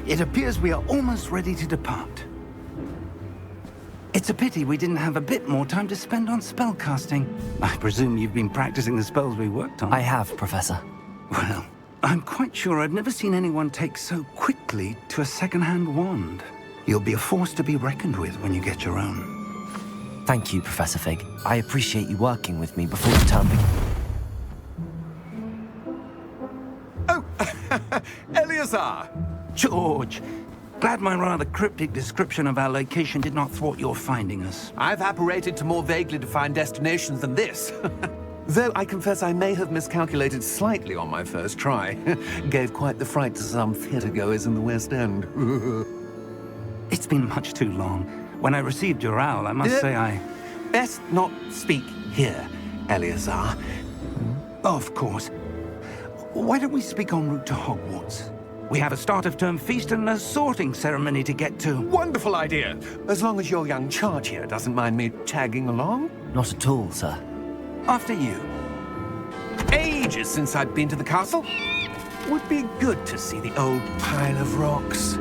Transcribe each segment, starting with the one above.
It appears we are almost ready to depart. It's a pity we didn't have a bit more time to spend on spellcasting. I presume you've been practicing the spells we worked on. I have, Professor. Well, I'm quite sure I've never seen anyone take so quickly to a second-hand wand. You'll be a force to be reckoned with when you get your own. Thank you, Professor Fig. I appreciate you working with me before the term begins. Oh, Eleazar! George! Glad my rather cryptic description of our location did not thwart your finding us. I've apparated to more vaguely defined destinations than this. Though I confess I may have miscalculated slightly on my first try. Gave quite the fright to some theatre-goers in the West End. It's been much too long. When I received your owl, I must say I... Best not speak here, Eleazar. Of course. Why don't we speak en route to Hogwarts? We have a start-of-term feast and a sorting ceremony to get to. Wonderful idea! As long as your young charge here doesn't mind me tagging along. Not at all, sir. After you. Ages since I'd been to the castle. Would be good to see the old pile of rocks.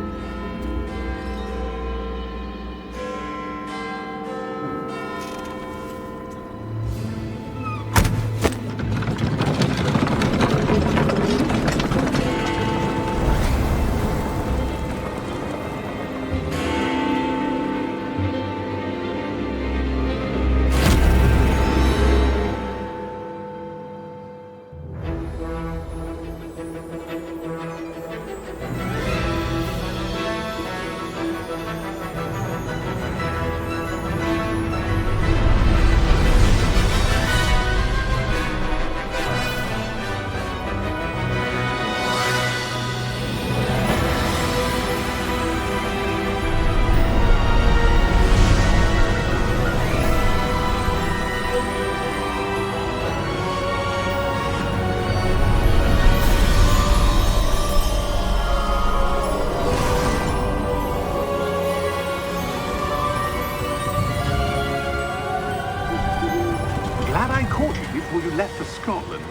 Before you left for Scotland.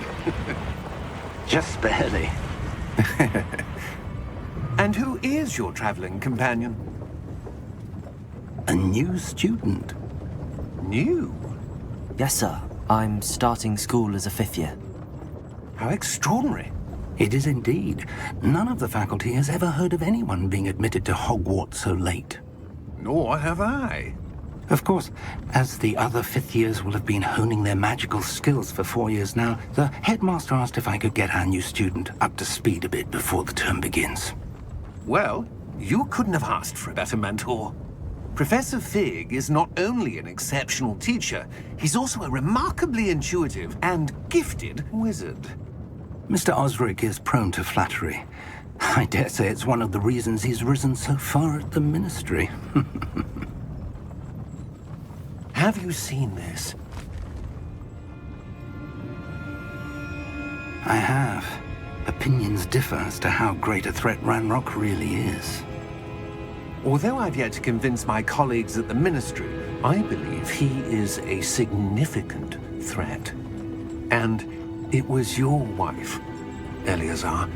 Just barely. And who is your traveling companion? A new student. New? Yes, sir. I'm starting school as a 5th year. How extraordinary. It is indeed. None of the faculty has ever heard of anyone being admitted to Hogwarts so late. Nor have I. Of course, as the other 5th years will have been honing their magical skills for 4 years now, the headmaster asked if I could get our new student up to speed a bit before the term begins. Well, you couldn't have asked for a better mentor. Professor Fig is not only an exceptional teacher, he's also a remarkably intuitive and gifted wizard. Mr. Osric is prone to flattery. I dare say it's one of the reasons he's risen so far at the ministry. Have you seen this? I have. Opinions differ as to how great a threat Ranrock really is. Although I've yet to convince my colleagues at the Ministry, I believe he is a significant threat. And it was your wife, Eleazar,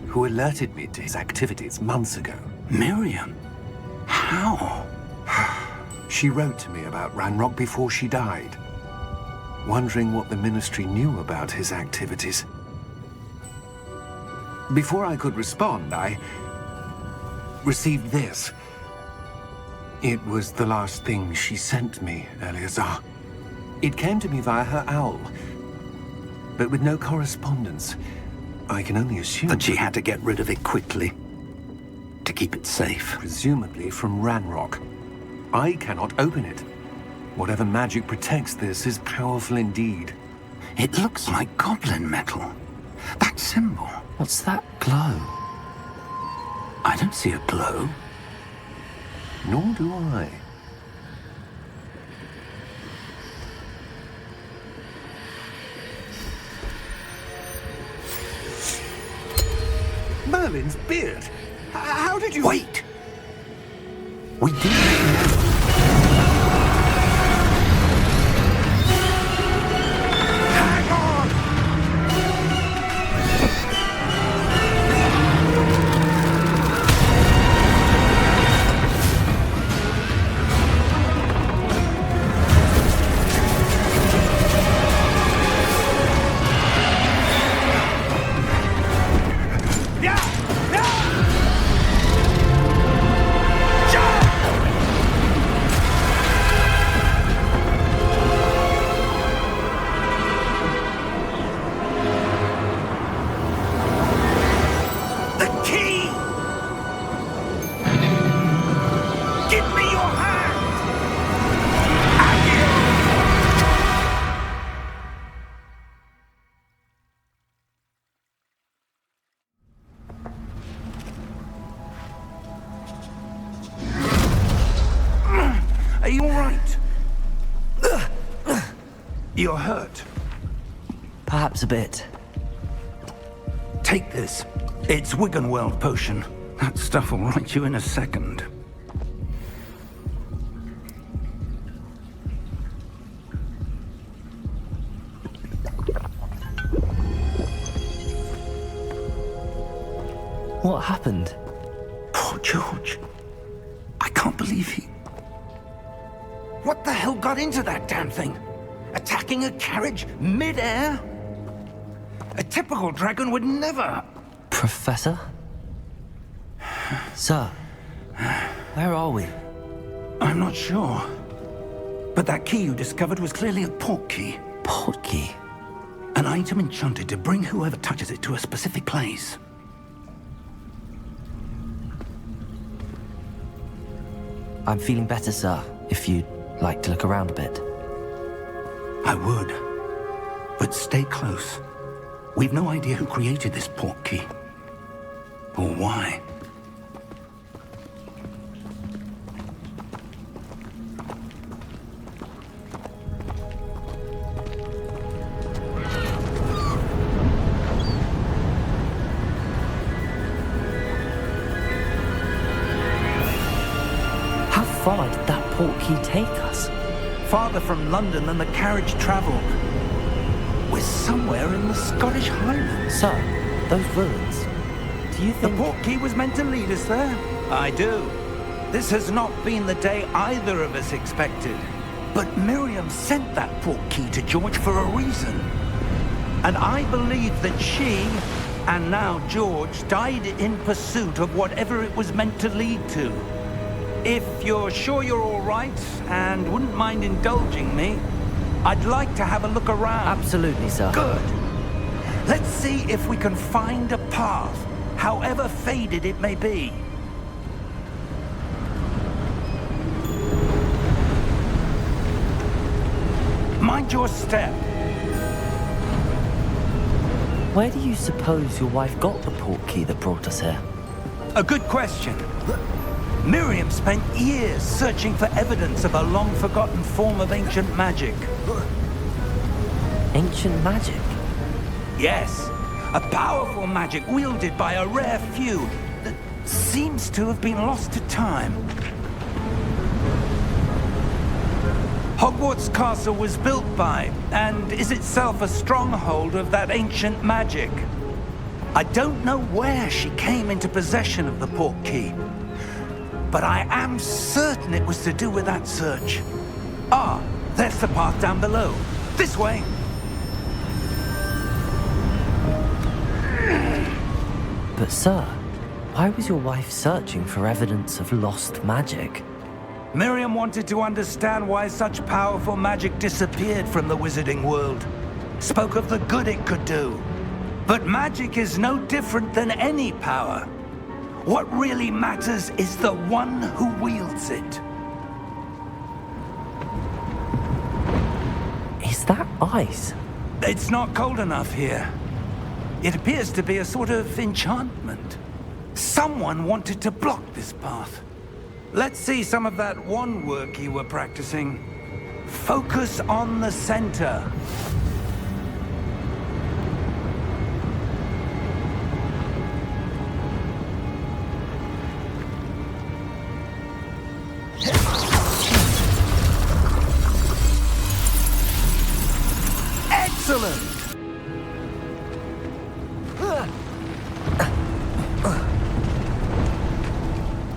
who alerted me to his activities months ago. Miriam? How? She wrote to me about Ranrock before she died, wondering what the Ministry knew about his activities. Before I could respond, I received this. It was the last thing she sent me, Eleazar. It came to me via her owl, but with no correspondence. I can only assume That she had to get rid of it quickly, to keep it safe. presumably from Ranrock. I cannot open it. Whatever magic protects this is powerful indeed. It looks like goblin metal. That symbol. What's that glow? I don't see a glow. Nor do I. Merlin's beard. How did you... Wait! We did. Hang on! you all right? You're hurt. Perhaps a bit. Take this. It's Wiggenweld potion. That stuff will right you in a second. What happened? Poor George. I can't believe he... What the hell got into that damn thing? Attacking a carriage mid-air? A typical dragon would never... Professor? Sir, where are we? I'm not sure. But that key you discovered was clearly a port key. Port key? An item enchanted to bring whoever touches it to a specific place. I'm feeling better, sir, if you'd like to look around a bit. I would. But stay close. We've no idea who created this port key. Or why. How far did that port key take us? Farther from London than the carriage travelled. We're somewhere in the Scottish Highlands. Sir, those ruins. Do you The think... port key was meant to lead us there? I do. This has not been the day either of us expected. But Miriam sent that port key to George for a reason. And I believe that she, and now George, died in pursuit of whatever it was meant to lead to. If you're sure you're all right, and wouldn't mind indulging me, I'd like to have a look around. Absolutely, sir. Good. Let's see if we can find a path, however faded it may be. Mind your step. Where do you suppose your wife got the port key that brought us here? A good question. Miriam spent years searching for evidence of a long-forgotten form of ancient magic. Ancient magic? Yes, a powerful magic wielded by a rare few that seems to have been lost to time. Hogwarts Castle was built by, and is itself a stronghold of that ancient magic. I don't know where she came into possession of the port key, but I am certain it was to do with that search. Ah, there's the path down below. This way. But sir, why was your wife searching for evidence of lost magic? Miriam wanted to understand why such powerful magic disappeared from the wizarding world. Spoke of the good it could do. But magic is no different than any power. What really matters is the one who wields it. Is that ice? It's not cold enough here. It appears to be a sort of enchantment. Someone wanted to block this path. Let's see some of that wand work you were practicing. Focus on the center. Excellent!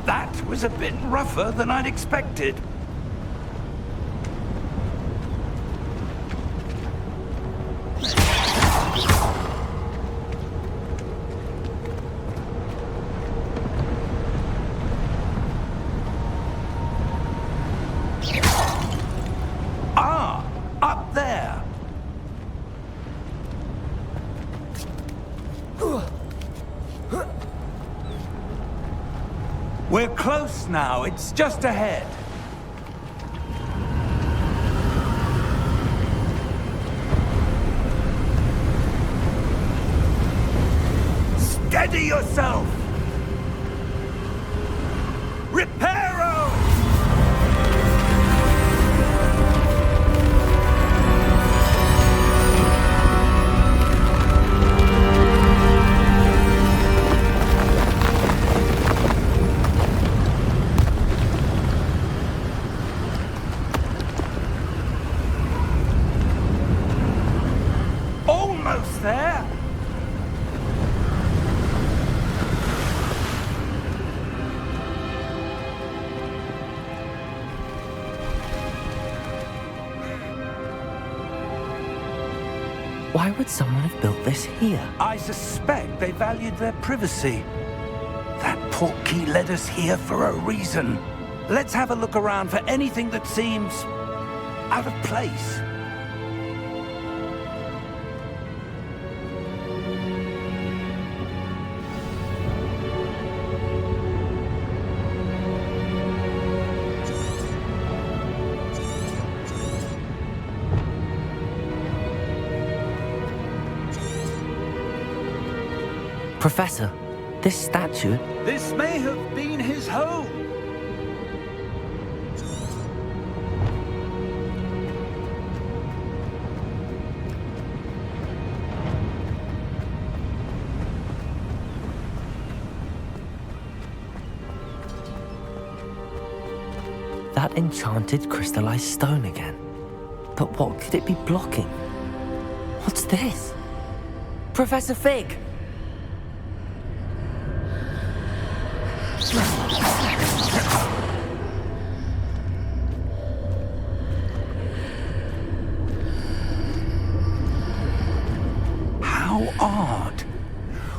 That was a bit rougher than I'd expected. Ah, up there. We're close now. It's just ahead. Steady yourself! Reparo! Why would someone have built this here? I suspect they valued their privacy. That portkey led us here for a reason. Let's have a look around for anything that seems out of place. Professor, this statue... This may have been his home. That enchanted crystallized stone again. But what could it be blocking? What's this? Professor Fig! How odd.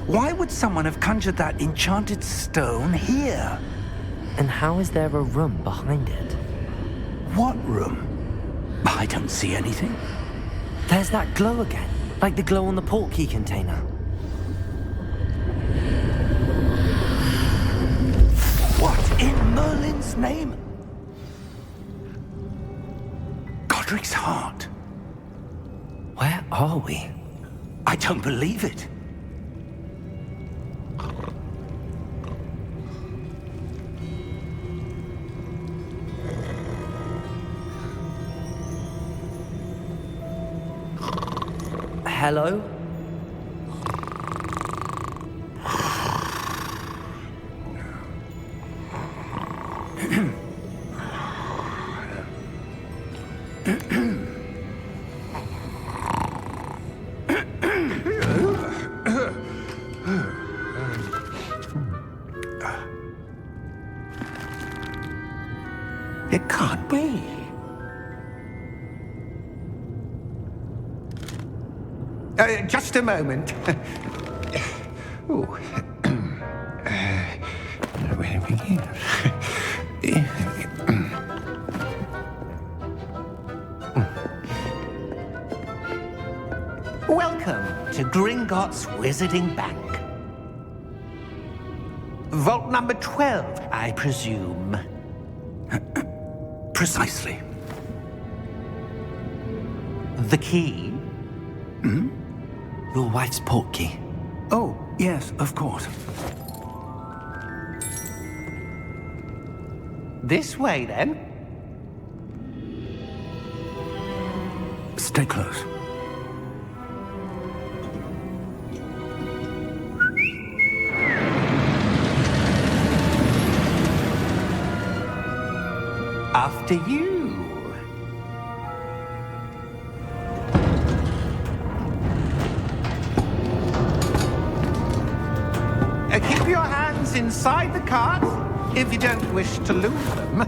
Why would someone have conjured that enchanted stone here? And how is there a room behind it? What room? I don't see anything. There's that glow again, like the glow on the portkey container. What in Merlin's name? Godric's heart. Where are we? I don't believe it. Hello? It can't be. Just a moment. Oh. Where are we? Welcome to Gringotts Wizarding Bank. Vault number 12, I presume. Precisely. The key? Your wife's portkey. Oh, yes, of course. This way, then. Stay close. After you. Keep your hands inside the cart if you don't wish to lose them.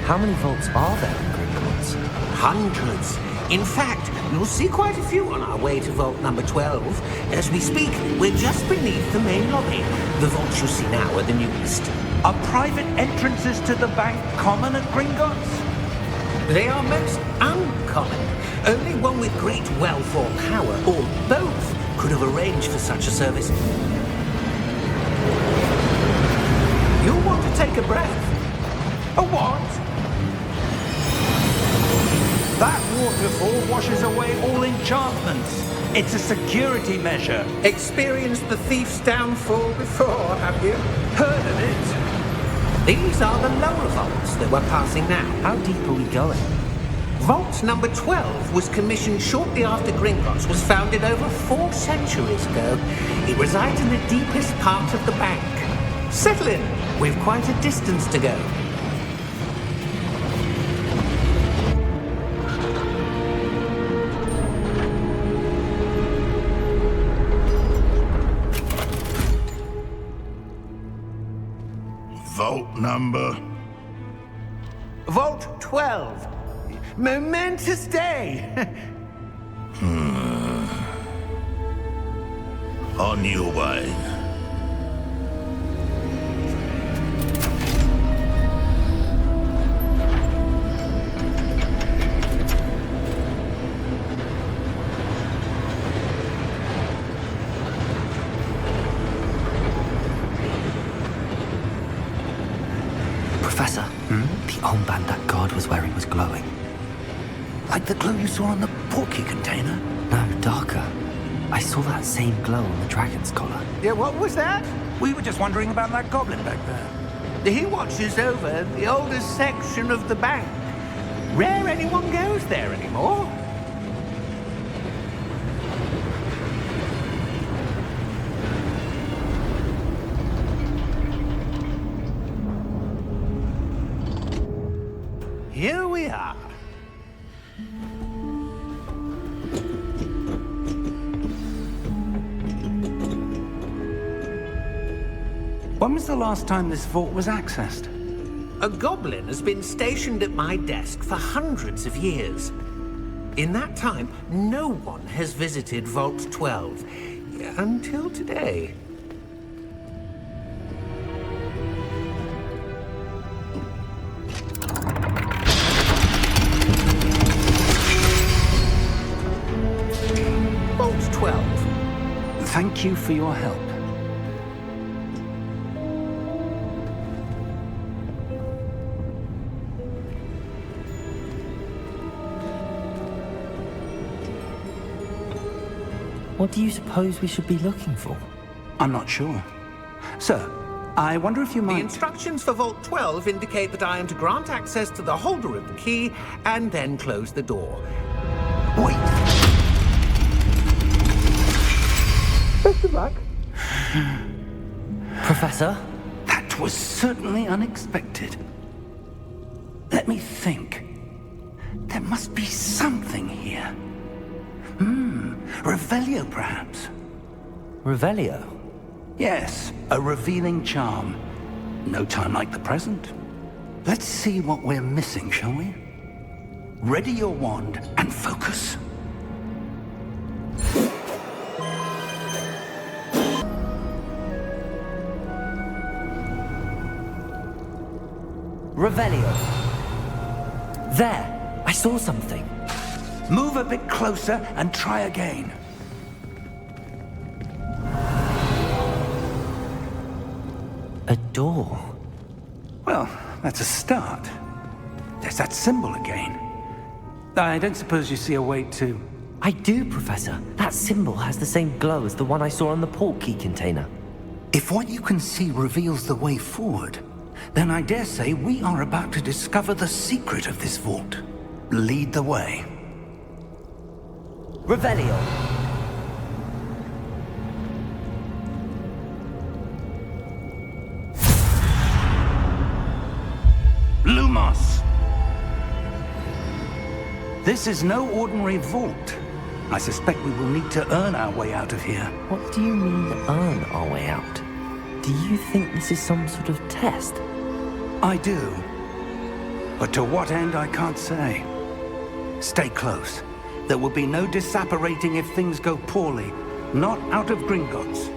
How many vaults are there in Gringotts? Hundreds. In fact, you'll see quite a few on our way to vault number 12. As we speak, we're just beneath the main lobby. The vaults you see now are the newest. Are private entrances to the bank common at Gringotts? They are most uncommon. Only one with great wealth or power, or both, could have arranged for such a service. You'll want to take a breath. A what? That waterfall washes away all enchantments. It's a security measure. Experienced the thief's downfall before, have you? Heard of it? These are the lower vaults that we're passing now. How deep are we going? Vault number 12 was commissioned shortly after Gringotts was founded over 4 centuries ago. It resides in the deepest part of the bank. Settle in. We've quite a distance to go. number? Vault 12. Momentous day. On your way. Professor, the armband that guard was wearing was glowing. Like the glow you saw on the porky container? No, darker. I saw that same glow on the dragon's collar. Yeah, what was that? We were just wondering about that goblin back there. He watches over the oldest section of the bank. Rare anyone goes there anymore. Here we are. When was the last time this vault was accessed? A goblin has been stationed at my desk for hundreds of years. In that time, no one has visited Vault 12. Until today. Vault 12. Thank you for your help. What do you suppose we should be looking for? I'm not sure. Sir, I wonder if you The might... instructions for Vault 12 indicate that I am to grant access to the holder of the key and then close the door. Wait! Best of luck. Professor? That was certainly unexpected. Let me think. There must be something here. Revelio, perhaps? Revelio? Yes, a revealing charm. No time like the present. Let's see what we're missing, shall we? Ready your wand and focus. Revelio. There! I saw something. Move a bit closer and try again. A door. Well, that's a start. There's that symbol again. I don't suppose you see a way to... I do, Professor. That symbol has the same glow as the one I saw on the port key container. If what you can see reveals the way forward, then I dare say we are about to discover the secret of this vault. Lead the way. Revelio. Lumos! This is no ordinary vault. I suspect we will need to earn our way out of here. What do you mean, earn our way out? Do you think this is some sort of test? I do. But to what end, I can't say. Stay close. There will be no disapparating if things go poorly. Not out of Gringotts.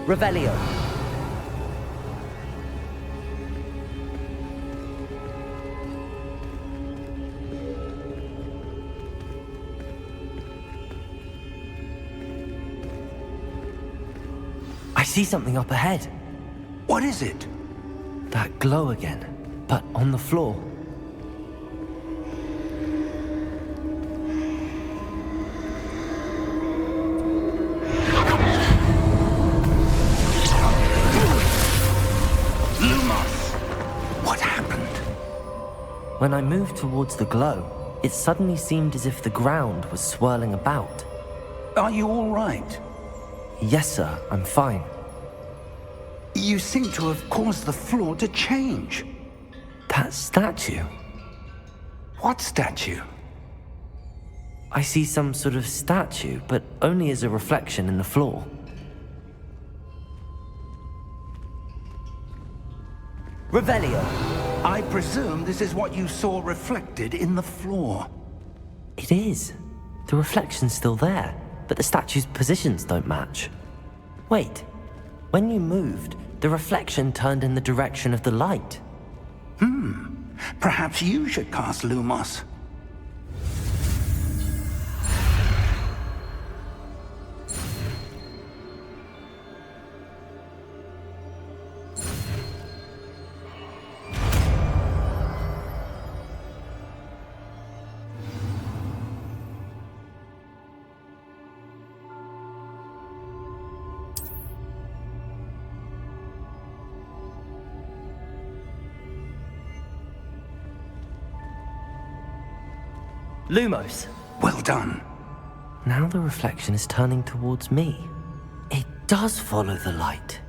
Revelio. I see something up ahead. What is it? That glow again, but on the floor. Lumos! What happened? When I moved towards the glow, it suddenly seemed as if the ground was swirling about. Are you all right? Yes, sir, I'm fine. You seem to have caused the floor to change. That statue. What statue? I see some sort of statue, but only as a reflection in the floor. Revelio. I presume this is what you saw reflected in the floor. It is. The reflection's still there, but the statue's positions don't match. Wait. When you moved, the reflection turned in the direction of the light. Perhaps you should cast Lumos. Lumos. Well done. Now the reflection is turning towards me. It does follow the light.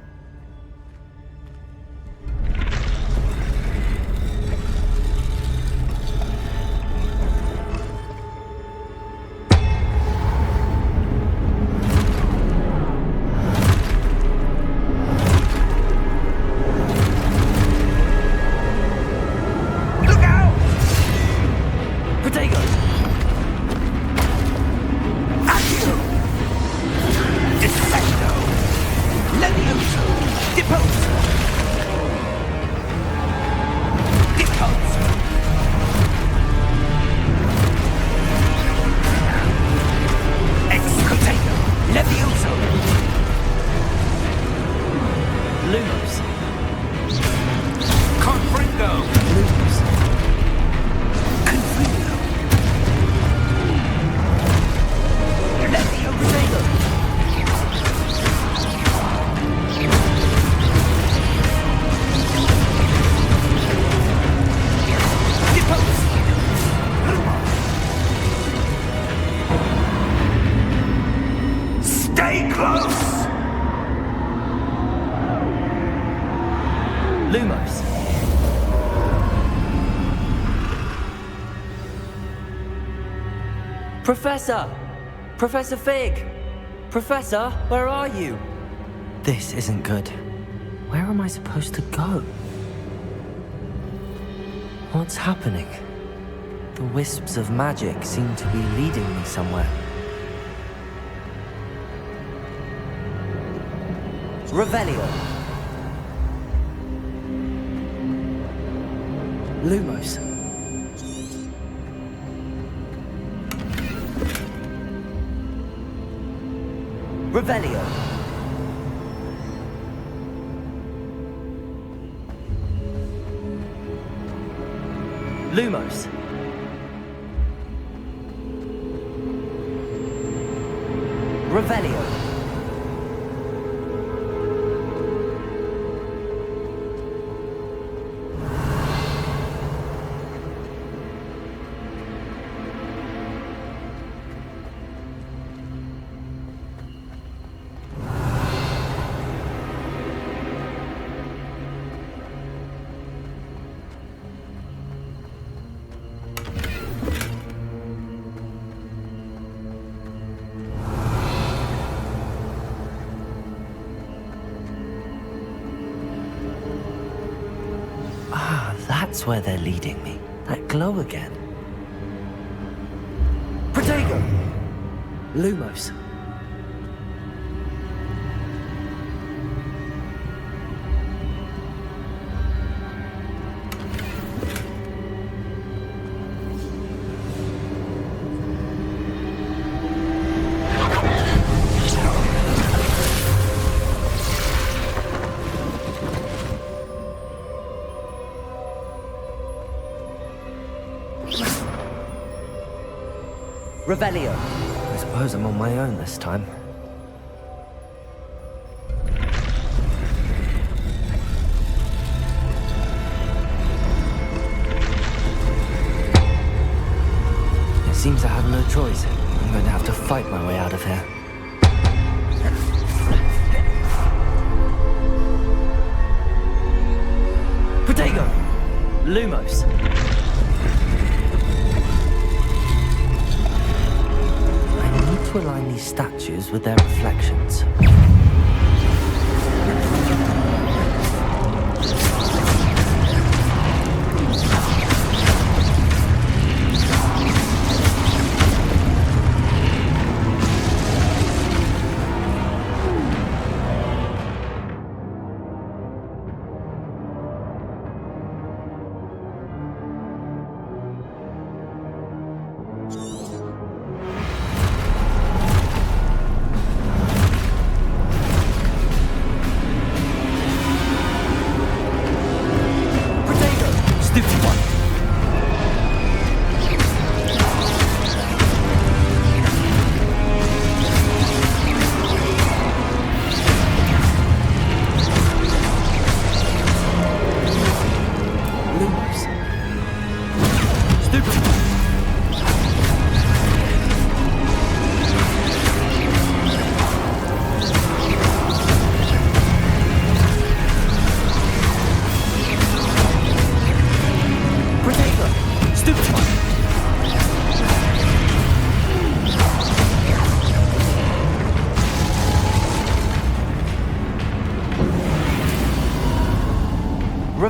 Professor! Professor Fig! Professor, where are you? This isn't good. Where am I supposed to go? What's happening? The wisps of magic seem to be leading me somewhere. Revelio. Lumos. Revelio. Lumos. Revelio. That's where they're leading me. That glow again. Protego! Lumos. Revelio. I suppose I'm on my own this time. It seems I have no choice. I'm going to have to fight my way out of here. Protego! Lumos. To align these statues with their reflections.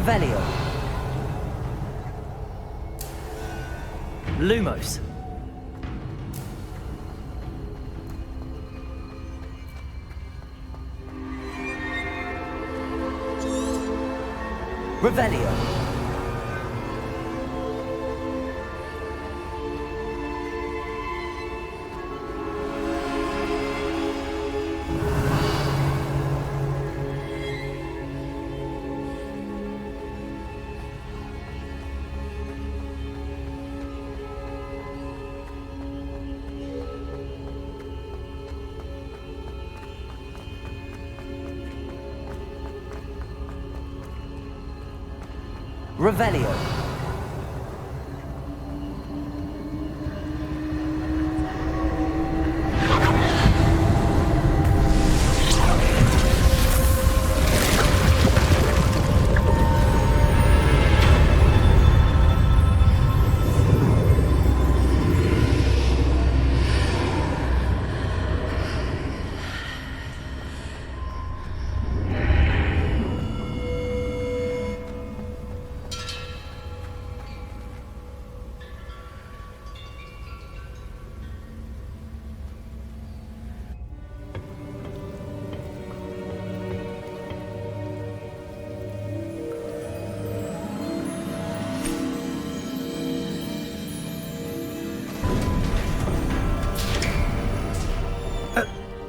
Revelio. Lumos. Revelio. Revelio.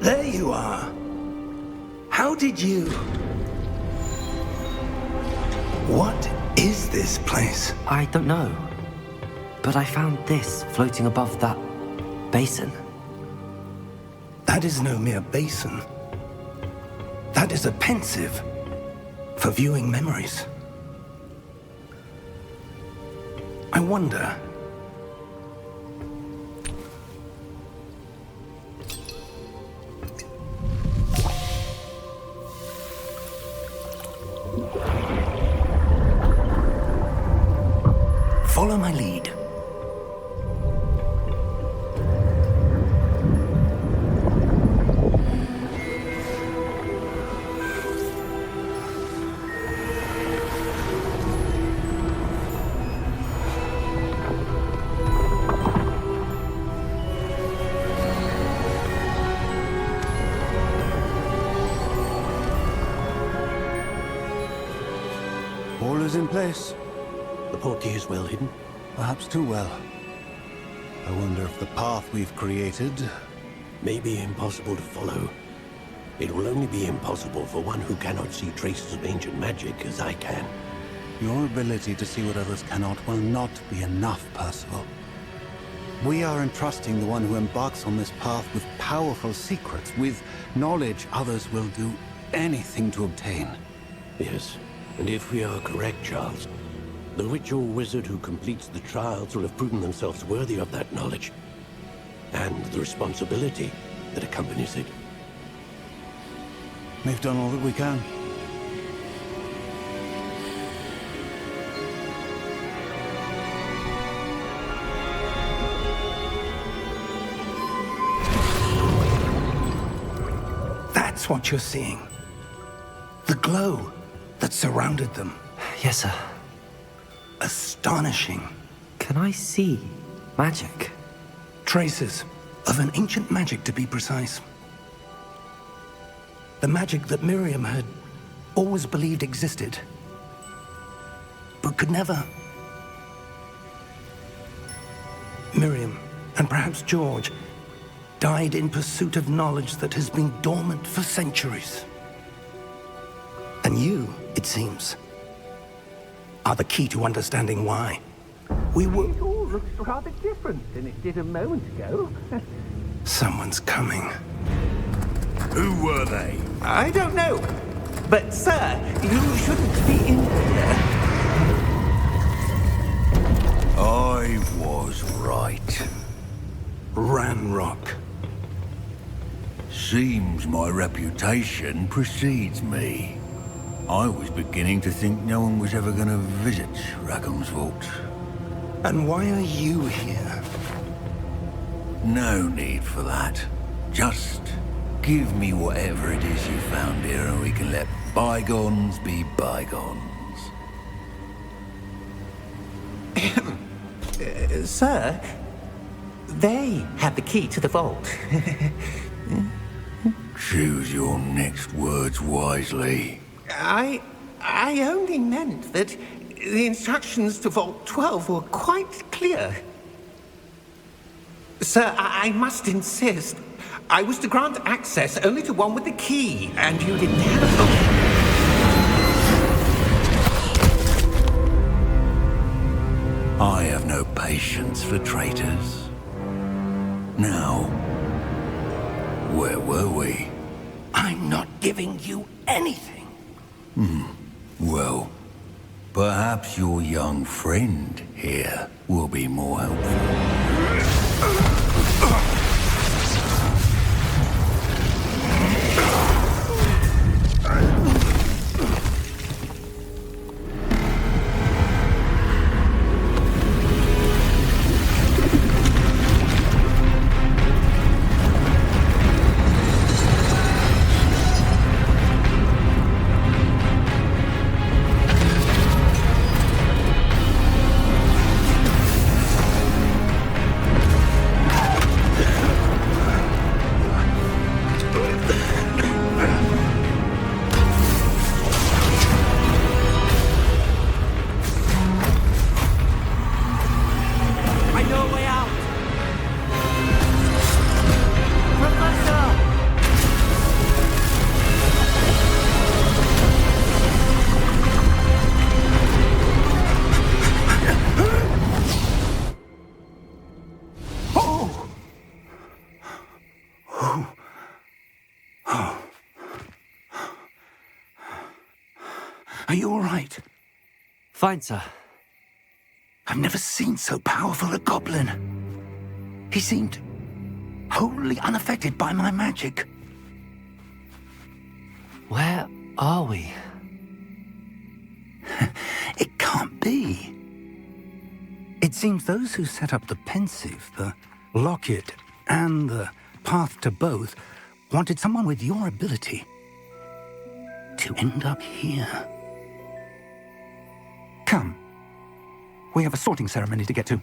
There you are. How did you... What is this place? I don't know. But I found this floating above that basin. That is no mere basin. That is a pensive for viewing memories. I wonder... Follow my lead. All is in place. The portkey is well hidden. Perhaps too well. I wonder if the path we've created... May be impossible to follow. It will only be impossible for one who cannot see traces of ancient magic as I can. Your ability to see what others cannot will not be enough, Percival. We are entrusting the one who embarks on this path with powerful secrets, with knowledge others will do anything to obtain. Yes, and if we are correct, Charles, the witch or wizard who completes the trials will have proven themselves worthy of that knowledge, and the responsibility that accompanies it. We've done all that we can. That's what you're seeing. The glow that surrounded them. Yes, sir. Astonishing. Can I see magic? Traces of an ancient magic, to be precise. The magic that Miriam had always believed existed, but could never. Miriam, and perhaps George, died in pursuit of knowledge that has been dormant for centuries. And you, it seems, are the key to understanding why. We were... It all looks rather different than it did a moment ago. Someone's coming. Who were they? I don't know. But, sir, you shouldn't be in here. I was right. Ranrock. Seems my reputation precedes me. I was beginning to think no one was ever going to visit Rackham's vault. And why are you here? No need for that. Just give me whatever it is you found here and we can let bygones be bygones. Sir, they have the key to the vault. Choose your next words wisely. I only meant that the instructions to Vault 12 were quite clear. Sir, I must insist. I was to grant access only to one with the key, and you didn't have I have no patience for traitors. Now, where were we? I'm not giving you anything. Well, perhaps your young friend here will be more helpful. Are you all right? Fine, sir. I've never seen so powerful a goblin. He seemed wholly unaffected by my magic. Where are we? It can't be. It seems those who set up the pensive, the locket, and the path to both wanted someone with your ability to end up here. Come. We have a sorting ceremony to get to.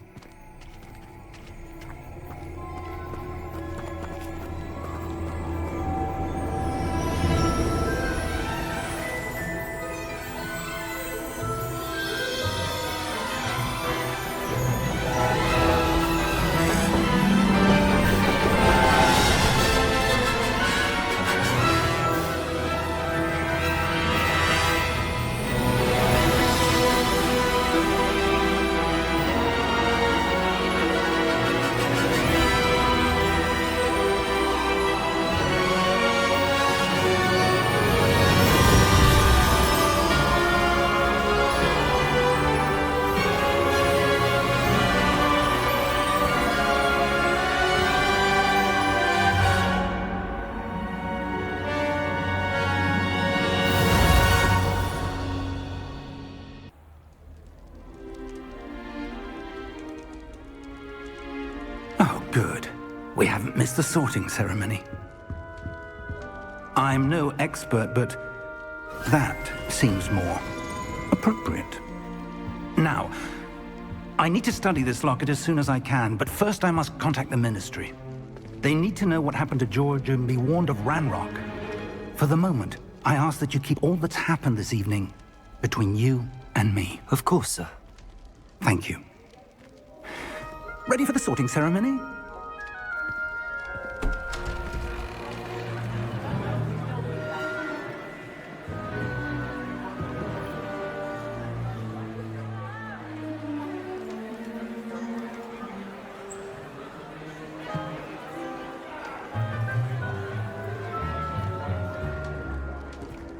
Good. We haven't missed the sorting ceremony. I'm no expert, but that seems more appropriate. Now, I need to study this locket as soon as I can, but first I must contact the Ministry. They need to know what happened to George and be warned of Ranrock. For the moment, I ask that you keep all that's happened this evening between you and me. Of course, sir. Thank you. Ready for the sorting ceremony?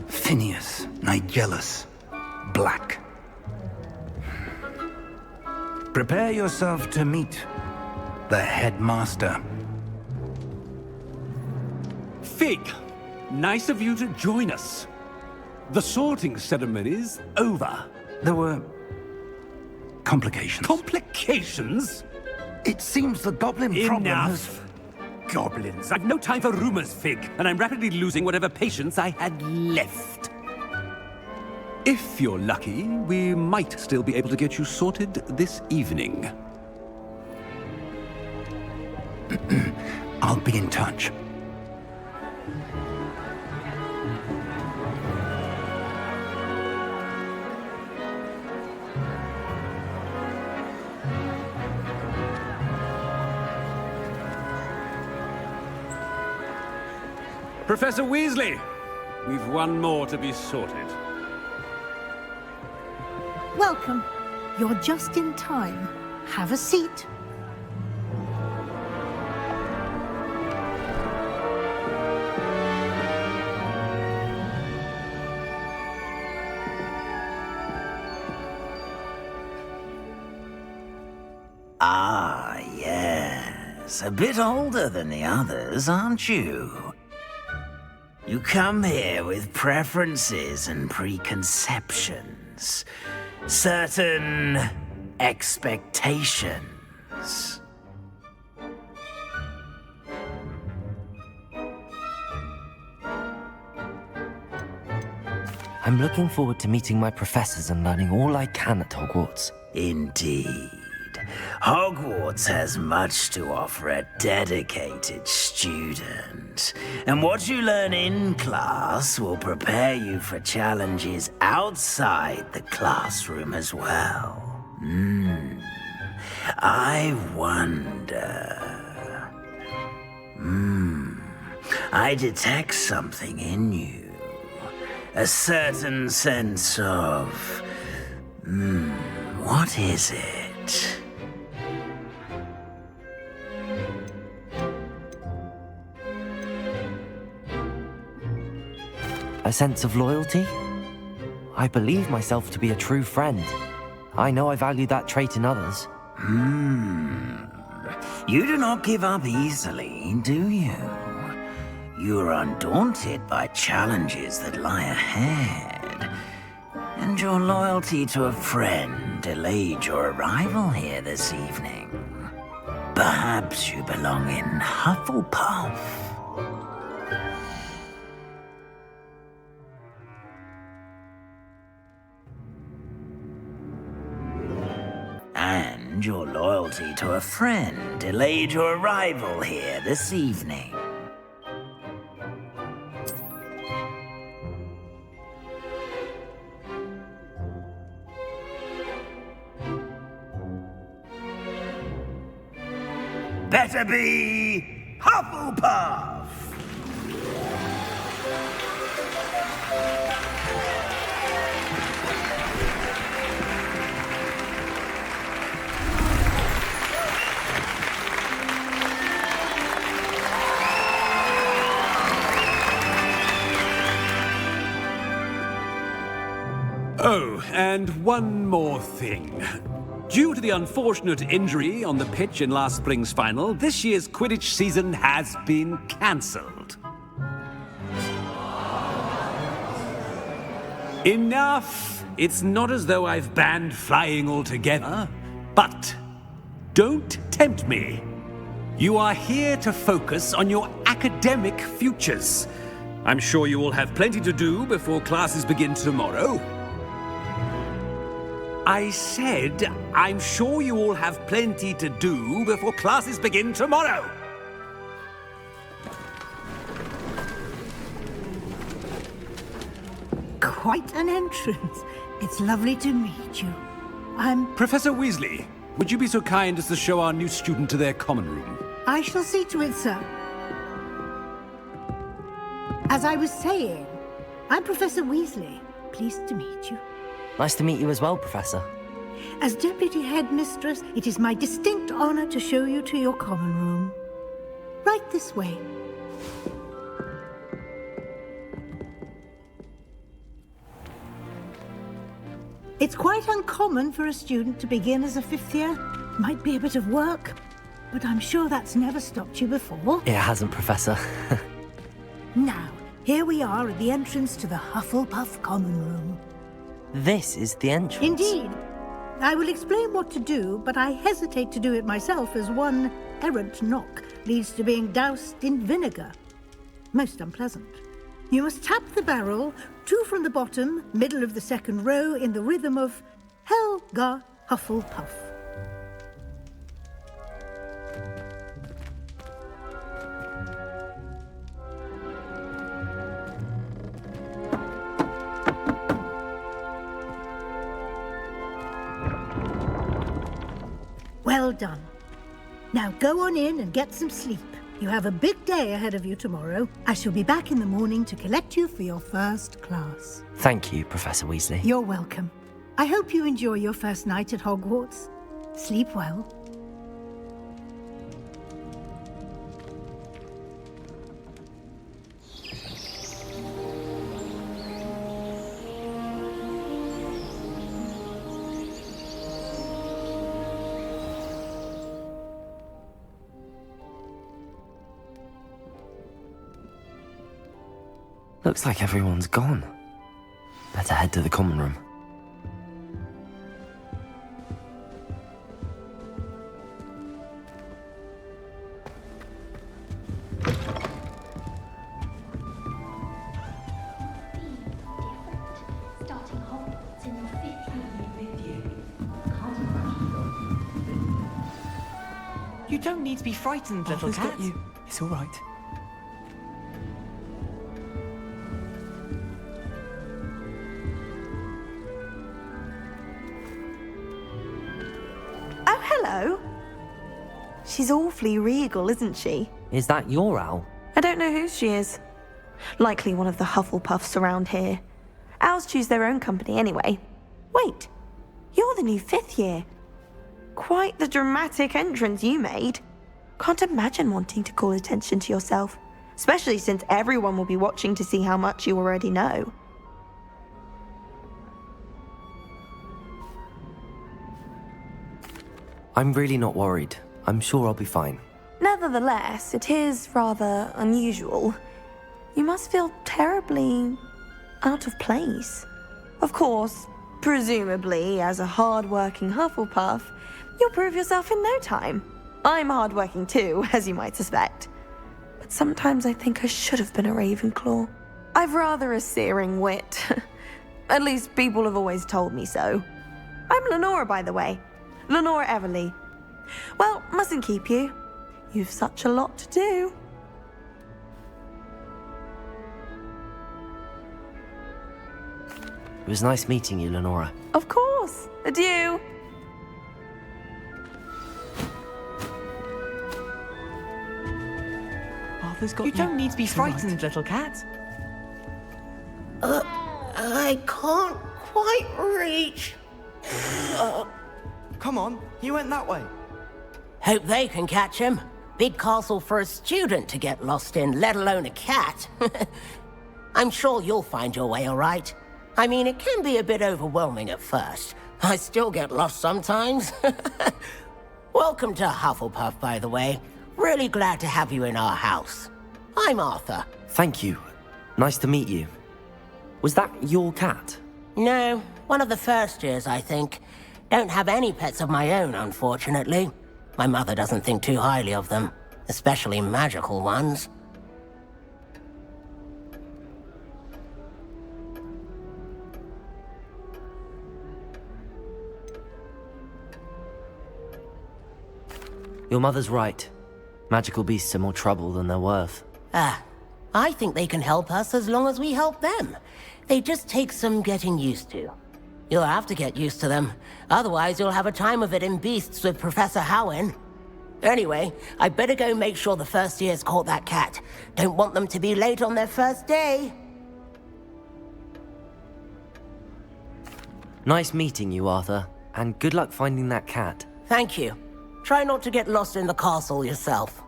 Phineas, Nigellus, Black. Prepare yourself to meet the headmaster. Fig, nice of you to join us. The sorting ceremony's over. There were complications. Complications? It seems the goblin problem has... Enough. Goblins. I've no time for rumors, Fig, and I'm rapidly losing whatever patience I had left. If you're lucky, we might still be able to get you sorted this evening. I'll be in touch. Professor Weasley, we've one more to be sorted. Welcome. You're just in time. Have a seat. Ah, yes. A bit older than the others, aren't you? You come here with preferences and preconceptions. Certain expectations. I'm looking forward to meeting my professors and learning all I can at Hogwarts. Indeed. Hogwarts has much to offer a dedicated student. And what you learn in class will prepare you for challenges outside the classroom as well. I wonder... I detect something in you. A certain sense of... what is it? A sense of loyalty? I believe myself to be a true friend. I know I value that trait in others. You do not give up easily, do you? You are undaunted by challenges that lie ahead. And your loyalty to a friend delayed your arrival here this evening. Perhaps you belong in Hufflepuff. And your loyalty to a friend delayed your arrival here this evening. Better be Hufflepuff! Oh, and one more thing. Due to the unfortunate injury on the pitch in last spring's final, this year's Quidditch season has been cancelled. Enough! It's not as though I've banned flying altogether, but don't tempt me. You are here to focus on your academic futures. I'm sure you will have plenty to do before classes begin tomorrow. I said, I'm sure you all have plenty to do before classes begin tomorrow. Quite an entrance. It's lovely to meet you. I'm... Professor Weasley, would you be so kind as to show our new student to their common room? I shall see to it, sir. As I was saying, I'm Professor Weasley. Pleased to meet you. Nice to meet you as well, Professor. As Deputy Headmistress, it is my distinct honor to show you to your common room. Right this way. It's quite uncommon for a student to begin as a fifth year. Might be a bit of work, but I'm sure that's never stopped you before. It hasn't, Professor. Now, here we are at the entrance to the Hufflepuff common room. This is the entrance. Indeed. I will explain what to do, but I hesitate to do it myself as one errant knock leads to being doused in vinegar. Most unpleasant. You must tap the barrel, 2 from the bottom, middle of the second row, in the rhythm of Helga Hufflepuff. Well done. Now go on in and get some sleep. You have a big day ahead of you tomorrow. I shall be back in the morning to collect you for your first class. Thank you, Professor Weasley. You're welcome. I hope you enjoy your first night at Hogwarts. Sleep well. Looks like everyone's gone. Better head to the common room. Starting Hogwarts in your 5th year. You don't need to be frightened, little cat. Got you. It's all right. Hello. She's awfully regal, isn't she? Is that your owl? I don't know whose she is. Likely one of the Hufflepuffs around here. Owls choose their own company anyway. Wait, you're the new 5th year. Quite the dramatic entrance you made. Can't imagine wanting to call attention to yourself, especially since everyone will be watching to see how much you already know. I'm really not worried. I'm sure I'll be fine. Nevertheless, it is rather unusual. You must feel terribly out of place. Of course, presumably, as a hard-working Hufflepuff, you'll prove yourself in no time. I'm hard-working too, as you might suspect. But sometimes I think I should have been a Ravenclaw. I've rather a searing wit. At least people have always told me so. I'm Lenora, by the way. Lenora Everly. Well, mustn't keep you. You've such a lot to do. It was nice meeting you, Lenora. Of course. Adieu. Arthur's got you. You don't need to be frightened, little cat. I can't quite reach. Come on, he went that way. Hope they can catch him. Big castle for a student to get lost in, let alone a cat. I'm sure you'll find your way all right. I mean, it can be a bit overwhelming at first. I still get lost sometimes. Welcome to Hufflepuff, by the way. Really glad to have you in our house. I'm Arthur. Thank you. Nice to meet you. Was that your cat? No, one of the first years, I think. Don't have any pets of my own, unfortunately. My mother doesn't think too highly of them, especially magical ones. Your mother's right. Magical beasts are more trouble than they're worth. I think they can help us as long as we help them. They just take some getting used to. You'll have to get used to them. Otherwise, you'll have a time of it in Beasts with Professor Howin. Anyway, I better go make sure the first years caught that cat. Don't want them to be late on their first day. Nice meeting you, Arthur. And good luck finding that cat. Thank you. Try not to get lost in the castle yourself.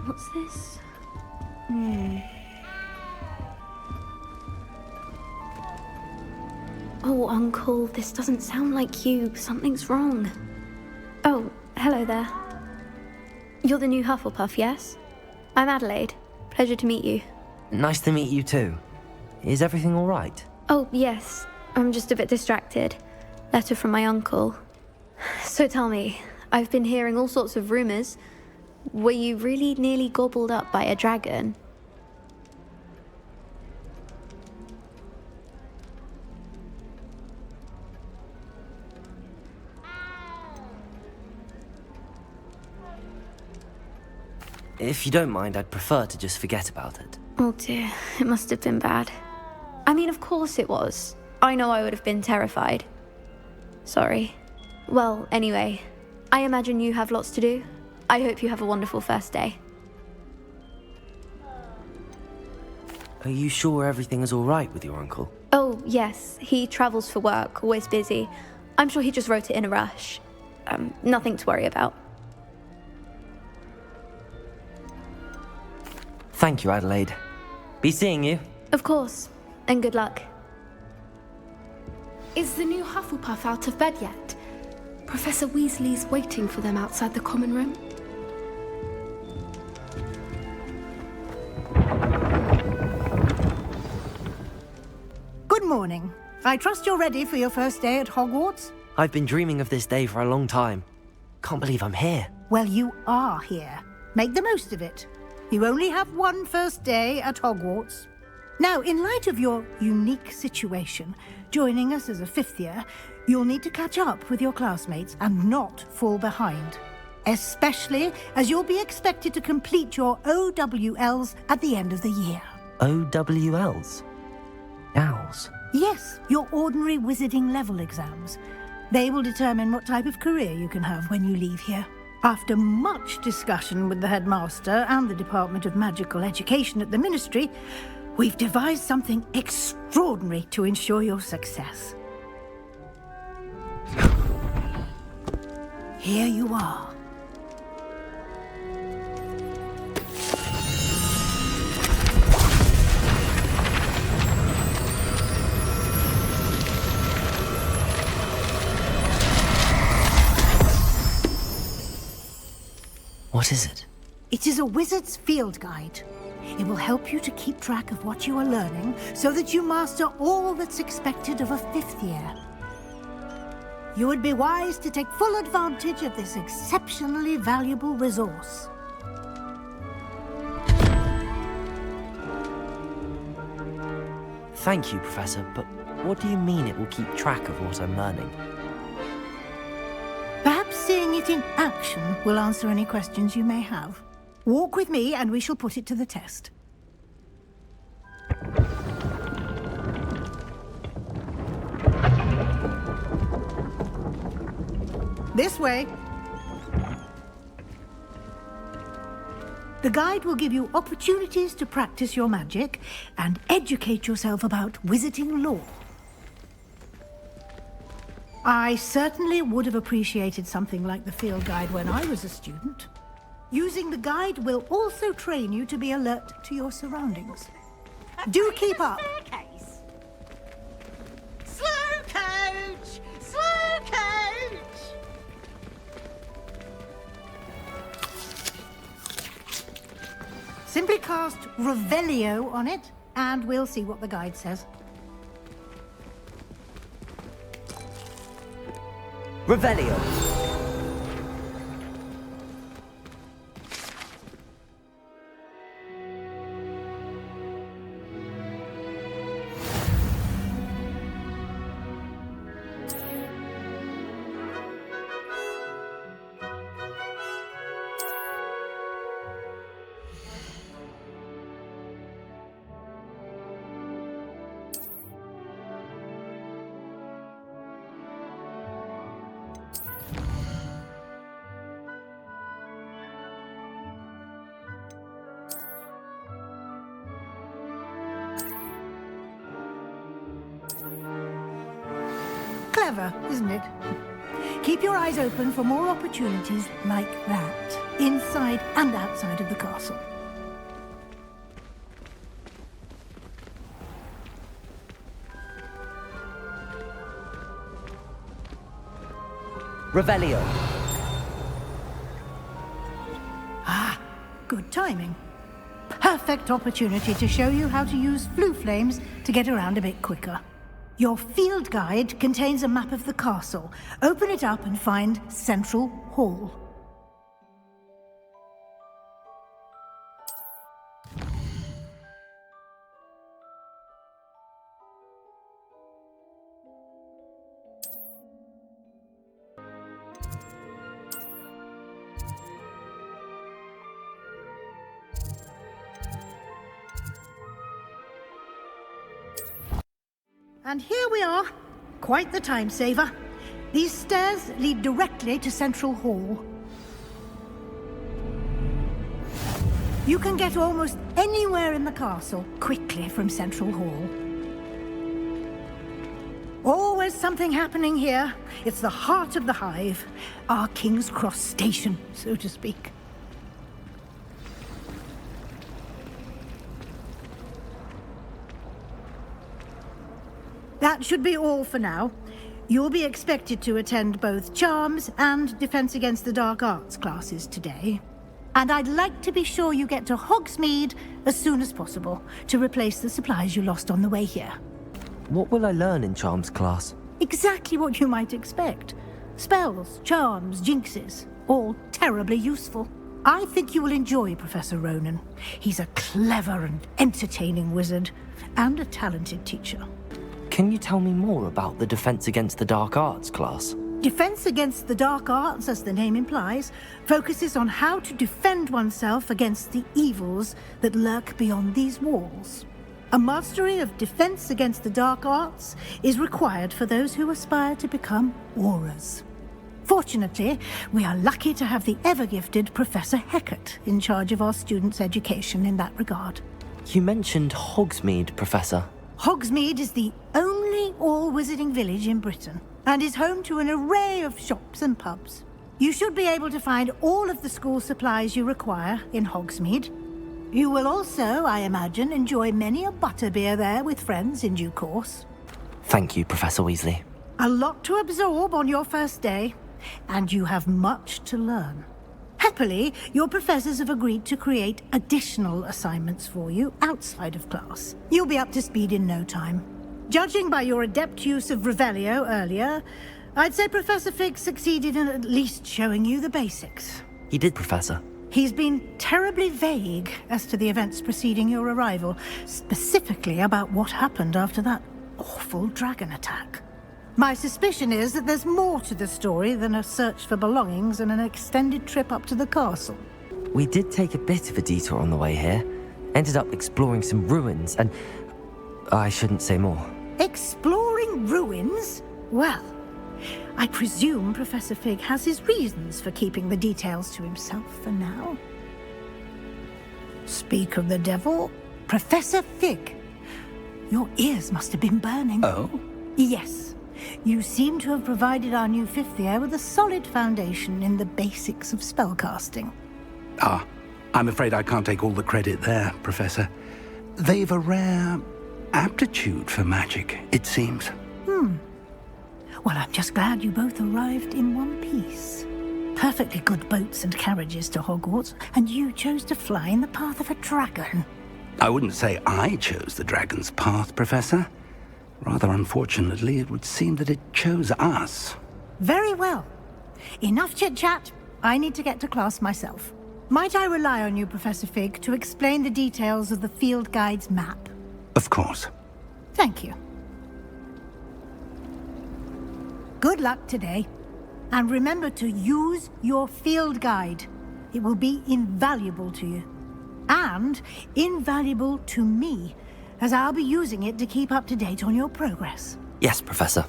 What's this? Oh, Uncle, this doesn't sound like you. Something's wrong. Oh, hello there. You're the new Hufflepuff, yes? I'm Adelaide. Pleasure to meet you. Nice to meet you too. Is everything all right? Oh, yes. I'm just a bit distracted. Letter from my uncle. So tell me, I've been hearing all sorts of rumors. Were you really nearly gobbled up by a dragon? If you don't mind, I'd prefer to just forget about it. Oh dear, it must have been bad. I mean, of course it was. I know I would have been terrified. Sorry. Well, anyway, I imagine you have lots to do. I hope you have a wonderful first day. Are you sure everything is all right with your uncle? Oh, yes. He travels for work, always busy. I'm sure he just wrote it in a rush. Nothing to worry about. Thank you, Adelaide. Be seeing you. Of course. And good luck. Is the new Hufflepuff out of bed yet? Professor Weasley's waiting for them outside the common room. Good morning. I trust you're ready for your first day at Hogwarts? I've been dreaming of this day for a long time. Can't believe I'm here. Well, you are here. Make the most of it. You only have one first day at Hogwarts. Now, in light of your unique situation, joining us as a fifth year, you'll need to catch up with your classmates and not fall behind. Especially as you'll be expected to complete your OWLs at the end of the year. OWLs? Owls? Yes, your ordinary wizarding level exams. They will determine what type of career you can have when you leave here. After much discussion with the headmaster and the Department of Magical Education at the Ministry, we've devised something extraordinary to ensure your success. Here you are. What is it? It is a wizard's field guide. It will help you to keep track of what you are learning so that you master all that's expected of a fifth year. You would be wise to take full advantage of this exceptionally valuable resource. Thank you, Professor, but what do you mean it will keep track of what I'm learning? Perhaps seeing it in action will answer any questions you may have. Walk with me and we shall put it to the test. This way. The guide will give you opportunities to practice your magic and educate yourself about wizarding lore. I certainly would have appreciated something like the field guide when I was a student. Using the guide will also train you to be alert to your surroundings. Do keep up. Slow coach! Slow coach! Simply cast Revelio on it, and we'll see what the guide says. Revelio. Clever, isn't it? Keep your eyes open for more opportunities like that, inside and outside of the castle. Revelio. Ah, good timing. Perfect opportunity to show you how to use flue flames to get around a bit quicker. Your field guide contains a map of the castle. Open it up and find Central Hall. And here we are. Quite the time saver. These stairs lead directly to Central Hall. You can get almost anywhere in the castle quickly from Central Hall. Always something happening here. It's the heart of the hive. Our King's Cross station, so to speak. That should be all for now. You'll be expected to attend both Charms and Defense Against the Dark Arts classes today. And I'd like to be sure you get to Hogsmeade as soon as possible to replace the supplies you lost on the way here. What will I learn in Charms class? Exactly what you might expect. Spells, charms, jinxes, all terribly useful. I think you will enjoy Professor Ronan. He's a clever and entertaining wizard, and a talented teacher. Can you tell me more about the Defense Against the Dark Arts class? Defense Against the Dark Arts, as the name implies, focuses on how to defend oneself against the evils that lurk beyond these walls. A mastery of Defense Against the Dark Arts is required for those who aspire to become Aurors. Fortunately, we are lucky to have the ever-gifted Professor Hecat in charge of our students' education in that regard. You mentioned Hogsmeade, Professor. Hogsmeade is the only all-wizarding village in Britain, and is home to an array of shops and pubs. You should be able to find all of the school supplies you require in Hogsmeade. You will also, I imagine, enjoy many a butterbeer there with friends in due course. Thank you, Professor Weasley. A lot to absorb on your first day, and you have much to learn. Happily, your professors have agreed to create additional assignments for you outside of class. You'll be up to speed in no time. Judging by your adept use of Revelio earlier, I'd say Professor Fig succeeded in at least showing you the basics. He did, Professor. He's been terribly vague as to the events preceding your arrival, specifically about what happened after that awful dragon attack. My suspicion is that there's more to the story than a search for belongings and an extended trip up to the castle. We did take a bit of a detour on the way here. Ended up exploring some ruins and... I shouldn't say more. Exploring ruins? Well, I presume Professor Fig has his reasons for keeping the details to himself for now. Speak of the devil, Professor Fig. Your ears must have been burning. Oh? Yes. You seem to have provided our new fifth year with a solid foundation in the basics of spellcasting. Ah, I'm afraid I can't take all the credit there, Professor. They've a rare aptitude for magic, it seems. Well, I'm just glad you both arrived in one piece. Perfectly good boats and carriages to Hogwarts, and you chose to fly in the path of a dragon. I wouldn't say I chose the dragon's path, Professor. Rather unfortunately, it would seem that it chose us. Very well. Enough chit-chat. I need to get to class myself. Might I rely on you, Professor Fig, to explain the details of the field guide's map? Of course. Thank you. Good luck today. And remember to use your field guide. It will be invaluable to you. And invaluable to me, as I'll be using it to keep up to date on your progress. Yes, Professor.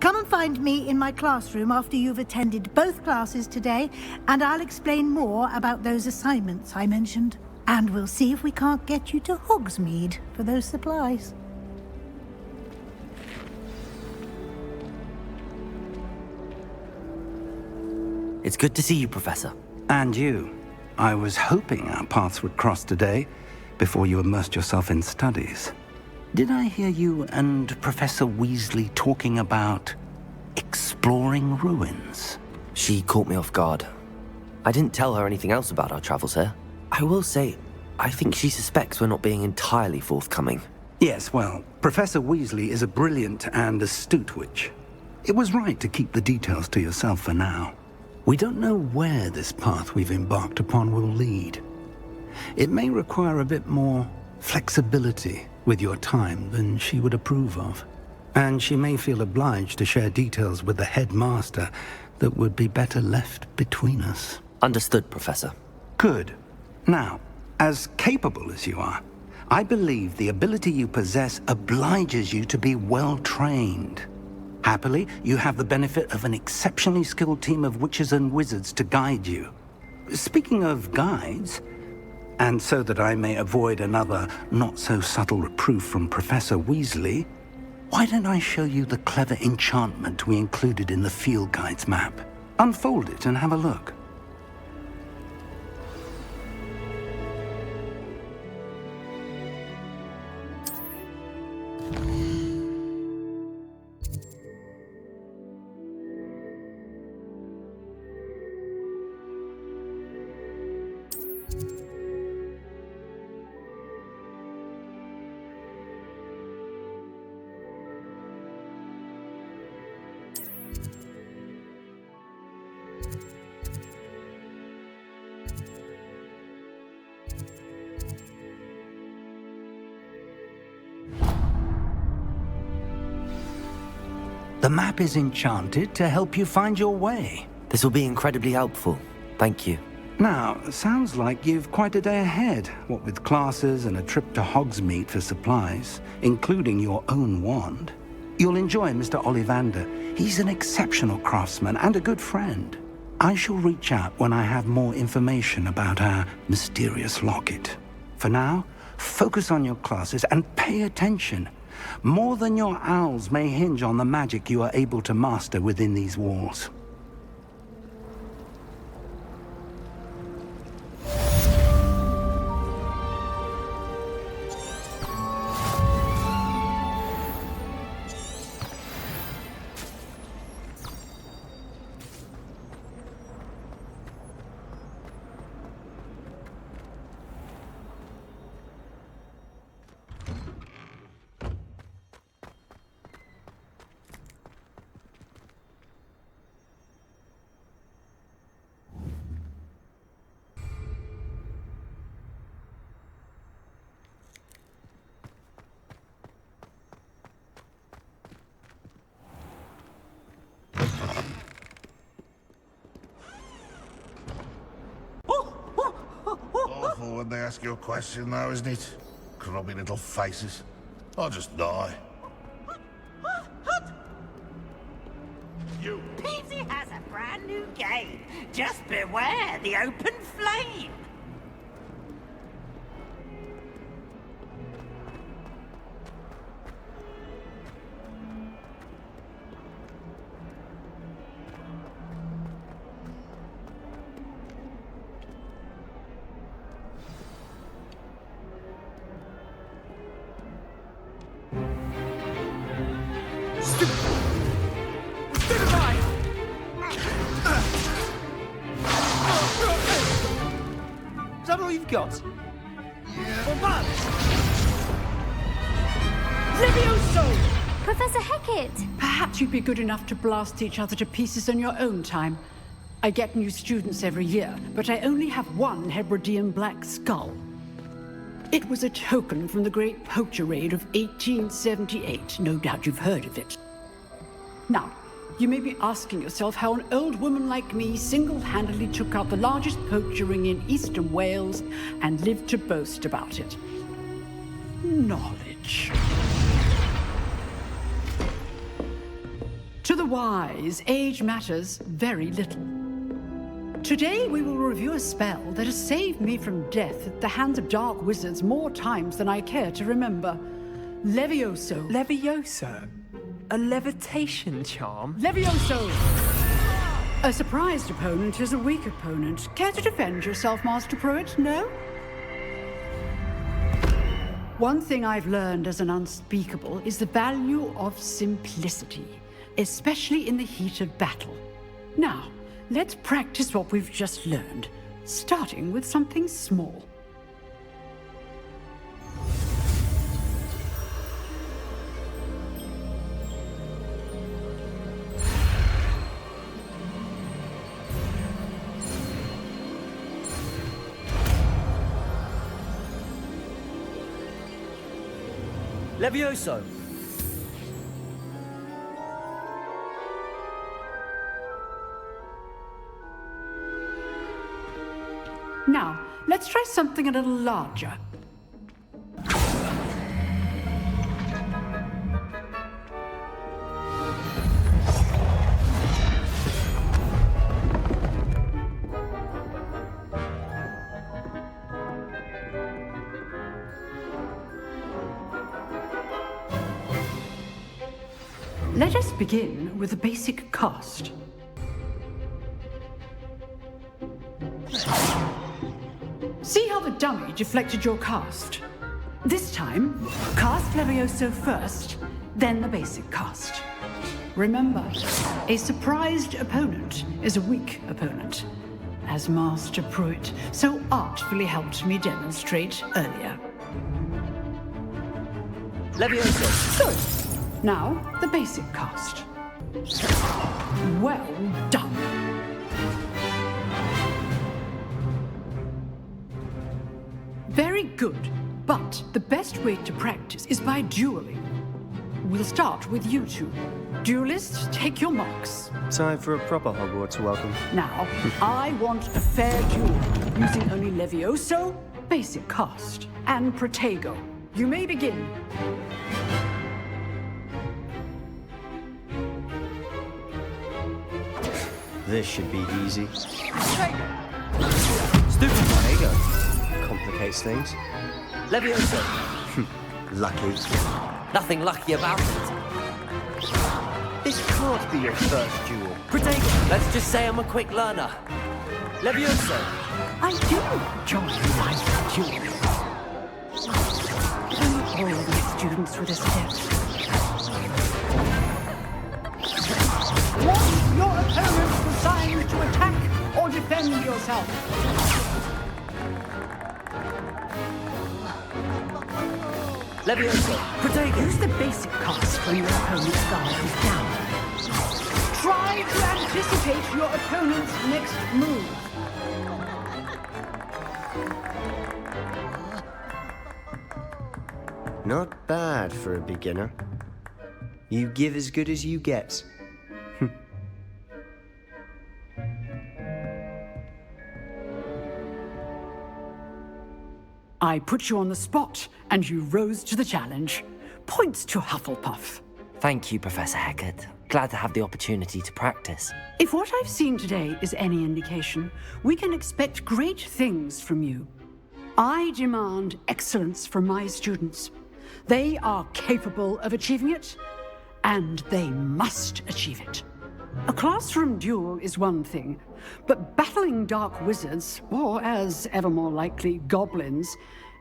Come and find me in my classroom after you've attended both classes today, and I'll explain more about those assignments I mentioned. And we'll see if we can't get you to Hogsmeade for those supplies. It's good to see you, Professor. And you. I was hoping our paths would cross today, before you immersed yourself in studies. Did I hear you and Professor Weasley talking about exploring ruins? She caught me off guard. I didn't tell her anything else about our travels here. I will say, I think she suspects we're not being entirely forthcoming. Yes, well, Professor Weasley is a brilliant and astute witch. It was right to keep the details to yourself for now. We don't know where this path we've embarked upon will lead. It may require a bit more flexibility with your time than she would approve of. And she may feel obliged to share details with the headmaster that would be better left between us. Understood, Professor. Good. Now, as capable as you are, I believe the ability you possess obliges you to be well-trained. Happily, you have the benefit of an exceptionally skilled team of witches and wizards to guide you. Speaking of guides, and so that I may avoid another not-so-subtle reproof from Professor Weasley, why don't I show you the clever enchantment we included in the field guide's map? Unfold it and have a look. The map is enchanted to help you find your way. This will be incredibly helpful. Thank you. Now, sounds like you've quite a day ahead, what with classes and a trip to Hogsmeade for supplies, including your own wand. You'll enjoy Mr. Ollivander. He's an exceptional craftsman and a good friend. I shall reach out when I have more information about our mysterious locket. For now, focus on your classes and pay attention. More than your owls may hinge on the magic you are able to master within these walls. Awful when they ask you a question, though, isn't it? Grubby little faces. I'll just die. You. Peasy has a brand new game. Just beware the open flame. Is that all you've got? Yeah. Levioso! Professor Hecat! Perhaps you'd be good enough to blast each other to pieces in your own time. I get new students every year, but I only have one Hebridean black skull. It was a token from the Great Poacher Raid of 1878. No doubt you've heard of it. Now, you may be asking yourself how an old woman like me single-handedly took out the largest poacher ring in eastern Wales and lived to boast about it. Knowledge. To the wise, age matters very little. Today we will review a spell that has saved me from death at the hands of dark wizards more times than I care to remember. Levioso. Levioso? A levitation charm? Levioso! A surprised opponent is a weak opponent. Care to defend yourself, Master Pruitt? No? One thing I've learned as an unspeakable is the value of simplicity, especially in the heat of battle. Now, let's practice what we've just learned, starting with something small. Levioso! Now, let's try something a little larger. Let us begin with the basic cast. See how the dummy deflected your cast? This time, cast Levioso first, then the basic cast. Remember, a surprised opponent is a weak opponent, as Master Pruitt so artfully helped me demonstrate earlier. Levioso. Good. Now, the basic cast. Well done. Very good, but the best way to practice is by dueling. We'll start with you two. Duelists, take your marks. Time for a proper Hogwarts welcome. Now, I want a fair duel, using only Levioso, basic cast, and Protego. You may begin. This should be easy. Stupid Protego. Complicates things. Levioso. Lucky. Nothing lucky about it. This can't be your first duel. Protego, let's just say I'm a quick learner. Levioso. I do enjoy life duels. All the students with a step. Want your opponent assigned to attack or defend yourself? Levioso. Protego. Use the basic cast when your opponent's guard is down. Try to anticipate your opponent's next move. Not bad for a beginner. You give as good as you get. I put you on the spot, and you rose to the challenge. Points to Hufflepuff. Thank you, Professor Hecat. Glad to have the opportunity to practice. If what I've seen today is any indication, we can expect great things from you. I demand excellence from my students. They are capable of achieving it, and they must achieve it. A classroom duel is one thing, but battling dark wizards, or as ever more likely, goblins,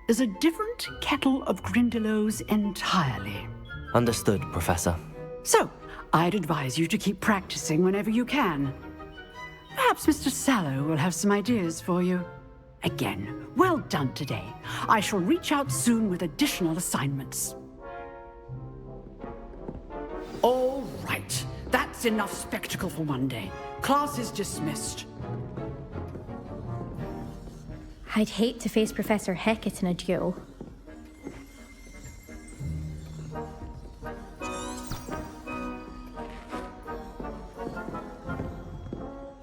is a different kettle of Grindylows entirely. Understood, Professor. So, I'd advise you to keep practicing whenever you can. Perhaps Mr. Sallow will have some ideas for you. Again, well done today. I shall reach out soon with additional assignments. All right. That's enough spectacle for one day. Class is dismissed. I'd hate to face Professor Hecat in a duel.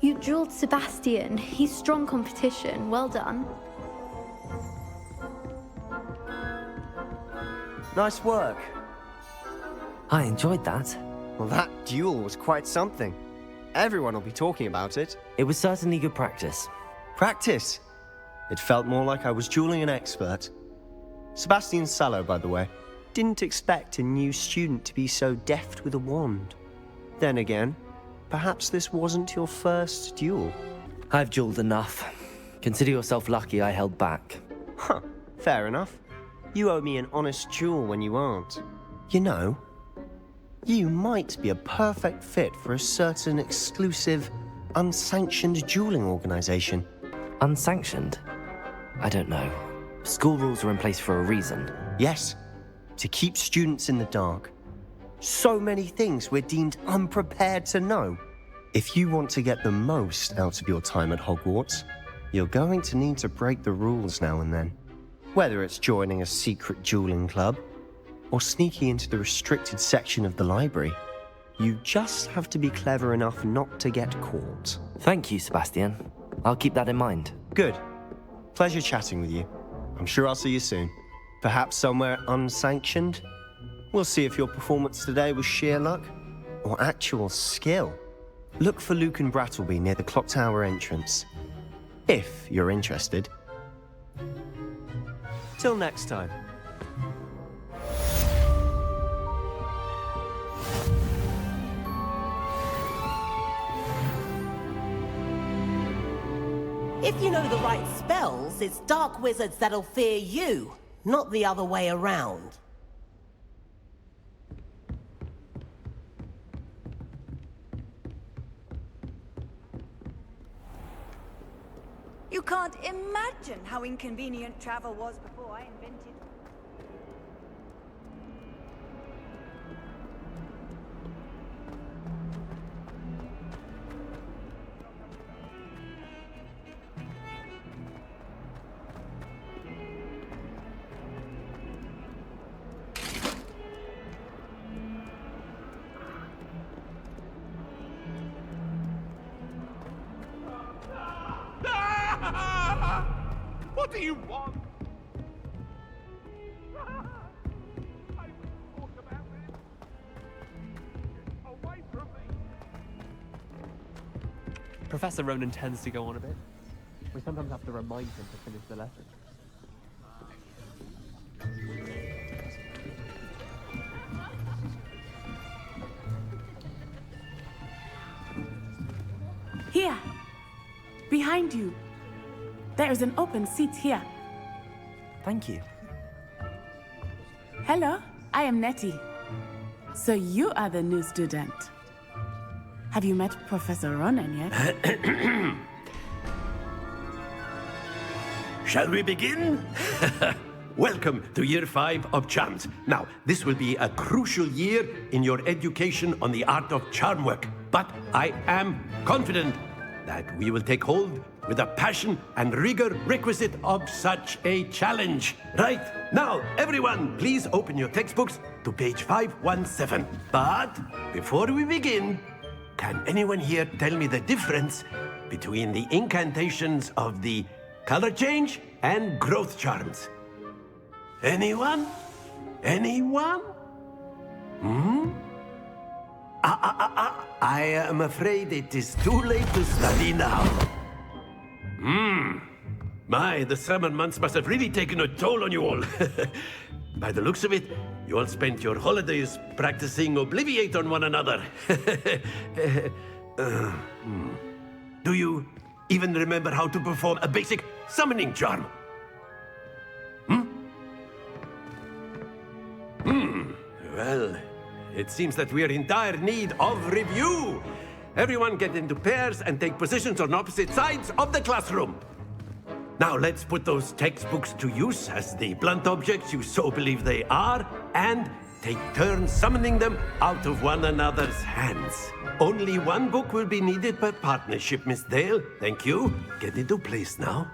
You dueled Sebastian. He's strong competition. Well done. Nice work. I enjoyed that. Well, that duel was quite something. Everyone will be talking about it. It was certainly good practice. Practice? It felt more like I was dueling an expert. Sebastian Sallow, by the way. Didn't expect a new student to be so deft with a wand. Then again, perhaps this wasn't your first duel. I've dueled enough. Consider yourself lucky I held back. Huh, fair enough. You owe me an honest duel when you aren't. You know, you might be a perfect fit for a certain exclusive, unsanctioned dueling organization. Unsanctioned? I don't know. School rules are in place for a reason. Yes, to keep students in the dark. So many things we're deemed unprepared to know. If you want to get the most out of your time at Hogwarts, you're going to need to break the rules now and then. Whether it's joining a secret dueling club, or sneaking into the restricted section of the library, you just have to be clever enough not to get caught. Thank you, Sebastian. I'll keep that in mind. Good. Pleasure chatting with you. I'm sure I'll see you soon. Perhaps somewhere unsanctioned? We'll see if your performance today was sheer luck or actual skill. Look for Luke and Brattleby near the clock tower entrance, if you're interested. Till next time. If you know the right spells, it's dark wizards that'll fear you, not the other way around. You can't imagine how inconvenient travel was before I invented... What do you want? Professor Ronan tends to go on a bit. We sometimes have to remind him to finish the lesson. Here! Behind you! There is an open seat here. Thank you. Hello, I am Nettie. So you are the new student. Have you met Professor Ronan yet? Shall we begin? Welcome to Year 5 of Charms. Now, this will be a crucial year in your education on the art of charm work. But I am confident that we will take hold with the passion and rigor requisite of such a challenge. Right, now, everyone, please open your textbooks to page 517. But before we begin, can anyone here tell me the difference between the incantations of the color change and growth charms? Anyone? Anyone? I am afraid it is too late to study now. My, the summer months must have really taken a toll on you all. By the looks of it, you all spent your holidays practicing Obliviate on one another. Do you even remember how to perform a basic summoning charm? Well, it seems that we are in dire need of review. Everyone get into pairs and take positions on opposite sides of the classroom. Now let's put those textbooks to use as the blunt objects you so believe they are, and take turns summoning them out of one another's hands. Only one book will be needed per partnership, Miss Dale. Thank you. Get into place now.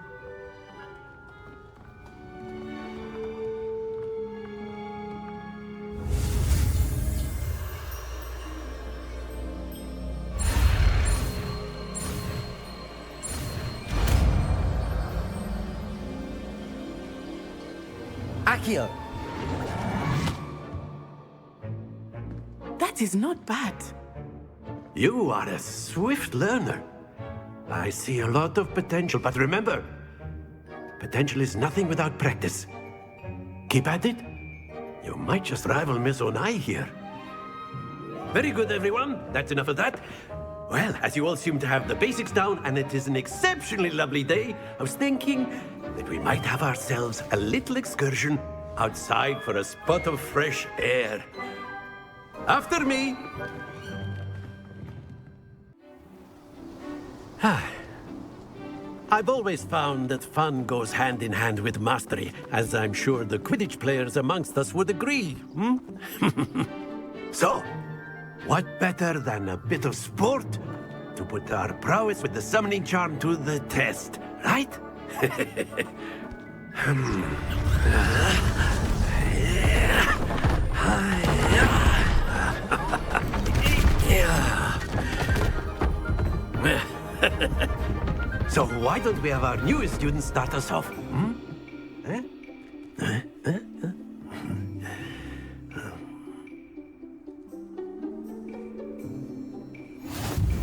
Akio! That is not bad. You are a swift learner. I see a lot of potential, but remember, potential is nothing without practice. Keep at it. You might just rival Miss Onai here. Very good, everyone. That's enough of that. Well, as you all seem to have the basics down, and it is an exceptionally lovely day, I was thinking that we might have ourselves a little excursion outside for a spot of fresh air. After me. I've always found that fun goes hand in hand with mastery, as I'm sure the Quidditch players amongst us would agree. So, what better than a bit of sport to put our prowess with the summoning charm to the test, right? So why don't we have our newest student start us off?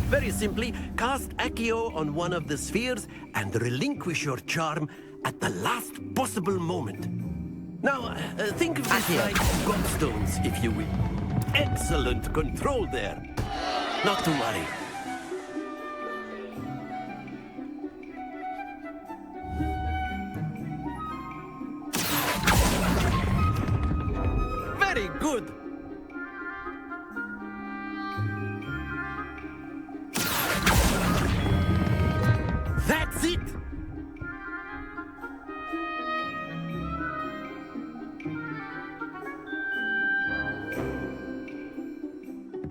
Very simply, cast Accio on one of the spheres and relinquish your charm at the last possible moment. Now, think of this like gobstones, if you will. Excellent control there. Not to worry.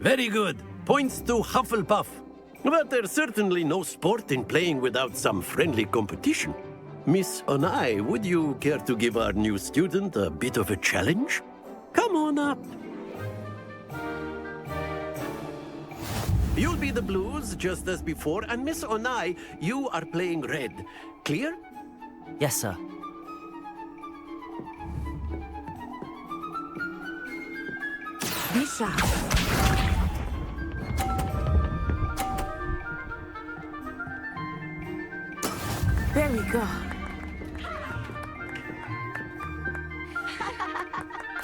Very good. Points to Hufflepuff. But there's certainly no sport in playing without some friendly competition. Miss Onai, would you care to give our new student a bit of a challenge? Come on up. You'll be the blues, just as before, and Miss Onai, you are playing red. Clear? Yes, sir. Be sharp. There we go.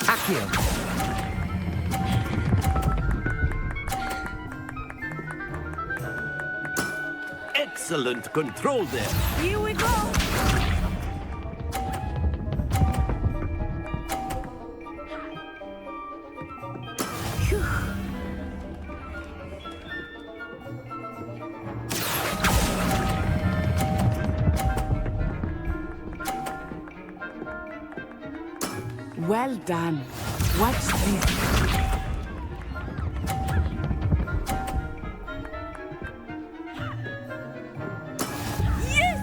Accio. Excellent control there. Here we go. Well done. Watch this. Yes!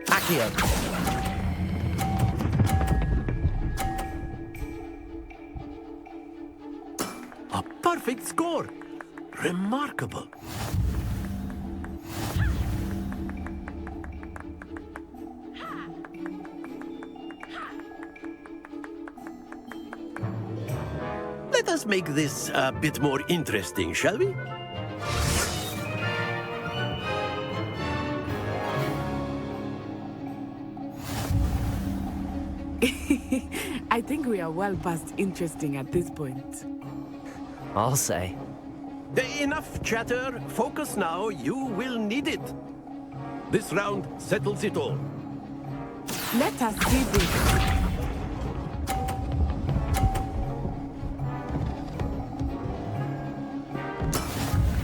Accio. A perfect score. Remarkable. Let us make this a bit more interesting, shall we? I think we are well past interesting at this point. I'll say. Enough chatter. Focus now. You will need it. This round settles it all. Let us see this.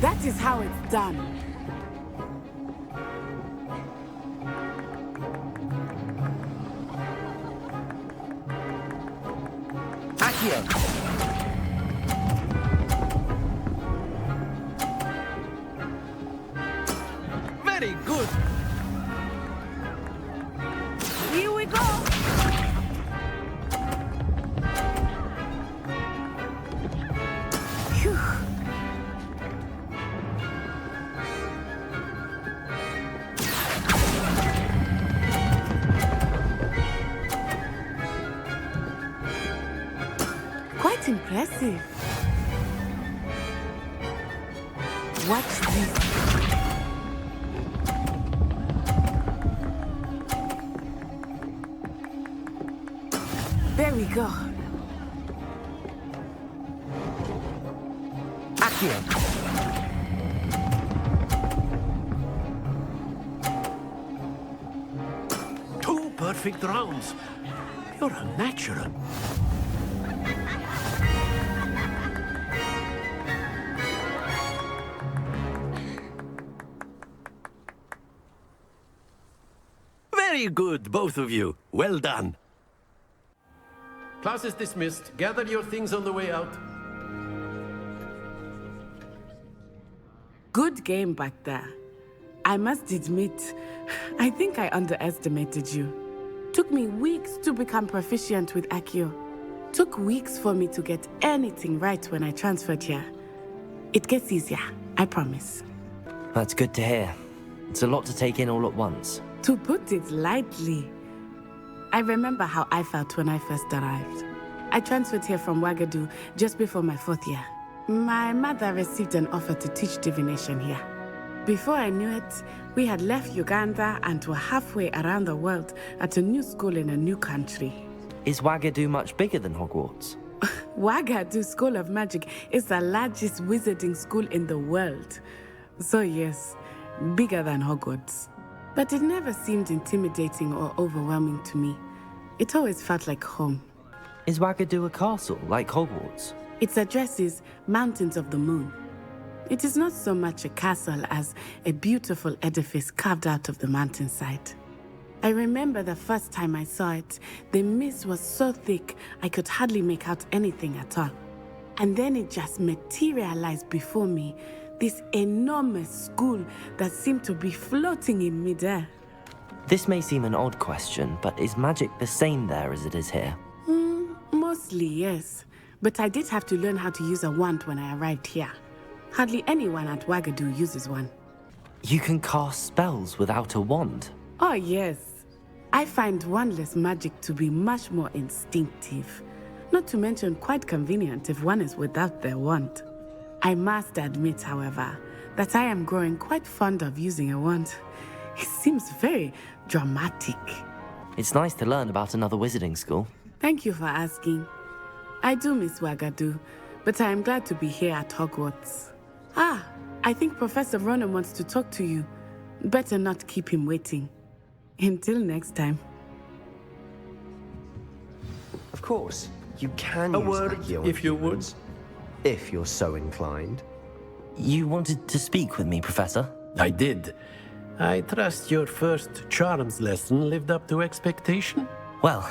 That is how it's done. Accio. Very good. Here we go. Phew. Quite impressive. Watch this. There we go. Accio. Two perfect rounds. You're a natural. Very good, both of you. Well done. Class is dismissed. Gather your things on the way out. Good game back there. I must admit, I think I underestimated you. Took me weeks to become proficient with Accio. Took weeks for me to get anything right when I transferred here. It gets easier, I promise. That's good to hear. It's a lot to take in all at once. To put it lightly, I remember how I felt when I first arrived. I transferred here from Wagadu just before my 4th year. My mother received an offer to teach divination here. Before I knew it, we had left Uganda and were halfway around the world at a new school in a new country. Is Wagadu much bigger than Hogwarts? Wagadu School of Magic is the largest wizarding school in the world. So yes, bigger than Hogwarts. But it never seemed intimidating or overwhelming to me. It always felt like home. Is Wagadu a castle, like Hogwarts? Its address is Mountains of the Moon. It is not so much a castle as a beautiful edifice carved out of the mountainside. I remember the first time I saw it, the mist was so thick I could hardly make out anything at all. And then it just materialized before me, this enormous school that seemed to be floating in midair. This may seem an odd question, but is magic the same there as it is here? Mostly, yes. But I did have to learn how to use a wand when I arrived here. Hardly anyone at Wagadu uses one. You can cast spells without a wand? Oh, yes. I find wandless magic to be much more instinctive. Not to mention quite convenient if one is without their wand. I must admit, however, that I am growing quite fond of using a wand. It seems very dramatic. It's nice to learn about another wizarding school. Thank you for asking. I do miss Wagadu, but I am glad to be here at Hogwarts. Ah, I think Professor Ronan wants to talk to you. Better not keep him waiting. Until next time. Of course, you can A use word, magia on if you would. humans, if you're so inclined. You wanted to speak with me, Professor? I did. I trust your first charms lesson lived up to expectation? Well,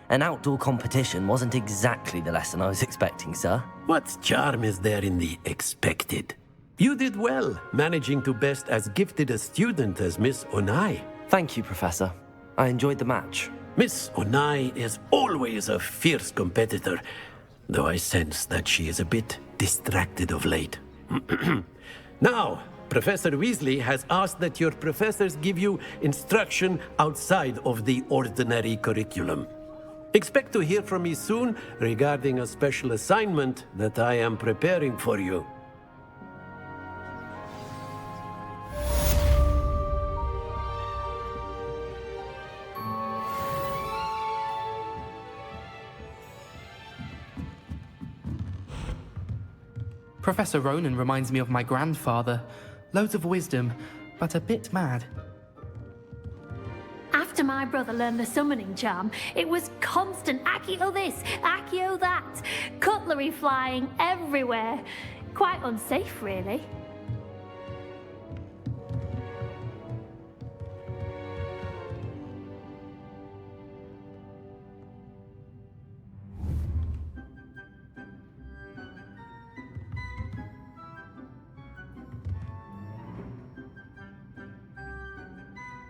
an outdoor competition wasn't exactly the lesson I was expecting, sir. What charm is there in the expected? You did well, managing to best as gifted a student as Miss Onai. Thank you, Professor. I enjoyed the match. Miss Onai is always a fierce competitor, though I sense that she is a bit distracted of late. Now, Professor Weasley has asked that your professors give you instruction outside of the ordinary curriculum. Expect to hear from me soon regarding a special assignment that I am preparing for you. Professor Ronan reminds me of my grandfather. Loads of wisdom, but a bit mad. After my brother learned the summoning charm, it was constant Accio this, Accio that. Cutlery flying everywhere. Quite unsafe, really.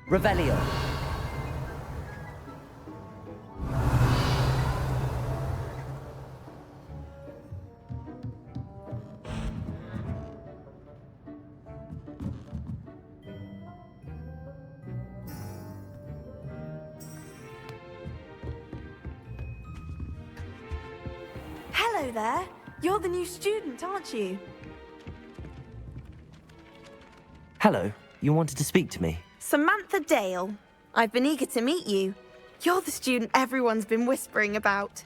Revelio. Hello there. You're the new student, aren't you? Hello. You wanted to speak to me? Samantha Dale. I've been eager to meet you. You're the student everyone's been whispering about.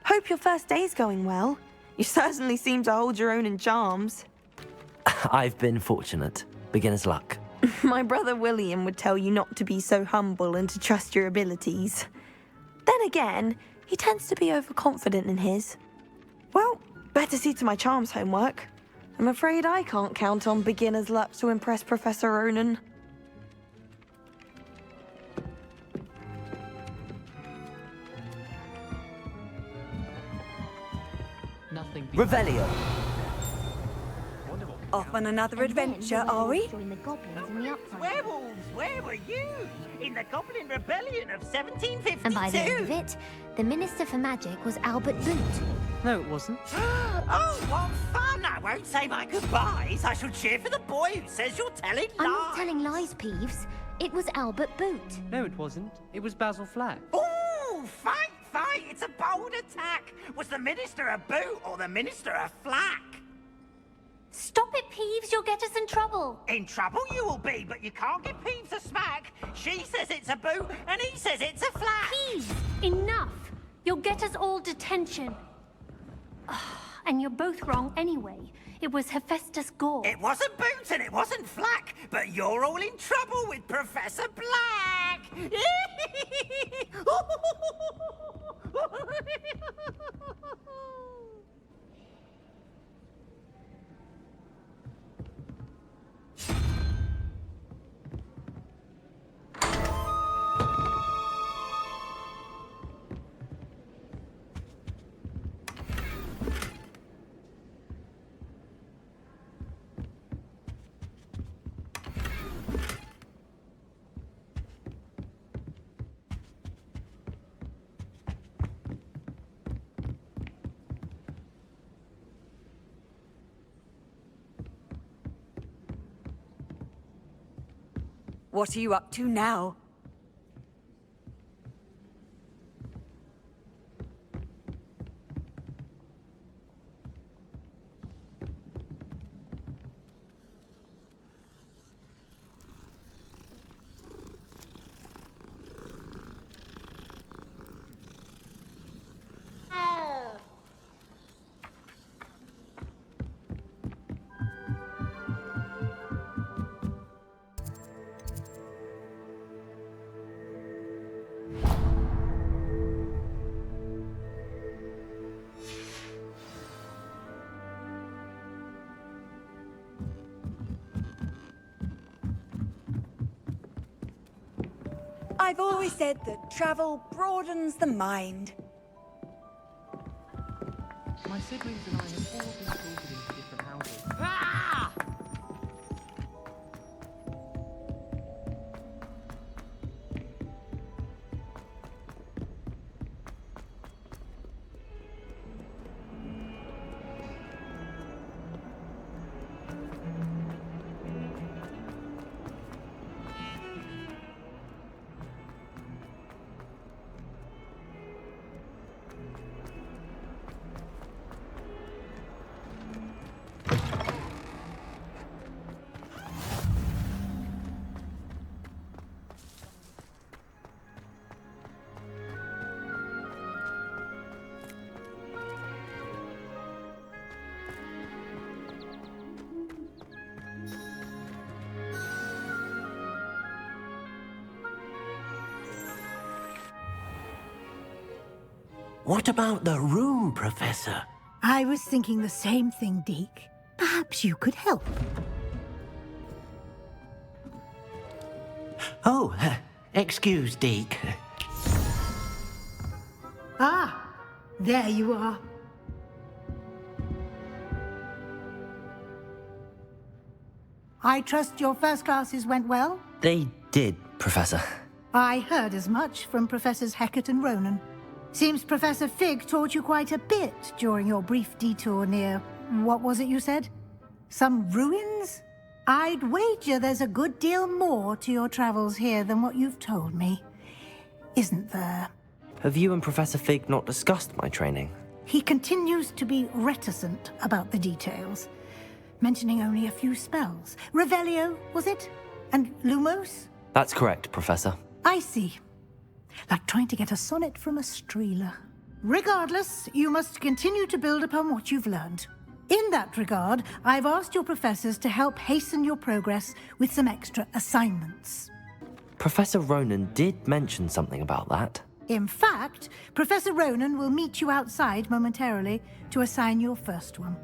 Hope your first day's going well. You certainly seem to hold your own in charms. I've been fortunate. Beginner's luck. My brother William would tell you not to be so humble and to trust your abilities. Then again, he tends to be overconfident in his. Well, better see to my charms homework. I'm afraid I can't count on beginner's luck to impress Professor Ronan. Nothing. Revelio. Off on another adventure, are we? Werewolves, where were you? In the Goblin Rebellion of 1752. And by the end of it, the Minister for Magic was Albert Boot. No, it wasn't. Oh, what fun! I won't say my goodbyes. I shall cheer for the boy who says you're telling lies. I'm not telling lies, Peeves. It was Albert Boot. No, it wasn't. It was Basil Flack. Oh, fight, fight! It's a bold attack. Was the Minister a boot or the Minister a flack? Stop it, Peeves. You'll get us in trouble. In trouble you will be, but you can't give Peeves a smack. She says it's a boot, and he says it's a flack. Peeves, enough. You'll get us all detention. And you're both wrong anyway. It was Hephaestus Gore. It wasn't boot and it wasn't flack, but you're all in trouble with Professor Black. What are you up to now? I've always said that travel broadens the mind. My siblings and I have all been sorted into different houses. Ah! What about the room, Professor? I was thinking the same thing, Deke. Perhaps you could help. Oh, excuse, Deke. Ah, there you are. I trust your first classes went well? They did, Professor. I heard as much from Professors Hecat and Ronan. Seems Professor Fig taught you quite a bit during your brief detour near... what was it you said? Some ruins? I'd wager there's a good deal more to your travels here than what you've told me. Isn't there? Have you and Professor Fig not discussed my training? He continues to be reticent about the details, mentioning only a few spells. Revelio, was it? And Lumos? That's correct, Professor. I see. Like trying to get a sonnet from a streeler. Regardless, you must continue to build upon what you've learned. In that regard, I've asked your professors to help hasten your progress with some extra assignments. Professor Ronan did mention something about that. In fact, Professor Ronan will meet you outside momentarily to assign your first one.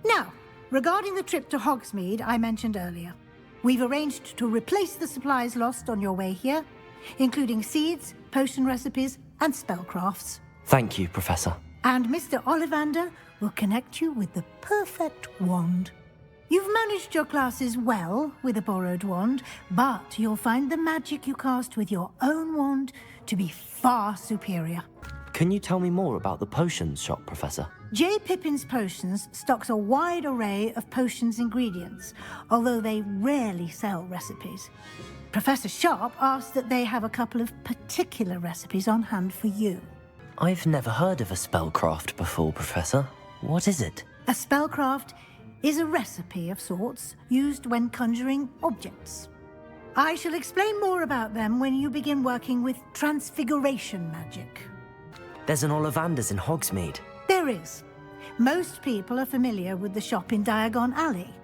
Now, regarding the trip to Hogsmeade I mentioned earlier, we've arranged to replace the supplies lost on your way here, including seeds, potion recipes, and spellcrafts. Thank you, Professor. And Mr. Ollivander will connect you with the perfect wand. You've managed your classes well with a borrowed wand, but you'll find the magic you cast with your own wand to be far superior. Can you tell me more about the potions shop, Professor? J. Pippin's Potions stocks a wide array of potions ingredients, although they rarely sell recipes. Professor Sharp asked that they have a couple of particular recipes on hand for you. I've never heard of a spellcraft before, Professor. What is it? A spellcraft is a recipe of sorts used when conjuring objects. I shall explain more about them when you begin working with transfiguration magic. There's an Ollivander's in Hogsmeade. There is. Most people are familiar with the shop in Diagon Alley.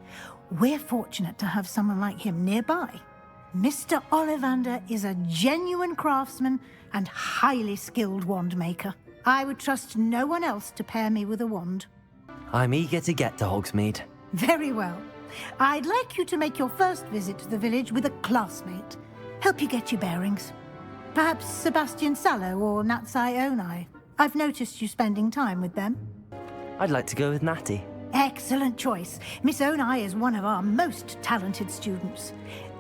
We're fortunate to have someone like him nearby. Mr. Ollivander is a genuine craftsman and highly skilled wand maker. I would trust no one else to pair me with a wand. I'm eager to get to Hogsmeade. Very well. I'd like you to make your first visit to the village with a classmate. Help you get your bearings. Perhaps Sebastian Sallow or Natsai Onai. I've noticed you spending time with them. I'd like to go with Natty. Excellent choice. Miss Onai is one of our most talented students.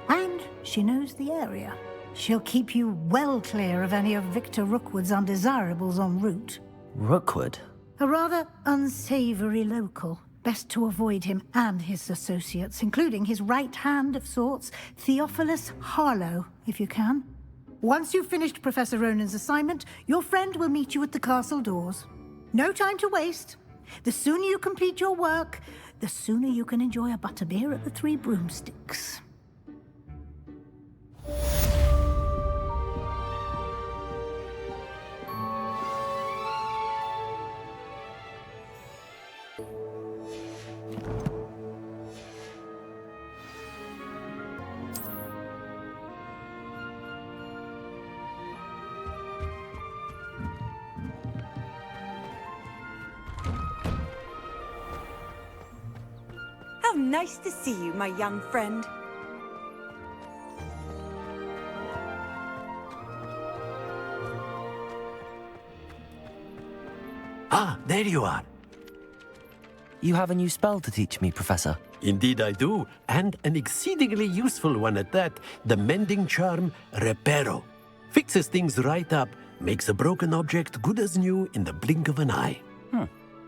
And she knows the area. She'll keep you well clear of any of Victor Rookwood's undesirables en route. Rookwood? A rather unsavory local. Best to avoid him and his associates, including his right hand of sorts, Theophilus Harlow, if you can. Once you've finished Professor Ronan's assignment, your friend will meet you at the castle doors. No time to waste. The sooner you complete your work, the sooner you can enjoy a butterbeer at the Three Broomsticks. How nice to see you, my young friend. Ah, there you are. You have a new spell to teach me, Professor. Indeed I do, and an exceedingly useful one at that. The mending charm, Reparo. Fixes things right up, makes a broken object good as new in the blink of an eye.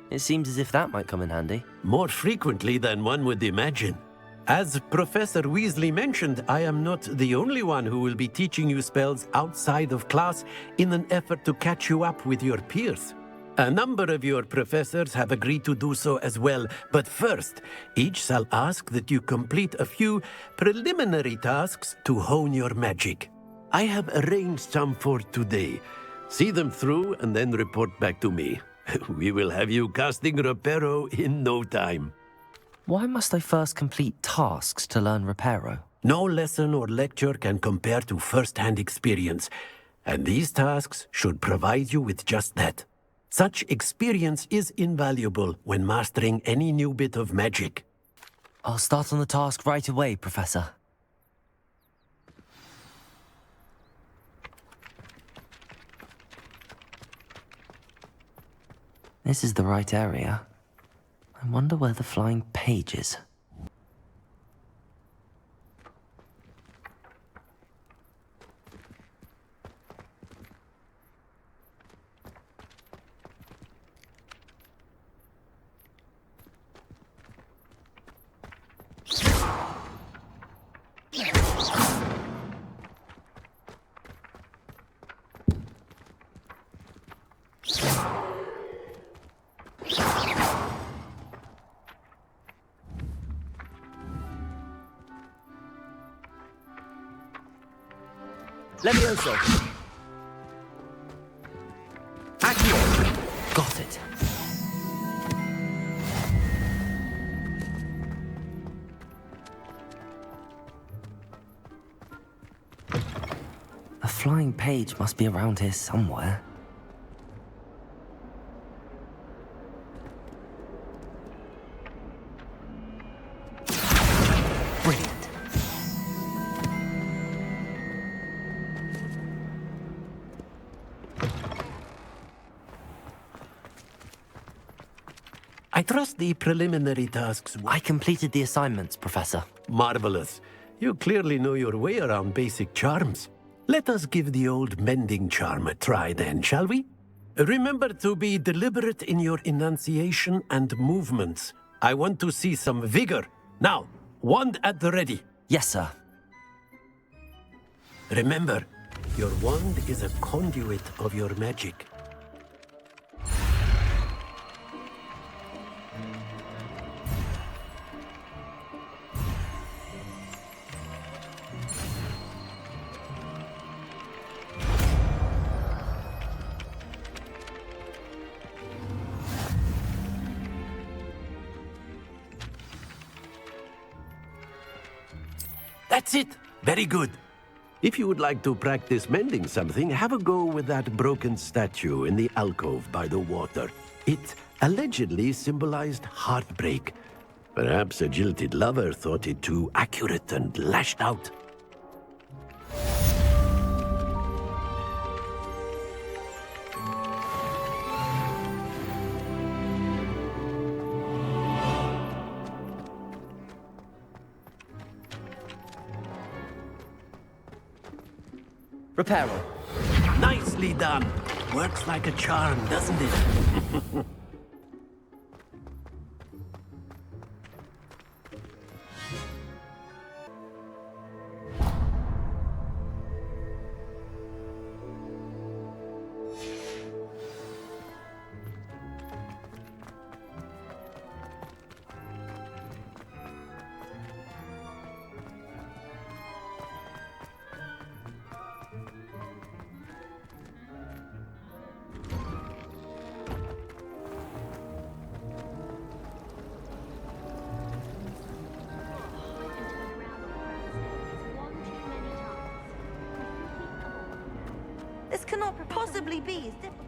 It seems as if that might come in handy. More frequently than one would imagine. As Professor Weasley mentioned, I am not the only one who will be teaching you spells outside of class in an effort to catch you up with your peers. A number of your professors have agreed to do so as well, but first, each shall ask that you complete a few preliminary tasks to hone your magic. I have arranged some for today. See them through and then report back to me. We will have you casting Reparo in no time. Why must I first complete tasks to learn Reparo? No lesson or lecture can compare to first-hand experience, and these tasks should provide you with just that. Such experience is invaluable when mastering any new bit of magic. I'll start on the task right away, Professor. This is the right area. I wonder where the flying page is. Levioso. Accio. Got it. A flying page must be around here somewhere. I trust the preliminary tasks. I completed the assignments, Professor. Marvelous. You clearly know your way around basic charms. Let us give the old mending charm a try then, shall we? Remember to be deliberate in your enunciation and movements. I want to see some vigor. Now, wand at the ready. Yes, sir. Remember, your wand is a conduit of your magic. That's it. Very good. If you would like to practice mending something, have a go with that broken statue in the alcove by the water. It allegedly symbolized heartbreak. Perhaps a jilted lover thought it too accurate and lashed out. Reparo. Nicely done. Works like a charm, doesn't it? cannot possibly be as difficult.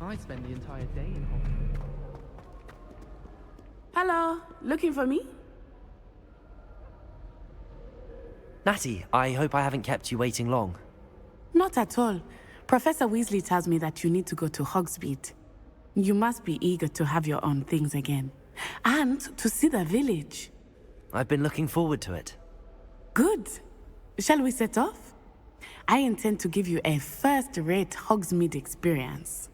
I spend the entire day in Hogwarts. Hello, looking for me? Natty, I hope I haven't kept you waiting long. Not at all. Professor Weasley tells me that you need to go to Hogsmeade. You must be eager to have your own things again. And to see the village. I've been looking forward to it. Good. Shall we set off? I intend to give you a first-rate Hogsmeade experience.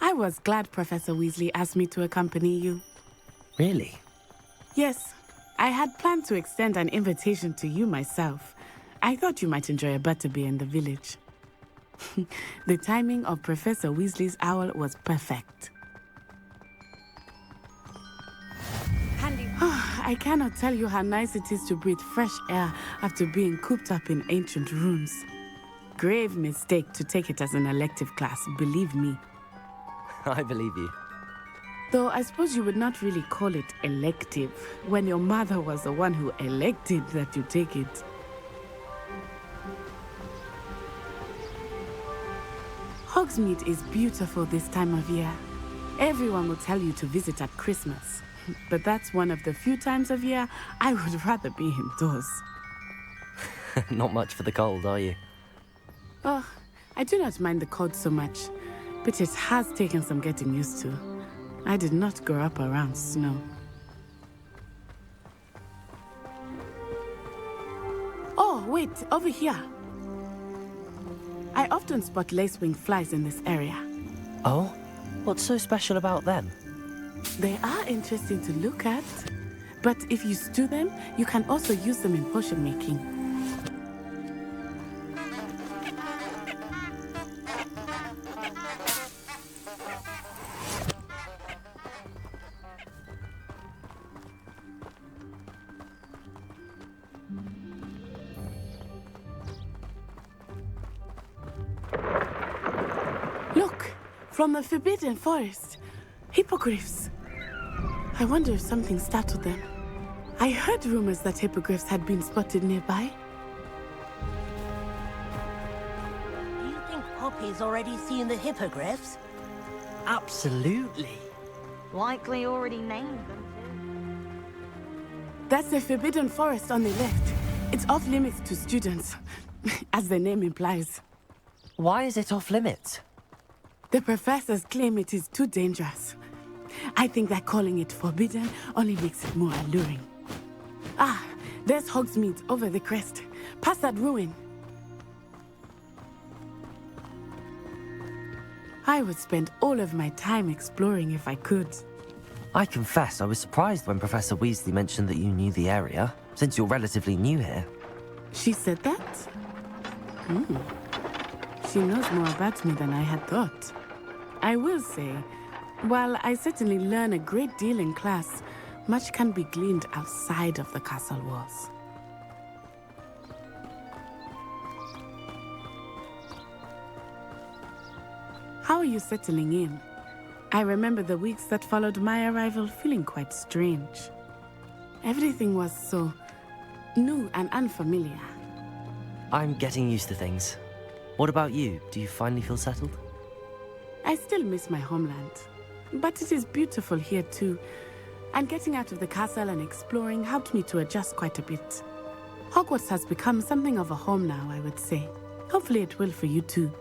I was glad Professor Weasley asked me to accompany you. Really? Yes. I had planned to extend an invitation to you myself. I thought you might enjoy a butterbeer in the village. The timing of Professor Weasley's owl was perfect. I cannot tell you how nice it is to breathe fresh air after being cooped up in ancient ruins. Grave mistake to take it as an elective class, believe me. I believe you. Though I suppose you would not really call it elective when your mother was the one who elected that you take it. Hogsmeade is beautiful this time of year. Everyone will tell you to visit at Christmas. But that's one of the few times of year I would rather be indoors. Not much for the cold, are you? Oh, I do not mind the cold so much, but it has taken some getting used to. I did not grow up around snow. Oh, wait, over here. I often spot lacewing flies in this area. Oh? What's so special about them? They are interesting to look at, but if you stew them, you can also use them in potion making. Look, from the Forbidden Forest, hippogriffs. I wonder if something startled them. I heard rumors that hippogriffs had been spotted nearby. Do you think Poppy's already seen the hippogriffs? Absolutely. Likely already named them too. That's the Forbidden Forest on the left. It's off limits to students, as the name implies. Why is it off limits? The professors claim it is too dangerous. I think that calling it forbidden only makes it more alluring. Ah, there's Hogsmeade over the crest. Past that ruin. I would spend all of my time exploring if I could. I confess I was surprised when Professor Weasley mentioned that you knew the area, since you're relatively new here. She said that? She knows more about me than I had thought. I will say, while I certainly learn a great deal in class, much can be gleaned outside of the castle walls. How are you settling in? I remember the weeks that followed my arrival feeling quite strange. Everything was so new and unfamiliar. I'm getting used to things. What about you? Do you finally feel settled? I still miss my homeland, but it is beautiful here too. And getting out of the castle and exploring helped me to adjust quite a bit. Hogwarts has become something of a home now, I would say. Hopefully it will for you too.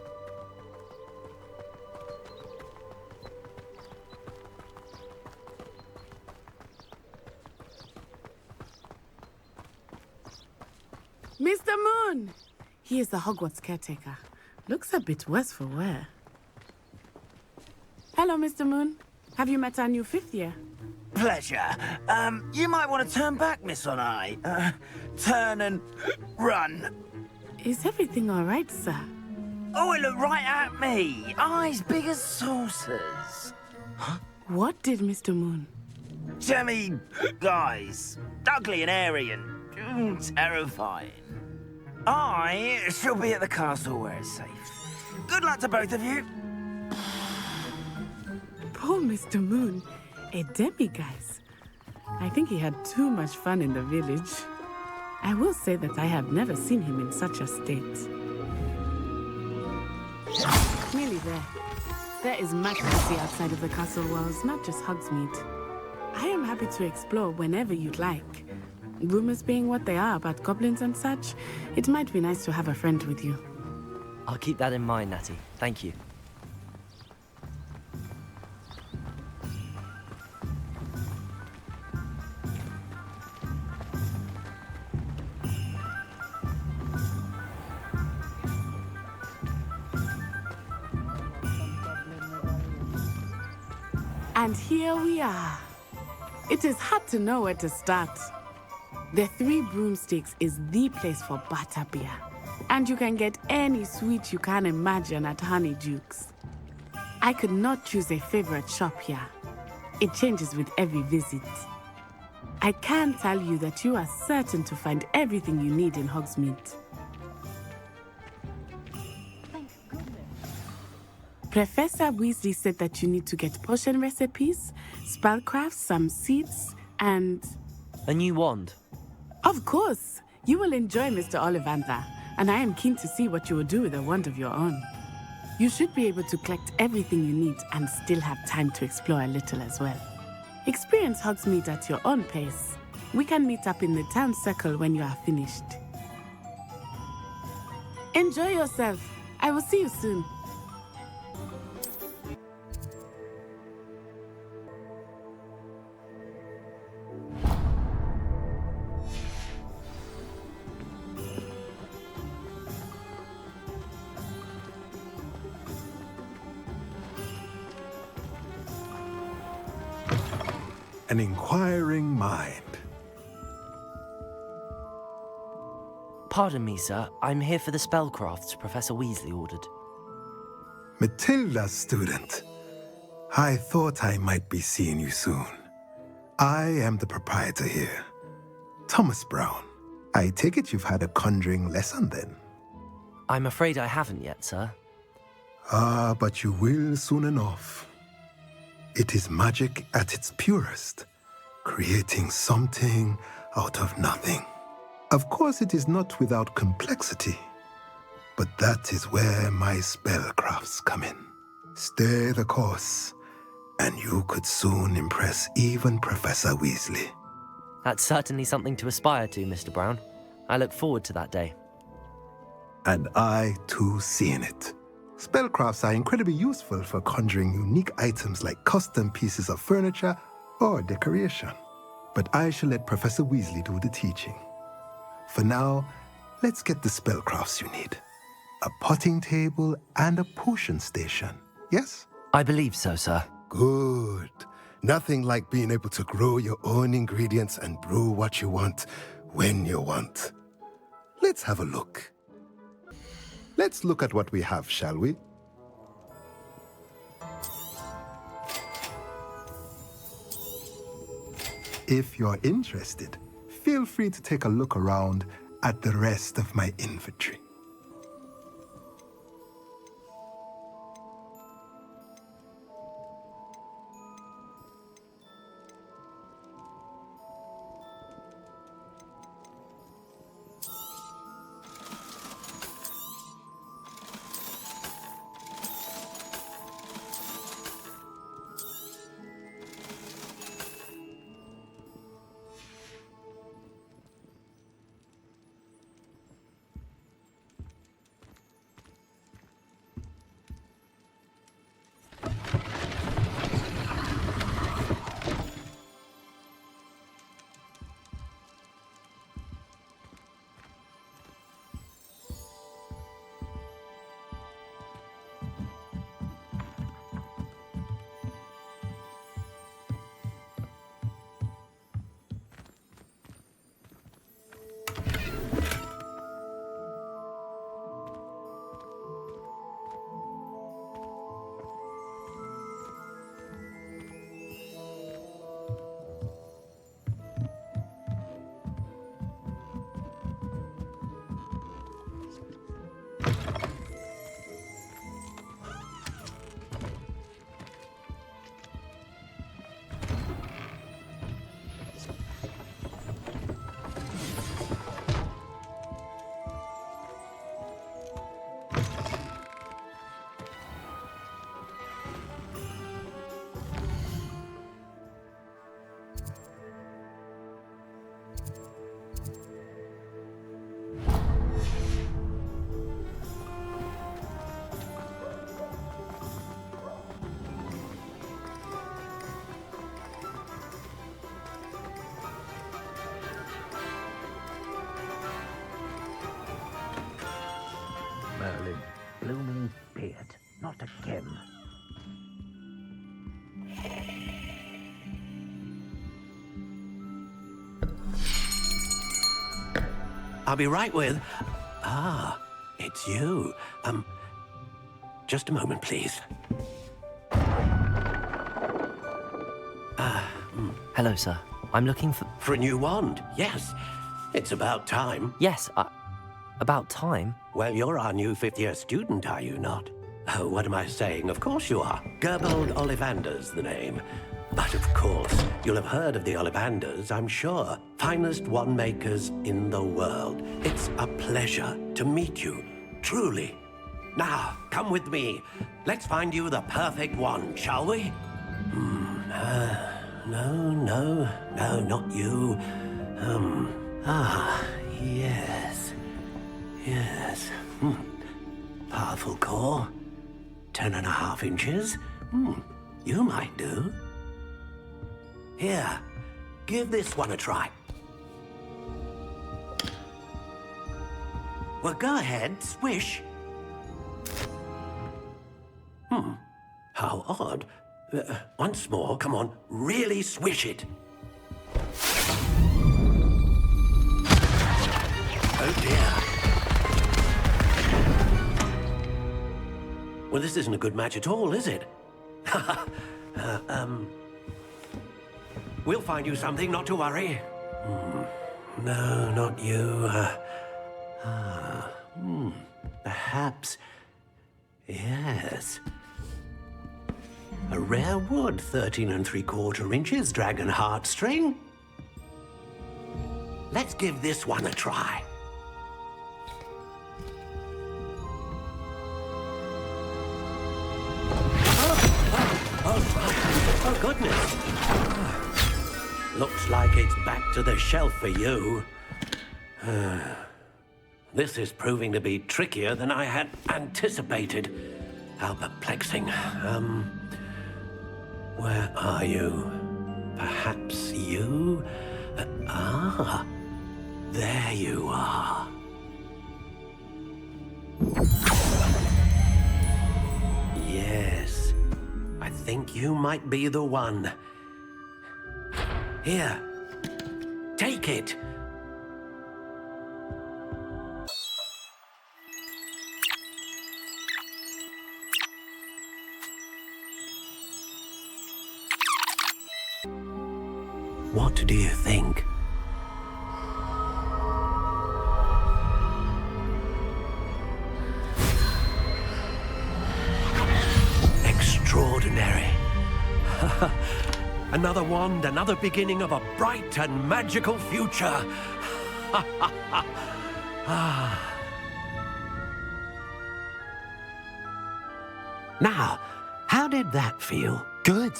Mr. Moon! He is the Hogwarts caretaker. Looks a bit worse for wear. Hello, Mr. Moon. Have you met our new 5th year? Pleasure. You might want to turn back, Miss On-Eye. Turn and run. Is everything all right, sir? Oh, it looked right at me. Eyes big as saucers. What did Mr. Moon? Jemmy guys. Ugly and airy and terrifying. I shall be at the castle where it's safe. Good luck to both of you. Poor Mr. Moon. A demiguise. I think he had too much fun in the village. I will say that I have never seen him in such a state. Nearly there. There is much to see outside of the castle walls, not just Hogsmeade. I am happy to explore whenever you'd like. Rumors being what they are about goblins and such, it might be nice to have a friend with you. I'll keep that in mind, Natty. Thank you. And here we are. It is hard to know where to start. The Three Broomsticks is the place for butterbeer. And you can get any sweet you can imagine at Honeydukes. I could not choose a favorite shop here. It changes with every visit. I can tell you that you are certain to find everything you need in Hogsmeade. Professor Weasley said that you need to get potion recipes, spellcrafts, some seeds, and... A new wand? Of course! You will enjoy Mr. Ollivander, and I am keen to see what you will do with a wand of your own. You should be able to collect everything you need and still have time to explore a little as well. Experience Hogsmeade at your own pace. We can meet up in the town circle when you are finished. Enjoy yourself. I will see you soon. An inquiring mind. Pardon me, sir. I'm here for the spellcrafts Professor Weasley ordered. Matilda's student. I thought I might be seeing you soon. I am the proprietor here, Thomas Brown. I take it you've had a conjuring lesson then? I'm afraid I haven't yet, sir. Ah, but you will soon enough. It is magic at its purest, creating something out of nothing. Of course, it is not without complexity, but that is where my spellcrafts come in. Stay the course, and you could soon impress even Professor Weasley. That's certainly something to aspire to, Mr. Brown. I look forward to that day. And I, too, see in it. Spellcrafts are incredibly useful for conjuring unique items like custom pieces of furniture or decoration. But I shall let Professor Weasley do the teaching. For now, let's get the spellcrafts you need. A potting table and a potion station, yes? I believe so, sir. Good. Nothing like being able to grow your own ingredients and brew what you want when you want. Let's have a look. Let's look at what we have, shall we? If you're interested, feel free to take a look around at the rest of my inventory. again. I'll be right with... Ah, it's you. Just a moment, please. Hello, sir. I'm looking for... For a new wand, yes. It's about time. Yes, about time? Well, you're our new fifth-year student, are you not? Oh, what am I saying? Of course you are. Gerbold Ollivander's the name. But of course, you'll have heard of the Ollivanders, I'm sure. Finest wand makers in the world. It's a pleasure to meet you, truly. Now, come with me. Let's find you the perfect wand, shall we? No, not you. Yes. Powerful core. 10.5 inches. You might do. Here, give this one a try. Well, go ahead, swish. How odd. Once more, come on, really swish it. Oh dear. Well, this isn't a good match at all, is it? We'll find you something, not to worry. No, not you. Perhaps... Yes. A rare wood, 13 3/4 inches, dragon heartstring. Let's give this one a try. Oh, goodness. Looks like it's back to the shelf for you. This is proving to be trickier than I had anticipated. How perplexing. Where are you? Perhaps you? There you are. Yes, I think you might be the one. Here, take it. What do you think? Extraordinary. Another wand, another beginning of a bright and magical future. Now, how did that feel? Good.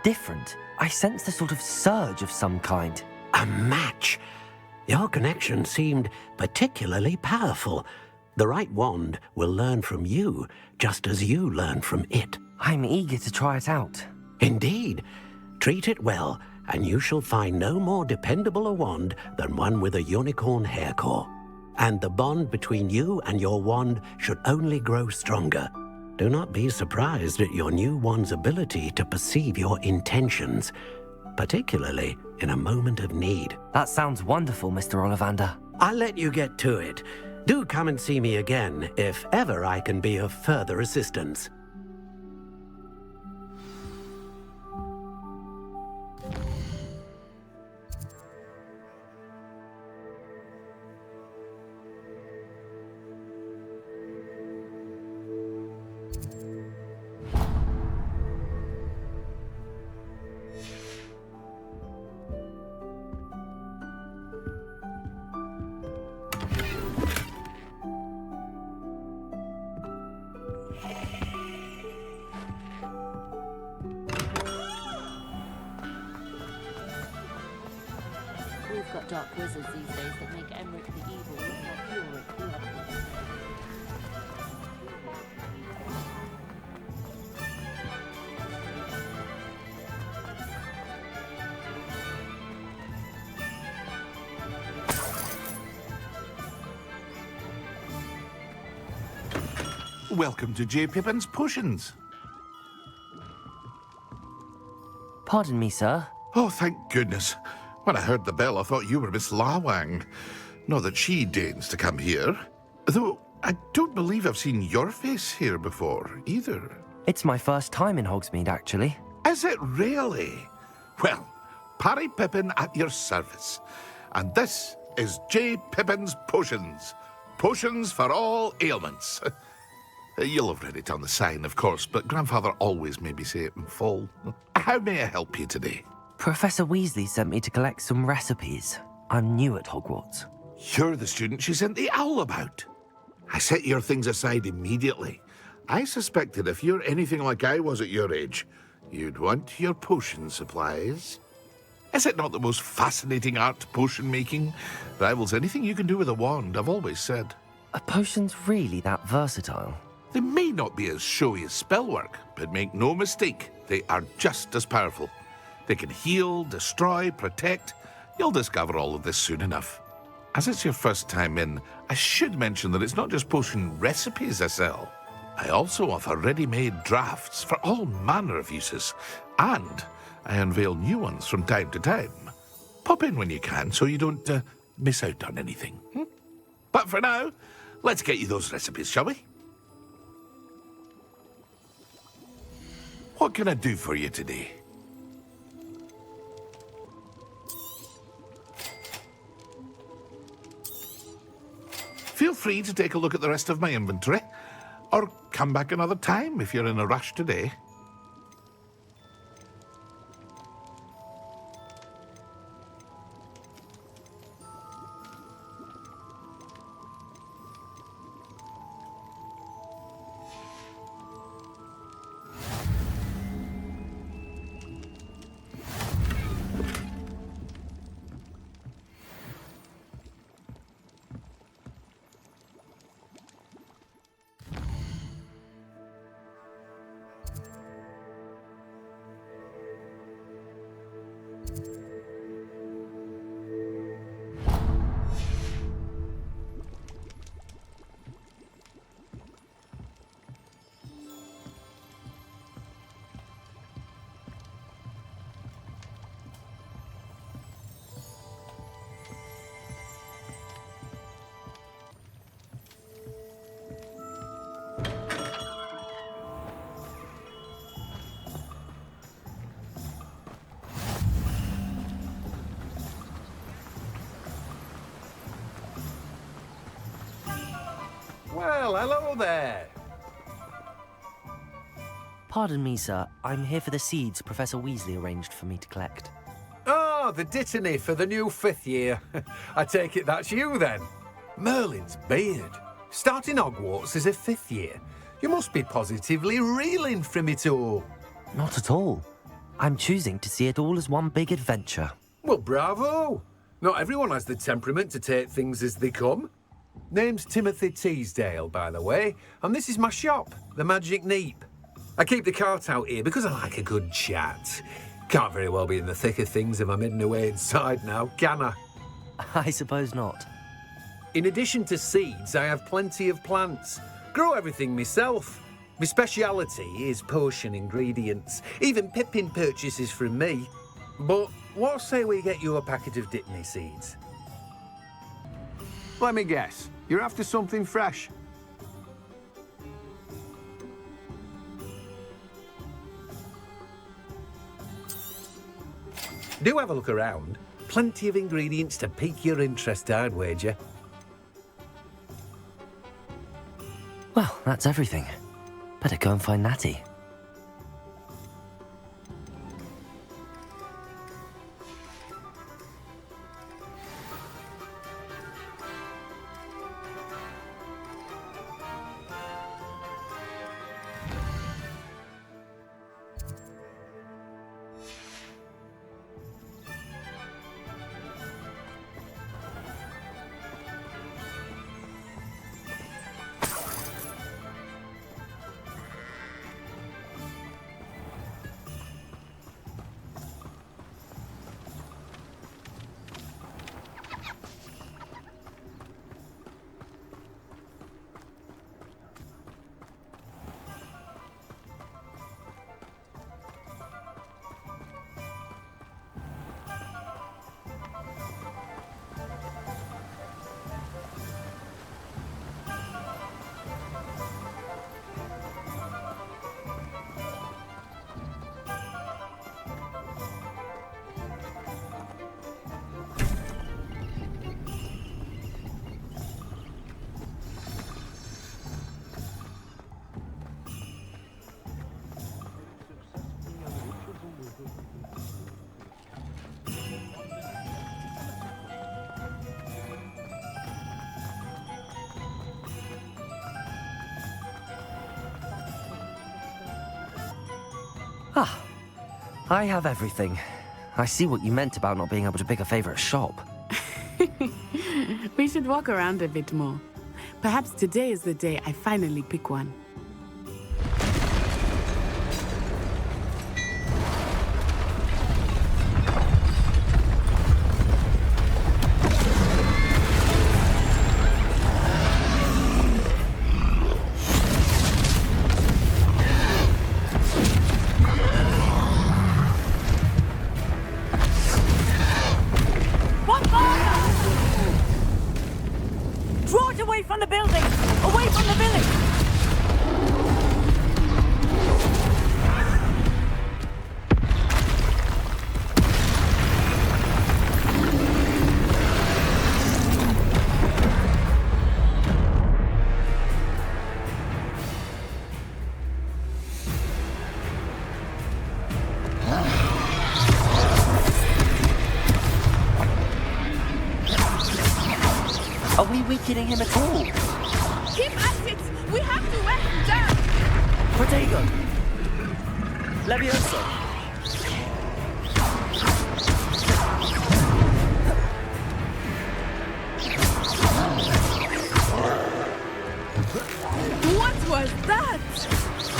Different. I sensed a sort of surge of some kind. A match. Your connection seemed particularly powerful. The right wand will learn from you, just as you learn from it. I'm eager to try it out. Indeed. Treat it well, and you shall find no more dependable a wand than one with a unicorn hair core. And the bond between you and your wand should only grow stronger. Do not be surprised at your new wand's ability to perceive your intentions, particularly in a moment of need. That sounds wonderful, Mr. Ollivander. I'll let you get to it. Do come and see me again if ever I can be of further assistance. We've got dark wizards these days that make Emmerich the evil look like Ulrich the ugly. welcome to J. Pippin's Potions. Pardon me, sir. Oh, thank goodness. When I heard the bell, I thought you were Miss Lawang. Not that she deigns to come here. Though, I don't believe I've seen your face here before, either. It's my first time in Hogsmeade, actually. Is it really? Well, Parry Pippin at your service. And this is J. Pippin's Potions. Potions for all ailments. You'll have read it on the sign, of course, but Grandfather always made me say it in full. How may I help you today? Professor Weasley sent me to collect some recipes. I'm new at Hogwarts. You're the student she sent the owl about. I set your things aside immediately. I suspected if you're anything like I was at your age, you'd want your potion supplies. Is it not the most fascinating art, potion making? Rivals anything you can do with a wand, I've always said. Are potions really that versatile? They may not be as showy as spellwork, but make no mistake, they are just as powerful. They can heal, destroy, protect. You'll discover all of this soon enough. As it's your first time in, I should mention that it's not just potion recipes I sell. I also offer ready-made drafts for all manner of uses, and I unveil new ones from time to time. Pop in when you can so you don't miss out on anything. But for now, let's get you those recipes, shall we? What can I do for you today? Feel free to take a look at the rest of my inventory, or come back another time if you're in a rush today. Well, hello there. Pardon me, sir. I'm here for the seeds Professor Weasley arranged for me to collect. Oh, the dittany for the new 5th year. I take it that's you, then. Merlin's beard. Starting Hogwarts as a 5th year. You must be positively reeling from it all. Not at all. I'm choosing to see it all as one big adventure. Well, bravo. Not everyone has the temperament to take things as they come. Name's Timothy Teasdale, by the way, and this is my shop, the Magic Neep. I keep the cart out here because I like a good chat. Can't very well be in the thick of things if I'm hidden away inside now, can I? I suppose not. In addition to seeds, I have plenty of plants. Grow everything myself. My speciality is potion ingredients. Even Pippin purchases from me. But what say we get you a packet of Dittany seeds? Let me guess. You're after something fresh. Do have a look around. Plenty of ingredients to pique your interest, I'd wager. Well, that's everything. Better go and find Natty. Ah, I have everything. I see what you meant about not being able to pick a favorite shop. We should walk around a bit more. Perhaps today is the day I finally pick one. Draw it away from the building! Away from the village! Are we weakening him at all? Keep at it! We have to wear him down! Protego! Levioso! What was that?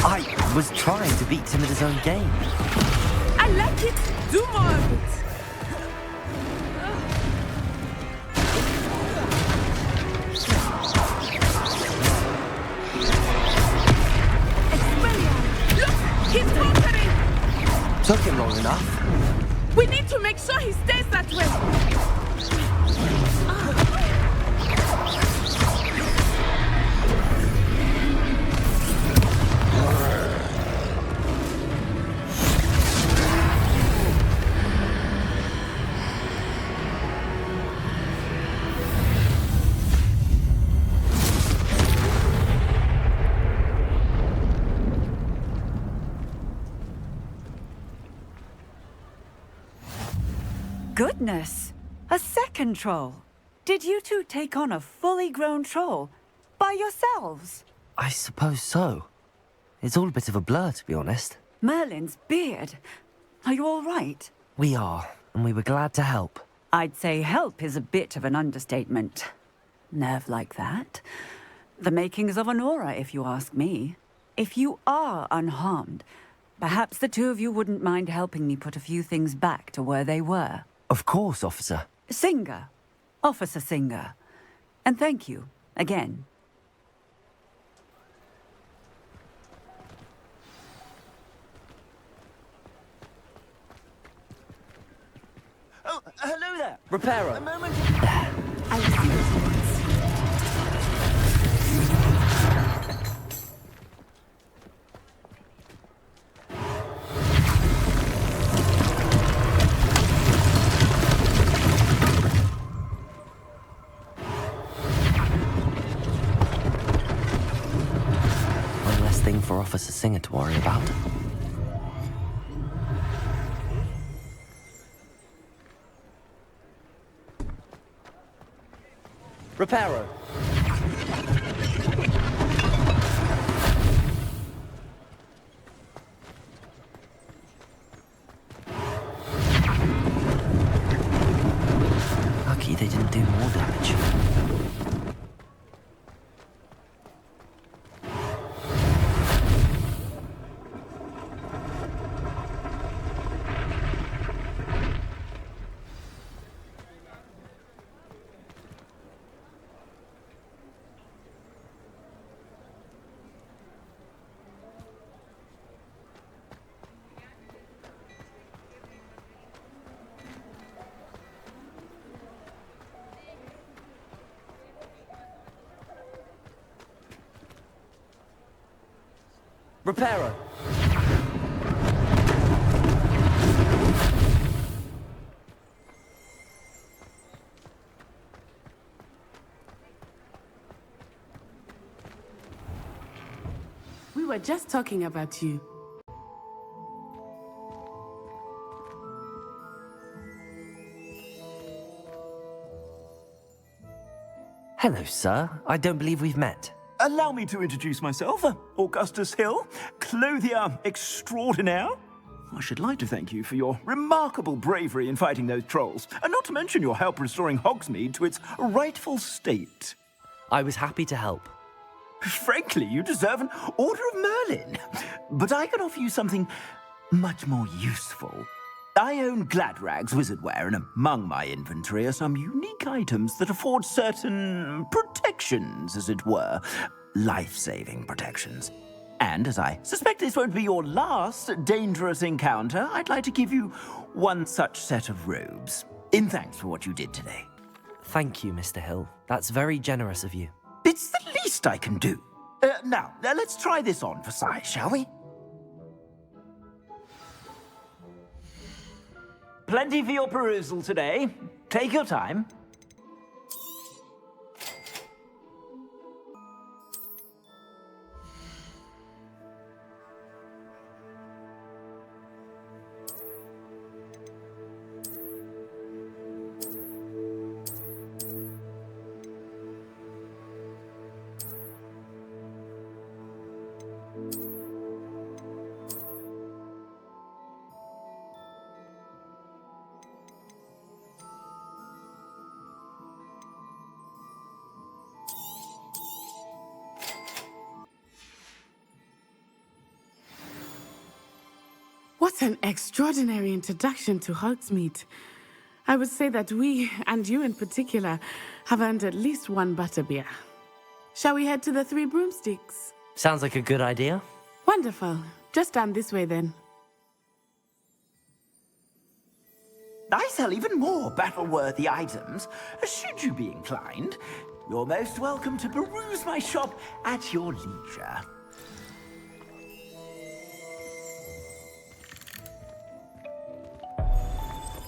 I was trying to beat him at his own game. I like it! Do more of it! He's conquering! Took him long enough. We need to make sure he stays that way! Goodness! A second troll! Did you two take on a fully grown troll? By yourselves? I suppose so. It's all a bit of a blur, to be honest. Merlin's beard. Are you all right? We are, and we were glad to help. I'd say help is a bit of an understatement. Nerve like that. The makings of an aura, if you ask me. If you are unharmed, perhaps the two of you wouldn't mind helping me put a few things back to where they were. Of course, officer. Singer. Officer Singer. And thank you, again. Oh, hello there. Reparo. A moment. I will see those ones. One less thing for Officer Singer to worry about. Reparo. Lucky they didn't do more damage. Reparo. We were just talking about you. Hello, sir. I don't believe we've met. Allow me to introduce myself. Augustus Hill, clothier extraordinaire. I should like to thank you for your remarkable bravery in fighting those trolls, and not to mention your help restoring Hogsmeade to its rightful state. I was happy to help. Frankly, you deserve an Order of Merlin. But I can offer you something much more useful. I own Gladrag's wizardware, and among my inventory are some unique items that afford certain protections, as it were. Life-saving protections. And as I suspect this won't be your last dangerous encounter, I'd like to give you one such set of robes, in thanks for what you did today. Thank you, Mr. Hill. That's very generous of you. It's the least I can do. Now, let's try this on for size, shall we? Plenty for your perusal today. Take your time. What an extraordinary introduction to Hogsmeade. I would say that we, and you in particular, have earned at least one butterbeer. Shall we head to the Three Broomsticks? Sounds like a good idea. Wonderful. Just down this way then. I sell even more battle-worthy items. Should you be inclined, you're most welcome to peruse my shop at your leisure.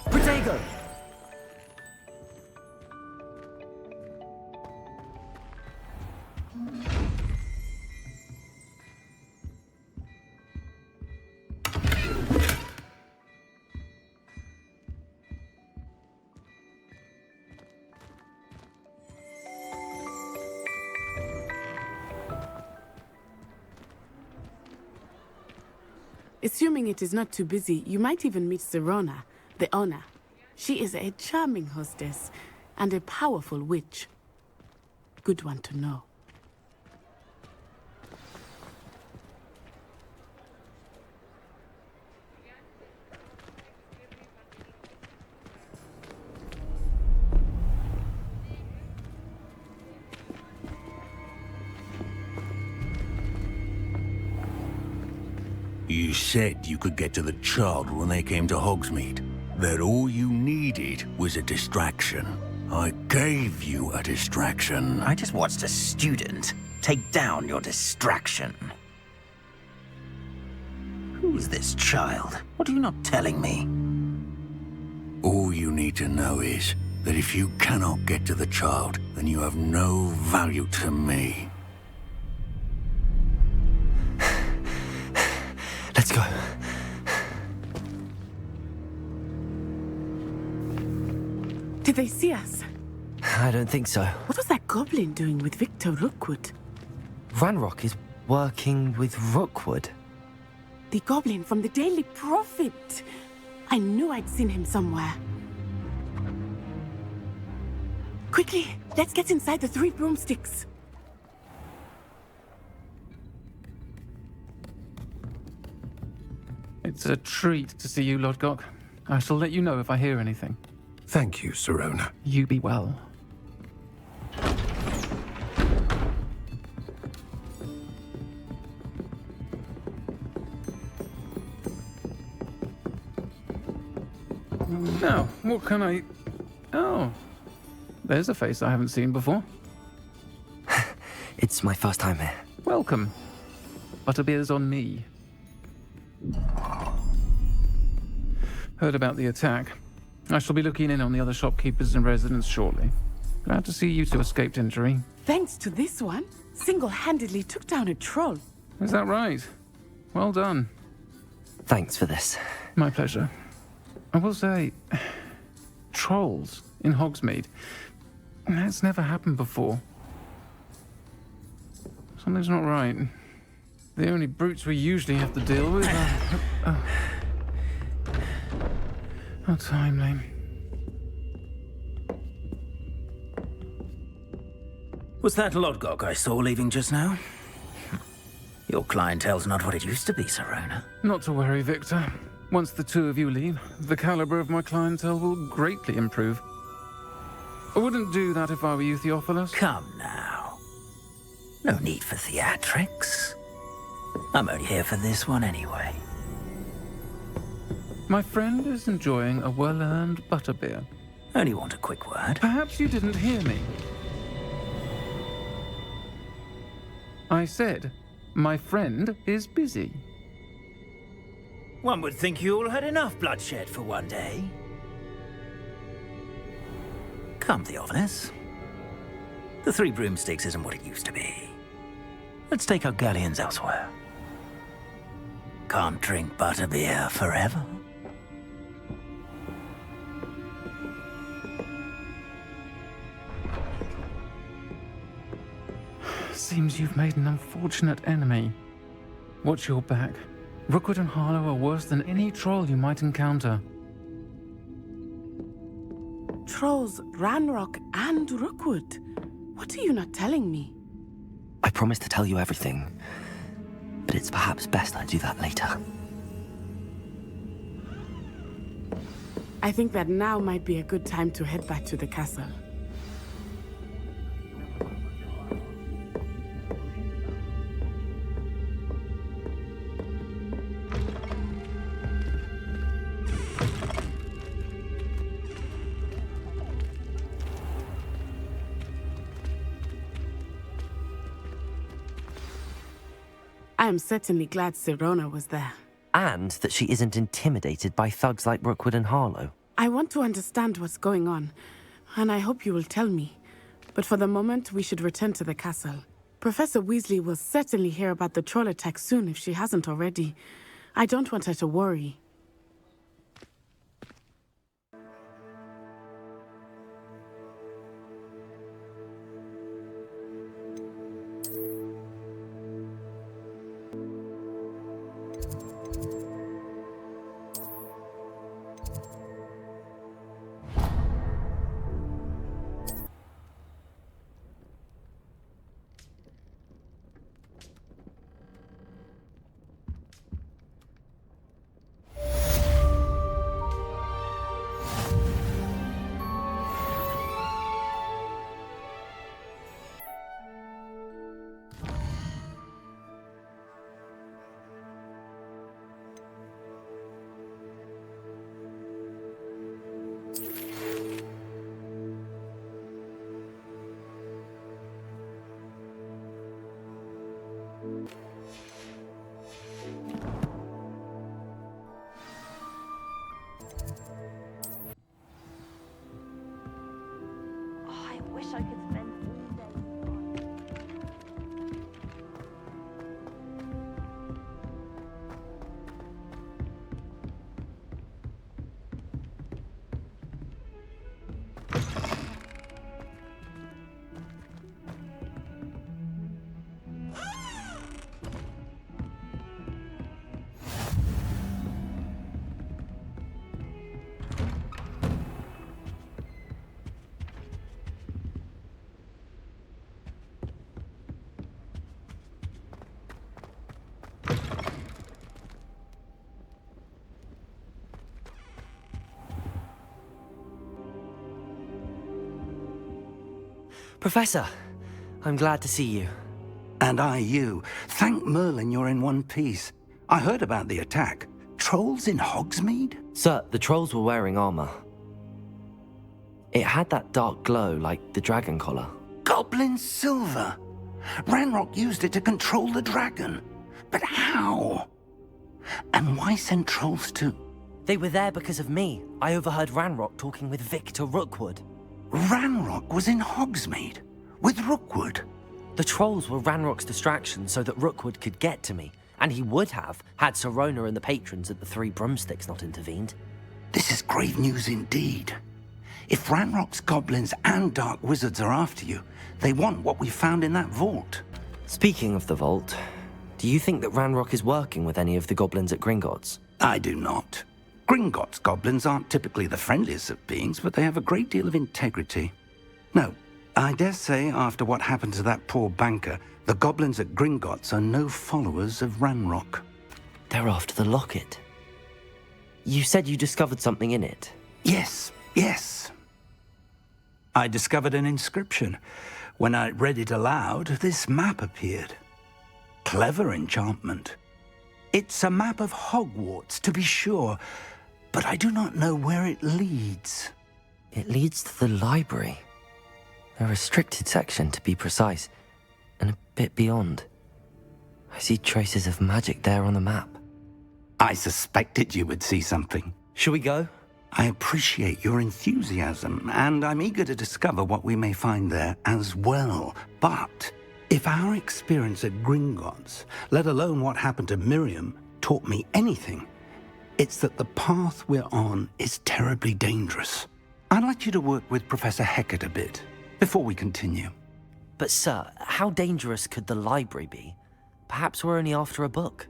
Protego! Assuming it is not too busy, you might even meet Serona, the owner. She is a charming hostess and a powerful witch. Good one to know. You said you could get to the child when they came to Hogsmeade. That all you needed was a distraction. I gave you a distraction. I just watched a student take down your distraction. Who is this child? What are you not telling me? All you need to know is that if you cannot get to the child, then you have no value to me. Let's go. Did they see us? I don't think so. What was that goblin doing with Victor Rookwood? Ranrock is working with Rookwood. The goblin from the Daily Prophet. I knew I'd seen him somewhere. Quickly, let's get inside the Three Broomsticks. It's a treat to see you, Lodgok. I shall let you know if I hear anything. Thank you, Serona. You be well. Now, what can I... Oh, there's a face I haven't seen before. It's my first time here. Welcome. Butterbeer's on me. Heard about the attack. I shall be looking in on the other shopkeepers and residents shortly. Glad to see you two escaped injury. Thanks to this one, single-handedly took down a troll. Is that right? Well done. Thanks for this. My pleasure. I will say, trolls in Hogsmeade. That's never happened before. Something's not right. The only brutes we usually have to deal with are... How timely. Was that Lodgok I saw leaving just now? Your clientele's not what it used to be, Sirona. Not to worry, Victor. Once the two of you leave, the caliber of my clientele will greatly improve. I wouldn't do that if I were you, Theophilus. Come now. No need for theatrics. I'm only here for this one anyway. My friend is enjoying a well-earned butterbeer. Only want a quick word. Perhaps you didn't hear me. I said, my friend is busy. One would think you all had enough bloodshed for one day. Come, Theophilus. The Three Broomsticks isn't what it used to be. Let's take our galleons elsewhere. Can't drink butterbeer forever. Seems you've made an unfortunate enemy. Watch your back. Rookwood and Harlow are worse than any troll you might encounter. Trolls, Ranrock, and Rookwood. What are you not telling me? I promised to tell you everything, but it's perhaps best I do that later. I think that now might be a good time to head back to the castle. I am certainly glad Sirona was there. And that she isn't intimidated by thugs like Rookwood and Harlow. I want to understand what's going on, and I hope you will tell me. But for the moment, we should return to the castle. Professor Weasley will certainly hear about the troll attack soon if she hasn't already. I don't want her to worry. I could spend all day. Professor, I'm glad to see you. And I you. Thank Merlin you're in one piece. I heard about the attack. Trolls in Hogsmeade? Sir, the trolls were wearing armor. It had that dark glow like the dragon collar. Goblin silver! Ranrock used it to control the dragon. But how? And why send trolls to... They were there because of me. I overheard Ranrock talking with Victor Rookwood. Ranrock was in Hogsmeade? With Rookwood? The trolls were Ranrock's distraction so that Rookwood could get to me. And he would have, had Sirona and the patrons at the Three Broomsticks not intervened. This is grave news indeed. If Ranrock's goblins and dark wizards are after you, they want what we found in that vault. Speaking of the vault, do you think that Ranrock is working with any of the goblins at Gringotts? I do not. Gringotts goblins aren't typically the friendliest of beings, but they have a great deal of integrity. No, I dare say after what happened to that poor banker, the goblins at Gringotts are no followers of Ranrock. They're after the locket. You said you discovered something in it. Yes. I discovered an inscription. When I read it aloud, this map appeared. Clever enchantment. It's a map of Hogwarts, to be sure, but I do not know where it leads. It leads to the library. A restricted section, to be precise, and a bit beyond. I see traces of magic there on the map. I suspected you would see something. Shall we go? I appreciate your enthusiasm, and I'm eager to discover what we may find there as well. But if our experience at Gringotts, let alone what happened to Miriam, taught me anything, it's that the path we're on is terribly dangerous. I'd like you to work with Professor Hecat a bit before we continue. But sir, how dangerous could the library be? Perhaps we're only after a book.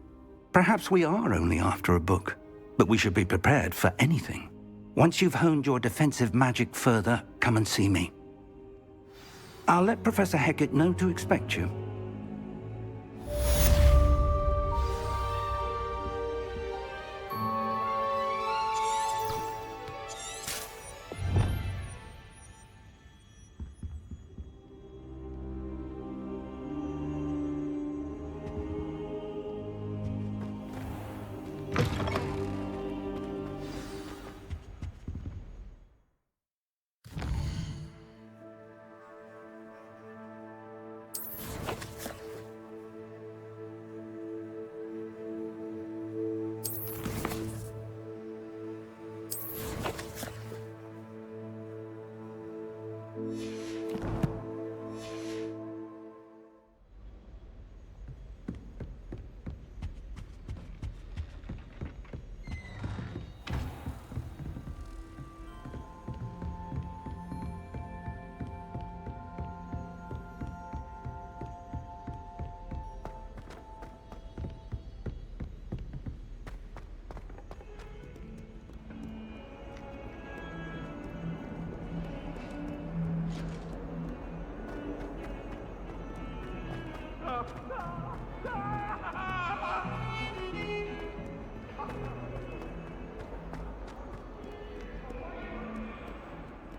Perhaps we are only after a book, but we should be prepared for anything. Once you've honed your defensive magic further, come and see me. I'll let Professor Hecat know to expect you.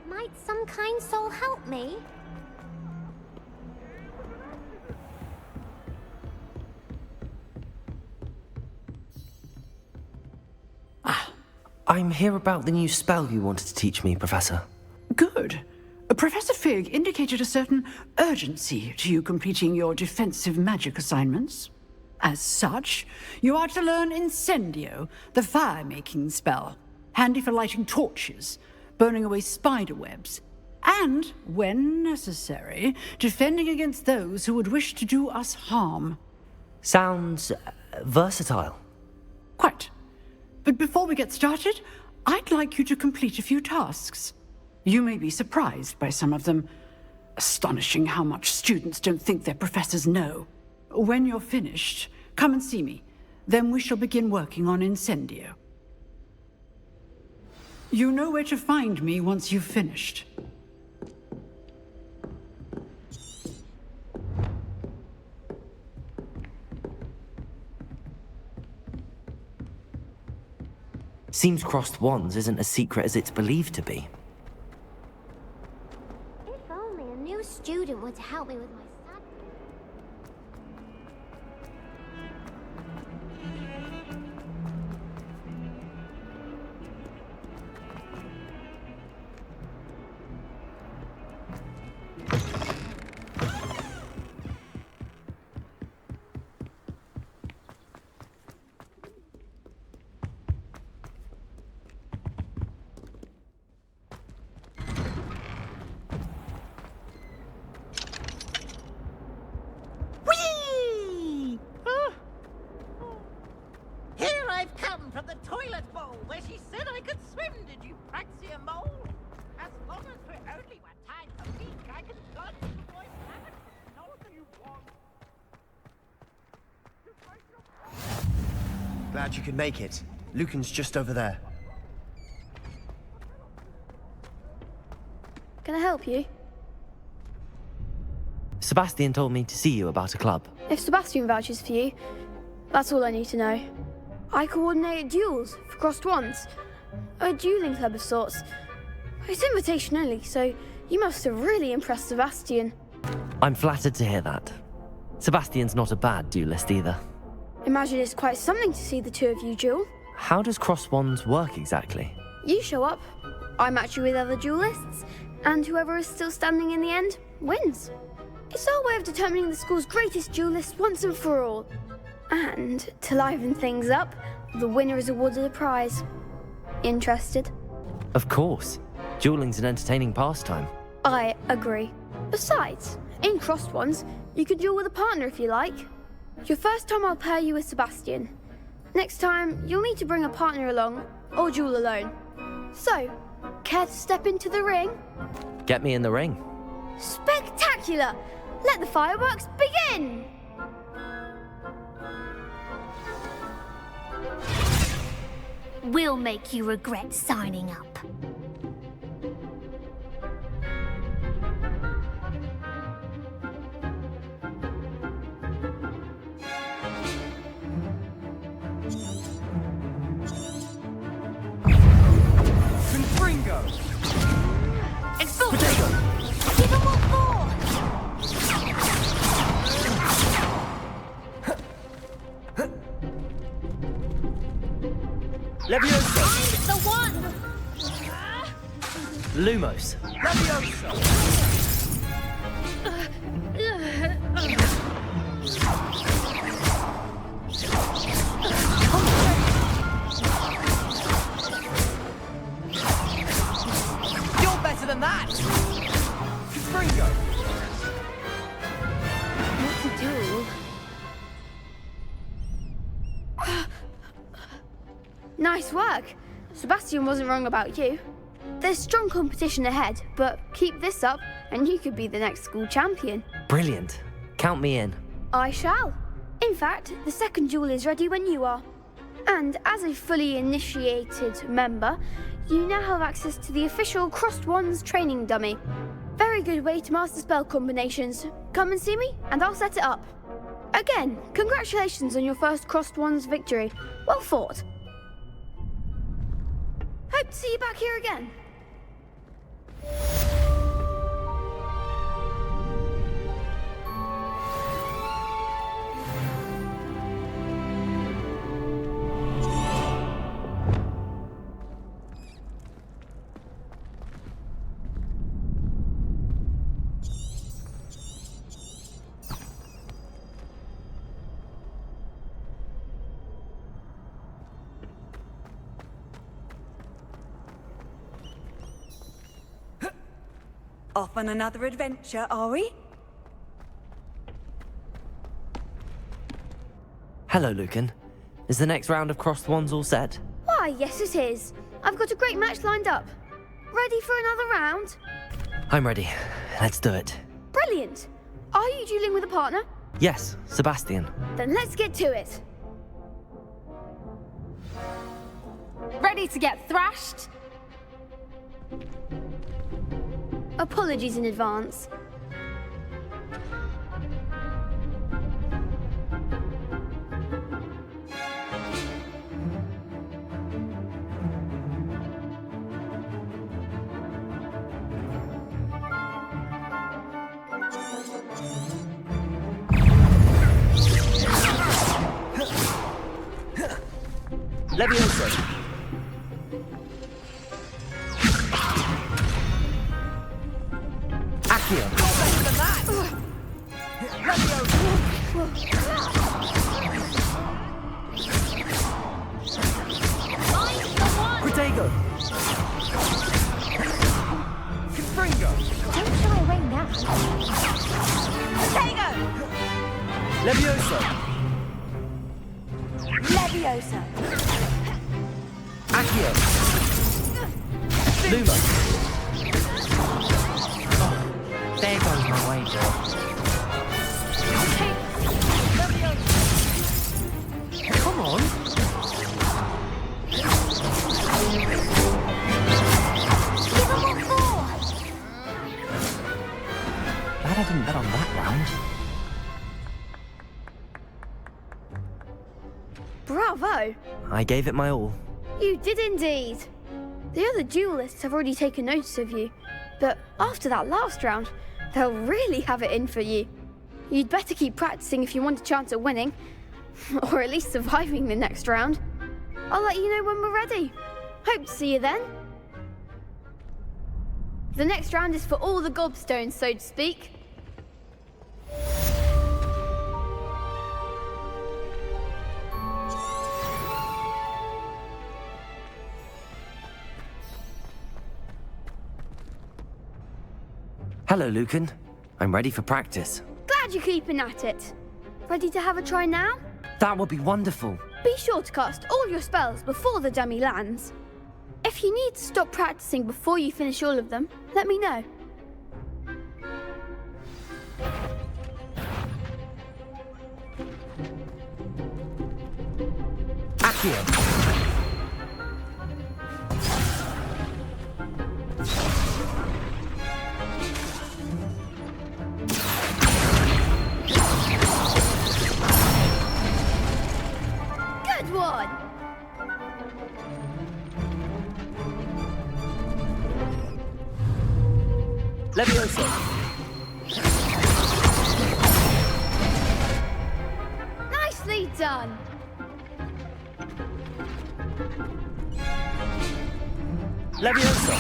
Might some kind soul help me? I'm here about the new spell you wanted to teach me, Professor. Good. Professor Fig indicated a certain urgency to you completing your defensive magic assignments. As such, you are to learn Incendio, the fire-making spell, handy for lighting torches, burning away spider webs, and, when necessary, defending against those who would wish to do us harm. Sounds versatile. Quite. But before we get started, I'd like you to complete a few tasks. You may be surprised by some of them. Astonishing how much students don't think their professors know. When you're finished, come and see me. Then we shall begin working on Incendio. You know where to find me once you've finished. Seems crossed wands isn't as secret as it's believed to be. If only a new student were to help me with my studies. Here I've come from the toilet bowl where she said I could swim, did you praxia mole? As long as we're only one time a week, I can dodge the boy's planet. Know what you want. Glad you could make it. Lucan's just over there. Can I help you? Sebastian told me to see you about a club. If Sebastian vouches for you, that's all I need to know. I coordinate duels for crossed wands. A dueling club of sorts. It's invitation only, so you must have really impressed Sebastian. I'm flattered to hear that. Sebastian's not a bad duelist either. Imagine it's quite something to see the two of you duel. How does cross wands work exactly? You show up, I match you with other duelists, and whoever is still standing in the end wins. It's our way of determining the school's greatest duelist once and for all. And to liven things up, the winner is awarded a prize. Interested? Of course. Dueling's an entertaining pastime. I agree. Besides, in crossed ones, you can duel with a partner if you like. Your first time I'll pair you with Sebastian. Next time, you'll need to bring a partner along, or duel alone. So, care to step into the ring? Get me in the ring. Spectacular! Let the fireworks begin! We'll make you regret signing up. Confringo! Potato! Give them what for! Leviosa! The one! Lumos. Leviosa! You're better than that! Confringo! What to do? Nice work. Sebastian wasn't wrong about you. There's strong competition ahead, but keep this up and you could be the next school champion. Brilliant. Count me in. I shall. In fact, the second duel is ready when you are. And as a fully initiated member, you now have access to the official Crossed Wands training dummy. Very good way to master spell combinations. Come and see me and I'll set it up. Again, congratulations on your first Crossed Wands victory. Well fought. Hope to see you back here again. Off on another adventure, are we? Hello, Lucan. Is the next round of crossed wands all set? Why, yes it is. I've got a great match lined up. Ready for another round? I'm ready. Let's do it. Brilliant. Are you dueling with a partner? Yes, Sebastian. Then let's get to it. Ready to get thrashed? Apologies in advance. Leviosa! Akhir! Better than that! Leviosa! Protego! Confringo! Don't shy away now. Potato! Leviosa! Leviosa! Akhir! Luma! There goes my wager. Come on! Give them what for! I didn't bet on that round. Bravo! I gave it my all. You did indeed. The other duelists have already taken notice of you, but after that last round, they'll really have it in for you. You'd better keep practicing if you want a chance at winning, or at least surviving the next round. I'll let you know when we're ready. Hope to see you then. The next round is for all the gobstones, so to speak. Hello, Lucan. I'm ready for practice. Glad you're keeping at it. Ready to have a try now? That would be wonderful. Be sure to cast all your spells before the dummy lands. If you need to stop practicing before you finish all of them, let me know. Akhir. Good one! Levioso. Nicely done! Levioso.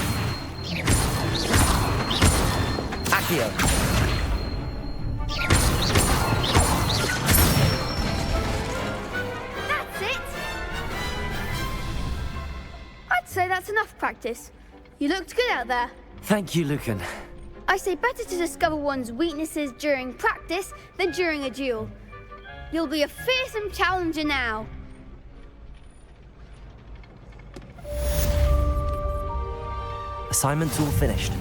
Akhir. That's it! I'd say that's enough practice. You looked good out there. Thank you, Lucan. I say better to discover one's weaknesses during practice than during a duel. You'll be a fearsome challenger now. Assignment's all finished.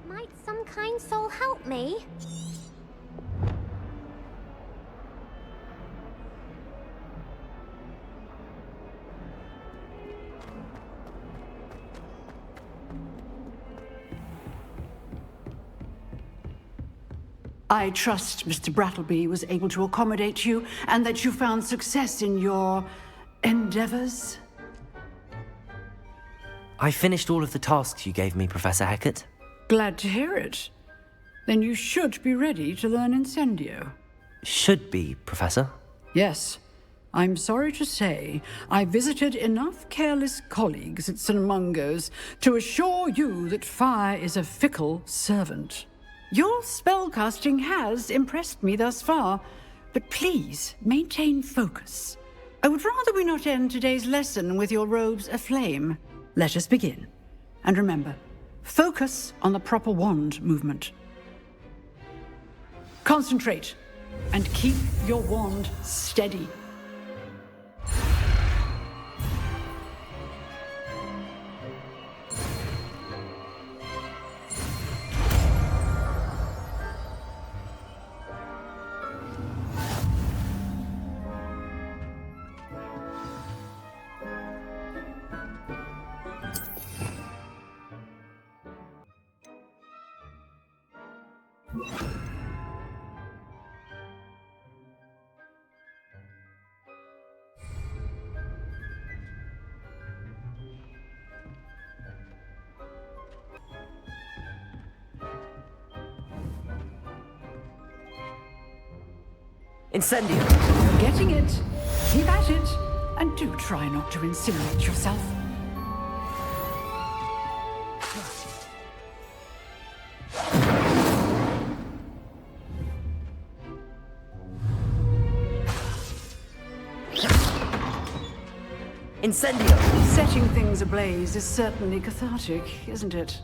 Might some kind soul help me? I trust Mr. Brattleby was able to accommodate you and that you found success in your endeavors. I finished all of the tasks you gave me, Professor Hecat. Glad to hear it. Then you should be ready to learn Incendio. Should be, Professor. Yes. I'm sorry to say, I visited enough careless colleagues at St. Mungo's to assure you that fire is a fickle servant. Your spellcasting has impressed me thus far, but please maintain focus. I would rather we not end today's lesson with your robes aflame. Let us begin. And remember, focus on the proper wand movement. Concentrate and keep your wand steady. Incendio! You're getting it. Keep at it. And do try not to incinerate yourself. Incendio! Setting things ablaze is certainly cathartic, isn't it?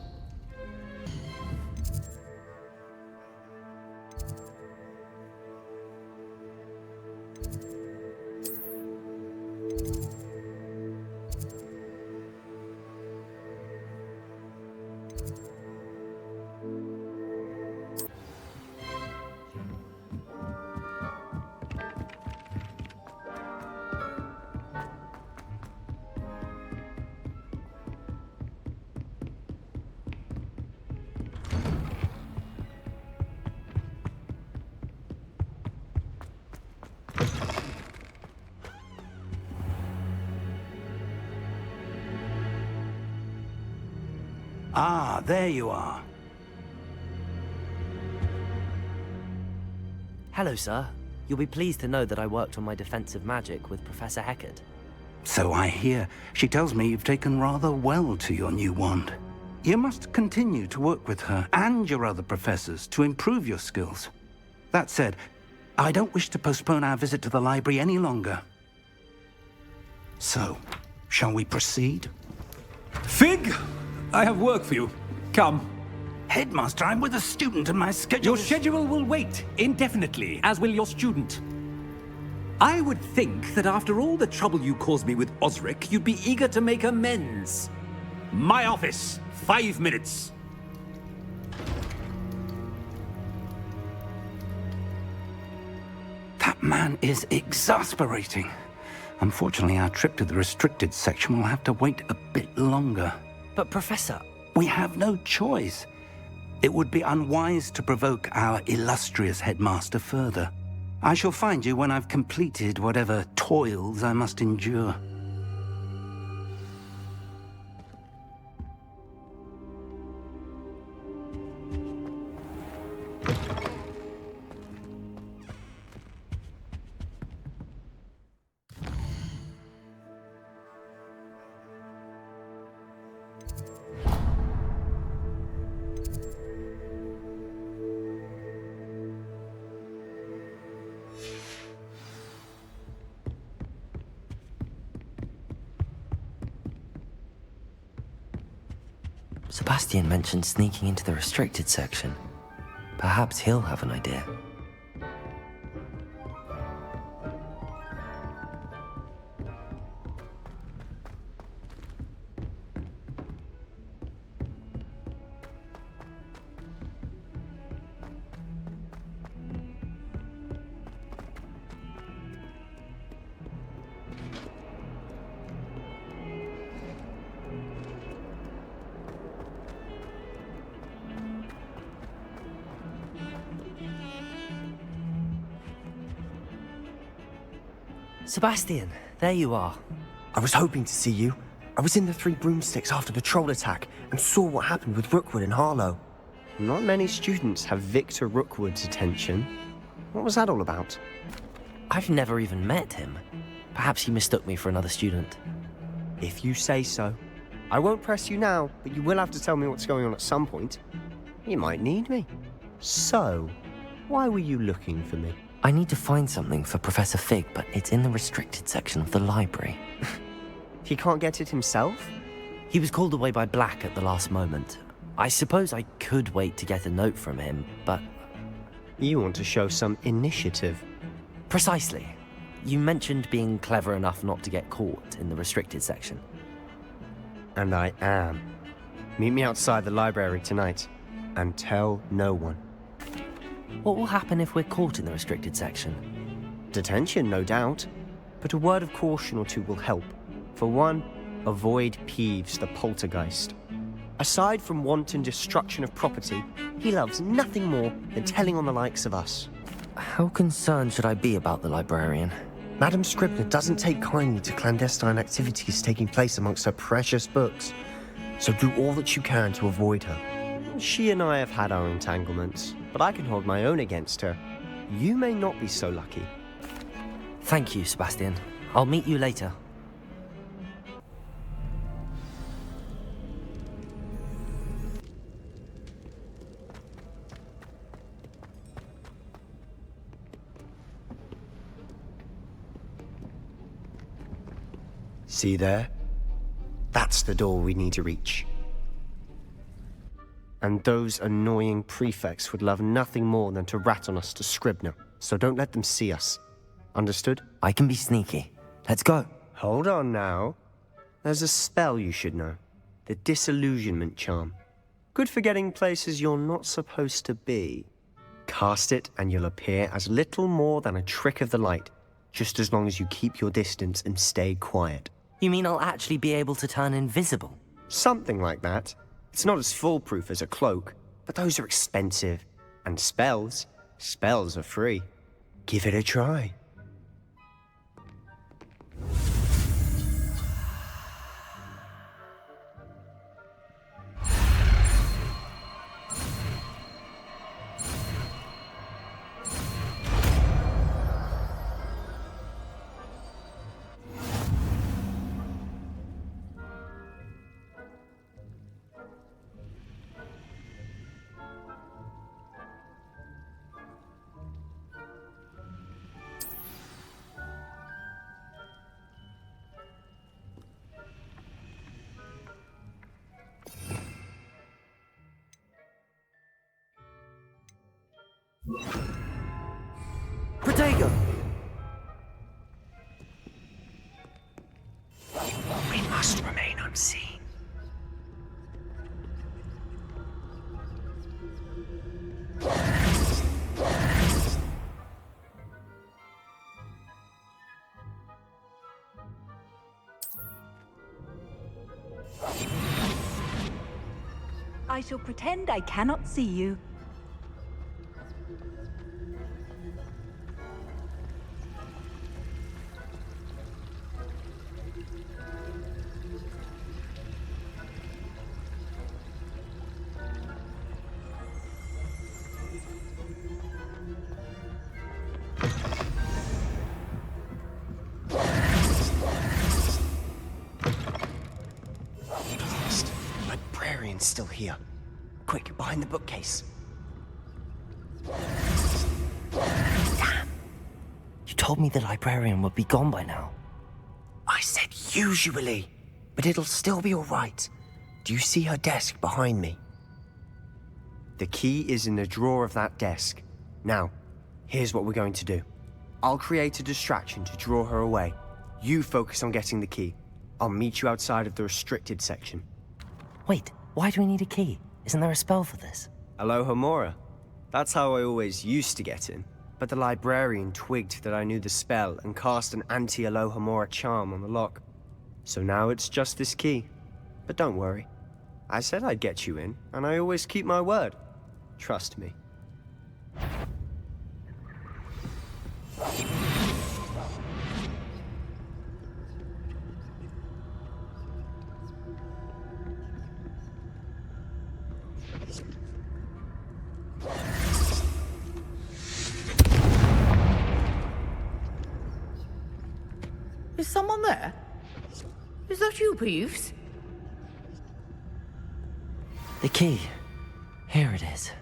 Ah, there you are. Hello, sir. You'll be pleased to know that I worked on my defensive magic with Professor Heckard. So I hear. She tells me you've taken rather well to your new wand. You must continue to work with her and your other professors to improve your skills. That said, I don't wish to postpone our visit to the library any longer. So, shall we proceed? Fig! I have work for you. Come. Headmaster, I'm with a student and my schedule... Your schedule will wait indefinitely, as will your student. I would think that after all the trouble you caused me with Osric, you'd be eager to make amends. My office, 5 minutes. That man is exasperating. Unfortunately, our trip to the restricted section will have to wait a bit longer. But, Professor... We have no choice. It would be unwise to provoke our illustrious headmaster further. I shall find you when I've completed whatever toils I must endure. Sebastian mentioned sneaking into the restricted section. Perhaps he'll have an idea. Sebastian, there you are. I was hoping to see you. I was in the Three Broomsticks after the troll attack and saw what happened with Rookwood and Harlow. Not many students have Victor Rookwood's attention. What was that all about? I've never even met him. Perhaps he mistook me for another student. If you say so. I won't press you now, but you will have to tell me what's going on at some point. You might need me. So, why were you looking for me? I need to find something for Professor Fig, but it's in the restricted section of the library. He can't get it himself? He was called away by Black at the last moment. I suppose I could wait to get a note from him, but... You want to show some initiative. Precisely. You mentioned being clever enough not to get caught in the restricted section. And I am. Meet me outside the library tonight, and tell no one. What will happen if we're caught in the restricted section? Detention, no doubt. But a word of caution or two will help. For one, avoid Peeves, the poltergeist. Aside from wanton destruction of property, he loves nothing more than telling on the likes of us. How concerned should I be about the librarian? Madame Scribner doesn't take kindly to clandestine activities taking place amongst her precious books. So do all that you can to avoid her. She and I have had our entanglements, but I can hold my own against her. You may not be so lucky. Thank you, Sebastian. I'll meet you later. See there? That's the door we need to reach. And those annoying prefects would love nothing more than to rat on us to Scribner, so don't let them see us. Understood? I can be sneaky. Let's go. Hold on now. There's a spell you should know. The Disillusionment Charm. Good for getting places you're not supposed to be. Cast it and you'll appear as little more than a trick of the light, just as long as you keep your distance and stay quiet. You mean I'll actually be able to turn invisible? Something like that. It's not as foolproof as a cloak, but those are expensive. And spells are free. Give it a try. Protego! We must remain unseen. I shall pretend I cannot see you. Still here. Quick, behind the bookcase. Damn! You told me the librarian would be gone by now. I said usually, but it'll still be all right. Do you see her desk behind me? The key is in the drawer of that desk. Now, here's what we're going to do. I'll create a distraction to draw her away. You focus on getting the key. I'll meet you outside of the restricted section. Wait. Why do we need a key? Isn't there a spell for this? Alohomora. That's how I always used to get in. But the librarian twigged that I knew the spell and cast an anti-Alohomora charm on the lock. So now it's just this key. But don't worry. I said I'd get you in, and I always keep my word. Trust me. Is someone there? Is that you, Peeves? The key. Here it is.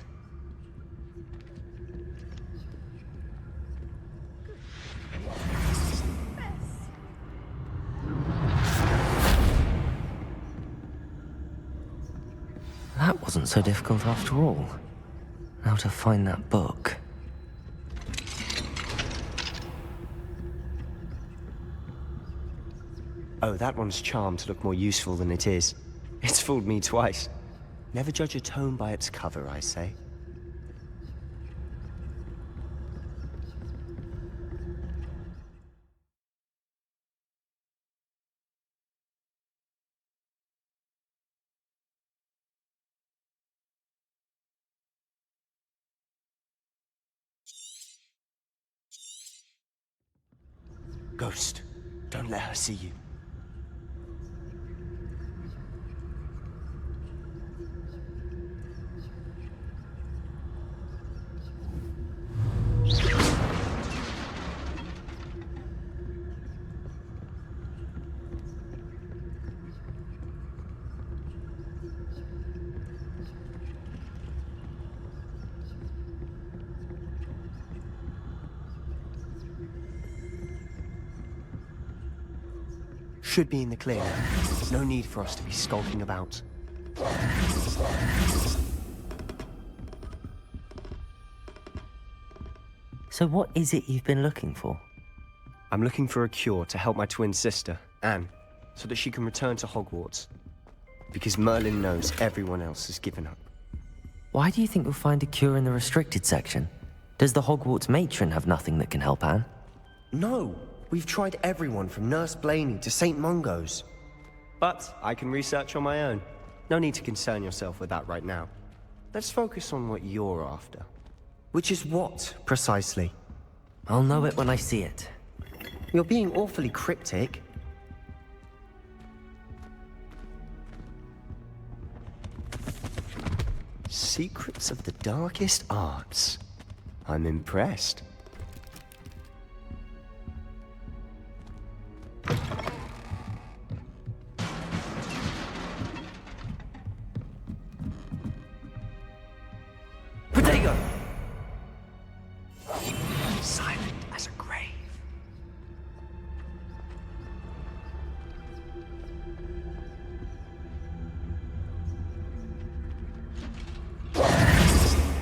That wasn't so difficult after all. Now to find that book. Oh, that one's charmed to look more useful than it is. It's fooled me twice. Never judge a tome by its cover, I say. Ghost, don't let her see you. should be in the clear now. No need for us to be skulking about. So what is it you've been looking for? I'm looking for a cure to help my twin sister, Anne, so that she can return to Hogwarts. Because Merlin knows everyone else has given up. Why do you think you'll find a cure in the restricted section? Does the Hogwarts matron have nothing that can help Anne? No, we've tried everyone from Nurse Blaney to St. Mungo's. But I can research on my own. No need to concern yourself with that right now. Let's focus on what you're after. Which is what, precisely? I'll know it when I see it. You're being awfully cryptic. Secrets of the darkest arts. I'm impressed. Protego! Silent as a grave.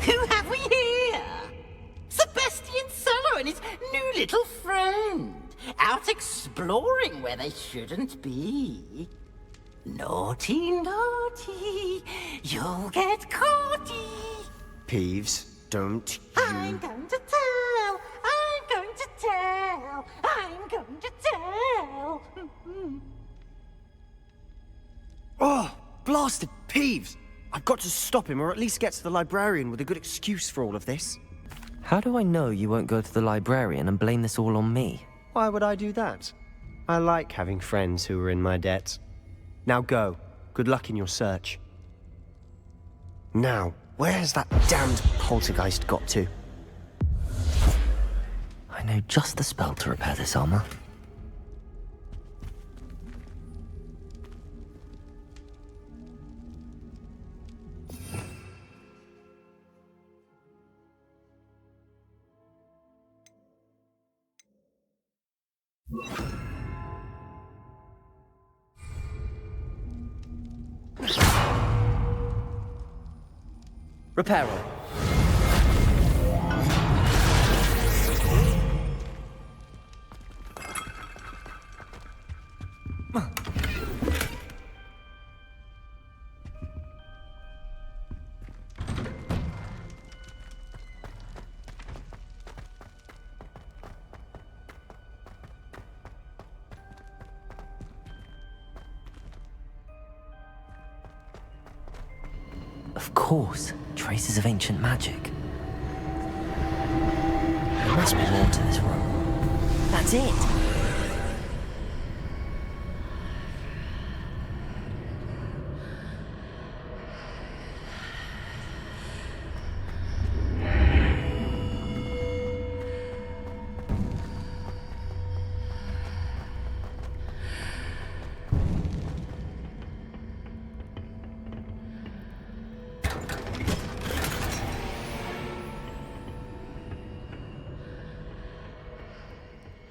Who have we here? Sebastian Solo and his new little friend. Out exploring where they shouldn't be. Naughty, naughty. You'll get caughty. Peeves, don't you... I'm going to tell. I'm going to tell. I'm going to tell. Oh, blasted Peeves! I've got to stop him, or at least get to the librarian with a good excuse for all of this. How do I know you won't go to the librarian and blame this all on me? Why would I do that? I like having friends who are in my debt. Now go. Good luck in your search. Now, where has that damned poltergeist got to? I know just the spell to repair this armor. Reparo. Of course, traces of ancient magic. There must be more to this room. That's it!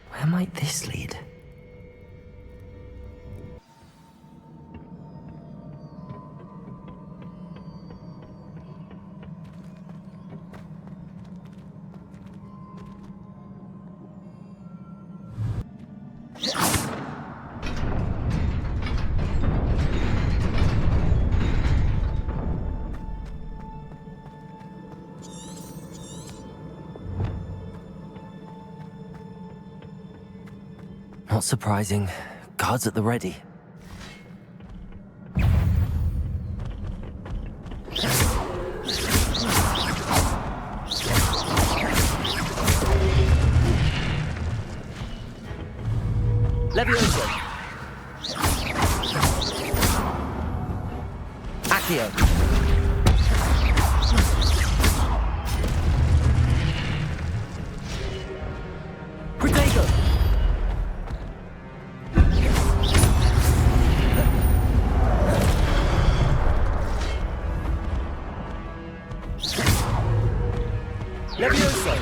Where might this lead? Not surprising. Guards at the ready. Levioso. Accio. Protego. Levioso.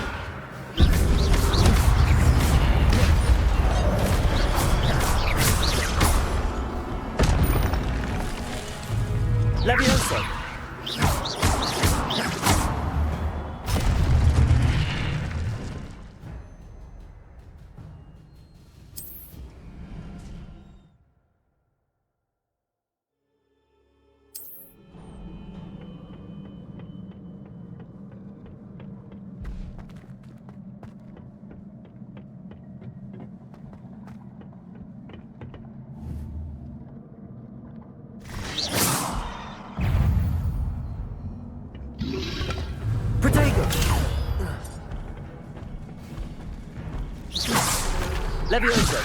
Levioso! Levioso!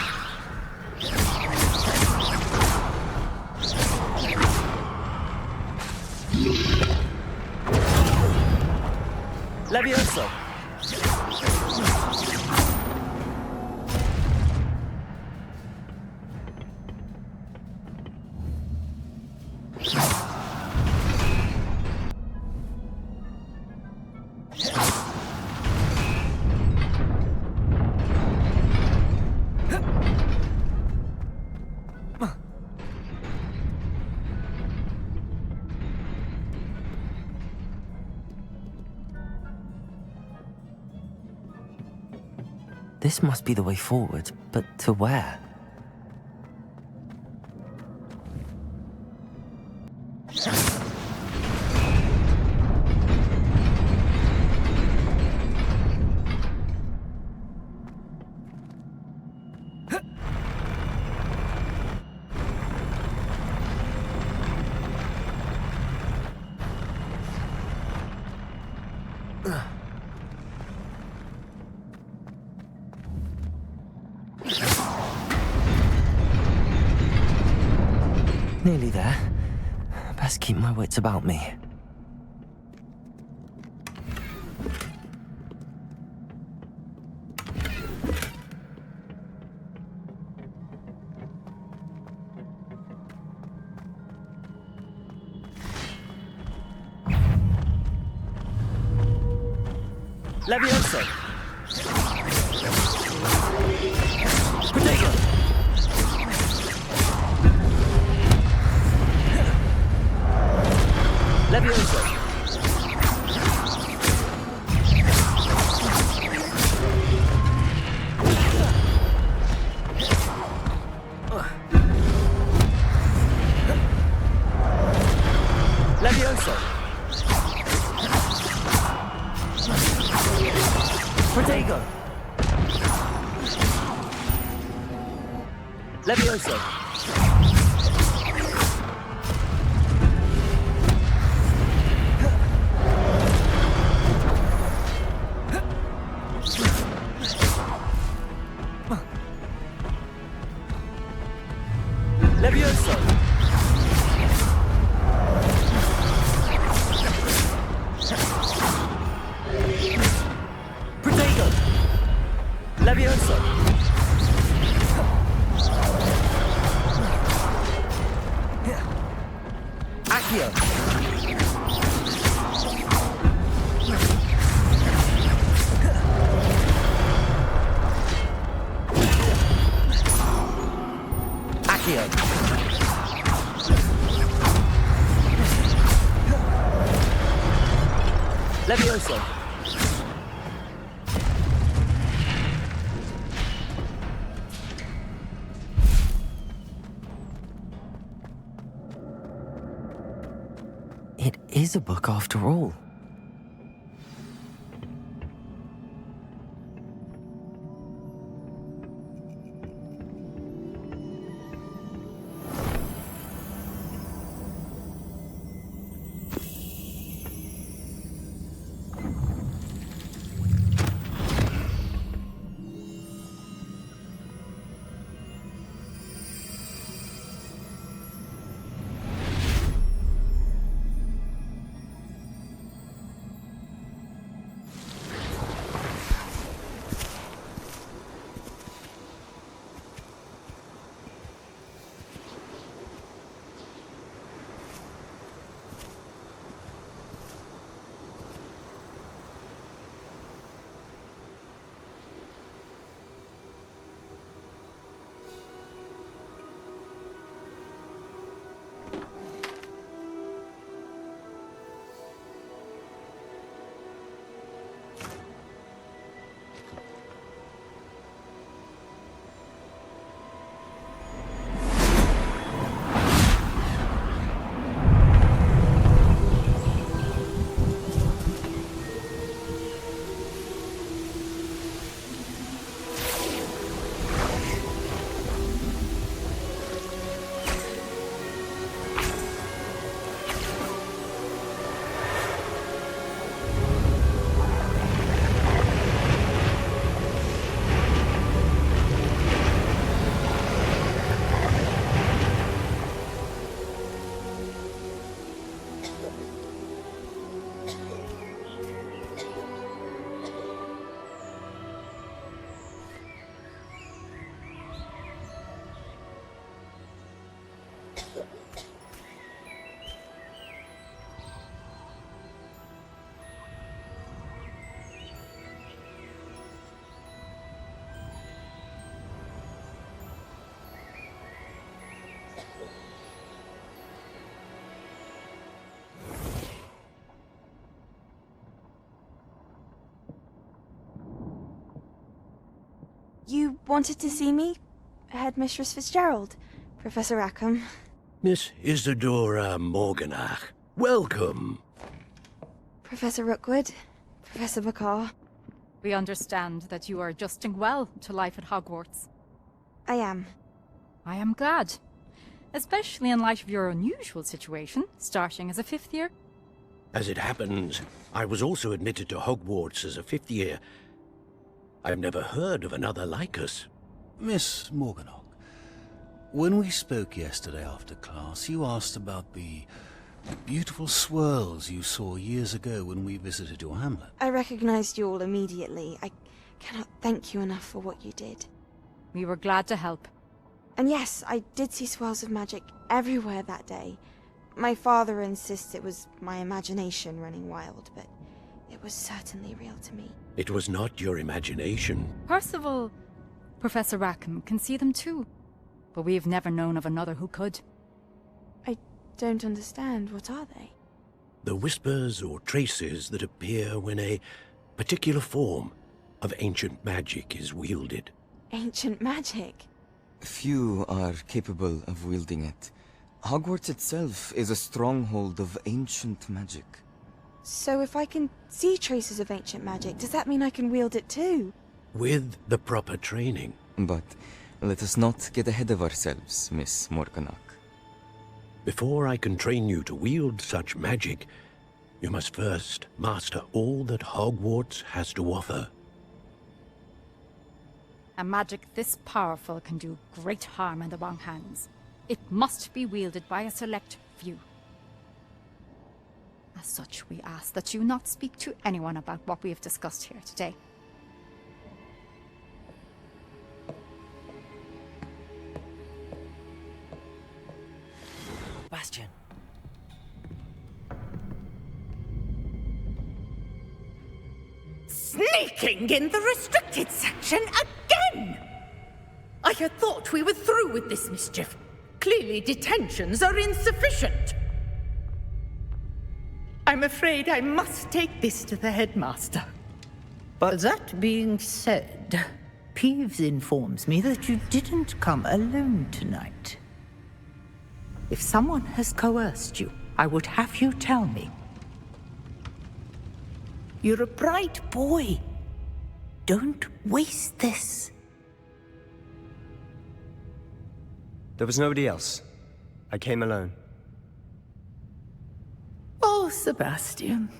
Levioso! This must be the way forward, but to where? Nearly there. Best keep my wits about me. Levioso! Levioso! Levioso! Protego! Levioso! Levioso! Protego! Levioso! Akhir! Akhir! Levioso! It is a book after all. You wanted to see me? Headmistress Fitzgerald, Professor Rackham. Miss Isadora Morganach, welcome. Professor Rookwood, Professor Bakar. We understand that you are adjusting well to life at Hogwarts. I am. I am glad. Especially in light of your unusual situation, starting as a 5th year. As it happens, I was also admitted to Hogwarts as a 5th year. I've never heard of another like us. Miss Morganach, when we spoke yesterday after class, you asked about the beautiful swirls you saw years ago when we visited your hamlet. I recognized you all immediately. I cannot thank you enough for what you did. We were glad to help. And yes, I did see swirls of magic everywhere that day. My father insists it was my imagination running wild, but it was certainly real to me. It was not your imagination. Percival, Professor Rackham can see them too. But we have never known of another who could. I don't understand. What are they? The whispers or traces that appear when a particular form of ancient magic is wielded. Ancient magic? Few are capable of wielding it. Hogwarts itself is a stronghold of ancient magic. So if I can see traces of ancient magic, does that mean I can wield it too? With the proper training. But let us not get ahead of ourselves, Miss Morganach. Before I can train you to wield such magic, you must first master all that Hogwarts has to offer. A magic this powerful can do great harm in the wrong hands. It must be wielded by a select few. As such, we ask that you not speak to anyone about what we have discussed here today. Bastion. Sneaking in the restricted section again! I had thought we were through with this mischief. Clearly detentions are insufficient. I'm afraid I must take this to the headmaster. But that being said, Peeves informs me that you didn't come alone tonight. If someone has coerced you, I would have you tell me. You're a bright boy. Don't waste this. There was nobody else. I came alone. Oh, Sebastian.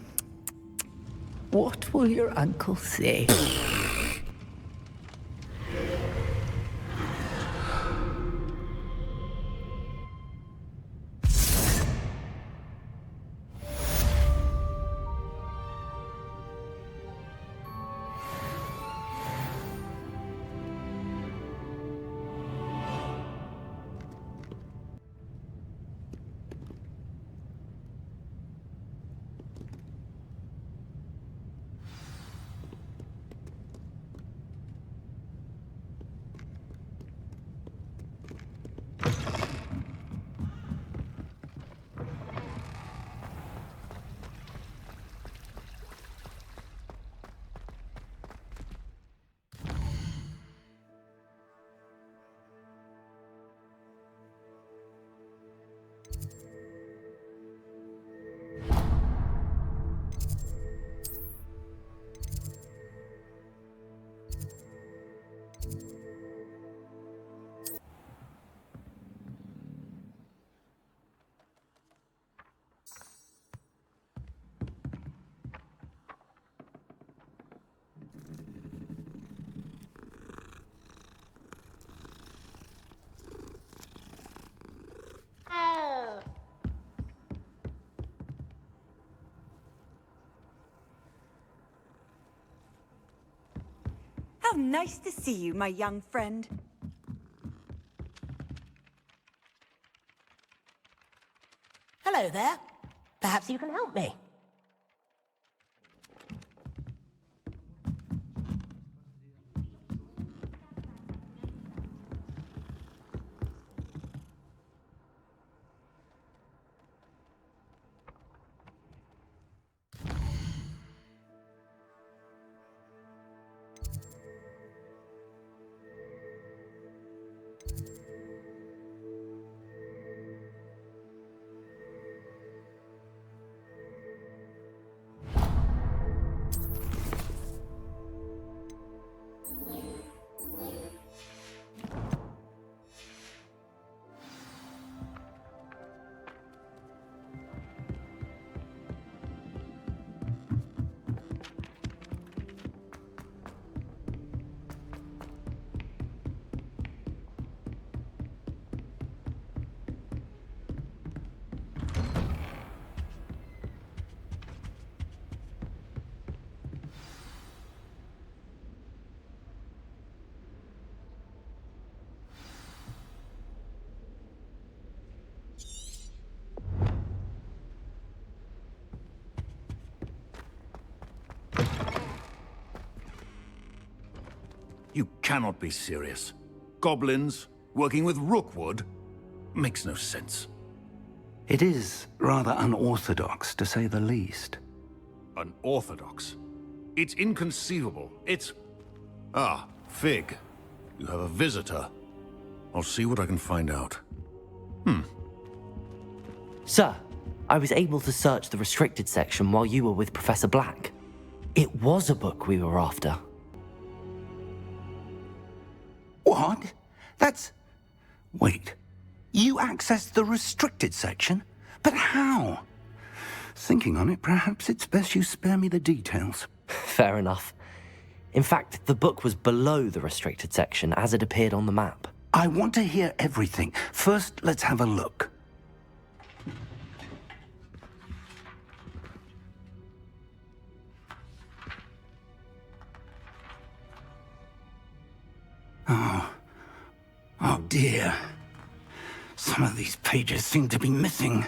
What will your uncle say? How nice to see you, my young friend. Hello there. Perhaps you can help me. You cannot be serious. Goblins working with Rookwood? Makes no sense. It is rather unorthodox, to say the least. Unorthodox? It's inconceivable. It's... Ah, Fig. You have a visitor. I'll see what I can find out. Sir, I was able to search the restricted section while you were with Professor Black. It was a book we were after. What? That's... Wait. You accessed the restricted section? But how? Thinking on it, perhaps it's best you spare me the details. Fair enough. In fact, the book was below the restricted section as it appeared on the map. I want to hear everything. First, let's have a look. Oh dear. Some of these pages seem to be missing.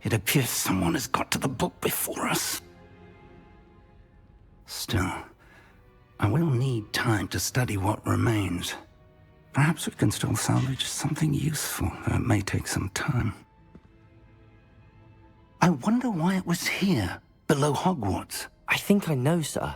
It appears someone has got to the book before us. Still, I will need time to study what remains. Perhaps we can still salvage something useful, though it may take some time. I wonder why it was here, below Hogwarts. I think I know, sir.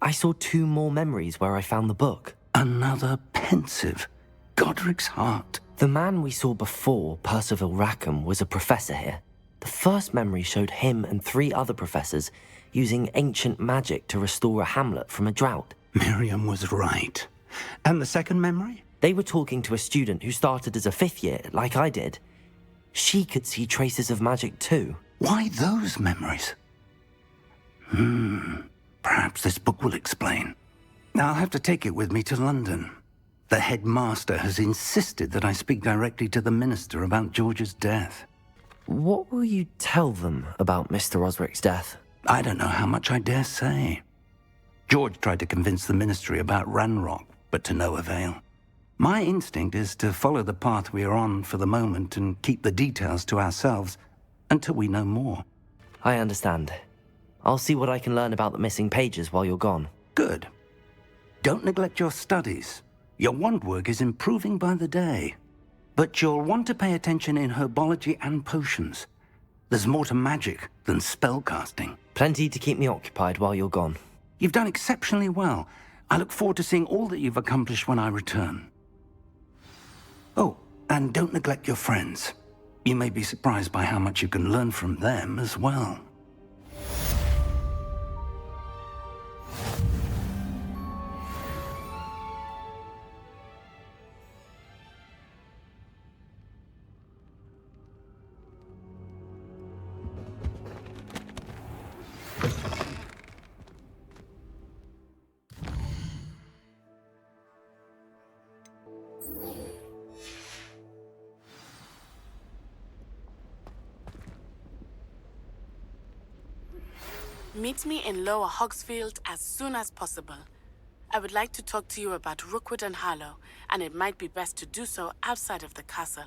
I saw 2 more memories where I found the book. Another pensive. Godric's heart. The man we saw before, Percival Rackham, was a professor here. The first memory showed him and 3 other professors using ancient magic to restore a hamlet from a drought. Miriam was right. And the second memory? They were talking to a student who started as a 5th year, like I did. She could see traces of magic too. Why those memories? Perhaps this book will explain. Now I'll have to take it with me to London. The headmaster has insisted that I speak directly to the minister about George's death. What will you tell them about Mr. Osric's death? I don't know how much I dare say. George tried to convince the ministry about Ranrock, but to no avail. My instinct is to follow the path we are on for the moment and keep the details to ourselves until we know more. I understand. I'll see what I can learn about the missing pages while you're gone. Good. Don't neglect your studies. Your wand work is improving by the day. But you'll want to pay attention in herbology and potions. There's more to magic than spellcasting. Plenty to keep me occupied while you're gone. You've done exceptionally well. I look forward to seeing all that you've accomplished when I return. Oh, and don't neglect your friends. You may be surprised by how much you can learn from them as well. Meet me in Lower Hogsfield as soon as possible. I would like to talk to you about Rookwood and Harlow, and it might be best to do so outside of the castle.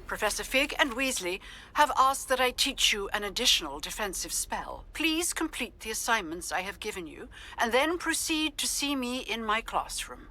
Professor Fig and Weasley have asked that I teach you an additional defensive spell. Please complete the assignments I have given you, and then proceed to see me in my classroom.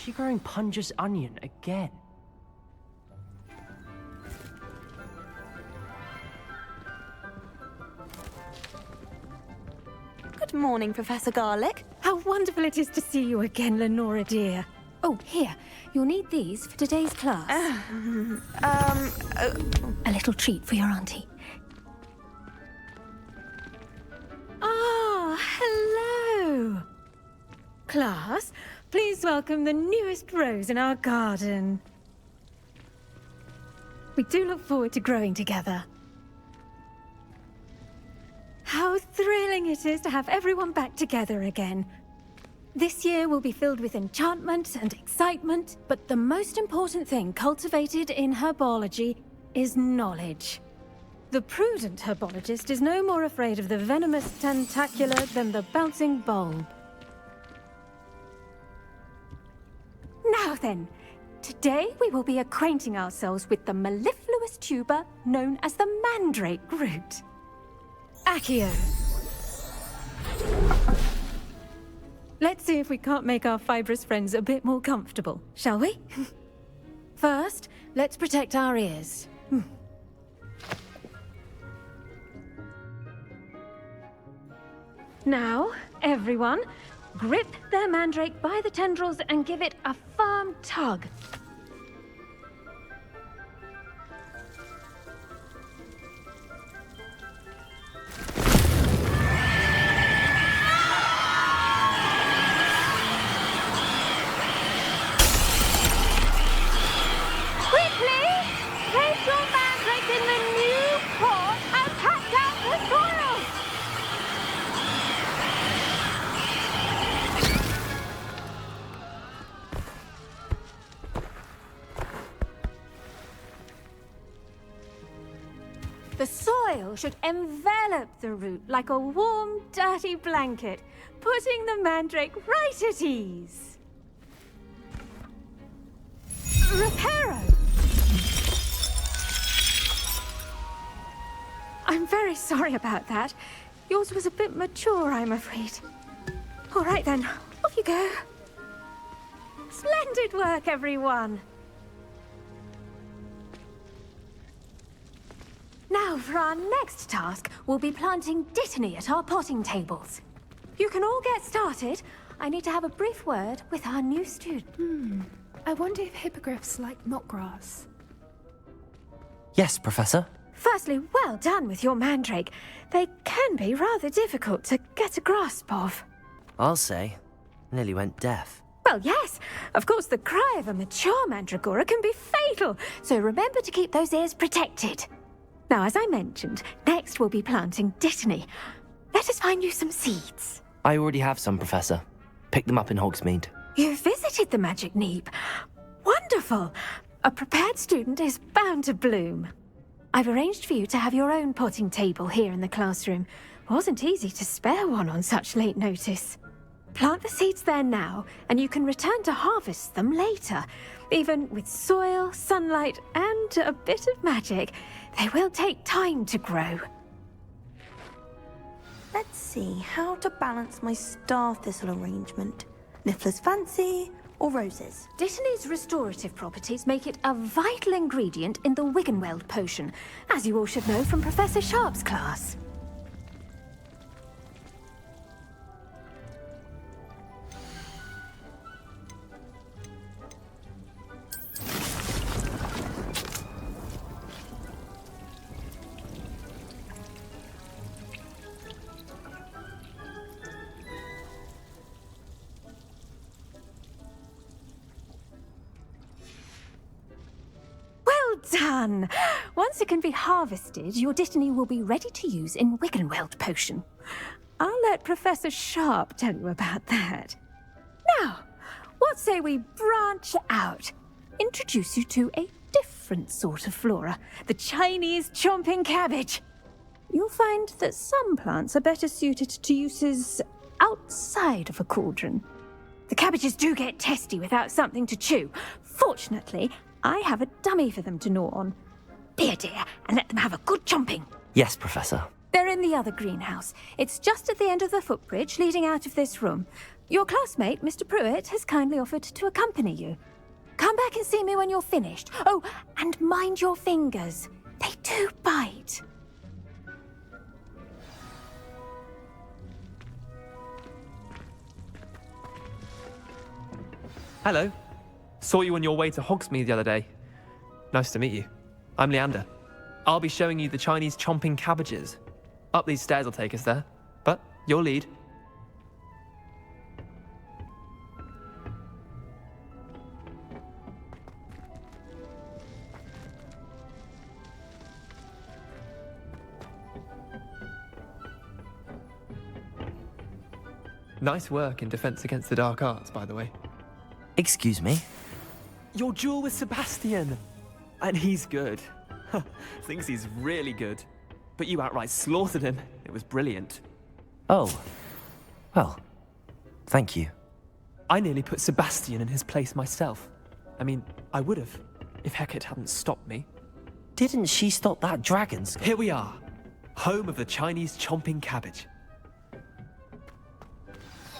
she growing Punja's onion again? Good morning, Professor Garlick. How wonderful it is to see you again, Lenora dear. Oh, here. You'll need these for today's class. A little treat for your auntie. Ah, hello. Class, please welcome the newest rose in our garden. We do look forward to growing together. How thrilling it is to have everyone back together again. This year will be filled with enchantment and excitement, but the most important thing cultivated in herbology is knowledge. The prudent herbologist is no more afraid of the venomous tentacular than the bouncing bulb. Now then, today we will be acquainting ourselves with the mellifluous tuber known as the mandrake root. Accio. Let's see if we can't make our fibrous friends a bit more comfortable, shall we? First, let's protect our ears. Now, everyone, grip their mandrake by the tendrils and give it a firm tug. The soil should envelop the root like a warm, dirty blanket, putting the mandrake right at ease. Reparo! I'm very sorry about that. Yours was a bit mature, I'm afraid. All right then, off you go. Splendid work, everyone. Now, for our next task, we'll be planting dittany at our potting tables. You can all get started. I need to have a brief word with our new student. I wonder if hippogriffs like knotgrass. Yes, Professor. Firstly, well done with your mandrake. They can be rather difficult to get a grasp of. I'll say. Nearly went deaf. Well, yes. Of course, the cry of a mature mandragora can be fatal, so remember to keep those ears protected. Now, as I mentioned, next we'll be planting dittany. Let us find you some seeds. I already have some, Professor. Picked them up in Hogsmeade. You visited the Magic Neep. Wonderful. A prepared student is bound to bloom. I've arranged for you to have your own potting table here in the classroom. Wasn't easy to spare one on such late notice. Plant the seeds there now, and you can return to harvest them later. Even with soil, sunlight, and a bit of magic, they will take time to grow. Let's see how to balance my star thistle arrangement. Niffler's fancy or roses? Dittany's restorative properties make it a vital ingredient in the Wiggenweld potion, as you all should know from Professor Sharp's class. Done! Once it can be harvested, your dittany will be ready to use in Wiggenweld potion. I'll let Professor Sharp tell you about that. Now, what say we branch out? Introduce you to a different sort of flora, the Chinese chomping cabbage. You'll find that some plants are better suited to uses outside of a cauldron. The cabbages do get testy without something to chew. Fortunately, I have a dummy for them to gnaw on. Be a dear and let them have a good chomping. Yes, Professor. They're in the other greenhouse. It's just at the end of the footbridge leading out of this room. Your classmate, Mr. Pruitt, has kindly offered to accompany you. Come back and see me when you're finished. Oh, and mind your fingers. They do bite. Hello. Saw you on your way to Hogsmeade the other day. Nice to meet you. I'm Leander. I'll be showing you the Chinese chomping cabbages. Up these stairs will take us there, but your lead. Nice work in Defense Against the Dark Arts, by the way. Excuse me? Your duel with Sebastian! And he's good. Thinks he's really good. But you outright slaughtered him. It was brilliant. Oh. Well, thank you. I nearly put Sebastian in his place myself. I mean, I would have, if Hecate hadn't stopped me. Didn't she stop that dragon's? Here we are. Home of the Chinese chomping cabbage.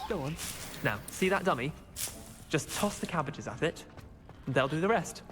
Go on. Now, see that dummy? Just toss the cabbages at it, and they'll do the rest.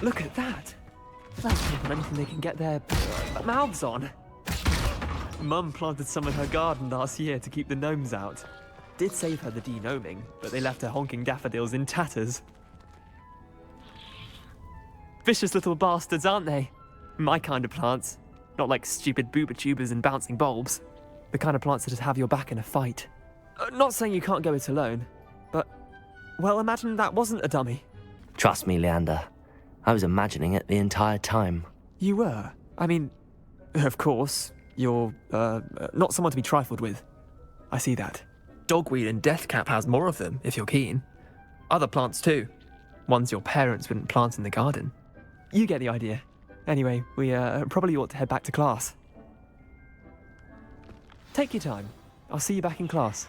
Look at that! That's more than anything they can get their mouths on. Mum planted some in her garden last year to keep the gnomes out. Did save her the de-gnoming, but they left her honking daffodils in tatters. Vicious little bastards, aren't they? My kind of plants. Not like stupid booba tubers and bouncing bulbs. The kind of plants that'd have your back in a fight. Not saying you can't go it alone, but... well, imagine that wasn't a dummy. Trust me, Leander. I was imagining it the entire time. You were? I mean, of course, you're, not someone to be trifled with. I see that. Dogweed and deathcap has more of them, if you're keen. Other plants too. Ones your parents wouldn't plant in the garden. You get the idea. Anyway, we, probably ought to head back to class. Take your time. I'll see you back in class.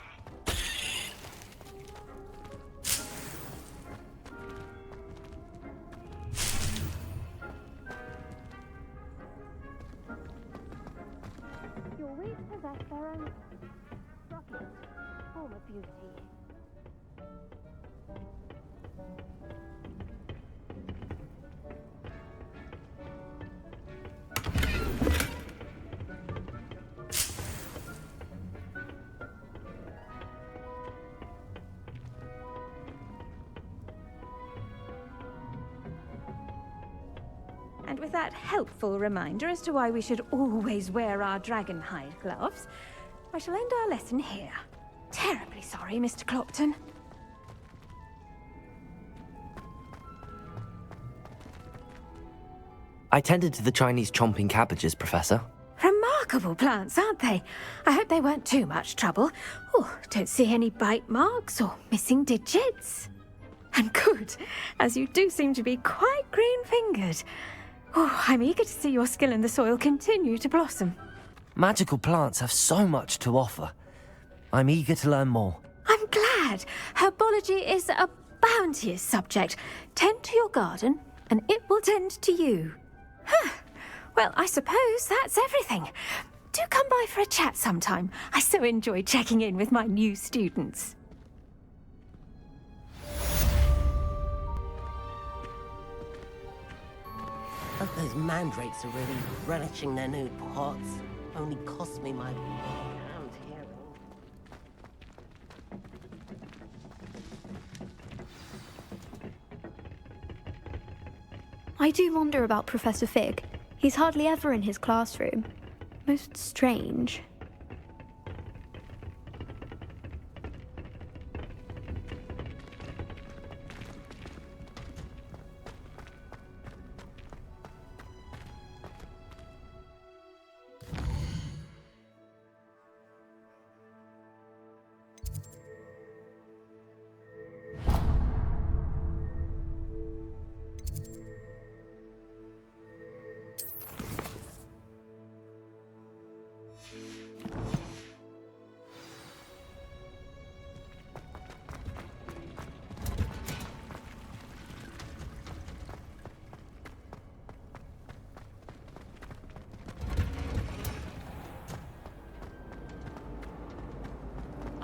And with that helpful reminder as to why we should always wear our dragon hide gloves, I shall end our lesson here. Terribly sorry, Mr. Clopton. I tended to the Chinese chomping cabbages, Professor. Remarkable plants, aren't they? I hope they weren't too much trouble. Oh, don't see any bite marks or missing digits. And good, as you do seem to be quite green-fingered. Oh, I'm eager to see your skill in the soil continue to blossom. Magical plants have so much to offer. I'm eager to learn more. I'm glad. Herbology is a bounteous subject. Tend to your garden, and it will tend to you. Huh. Well, I suppose that's everything. Do come by for a chat sometime. I so enjoy checking in with my new students. Those mandrakes are really relishing their new pots. Only cost me my hand hearing. I do wonder about Professor Fig. He's hardly ever in his classroom. Most strange.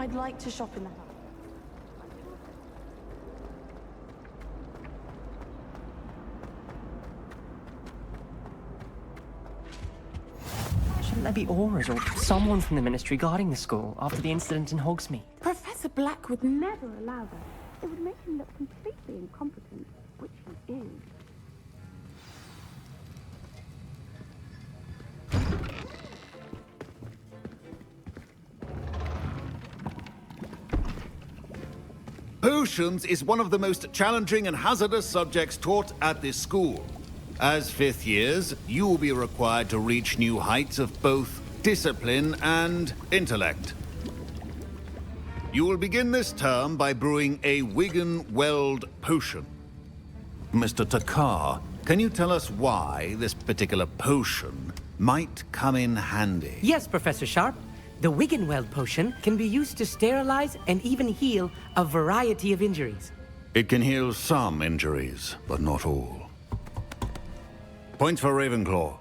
I'd like to shop in the house. Shouldn't there be auras or someone from the ministry guarding the school after the incident in Hogsmeade? Professor Black would never allow that. It would make him look completely incompetent, which he is. Potions is one of the most challenging and hazardous subjects taught at this school. As fifth years, you will be required to reach new heights of both discipline and intellect. You will begin this term by brewing a Wiggenweld potion. Mr. Takar, can you tell us why this particular potion might come in handy? Yes, Professor Sharp. The Wiggenweld potion can be used to sterilize and even heal a variety of injuries. It can heal some injuries, but not all. Points for Ravenclaw.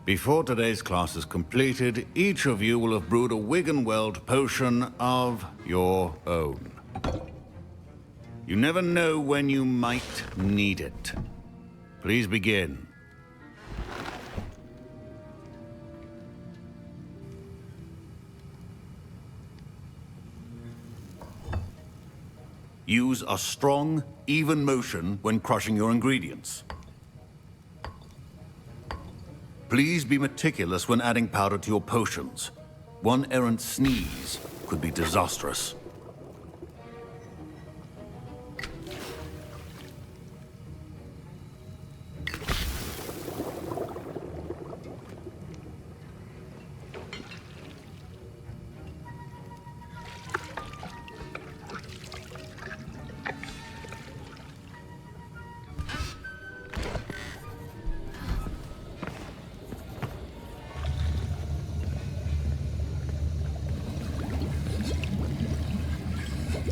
Before today's class is completed, each of you will have brewed a Wiggenweld potion of your own. You never know when you might need it. Please begin. Use a strong, even motion when crushing your ingredients. Please be meticulous when adding powder to your potions. One errant sneeze could be disastrous.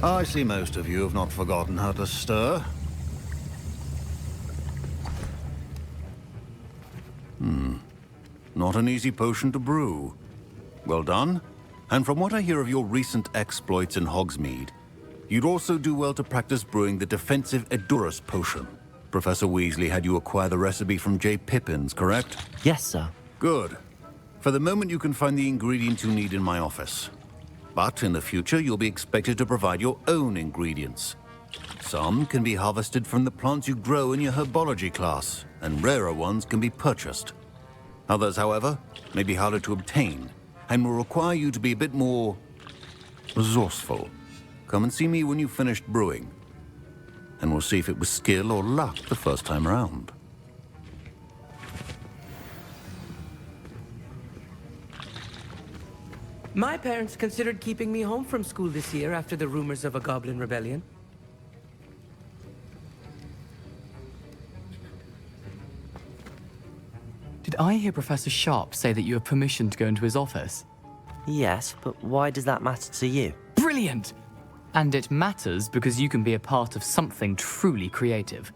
I see most of you have not forgotten how to stir. Not an easy potion to brew. Well done. And from what I hear of your recent exploits in Hogsmeade, you'd also do well to practice brewing the defensive Edurus potion. Professor Weasley had you acquire the recipe from J. Pippin's, correct? Yes, sir. Good. For the moment, you can find the ingredients you need in my office. But in the future, you'll be expected to provide your own ingredients. Some can be harvested from the plants you grow in your herbology class, and rarer ones can be purchased. Others, however, may be harder to obtain, and will require you to be a bit more resourceful. Come and see me when you've finished brewing, and we'll see if it was skill or luck the first time around. My parents considered keeping me home from school this year after the rumors of a goblin rebellion. Did I hear Professor Sharp say that you have permission to go into his office? Yes, but why does that matter to you? Brilliant! And it matters because you can be a part of something truly creative.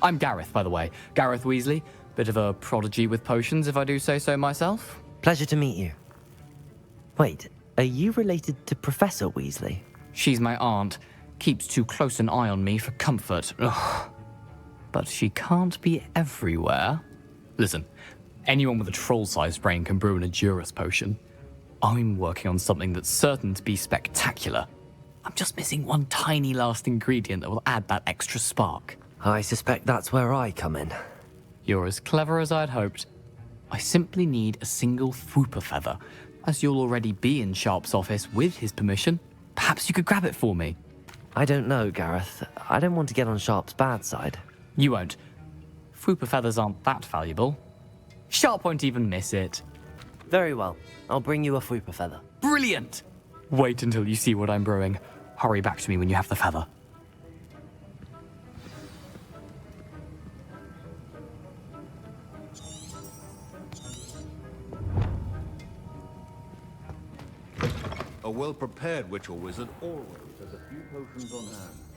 I'm Gareth, by the way. Gareth Weasley. Bit of a prodigy with potions, if I do say so myself. Pleasure to meet you. Wait, are you related to Professor Weasley? She's my aunt. Keeps too close an eye on me for comfort. Ugh. But she can't be everywhere. Listen, anyone with a troll-sized brain can brew an Edurus potion. I'm working on something that's certain to be spectacular. I'm just missing one tiny last ingredient that will add that extra spark. I suspect that's where I come in. You're as clever as I'd hoped. I simply need a single Fwooper feather. As you'll already be in Sharp's office with his permission, perhaps you could grab it for me. I don't know, Gareth. I don't want to get on Sharp's bad side. You won't. Fwooper feathers aren't that valuable. Sharp won't even miss it. Very well. I'll bring you a Fwooper feather. Brilliant! Wait until you see what I'm brewing. Hurry back to me when you have the feather. A well-prepared witch or wizard always has a few potions on hand.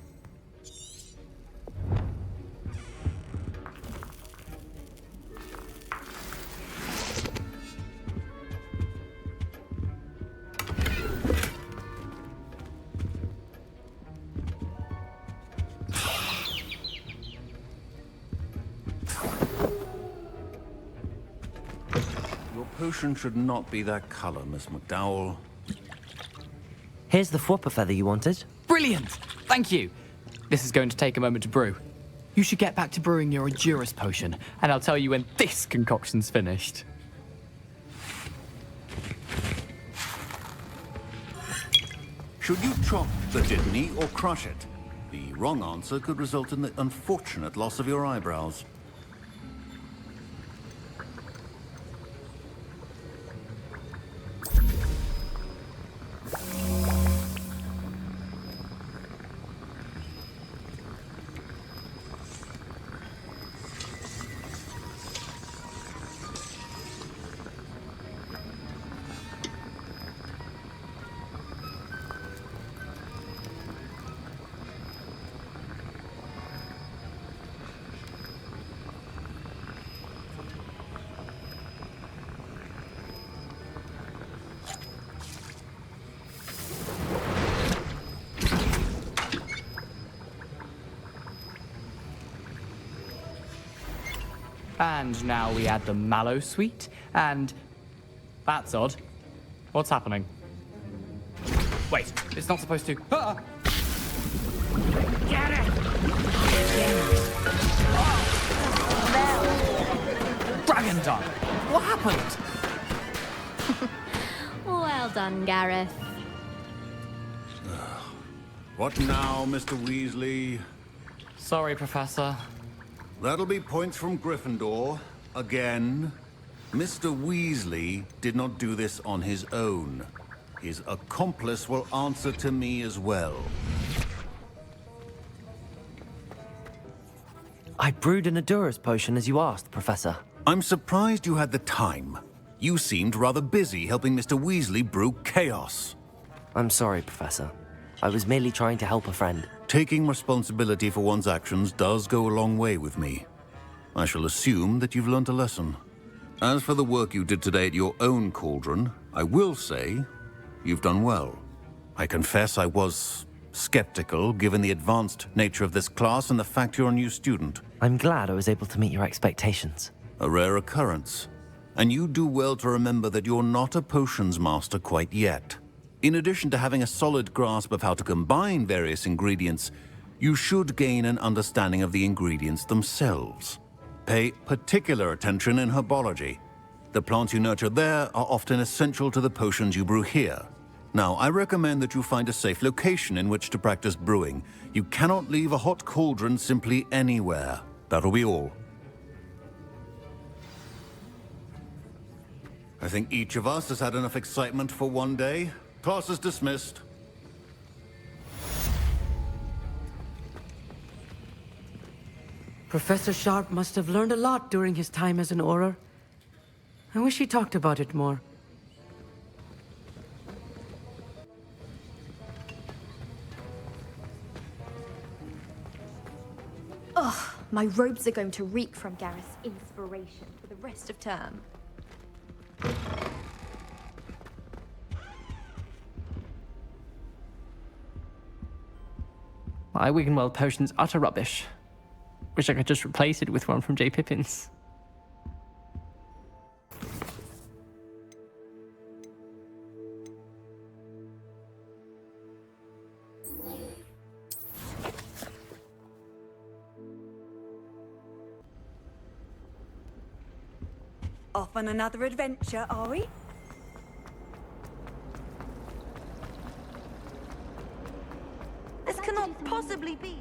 potion should not be that color, Miss McDowell. Here's the Fwopper feather you wanted. Brilliant! Thank you. This is going to take a moment to brew. You should get back to brewing your Endurance potion, and I'll tell you when this concoction's finished. Should you chop the kidney or crush it? The wrong answer could result in the unfortunate loss of your eyebrows. And now we add the mallow sweet, and... That's odd. What's happening? Wait, it's not supposed to... Ah! Get it! Dragon Dunk! What happened? Well done, Gareth. What now, Mr. Weasley? Sorry, Professor. That'll be points from Gryffindor. Again. Mr. Weasley did not do this on his own. His accomplice will answer to me as well. I brewed an Endurance potion as you asked, Professor. I'm surprised you had the time. You seemed rather busy helping Mr. Weasley brew chaos. I'm sorry, Professor. I was merely trying to help a friend. Taking responsibility for one's actions does go a long way with me. I shall assume that you've learnt a lesson. As for the work you did today at your own cauldron, I will say you've done well. I confess I was skeptical, given the advanced nature of this class and the fact you're a new student. I'm glad I was able to meet your expectations. A rare occurrence. And you do well to remember that you're not a potions master quite yet. In addition to having a solid grasp of how to combine various ingredients, you should gain an understanding of the ingredients themselves. Pay particular attention in herbology. The plants you nurture there are often essential to the potions you brew here. Now, I recommend that you find a safe location in which to practice brewing. You cannot leave a hot cauldron simply anywhere. That'll be all. I think each of us has had enough excitement for one day. Class is dismissed. Professor Sharp must have learned a lot during his time as an Auror. I wish he talked about it more. Ugh, my robes are going to reek from Gareth's inspiration for the rest of term. My Wiggenweld potion's utter rubbish. Wish I could just replace it with one from J. Pippin's. Off on another adventure, are we? This cannot possibly be.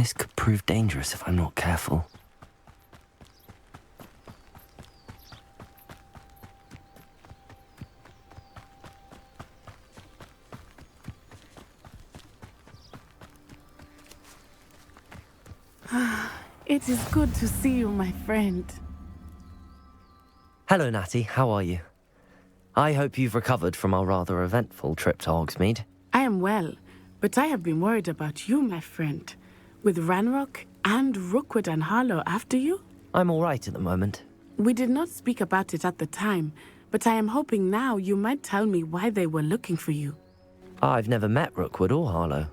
This could prove dangerous if I'm not careful. It is good to see you, my friend. Hello, Natty. How are you? I hope you've recovered from our rather eventful trip to Hogsmeade. I am well, but I have been worried about you, my friend. With Ranrock and Rookwood and Harlow after you? I'm all right at the moment. We did not speak about it at the time, but I am hoping now you might tell me why they were looking for you. I've never met Rookwood or Harlow.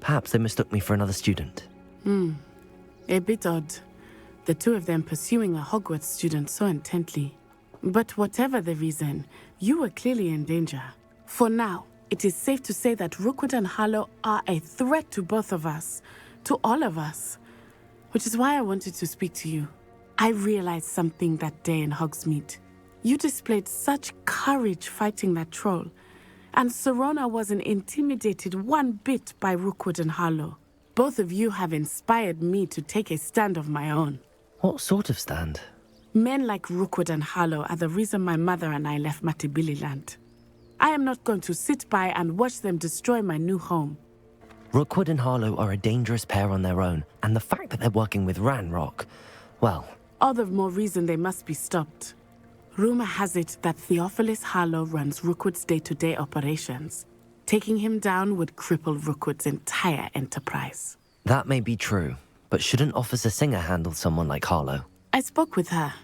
Perhaps they mistook me for another student. A bit odd. The two of them pursuing a Hogwarts student so intently. But whatever the reason, you were clearly in danger. For now, it is safe to say that Rookwood and Harlow are a threat to both of us, to all of us. Which is why I wanted to speak to you. I realized something that day in Hogsmeade. You displayed such courage fighting that troll, and Serona wasn't intimidated one bit by Rookwood and Harlow. Both of you have inspired me to take a stand of my own. What sort of stand? Men like Rookwood and Harlow are the reason my mother and I left Mattibililand. I am not going to sit by and watch them destroy my new home. Rookwood and Harlow are a dangerous pair on their own, and the fact that they're working with Ranrock, well... All the more reason they must be stopped. Rumor has it that Theophilus Harlow runs Rookwood's day-to-day operations. Taking him down would cripple Rookwood's entire enterprise. That may be true, but shouldn't Officer Singer handle someone like Harlow? I spoke with her.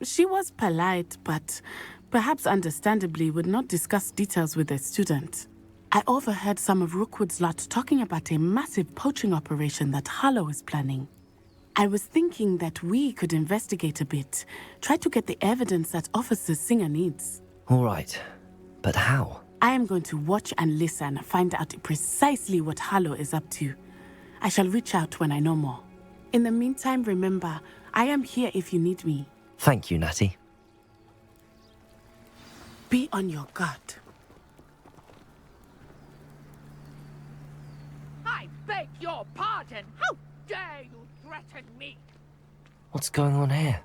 She was polite, but perhaps understandably would not discuss details with a student. I overheard some of Rookwood's lot talking about a massive poaching operation that Harlow is planning. I was thinking that we could investigate a bit, try to get the evidence that Officer Singer needs. All right, but how? I am going to watch and listen, find out precisely what Harlow is up to. I shall reach out when I know more. In the meantime, remember, I am here if you need me. Thank you, Natty. Be on your guard. I beg your pardon. How dare you threaten me? What's going on here?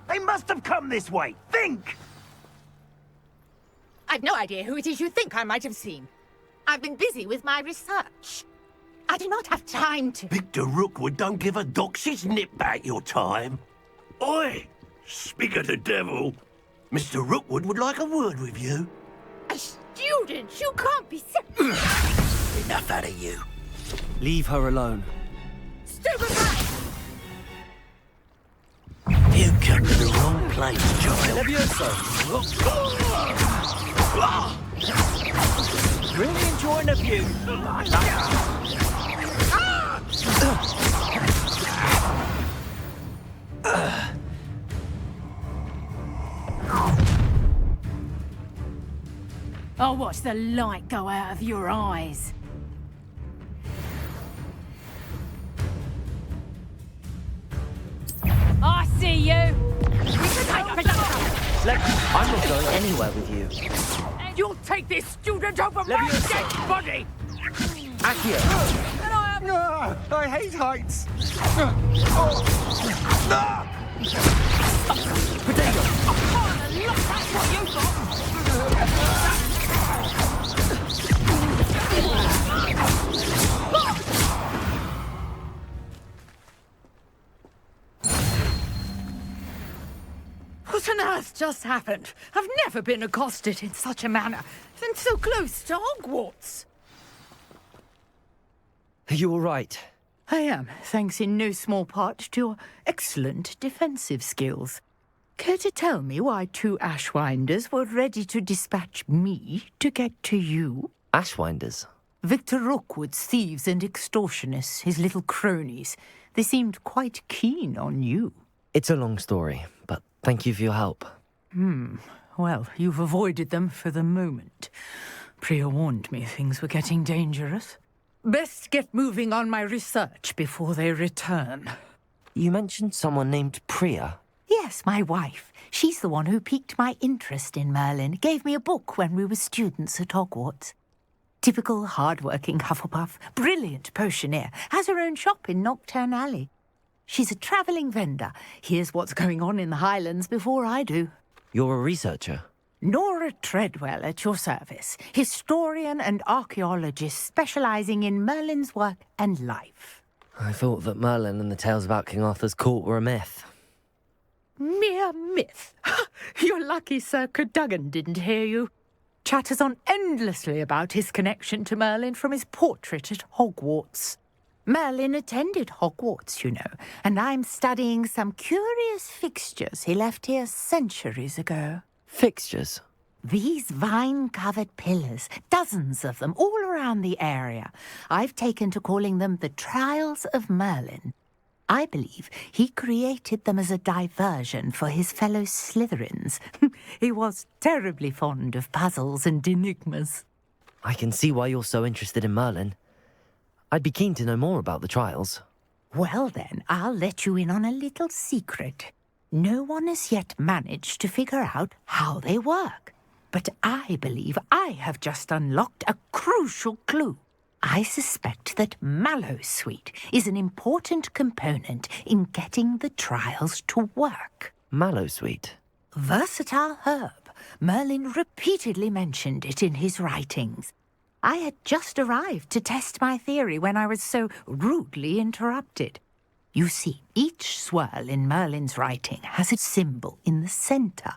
They must have come this way. Think! I've no idea who it is you think I might have seen. I've been busy with my research. I do not have time to... Victor Rookwood don't give a doxy's nip back your time. Oi! Speak of the devil. Mr. Rookwood would like a word with you. A student? You can't be... Enough out of you. Leave her alone. Stupefy! You come to the wrong place, child. Really enjoying the view. I'll watch the light go out of your eyes. I see you! I'm not going anywhere with you. You'll take this student over my dead body! Akhir! I hate heights. Potato! That's what you got! What on earth just happened? I've never been accosted in such a manner, and so close to Hogwarts. Are you all right? I am, thanks in no small part to your excellent defensive skills. Care to tell me why two Ashwinders were ready to dispatch me to get to you? Ashwinders? Victor Rookwood's thieves and extortionists, his little cronies. They seemed quite keen on you. It's a long story, but thank you for your help. Well, you've avoided them for the moment. Priya warned me things were getting dangerous. Best get moving on my research before they return. You mentioned someone named Priya. Yes, my wife. She's the one who piqued my interest in Merlin. Gave me a book when we were students at Hogwarts. Typical hard-working Hufflepuff, brilliant potioneer, has her own shop in Knockturn Alley. She's a travelling vendor. Hears what's going on in the Highlands before I do. You're a researcher? Nora Treadwell at your service, historian and archaeologist specialising in Merlin's work and life. I thought that Merlin and the tales about King Arthur's court were a myth. Mere myth. You're lucky Sir Cadogan didn't hear you. Chatters on endlessly about his connection to Merlin from his portrait at Hogwarts. Merlin attended Hogwarts, you know, and I'm studying some curious fixtures he left here centuries ago. Fixtures? These vine-covered pillars, dozens of them, all around the area. I've taken to calling them the Trials of Merlin. I believe he created them as a diversion for his fellow Slytherins. He was terribly fond of puzzles and enigmas. I can see why you're so interested in Merlin. I'd be keen to know more about the trials. Well then, I'll let you in on a little secret. No one has yet managed to figure out how they work. But I believe I have just unlocked a crucial clue. I suspect that Mallowsweet is an important component in getting the trials to work. Mallowsweet? Versatile herb. Merlin repeatedly mentioned it in his writings. I had just arrived to test my theory when I was so rudely interrupted. You see, each swirl in Merlin's writing has a symbol in the centre.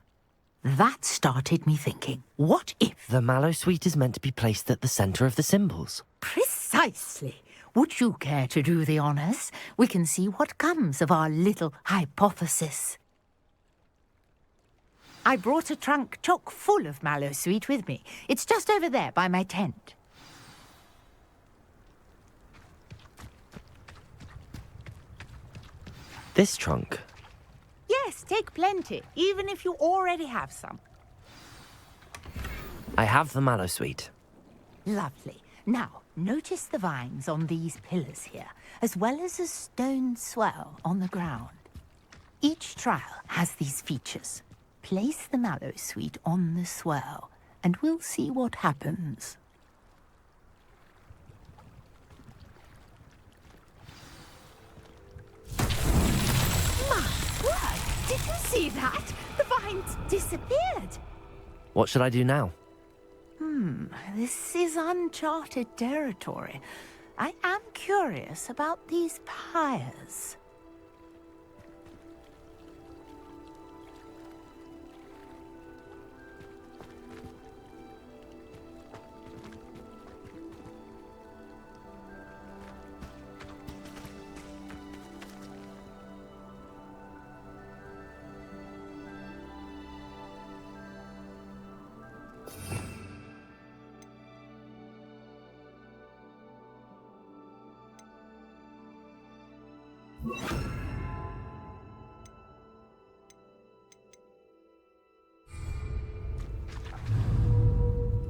That started me thinking, what if... The Mallowsweet is meant to be placed at the centre of the symbols. Precisely. Would you care to do the honours? We can see what comes of our little hypothesis. I brought a trunk chock full of Mallowsweet with me. It's just over there by my tent. This trunk? Yes, take plenty, even if you already have some. I have the Mallowsweet. Lovely. Now, notice the vines on these pillars here, as well as a stone swell on the ground. Each trial has these features. Place the Mallowsweet on the swell, and we'll see what happens. Did you see that? The vines disappeared. What should I do now? This is uncharted territory. I am curious about these pyres.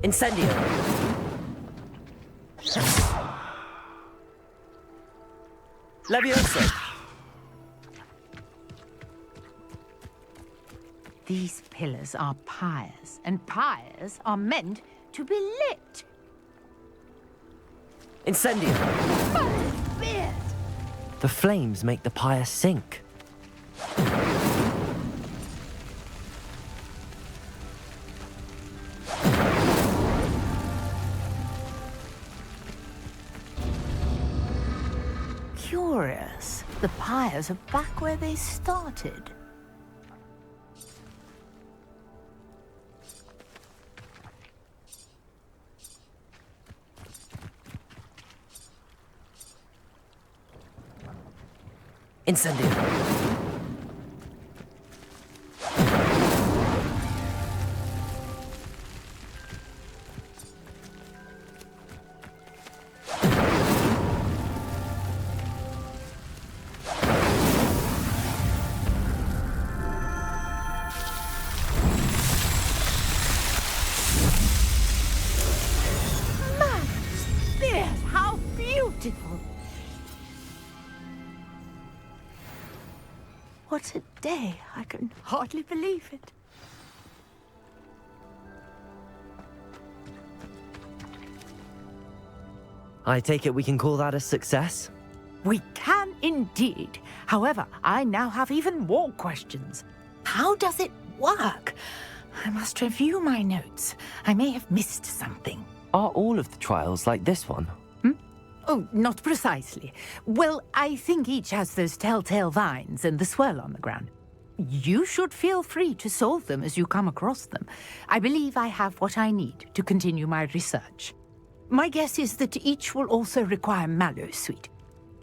Incendio! Levioso! These pillars are pyres, and pyres are meant to be lit. Incendio! Beard! The flames make the pyre sink. Curious. The pyres are back where they started. Incendio! What a day. I can hardly believe it. I take it we can call that a success? We can indeed. However, I now have even more questions. How does it work? I must review my notes. I may have missed something. Are all of the trials like this one? Oh, not precisely. Well, I think each has those telltale vines and the swirl on the ground. You should feel free to solve them as you come across them. I believe I have what I need to continue my research. My guess is that each will also require mallow sweet,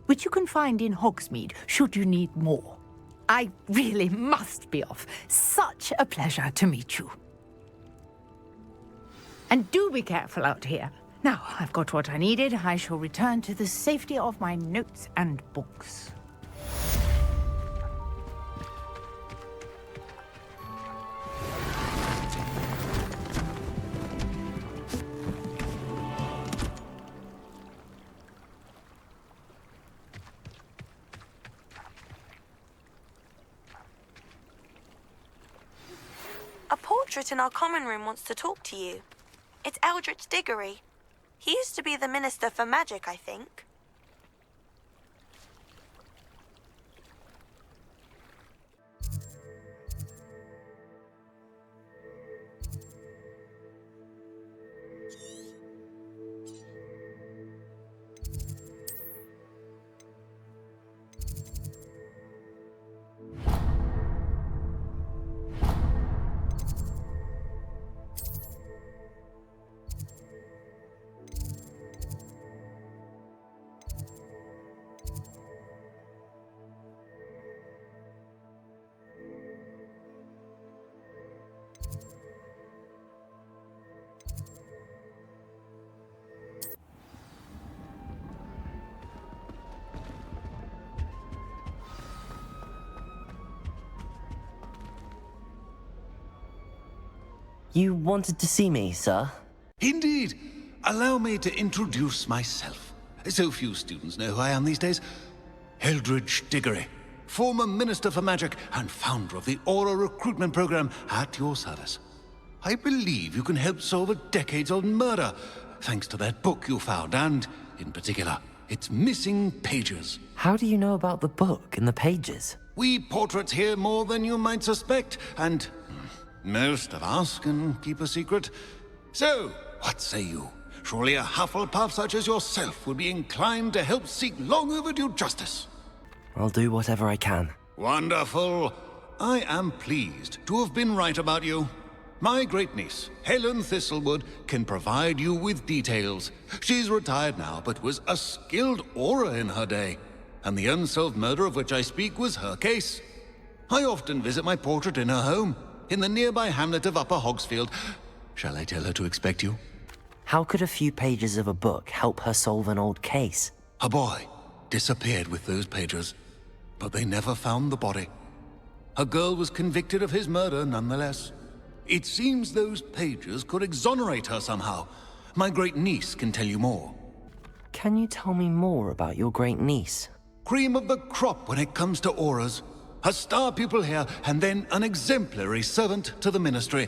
which you can find in Hogsmeade should you need more. I really must be off. Such a pleasure to meet you. And do be careful out here. Now, I've got what I needed. I shall return to the safety of my notes and books. A portrait in our common room wants to talk to you. It's Eldritch Diggory. He used to be the Minister for Magic, I think. You wanted to see me, sir? Indeed. Allow me to introduce myself. So few students know who I am these days. Eldritch Diggory, former Minister for Magic and founder of the Aura recruitment program at your service. I believe you can help solve a decades-old murder, thanks to that book you found, and, in particular, its missing pages. How do you know about the book and the pages? We portraits hear more than you might suspect, and most of us can keep a secret. So, what say you? Surely a Hufflepuff such as yourself would be inclined to help seek long overdue justice. I'll do whatever I can. Wonderful. I am pleased to have been right about you. My great-niece, Helen Thistlewood, can provide you with details. She's retired now, but was a skilled aura in her day. And the unsolved murder of which I speak was her case. I often visit my portrait in her home, in the nearby hamlet of Upper Hogsfield. Shall I tell her to expect you? How could a few pages of a book help her solve an old case? A boy disappeared with those pages, but they never found the body. A girl was convicted of his murder nonetheless. It seems those pages could exonerate her somehow. My great-niece can tell you more. Can you tell me more about your great-niece? Cream of the crop when it comes to auras. A star pupil here, and then an exemplary servant to the ministry.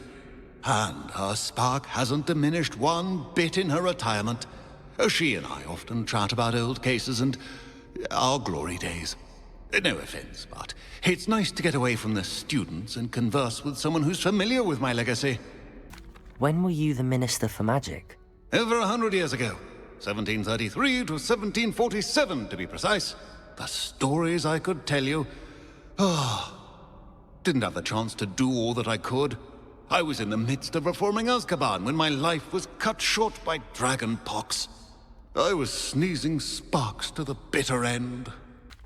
And her spark hasn't diminished one bit in her retirement. She and I often chat about old cases and our glory days. No offense, but it's nice to get away from the students and converse with someone who's familiar with my legacy. When were you the Minister for Magic? Over 100 years ago. 1733 to 1747, to be precise. The stories I could tell you. Didn't have the chance to do all that I could. I was in the midst of reforming Azkaban when my life was cut short by dragon pox. I was sneezing sparks to the bitter end.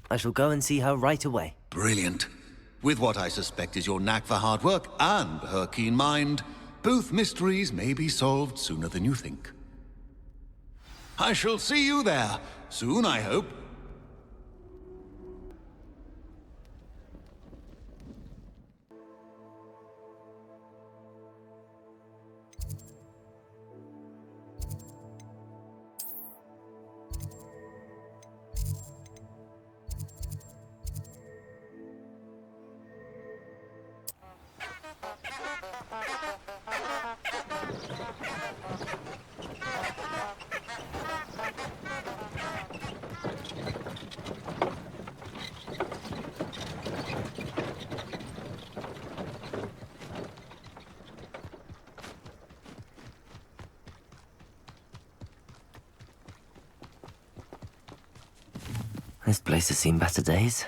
I shall go and see her right away. Brilliant. With what I suspect is your knack for hard work and her keen mind, both mysteries may be solved sooner than you think. I shall see you there, soon I hope. This place has seen better days.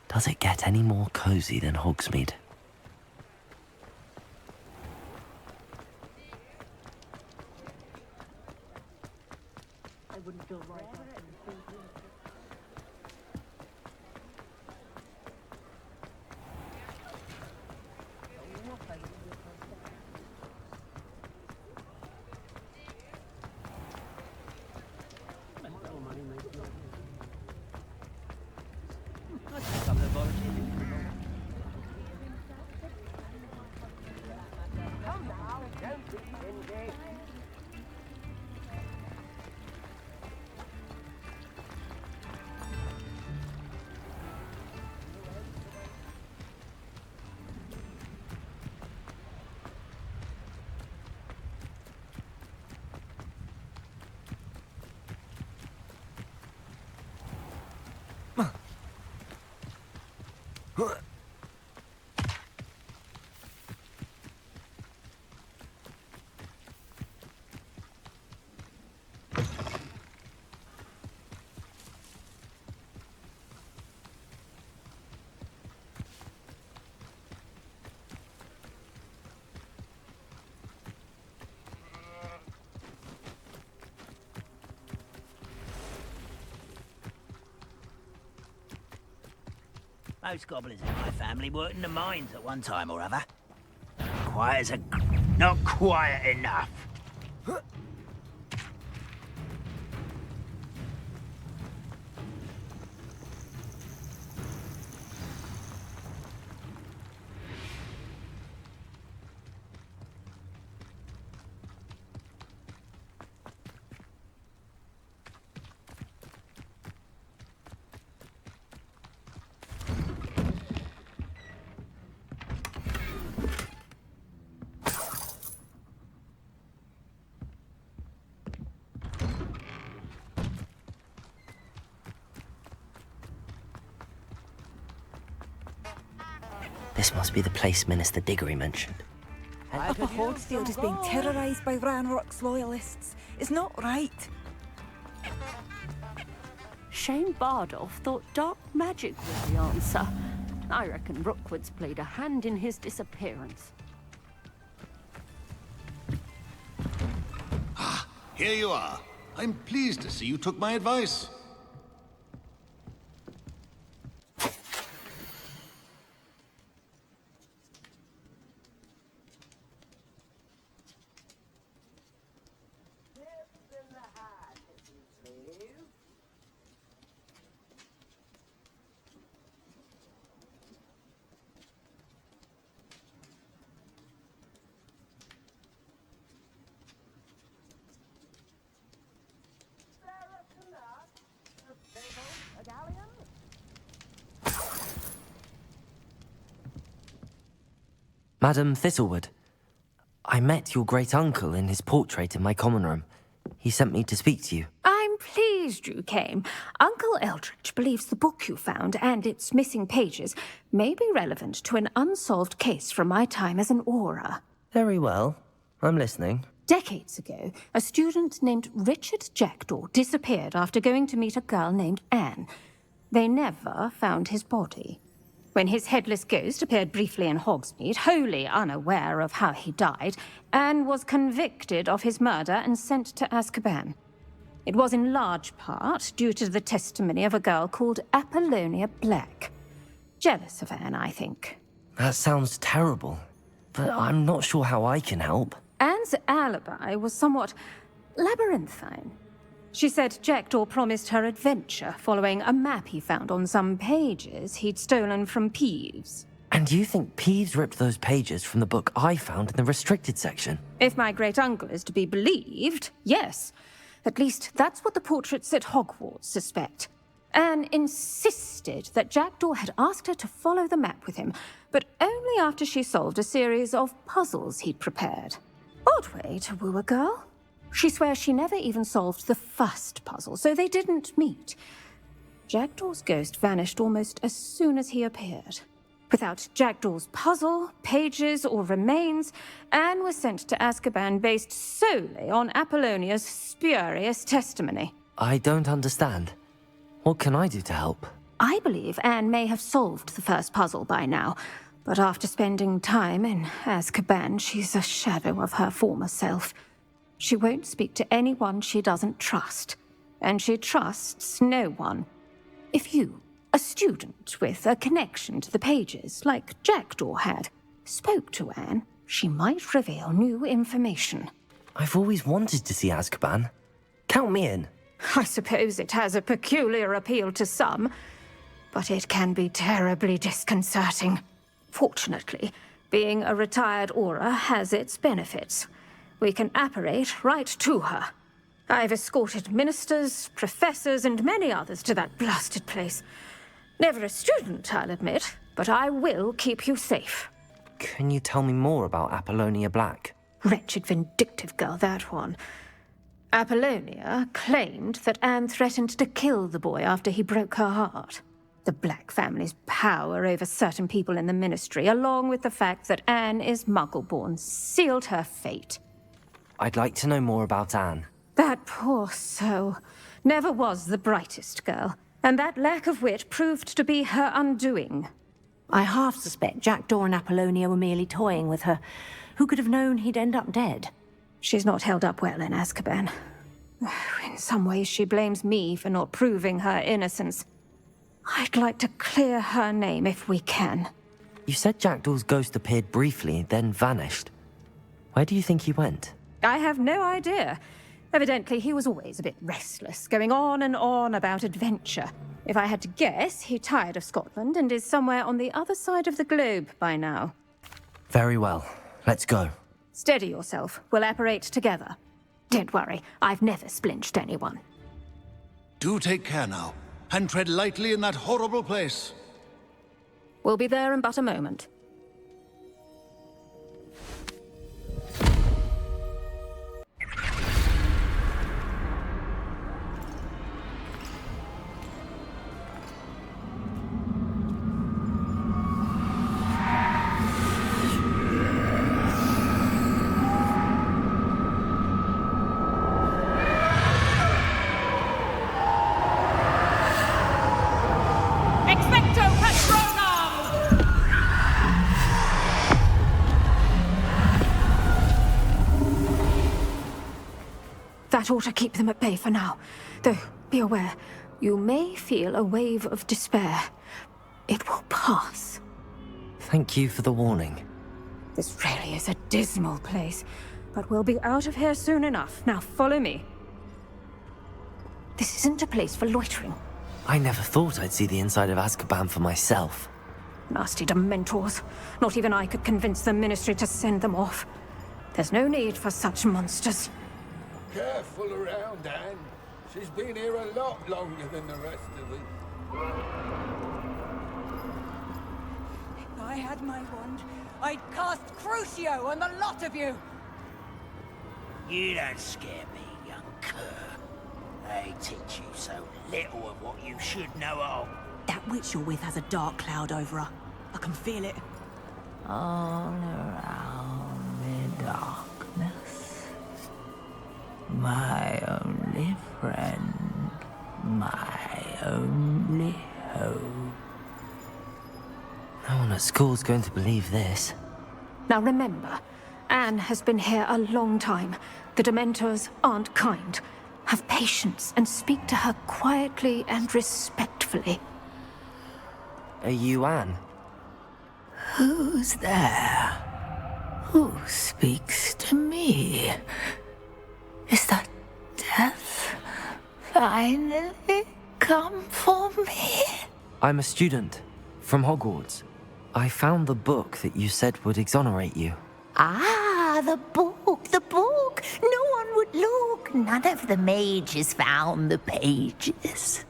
Does it get any more cozy than Hogsmeade? I wouldn't feel right. Most goblins in my family worked in the mines at one time or other. Not quiet enough. This must be the place Minister Diggory mentioned. Upper Hogsfield is being terrorised by Ranrock's loyalists. It's not right. Shane Bardolph thought dark magic was the answer. I reckon Rookwood's played a hand in his disappearance. Ah, here you are. I'm pleased to see you took my advice. Madam Thistlewood, I met your great-uncle in his portrait in my common room. He sent me to speak to you. I'm pleased you came. Uncle Eldridge believes the book you found and its missing pages may be relevant to an unsolved case from my time as an aura. Very well. I'm listening. Decades ago, a student named Richard Jackdaw disappeared after going to meet a girl named Anne. They never found his body. When his headless ghost appeared briefly in Hogsmeade, wholly unaware of how he died, Anne was convicted of his murder and sent to Azkaban. It was in large part due to the testimony of a girl called Apollonia Black. Jealous of Anne, I think. That sounds terrible, but I'm not sure how I can help. Anne's alibi was somewhat labyrinthine. She said Jackdaw promised her adventure following a map he found on some pages he'd stolen from Peeves. And you think Peeves ripped those pages from the book I found in the restricted section? If my great-uncle is to be believed, yes. At least that's what the portraits at Hogwarts suspect. Anne insisted that Jackdaw had asked her to follow the map with him, but only after she solved a series of puzzles he'd prepared. Odd way to woo a girl. She swears she never even solved the first puzzle, so they didn't meet. Jackdaw's ghost vanished almost as soon as he appeared. Without Jackdaw's puzzle, pages, or remains, Anne was sent to Azkaban based solely on Apollonia's spurious testimony. I don't understand. What can I do to help? I believe Anne may have solved the first puzzle by now, but after spending time in Azkaban, she's a shadow of her former self. She won't speak to anyone she doesn't trust, and she trusts no one. If you, a student with a connection to the pages, like Jackdaw had, spoke to Anne, she might reveal new information. I've always wanted to see Azkaban. Count me in. I suppose it has a peculiar appeal to some, but it can be terribly disconcerting. Fortunately, being a retired Auror has its benefits. We can apparate right to her. I've escorted ministers, professors, and many others to that blasted place. Never a student, I'll admit, but I will keep you safe. Can you tell me more about Apollonia Black? Wretched, vindictive girl, that one. Apollonia claimed that Anne threatened to kill the boy after he broke her heart. The Black family's power over certain people in the Ministry, along with the fact that Anne is Muggle-born, sealed her fate. I'd like to know more about Anne. That poor soul never was the brightest girl, and that lack of wit proved to be her undoing. I half suspect Jackdaw and Apollonia were merely toying with her. Who could have known he'd end up dead? She's not held up well in Azkaban. In some ways, she blames me for not proving her innocence. I'd like to clear her name if we can. You said Jackdaw's ghost appeared briefly, then vanished. Where do you think he went? I have no idea. Evidently, he was always a bit restless, going on and on about adventure. If I had to guess, he tired of Scotland and is somewhere on the other side of the globe by now. Very well. Let's go. Steady yourself. We'll apparate together. Don't worry, I've never splinched anyone. Do take care now, and tread lightly in that horrible place. We'll be there in but a moment. That ought to keep them at bay for now. Though, be aware, you may feel a wave of despair. It will pass. Thank you for the warning. This really is a dismal place, but we'll be out of here soon enough. Now follow me. This isn't a place for loitering. I never thought I'd see the inside of Azkaban for myself. Nasty Dementors. Not even I could convince the Ministry to send them off. There's no need for such monsters. Careful around, Anne. She's been here a lot longer than the rest of us. If I had my wand, I'd cast Crucio on the lot of you! You don't scare me, young cur. They teach you so little of what you should know of. That witch you're with has a dark cloud over her. I can feel it. All around me darkness. My only friend, my only hope. No one at school's going to believe this. Now remember, Anne has been here a long time. The Dementors aren't kind. Have patience and speak to her quietly and respectfully. Are you Anne? Who's there? Who speaks to me? Is that death finally come for me? I'm a student from Hogwarts. I found the book that you said would exonerate you. Ah, the book, the book. No one would look. None of the mages found the pages.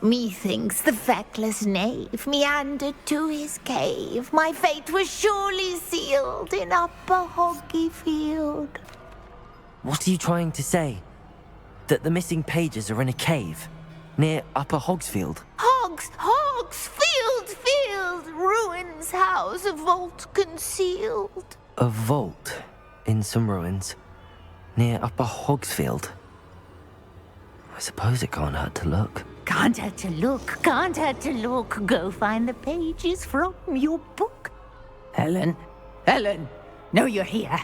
Methinks the feckless knave meandered to his cave. My fate was surely sealed in Upper Hoggyfield. What are you trying to say? That the missing pages are in a cave near Upper Hogsfield? Hogsfield, ruins house, a vault concealed. A vault in some ruins near Upper Hogsfield. I suppose it can't hurt to look. Can't hurt to look, can't hurt to look. Go find the pages from your book. Helen, know you're here.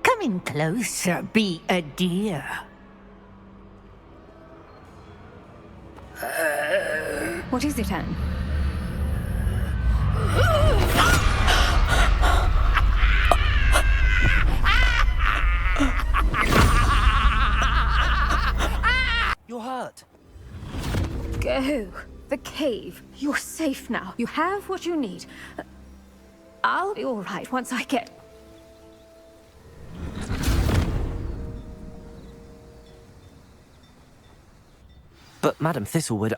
Come in closer, be a dear. What is it, Anne? You're hurt. Go. The cave. You're safe now. You have what you need. I'll be all right once I get... But, Madam Thistlewood,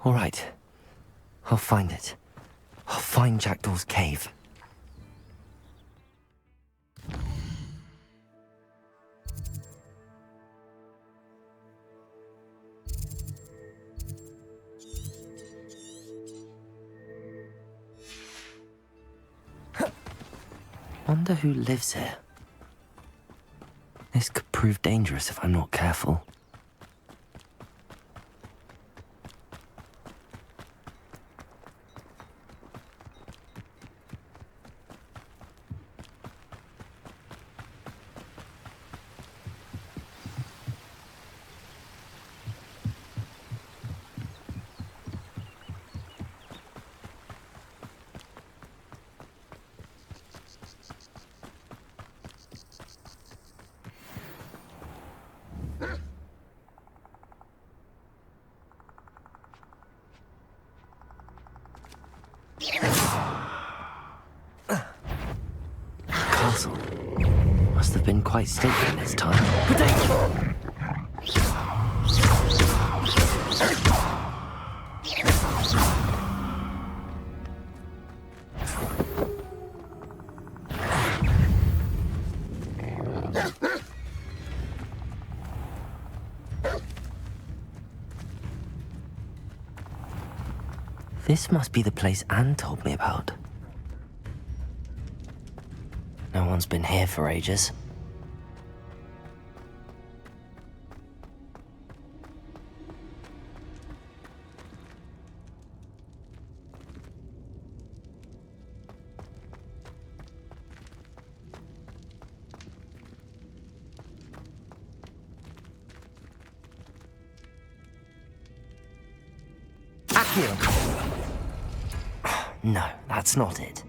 All right. I'll find it. I'll find Jackdaw's cave. Wonder who lives here. This could prove dangerous if I'm not careful. Castle must have been quite stately in its time. This must be the place Anne told me about. No one's been here for ages. Akhir! No, that's not it.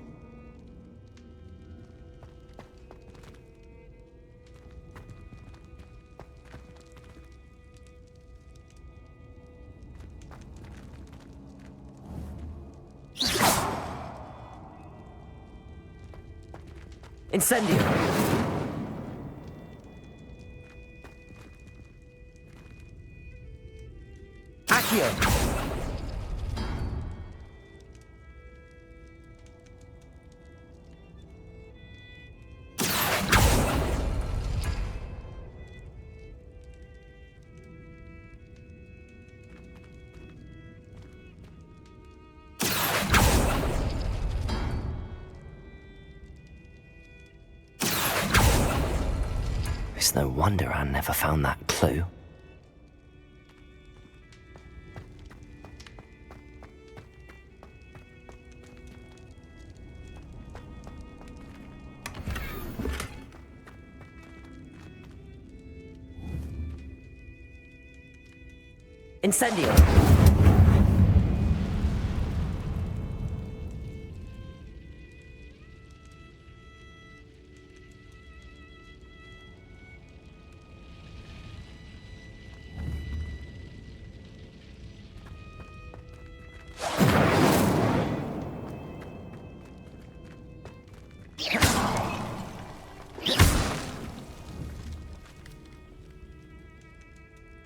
Incendio! Akhir! It's no wonder Anne never found that clue. Incendio!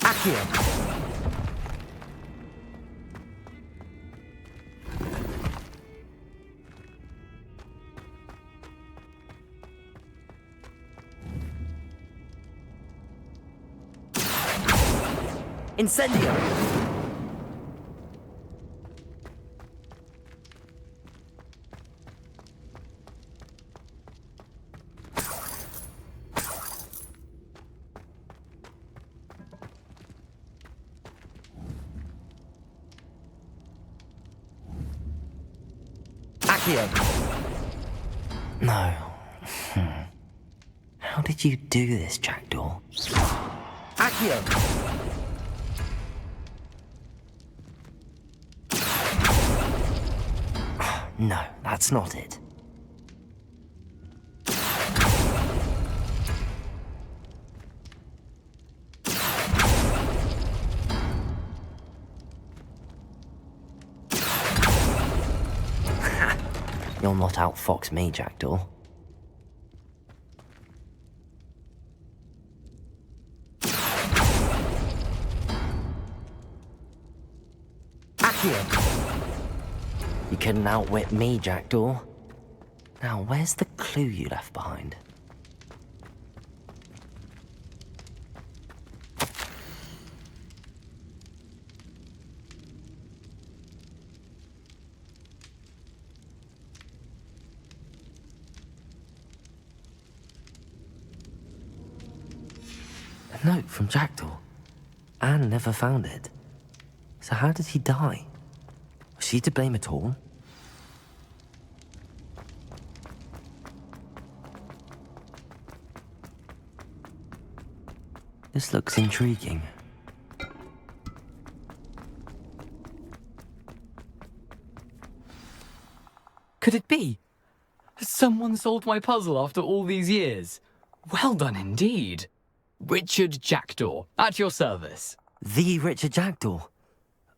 Akhir! Incendio! Akhir! No. How did you do this, Jackdaw? Akhir! No, that's not it. You'll not outfox me, Jackdaw. Akhir! You couldn't outwit me, Jackdaw. Now, where's the clue you left behind? A note from Jackdaw. Anne never found it. So how did he die? Was she to blame at all? This looks intriguing. Could it be? Has someone solved my puzzle after all these years? Well done indeed. Richard Jackdaw, at your service. The Richard Jackdaw?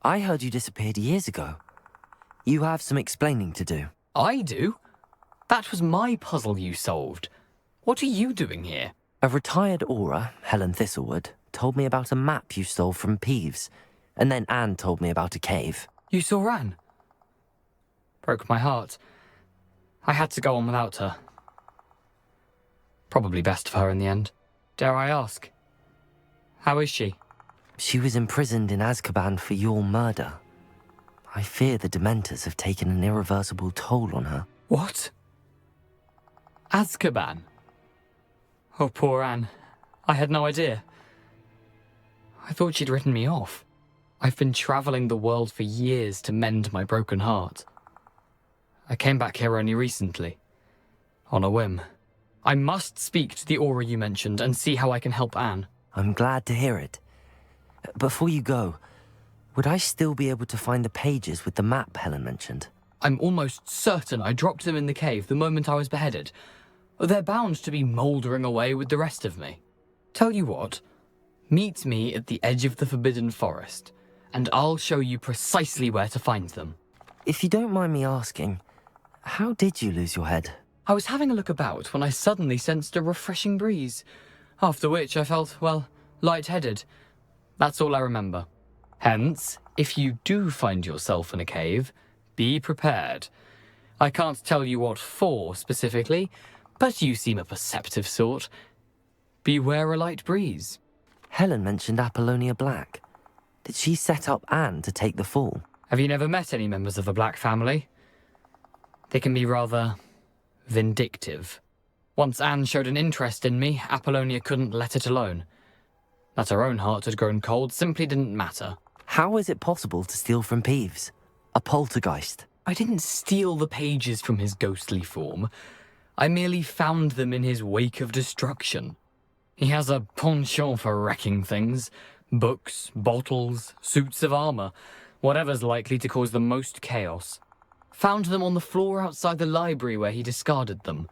I heard you disappeared years ago. You have some explaining to do. I do? That was my puzzle you solved. What are you doing here? A retired aura, Helen Thistlewood, told me about a map you stole from Peeves, and then Anne told me about a cave. You saw Anne? Broke my heart. I had to go on without her. Probably best for her in the end. Dare I ask? How is she? She was imprisoned in Azkaban for your murder. I fear the Dementors have taken an irreversible toll on her. What? Azkaban? Oh, poor Anne. I had no idea. I thought she'd written me off. I've been travelling the world for years to mend my broken heart. I came back here only recently. On a whim. I must speak to the aura you mentioned and see how I can help Anne. I'm glad to hear it. Before you go, would I still be able to find the pages with the map Helen mentioned? I'm almost certain I dropped them in the cave the moment I was beheaded. They're bound to be mouldering away with the rest of me. Tell you what, meet me at the edge of the Forbidden Forest, and I'll show you precisely where to find them. If you don't mind me asking, how did you lose your head? I was having a look about when I suddenly sensed a refreshing breeze, after which I felt, well, lightheaded. That's all I remember. Hence, if you do find yourself in a cave, be prepared. I can't tell you what for specifically, but you seem a perceptive sort. Beware a light breeze. Helen mentioned Apollonia Black. Did she set up Anne to take the fall? Have you never met any members of the Black family? They can be rather vindictive. Once Anne showed an interest in me, Apollonia couldn't let it alone. That her own heart had grown cold simply didn't matter. How is it possible to steal from Peeves? A poltergeist? I didn't steal the pages from his ghostly form. I merely found them in his wake of destruction. He has a penchant for wrecking things. Books, bottles, suits of armor, whatever's likely to cause the most chaos. Found them on the floor outside the library where he discarded them.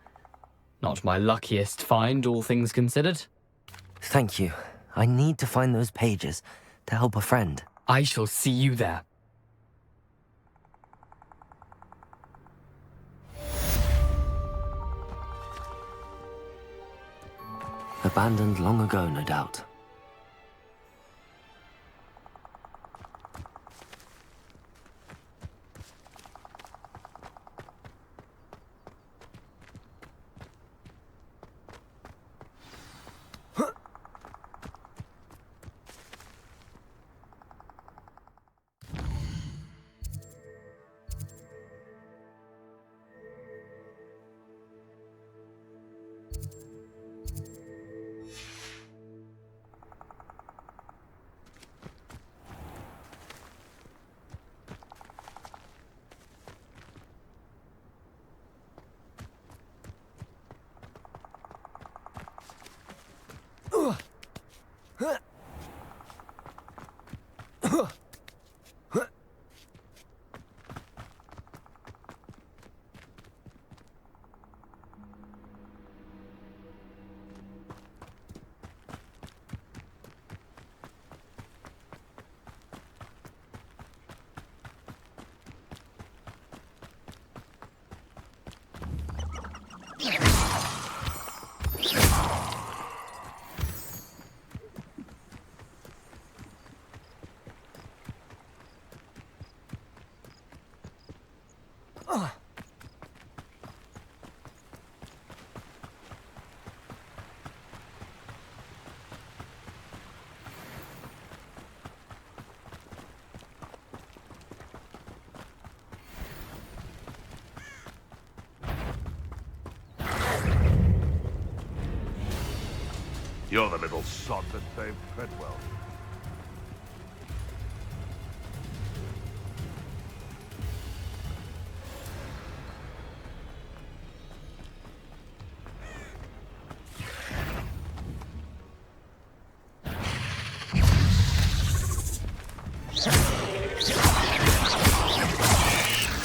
Not my luckiest find, all things considered. Thank you. I need to find those pages to help a friend. I shall see you there. Abandoned long ago, no doubt. You're the little sod that saved Treadwell.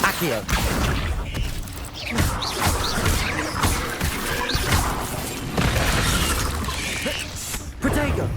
Accio. Protego.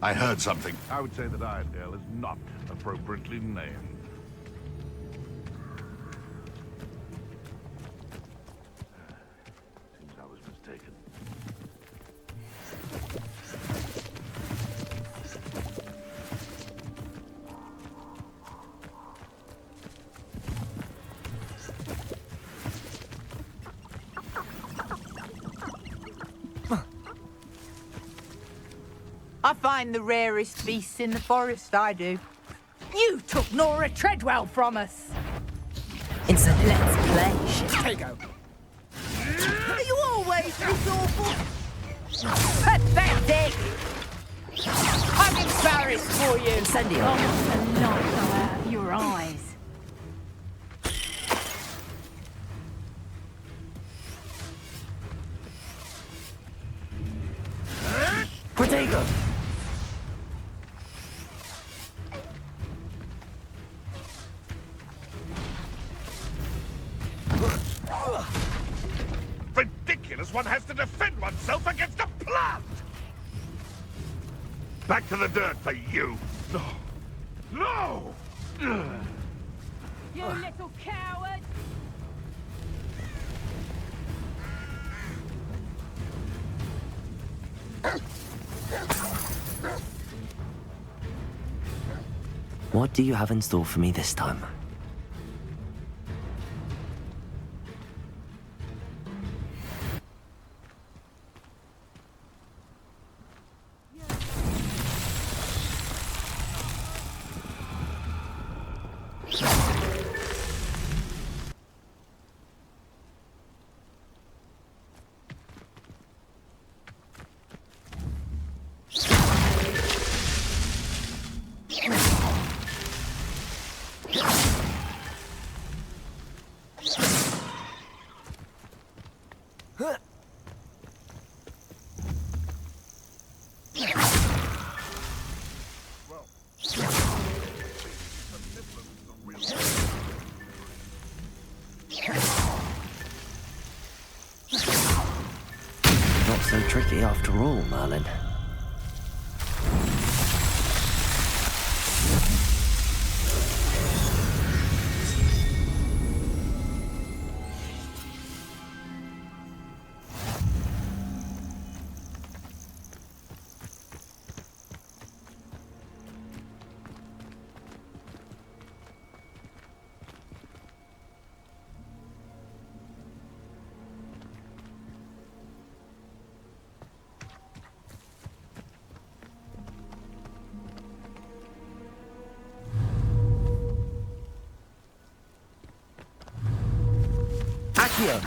I heard something. I would say that Iredale is not appropriately named. Seems I was mistaken. I find the rarest beasts in the forest, I do. You took Nora Treadwell from us. It's a let's play shit. Tego. Are you always this awful? Pathetic! I'm embarrassed for you. Incendio. I want the light go out of your eyes. Protego. Ridiculous! One has to defend oneself against a plant! Back to the dirt for you! No! No! You little coward! What do you have in store for me this time? Not so tricky after all, Merlin. Accio!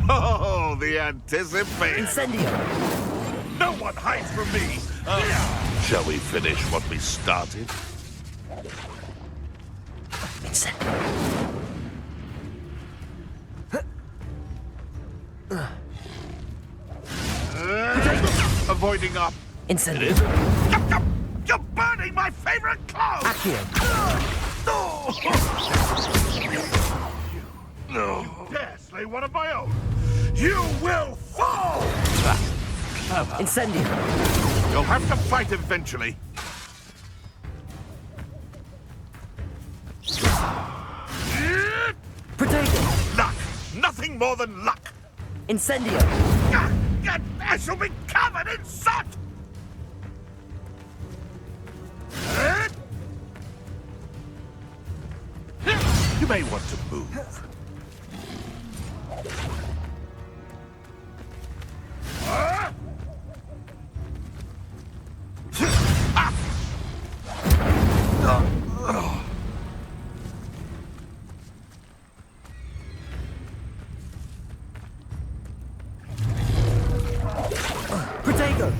Oh, the anticipation! Incendio! No one hides from me! Shall we finish what we started? Avoiding up. Incendio! You're burning my favorite clothes! Accio! You dare slay one of my own! You will fall! Incendio! You'll have to fight eventually. Protego! Luck! Nothing more than luck! Incendio! I shall be covered in soot! You may want to move. Protego!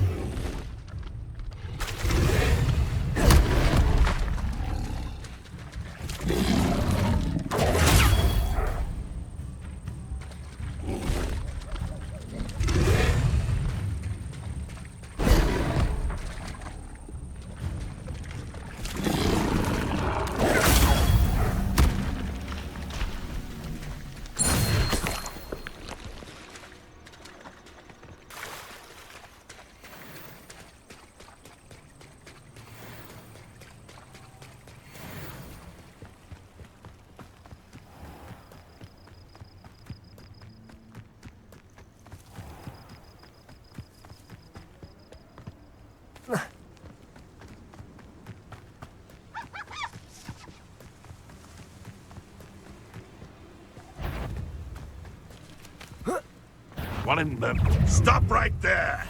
One in them. Stop right there!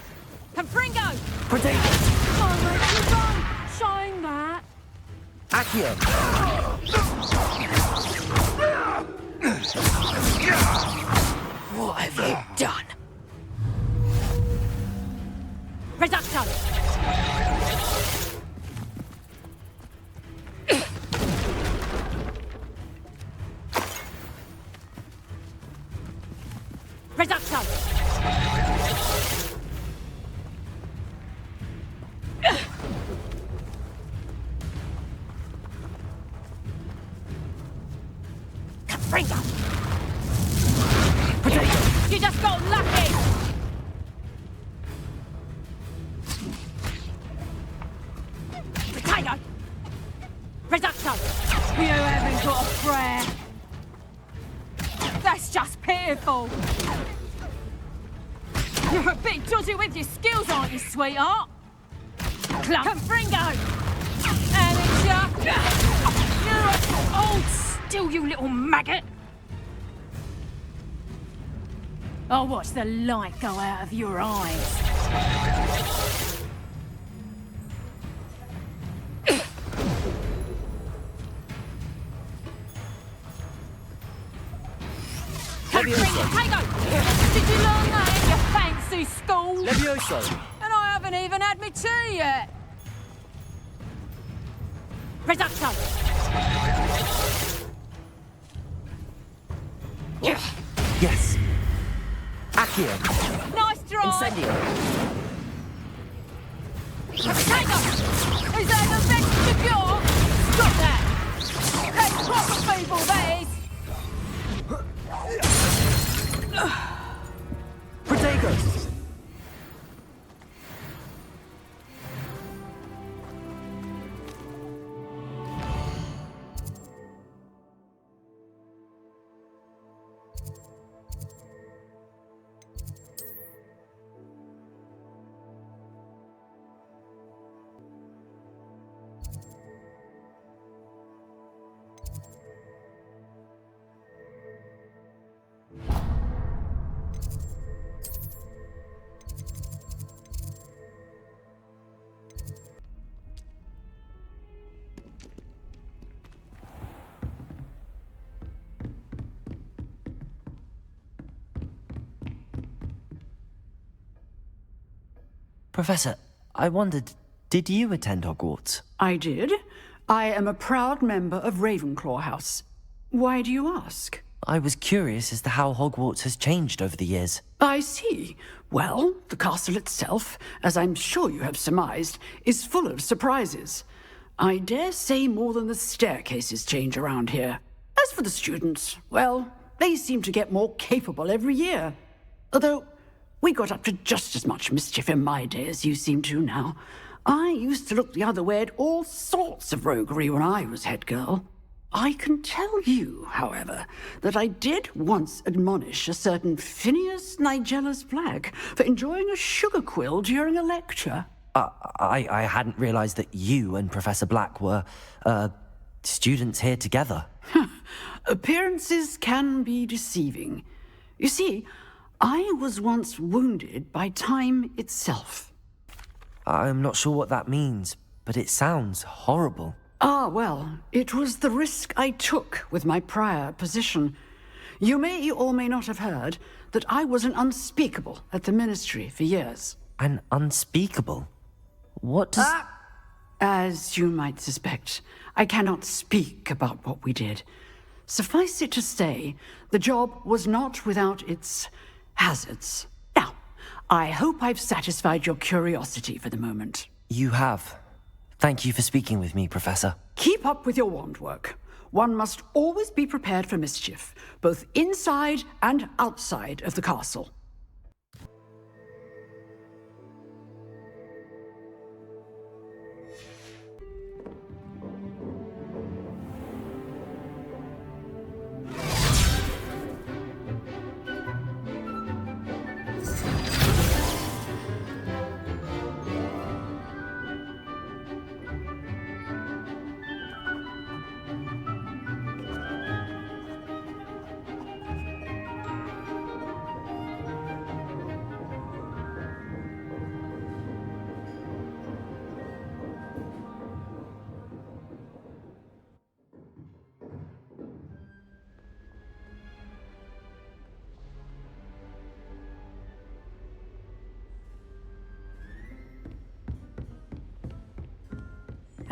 Confringo! Protect! Oh, mate, you don't shine that. Akhir! What have you done? Reducto! Reducto! Confringo! Potato! You just got lucky! Potato! Reducto! You haven't got a prayer! That's just pitiful! You're a bit dodgy with your skills, aren't you, sweetheart? Confringo! And it's you're old still, you little maggot! I'll watch the light go out of your eyes. Levioso! Did you learn that in your fancy school? Levioso! And I haven't even had my tea yet. Reducto! Yes! Akhir! Nice try! Incendio! Potato! Is that the best of your? Stop that! That's proper people, that is! Potatoes! Professor, I wondered, did you attend Hogwarts? I did. I am a proud member of Ravenclaw House. Why do you ask? I was curious as to how Hogwarts has changed over the years. I see. Well, the castle itself, as I'm sure you have surmised, is full of surprises. I dare say more than the staircases change around here. As for the students, well, they seem to get more capable every year. Although, we got up to just as much mischief in my day as you seem to now. I used to look the other way at all sorts of roguery when I was head girl. I can tell you, however, that I did once admonish a certain Phineas Nigellus Black for enjoying a sugar quill during a lecture. I hadn't realized that you and Professor Black were, students here together. Appearances can be deceiving. You see, I was once wounded by time itself. I'm not sure what that means, but it sounds horrible. Ah, well, it was the risk I took with my prior position. You may or may not have heard that I was an unspeakable at the Ministry for years. An unspeakable? What does... As you might suspect, I cannot speak about what we did. Suffice it to say, the job was not without its hazards. Now, I hope I've satisfied your curiosity for the moment. You have. Thank you for speaking with me, Professor. Keep up with your wand work. One must always be prepared for mischief, both inside and outside of the castle.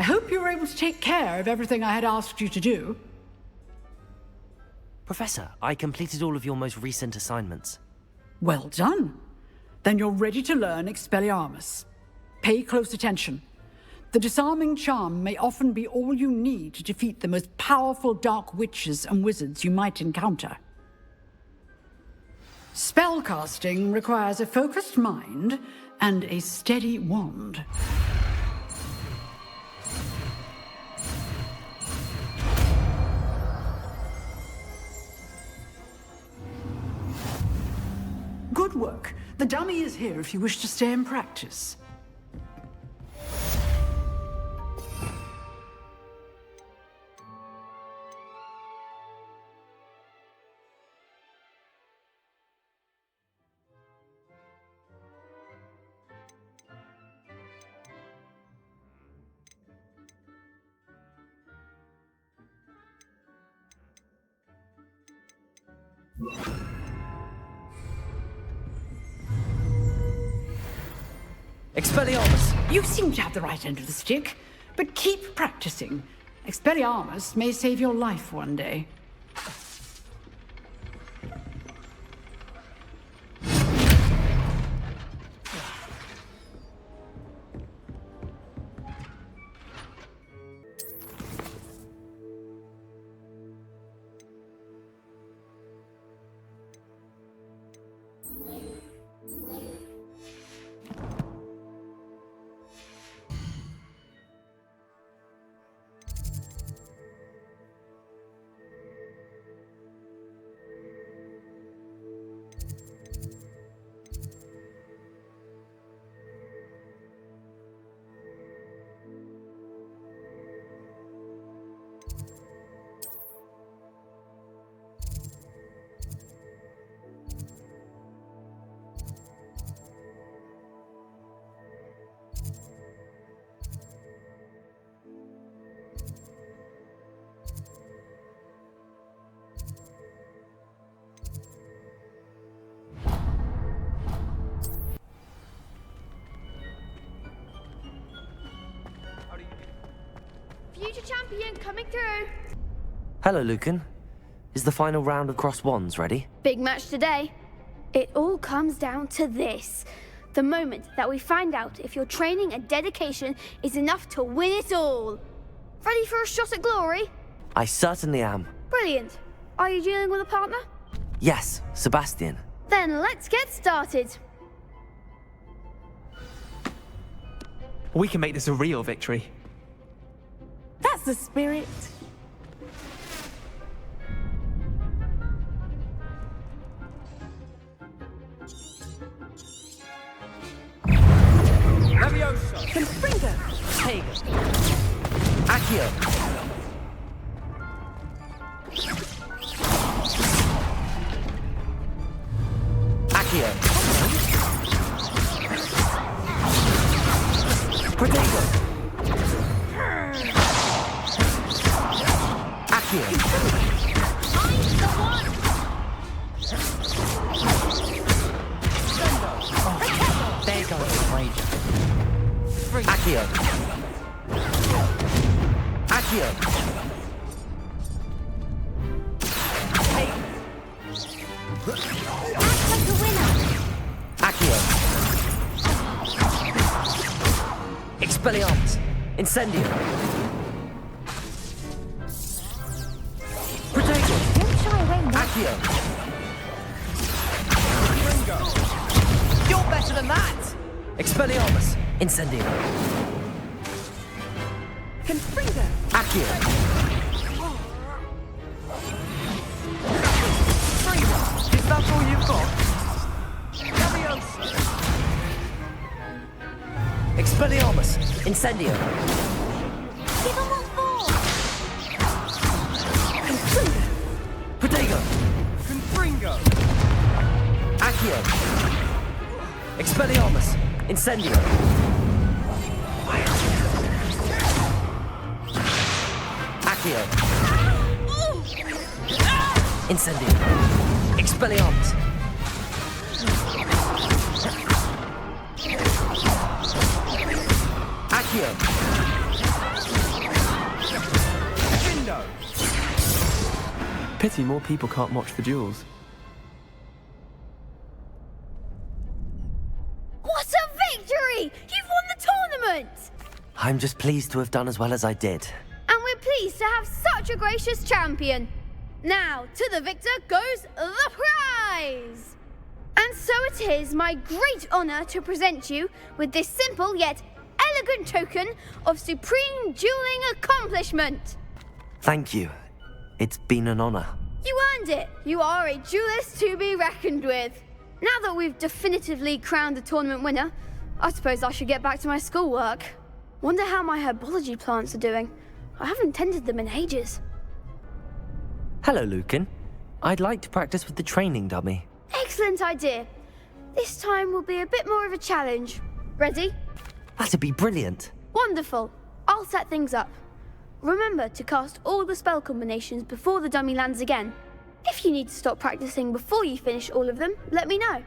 hope you were able to take care of everything I had asked you to do. Professor, I completed all of your most recent assignments. Well done. Then you're ready to learn Expelliarmus. Pay close attention. The disarming charm may often be all you need to defeat the most powerful dark witches and wizards you might encounter. Spellcasting requires a focused mind and a steady wand. Good work. The dummy is here if you wish to stay and practice. Expelliarmus! You seem to have the right end of the stick, but keep practicing. Expelliarmus may save your life one day. Future champion coming through. Hello, Lucan. Is the final round of cross wands ready? Big match today. It all comes down to this. The moment that we find out if your training and dedication is enough to win it all. Ready for a shot at glory? I certainly am. Brilliant. Are you dealing with a partner? Yes, Sebastian. Then let's get started. We can make this a real victory. That's the spirit. Leviosa! Confringo! Pagan! Accio! Accio! Protego! Accio! I'm the one! There goes the Ranger. Accio! Accio! Act like a winner. Accio! Expelliarmus! Incendio! Protego! Don't shy away now. Accio! You're better than that! Expelliarmus! Incendio! Confringo! Accio! Is that all you've got? Leviosa! Expelliarmus! Incendio! Give him what for. Confringo! Protego! Confringo! Accio! Expelliarmus! Incendio! Accio! Incendio! Expelliarmus! Accio! window! Pity more people can't watch the duels. What a victory! You've won the tournament! I'm just pleased to have done as well as I did. And we're pleased to have such a gracious champion. Now, to the victor goes the prize! And so it is my great honour to present you with this simple yet elegant token of supreme dueling accomplishment. Thank you. It's been an honour. You earned it. You are a duelist to be reckoned with. Now that we've definitively crowned the tournament winner, I suppose I should get back to my schoolwork. Wonder how my herbology plants are doing. I haven't tended them in ages. Hello, Lucan. I'd like to practice with the training dummy. Excellent idea. This time will be a bit more of a challenge. Ready? That'd be brilliant. Wonderful. I'll set things up. Remember to cast all the spell combinations before the dummy lands again. If you need to stop practicing before you finish all of them, let me know.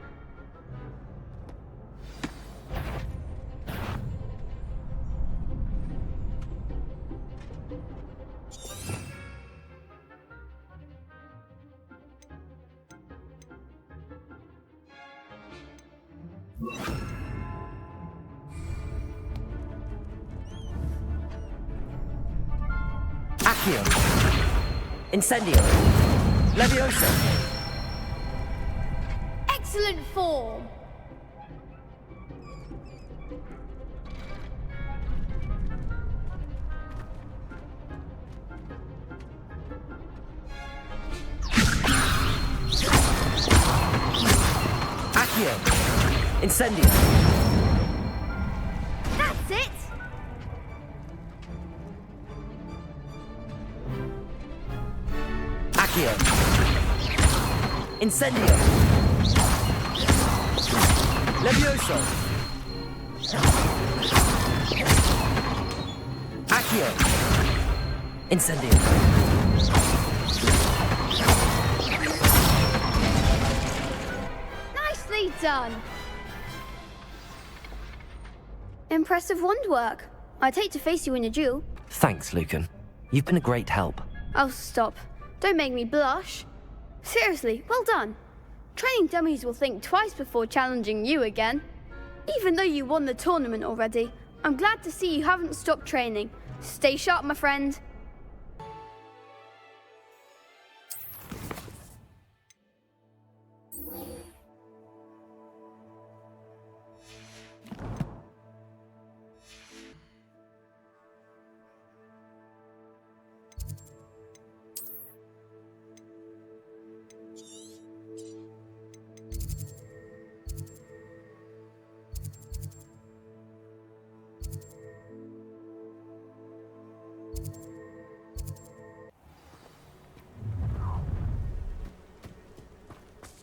Accio. Incendio. Levioso. Excellent form. Accio. Incendio. That's it. Accio. Incendio. Levioso. Accio. Incendio. Nicely done. Impressive wand work. I'd hate to face you in a duel. Thanks, Lucan. You've been a great help. Oh, stop. Don't make me blush. Seriously, well done. Training dummies will think twice before challenging you again. Even though you won the tournament already, I'm glad to see you haven't stopped training. Stay sharp, my friend.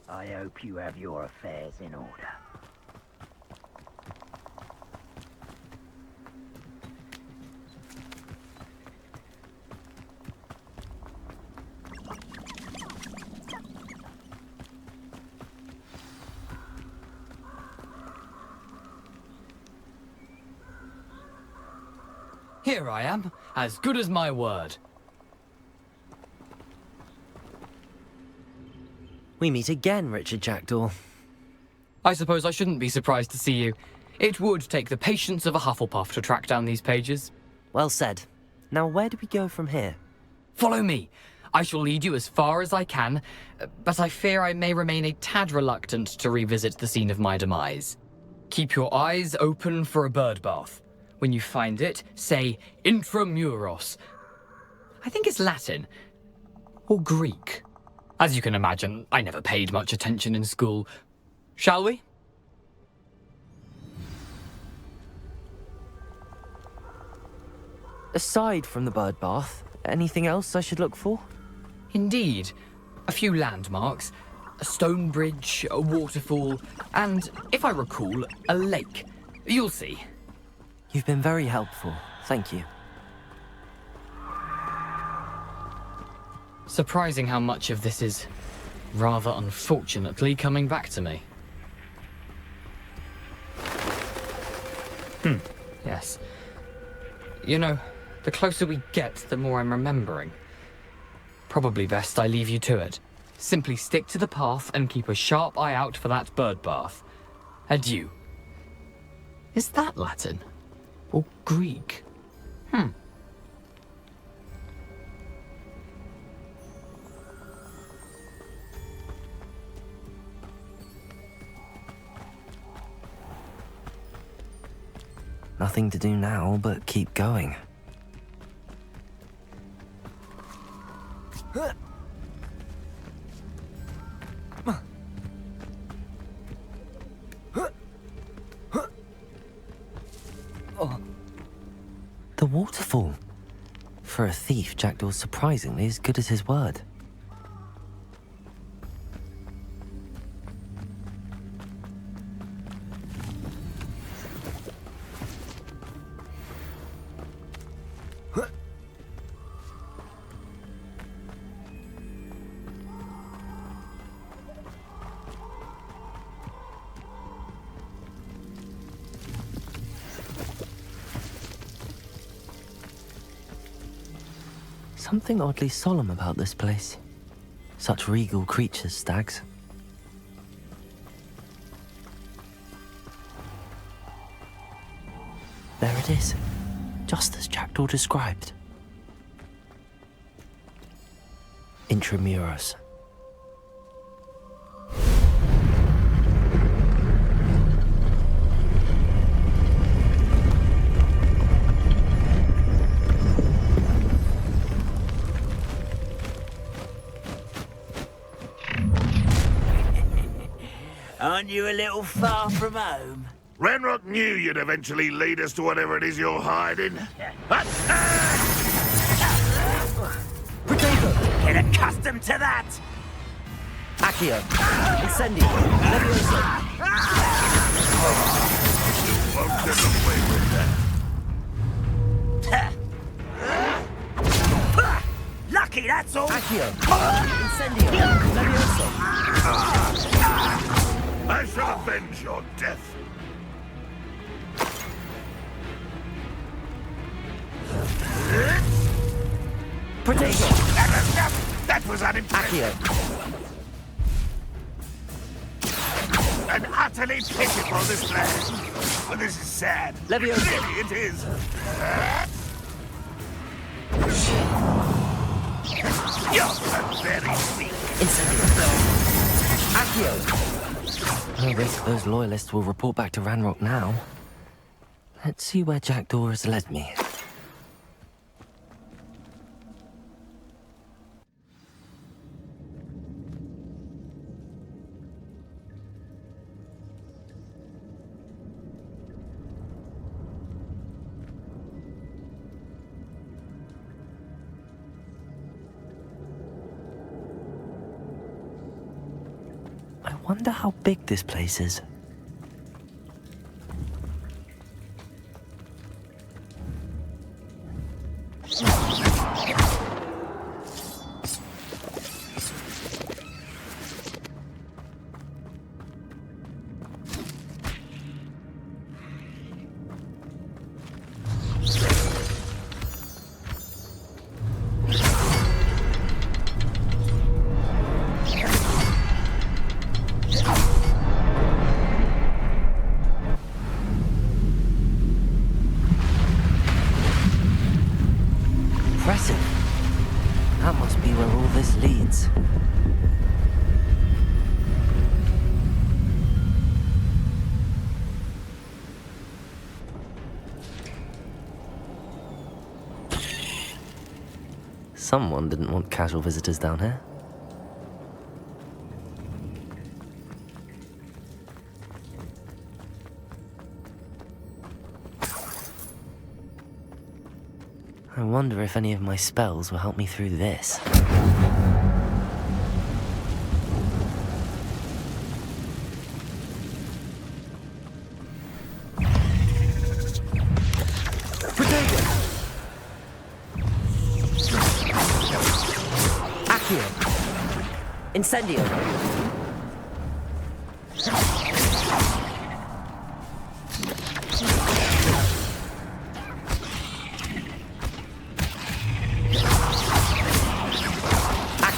I hope you have your affairs in order. Here I am, as good as my word. We meet again, Richard Jackdaw. I suppose I shouldn't be surprised to see you. It would take the patience of a Hufflepuff to track down these pages. Well said. Now where do we go from here? Follow me. I shall lead you as far as I can, but I fear I may remain a tad reluctant to revisit the scene of my demise. Keep your eyes open for a bird bath. When you find it, say intramuros. I think it's Latin. Or Greek. As you can imagine, I never paid much attention in school. Shall we? Aside from the bird bath, anything else I should look for? Indeed. A few landmarks, a stone bridge, a waterfall, and, if I recall, a lake. You'll see. You've been very helpful. Thank you. Surprising how much of this is, rather unfortunately, coming back to me. Yes. You know, the closer we get, the more I'm remembering. Probably best I leave you to it. Simply stick to the path and keep a sharp eye out for that bird bath. Adieu. Is that Latin? Or Greek? Nothing to do now but keep going. The waterfall. For a thief, Jackdaw's surprisingly as good as his word. Something oddly solemn about this place. Such regal creatures, stags. There it is, just as Jackdaw described. Intramuros. Aren't you a little far from home? Ranrock knew you'd eventually lead us to whatever it is you're hiding. Potato! Get accustomed to that! Accio! Incendio! Levioso! You won't get away with that. Lucky, that's all! Accio! Incendio! Levioso! I shall avenge your death. Potato! That was unimpressive. Accio! An utterly pitiful display. Oh, this is sad. Levioso! Really, it is. You're very weak. Incendio! Accio! No risk those loyalists will report back to Ranrock now. Let's see where Jackdaw has led me. I wonder how big this place is. Impressive. That must be where all this leads. Someone didn't want casual visitors down here. I wonder if any of my spells will help me through this. Potato! Accio! Incendio!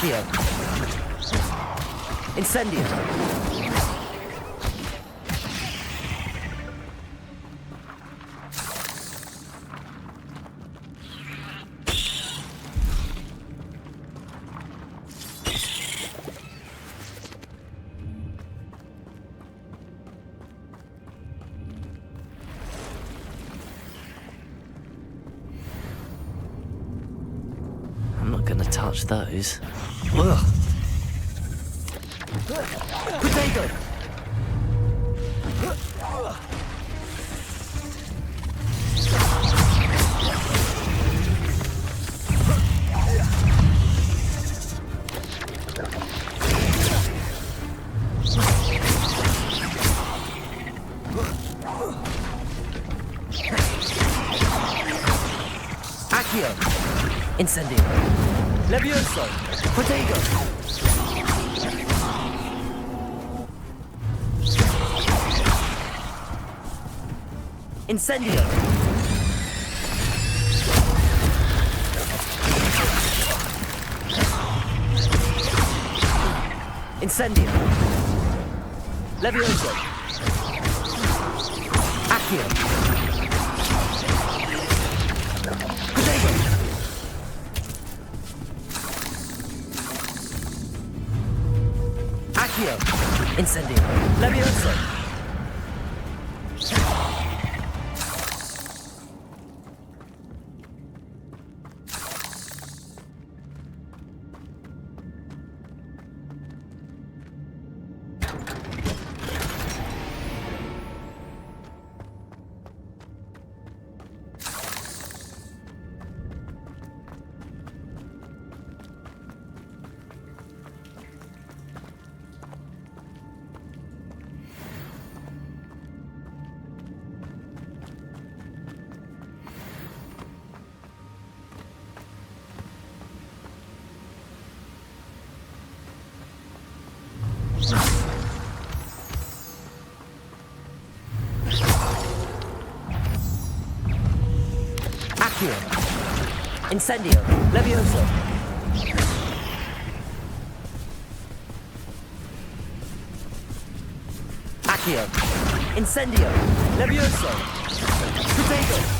Accio. Incendio. I'm not gonna touch those. Ugh. Potato! Accio! Incendio! Levioso! Potato! Incendio! Incendio! Levioso! Accio! Potato! Accio! Incendio! Levioso! Accio! Incendio! Levioso! Accio! Incendio! Levioso! Potato!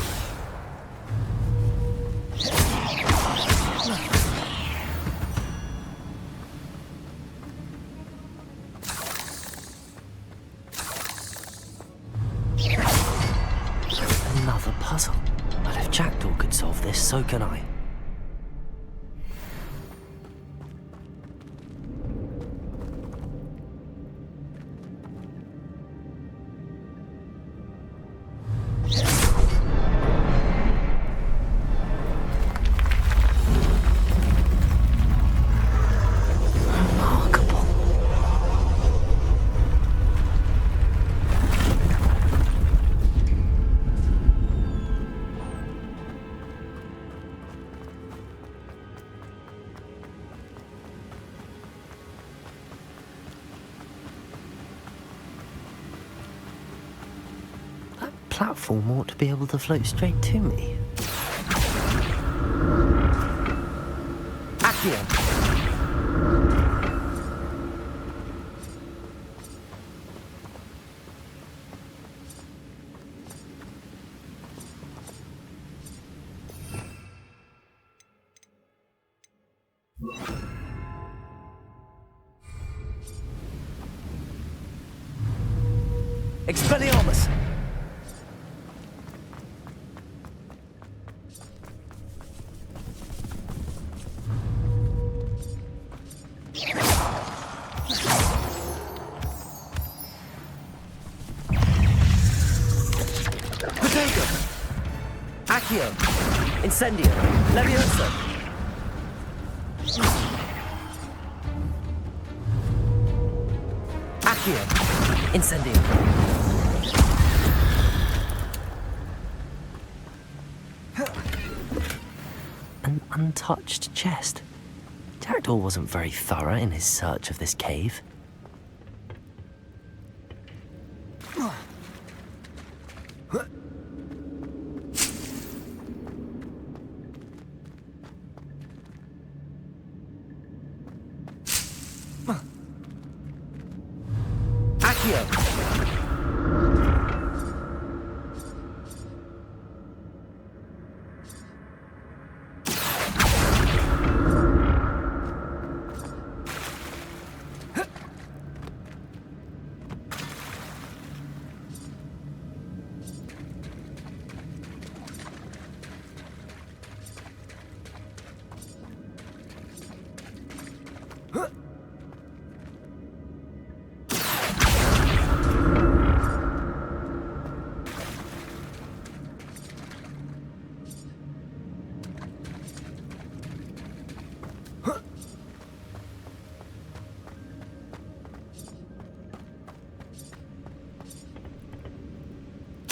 Another puzzle. But if Jackdaw could solve this, so can I. Platform ought to be able to float straight to me. Accio! Expelliarmus! Potato! Accio! Incendio! Levioso! Accio! Incendio! An untouched chest. Jackdaw wasn't very thorough in his search of this cave. Accio.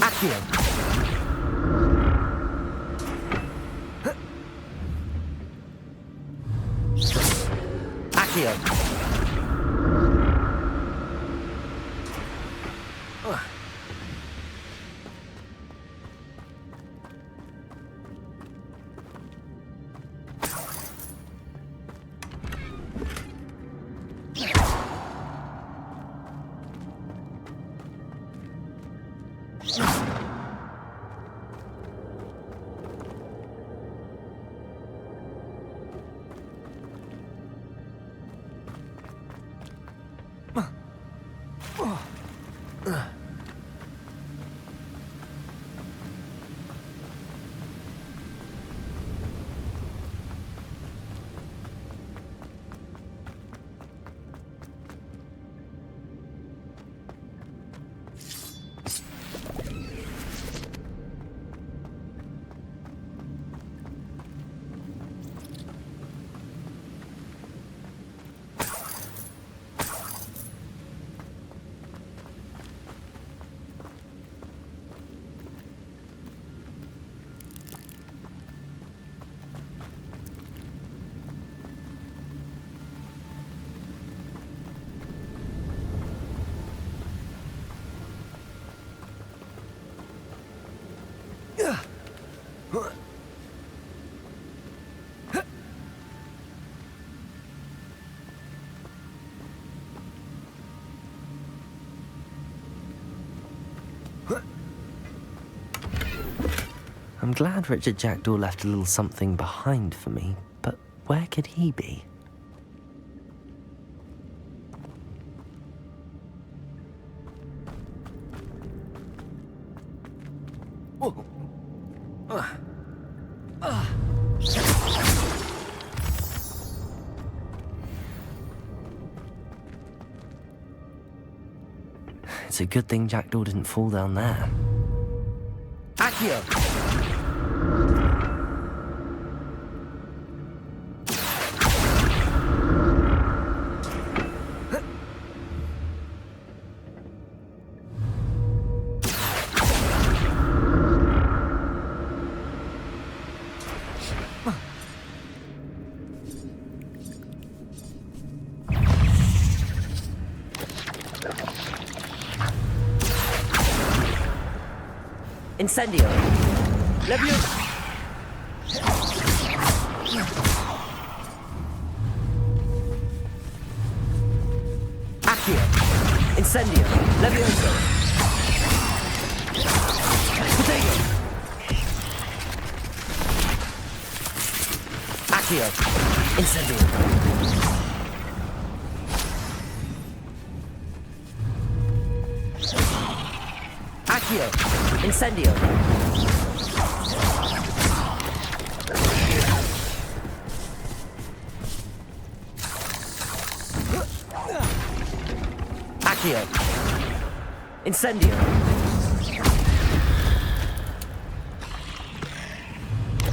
Accio. Accio. I'm glad Richard Jackdaw left a little something behind for me, but where could he be? It's a good thing Jackdaw didn't fall down there. Accio! Incendio! Leviosa! Accio! Incendio! Leviosa! Potato! Accio! Incendio! Accio! Incendio! Accio! Incendio!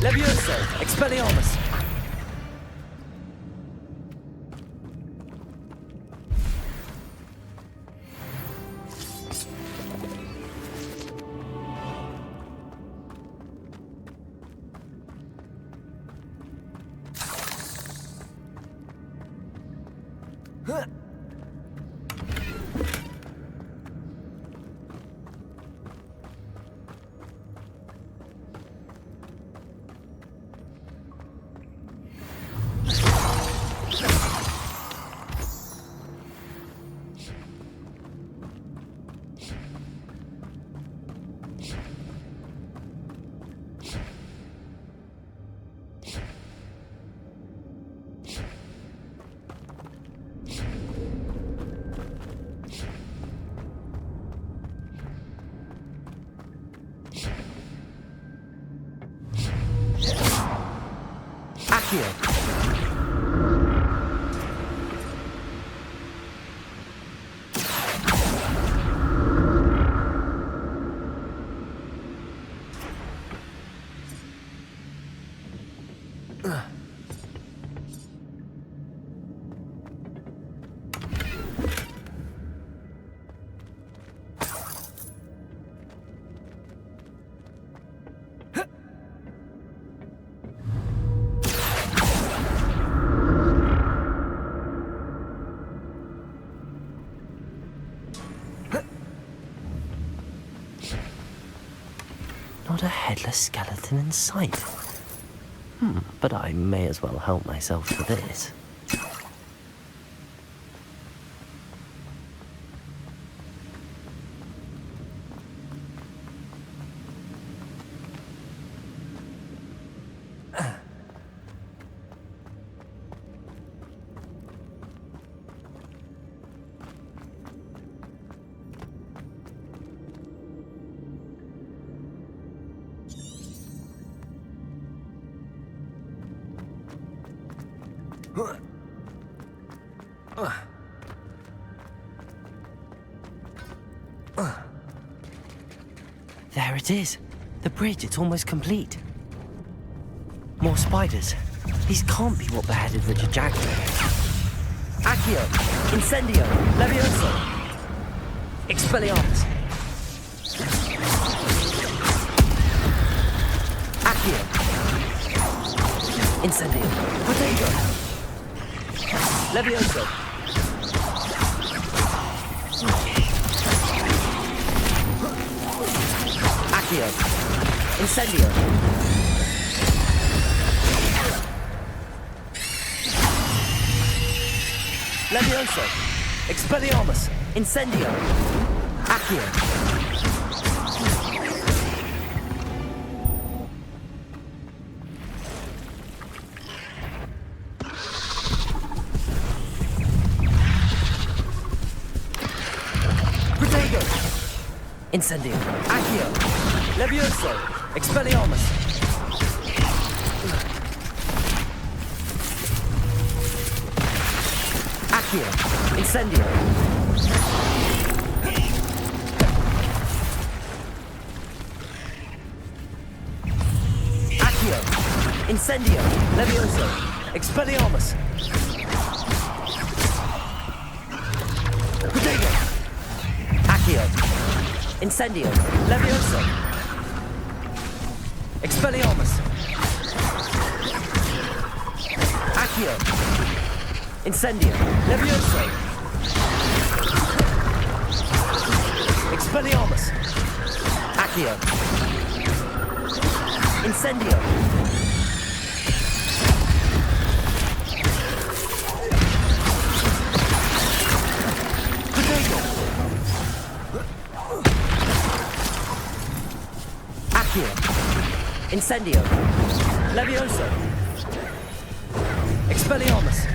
Levioso! Expelliarmus! Accio. Not a headless skeleton in sight. But I may as well help myself to this. There it is. The bridge, it's almost complete. More spiders. These can't be what beheaded Richard Jackson. Accio, Incendio, Levioso, Expelliarmus. Accio, Incendio, Protego, Levioso. Accio, Incendio. Levioso, Expelliarmus, Incendio, Accio. Protego, Incendio, Accio, Levioso, Expelliarmus. Accio, Incendio. Accio, Incendio, Levioso, Expelliarmus. Protego, Accio, Incendio, Levioso, Expelliarmus. Accio, Incendio, Levioso, Expelliarmus, Accio, Incendio. Protego, Accio, Incendio, Levioso, Expelliarmus.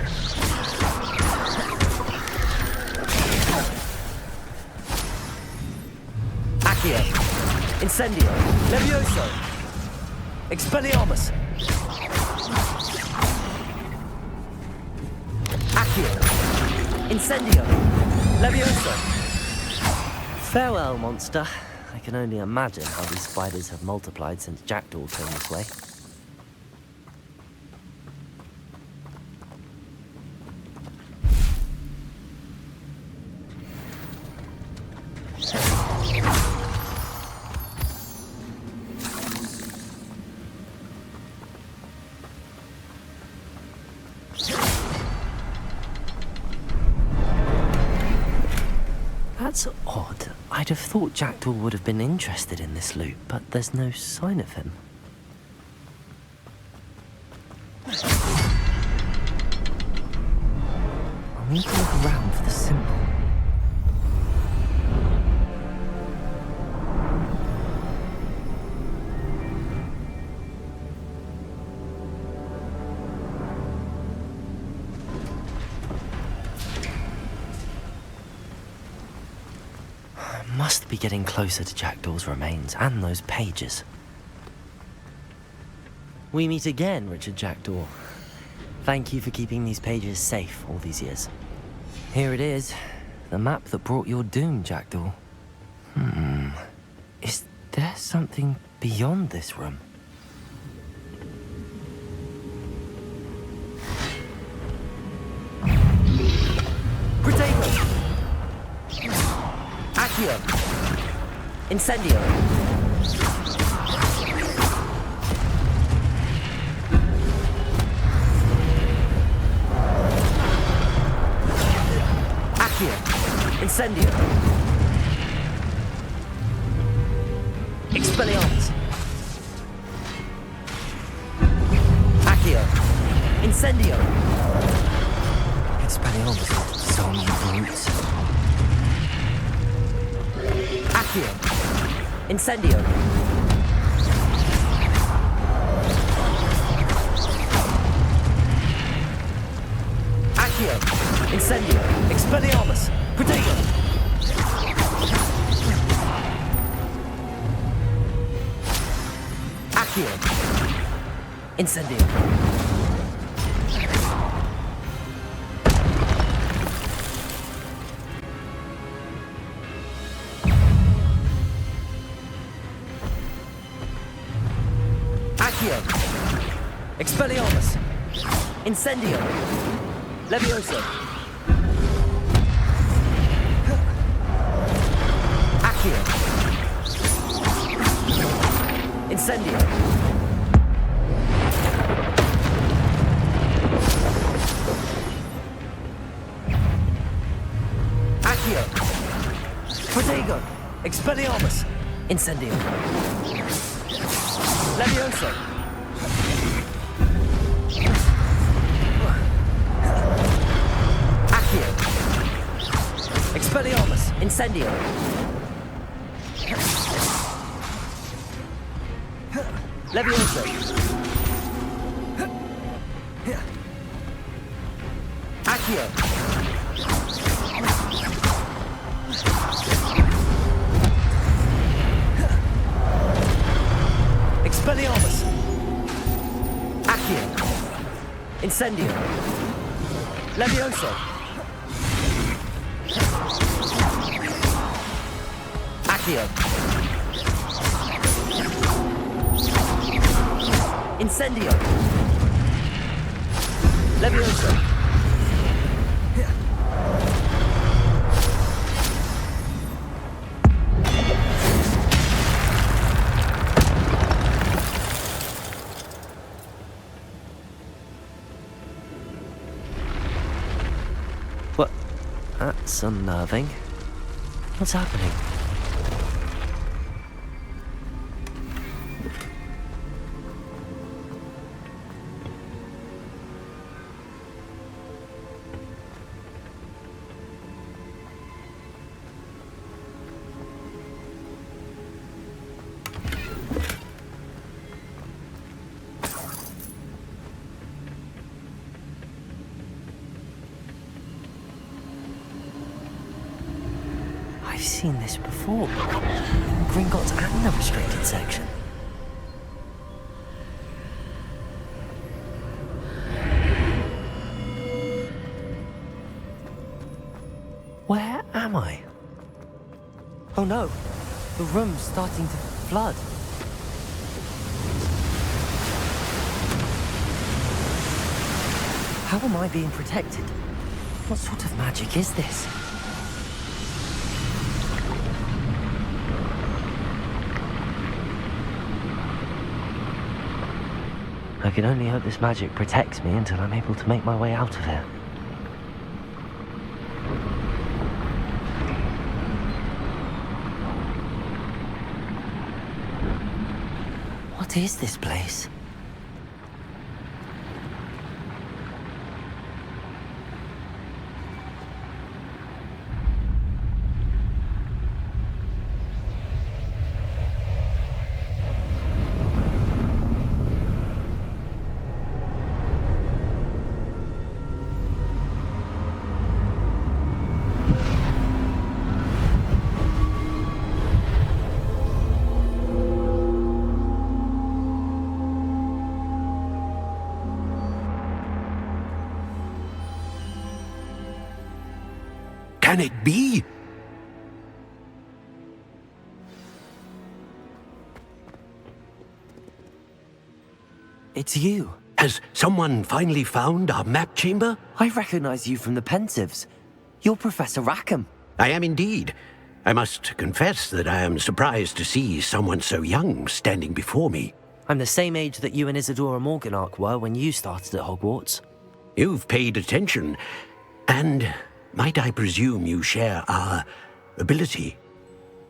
Accio, Incendio, Levioso, Expelliarmus. Accio, Incendio, Levioso. Farewell, monster. I can only imagine how these spiders have multiplied since Jackdaw came this way. That's odd. I'd have thought Jackdaw would have been interested in this loot, but there's no sign of him. I'll need to look around for the symbol. Must be getting closer to Jackdaw's remains and those pages. We meet again, Richard Jackdaw. Thank you for keeping these pages safe all these years. Here it is, the map that brought your doom, Jackdaw. Is there something beyond this room? Protego! Accio! Incendio! Accio! Incendio! Expelliarmus! Accio! Incendio! Expelliarmus with so many roots. Accio! Incendio! Accio! Incendio! Expelliarmus! Protego! Accio! Incendio! Accio! Expelliarmus! Incendio! Levioso! Accio! Incendio! Accio! Protego! Expelliarmus! Incendio! Levioso! Accio! Expelliarmus! Incendio! Levioso! Accio! Expelliarmus! Accio! Incendio! Levioso! Accio! Incendio! Levioso! What? That's unnerving. What's happening? I've seen this before. Gringotts and the restricted section. Where am I? Oh no, the room's starting to flood. How am I being protected? What sort of magic is this? I can only hope this magic protects me until I'm able to make my way out of here. What is this place? can it be? It's you. Has someone finally found our map chamber? I recognize you from the Pensives. You're Professor Rackham. I am indeed. I must confess that I am surprised to see someone so young standing before me. I'm the same age that you and Isadora Morganach were when you started at Hogwarts. You've paid attention, and might I presume you share our ability?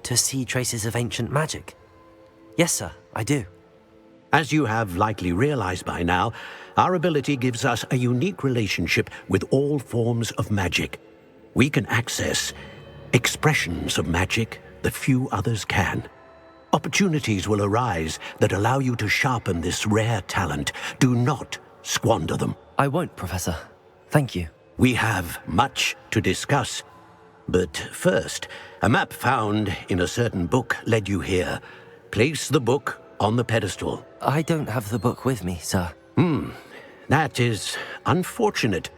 To see traces of ancient magic? Yes, sir, I do. As you have likely realized by now, our ability gives us a unique relationship with all forms of magic. We can access expressions of magic that few others can. Opportunities will arise that allow you to sharpen this rare talent. Do not squander them. I won't, Professor. Thank you. We have much to discuss. But first, a map found in a certain book led you here. Place the book on the pedestal. I don't have the book with me, sir. That is unfortunate.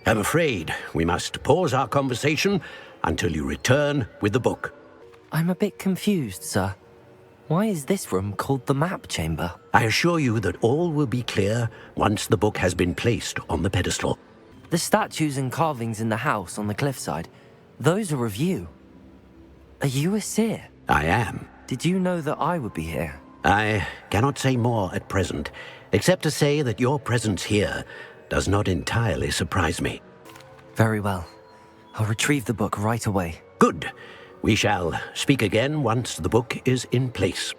I'm afraid we must pause our conversation until you return with the book. I'm a bit confused, sir. Why is this room called the map chamber? I assure you that all will be clear once the book has been placed on the pedestal. The statues and carvings in the house on the cliffside, those are of you. Are you a seer? I am. Did you know that I would be here? I cannot say more at present, except to say that your presence here does not entirely surprise me. Very well. I'll retrieve the book right away. Good. We shall speak again once the book is in place.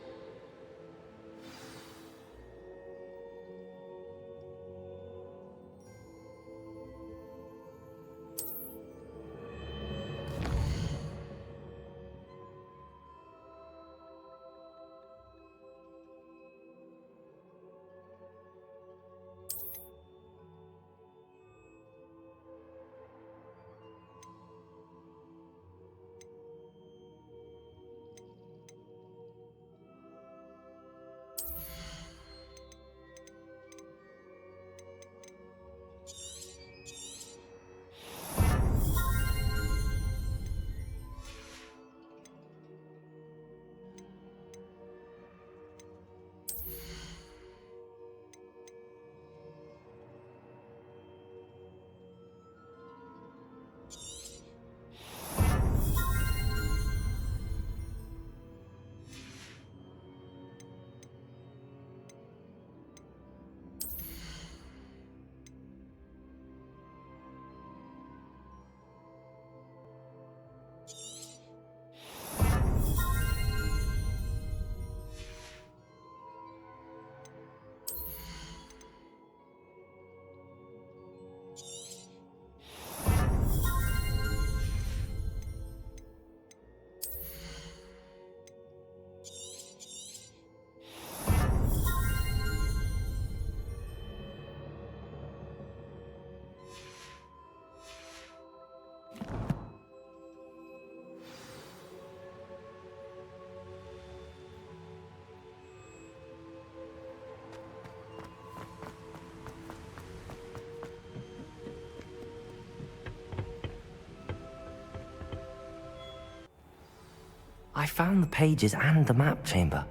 I found the pages and the map chamber.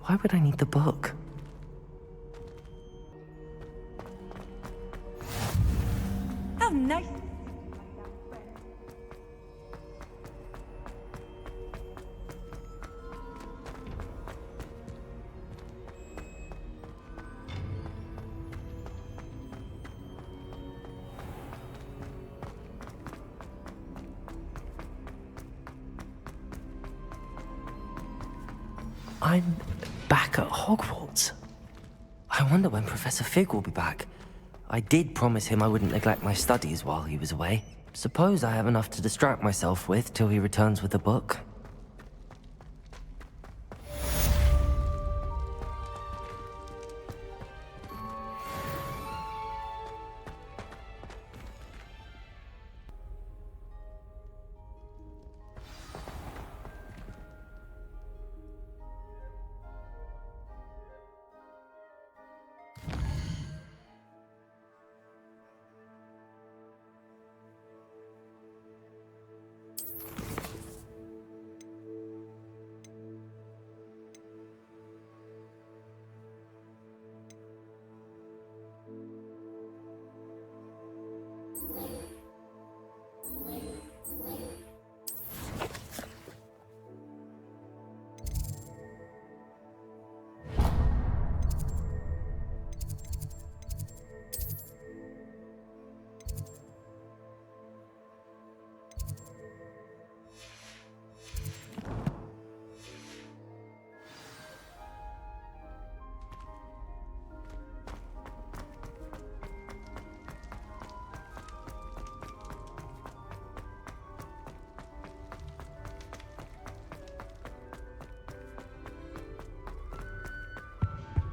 Why would I need the book? How nice. I'm back at Hogwarts. I wonder when Professor Fig will be back. I did promise him I wouldn't neglect my studies while he was away. Suppose I have enough to distract myself with till he returns with the book.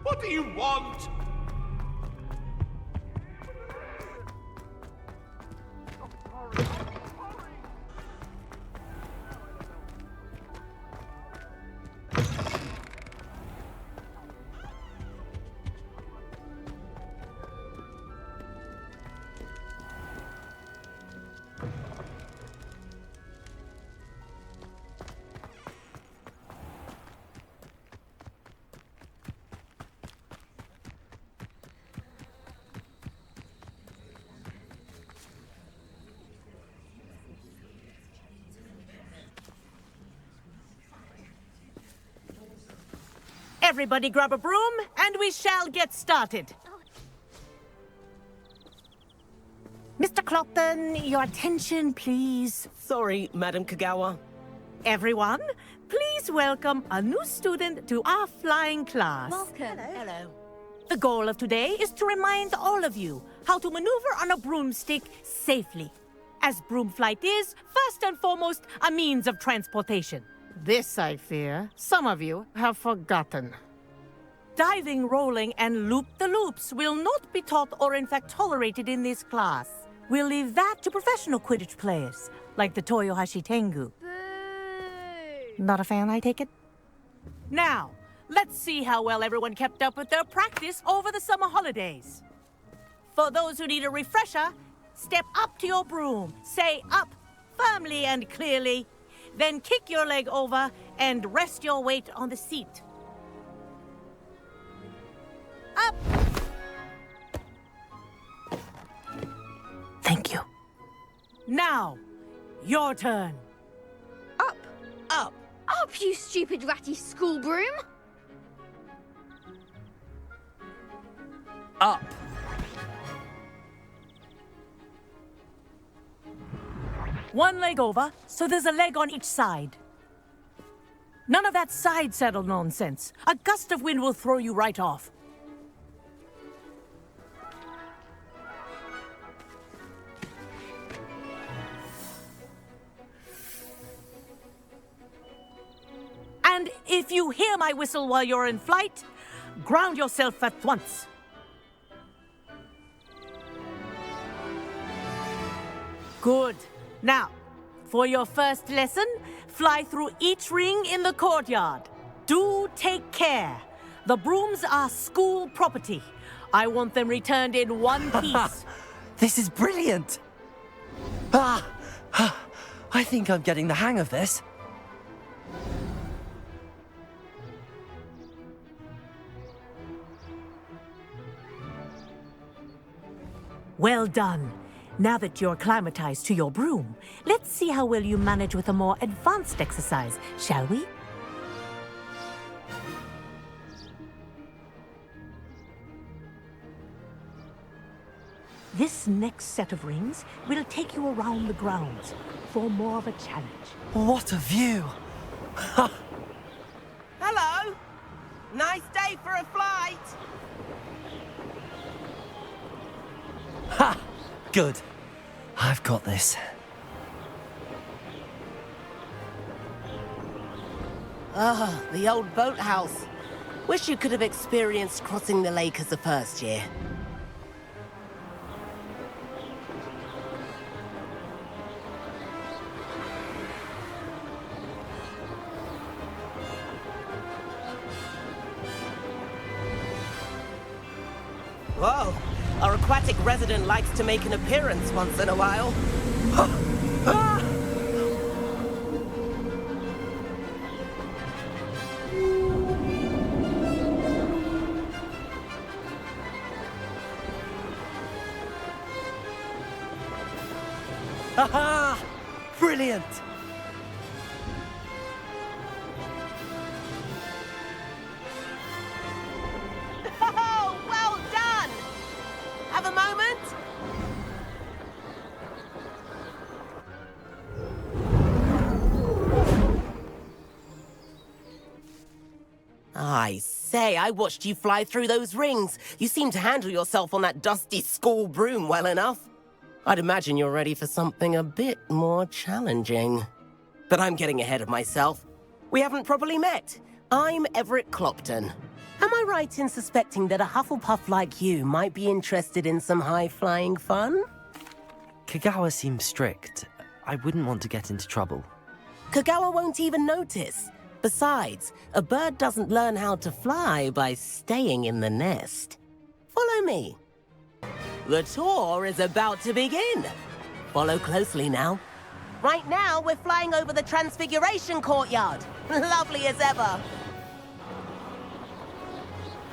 What do you want? Everybody grab a broom, and we shall get started. Mr. Clopton, your attention, please. Sorry, Madam Kagawa. Everyone, please welcome a new student to our flying class. Welcome. Hello. The goal of today is to remind all of you how to maneuver on a broomstick safely, as broom flight is, first and foremost, a means of transportation. This, I fear, some of you have forgotten. Diving, rolling, and loop-the-loops will not be taught or in fact tolerated in this class. We'll leave that to professional Quidditch players, like the Toyohashi Tengu. Not a fan, I take it? Now, let's see how well everyone kept up with their practice over the summer holidays. For those who need a refresher, step up to your broom, say up firmly and clearly, then kick your leg over and rest your weight on the seat. Up! Thank you. Now, your turn. Up. Up. Up, you stupid ratty school broom. Up. One leg over, so there's a leg on each side. None of that side saddle nonsense. A gust of wind will throw you right off. And if you hear my whistle while you're in flight, ground yourself at once. Good. Now, for your first lesson, fly through each ring in the courtyard. Do take care. The brooms are school property. I want them returned in one piece. This is brilliant! I think I'm getting the hang of this. Well done. Now that you're acclimatized to your broom, let's see how well you manage with a more advanced exercise, shall we? This next set of rings will take you around the grounds for more of a challenge. What a view! Hello. Nice day for a flight. Ha! Good. I've got this. Ah, the old boathouse. Wish you could have experienced crossing the lake as a first year. Whoa, our aquatic resident likes to make an appearance once in a while. Aha! Brilliant! Oh, well done! Have a moment? I say, I watched you fly through those rings. You seem to handle yourself on that dusty school broom well enough. I'd imagine you're ready for something a bit more challenging. But I'm getting ahead of myself. We haven't properly met. I'm Everett Clopton. Am I right in suspecting that a Hufflepuff like you might be interested in some high-flying fun? Kagawa seems strict. I wouldn't want to get into trouble. Kagawa won't even notice. Besides, a bird doesn't learn how to fly by staying in the nest. Follow me. The tour is about to begin. Follow closely now. Right now, we're flying over the Transfiguration Courtyard. Lovely as ever.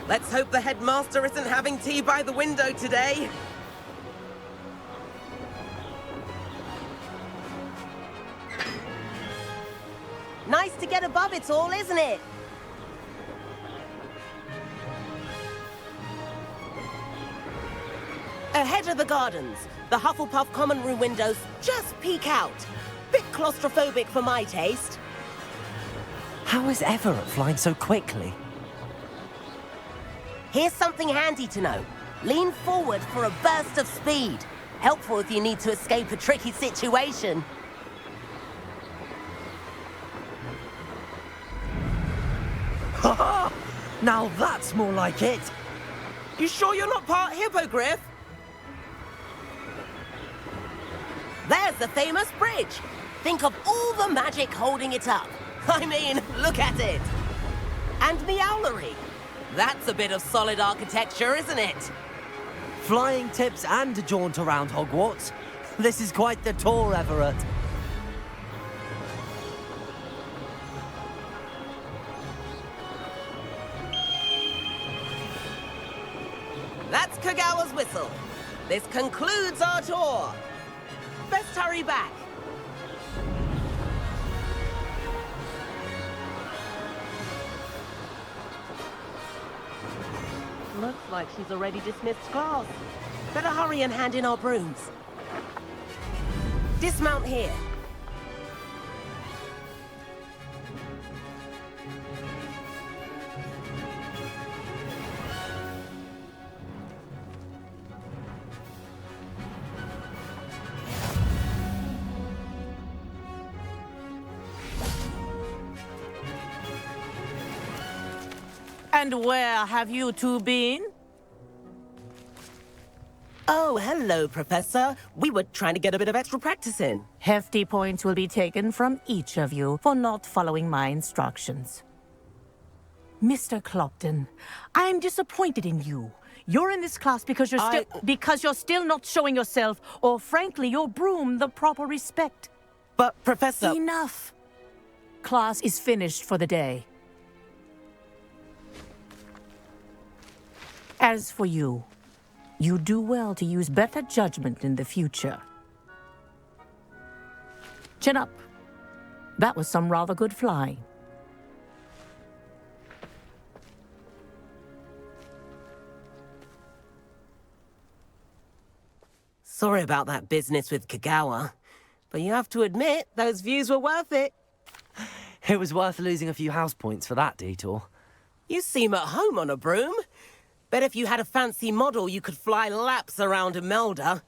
Let's hope the headmaster isn't having tea by the window today. Nice to get above it all, isn't it? Ahead of the gardens, the Hufflepuff common room windows just peek out. Bit claustrophobic for my taste. How is Everett flying so quickly? Here's something handy to know. Lean forward for a burst of speed. Helpful if you need to escape a tricky situation. Ha ha! Now that's more like it! You sure you're not part hippogriff? There's the famous bridge. Think of all the magic holding it up. I mean, look at it. And the owlery. That's a bit of solid architecture, isn't it? Flying tips and a jaunt around Hogwarts. This is quite the tour, Everett. That's Kagawa's whistle. This concludes our tour. Best hurry back. Looks like she's already dismissed class. Better hurry and hand in our brooms. Dismount here. And where have you two been? Oh, hello, Professor. We were trying to get a bit of extra practice in. Hefty points will be taken from each of you for not following my instructions. Mr. Clopton, I'm disappointed in you. You're in this class because you're still not showing yourself, or frankly, your broom the proper respect. But, Professor... Enough. Class is finished for the day. As for you, you do well to use better judgment in the future. Chin up. That was some rather good flying. Sorry about that business with Kagawa, but you have to admit, those views were worth it. It was worth losing a few house points for that detour. You seem at home on a broom. Bet if you had a fancy model, you could fly laps around Imelda.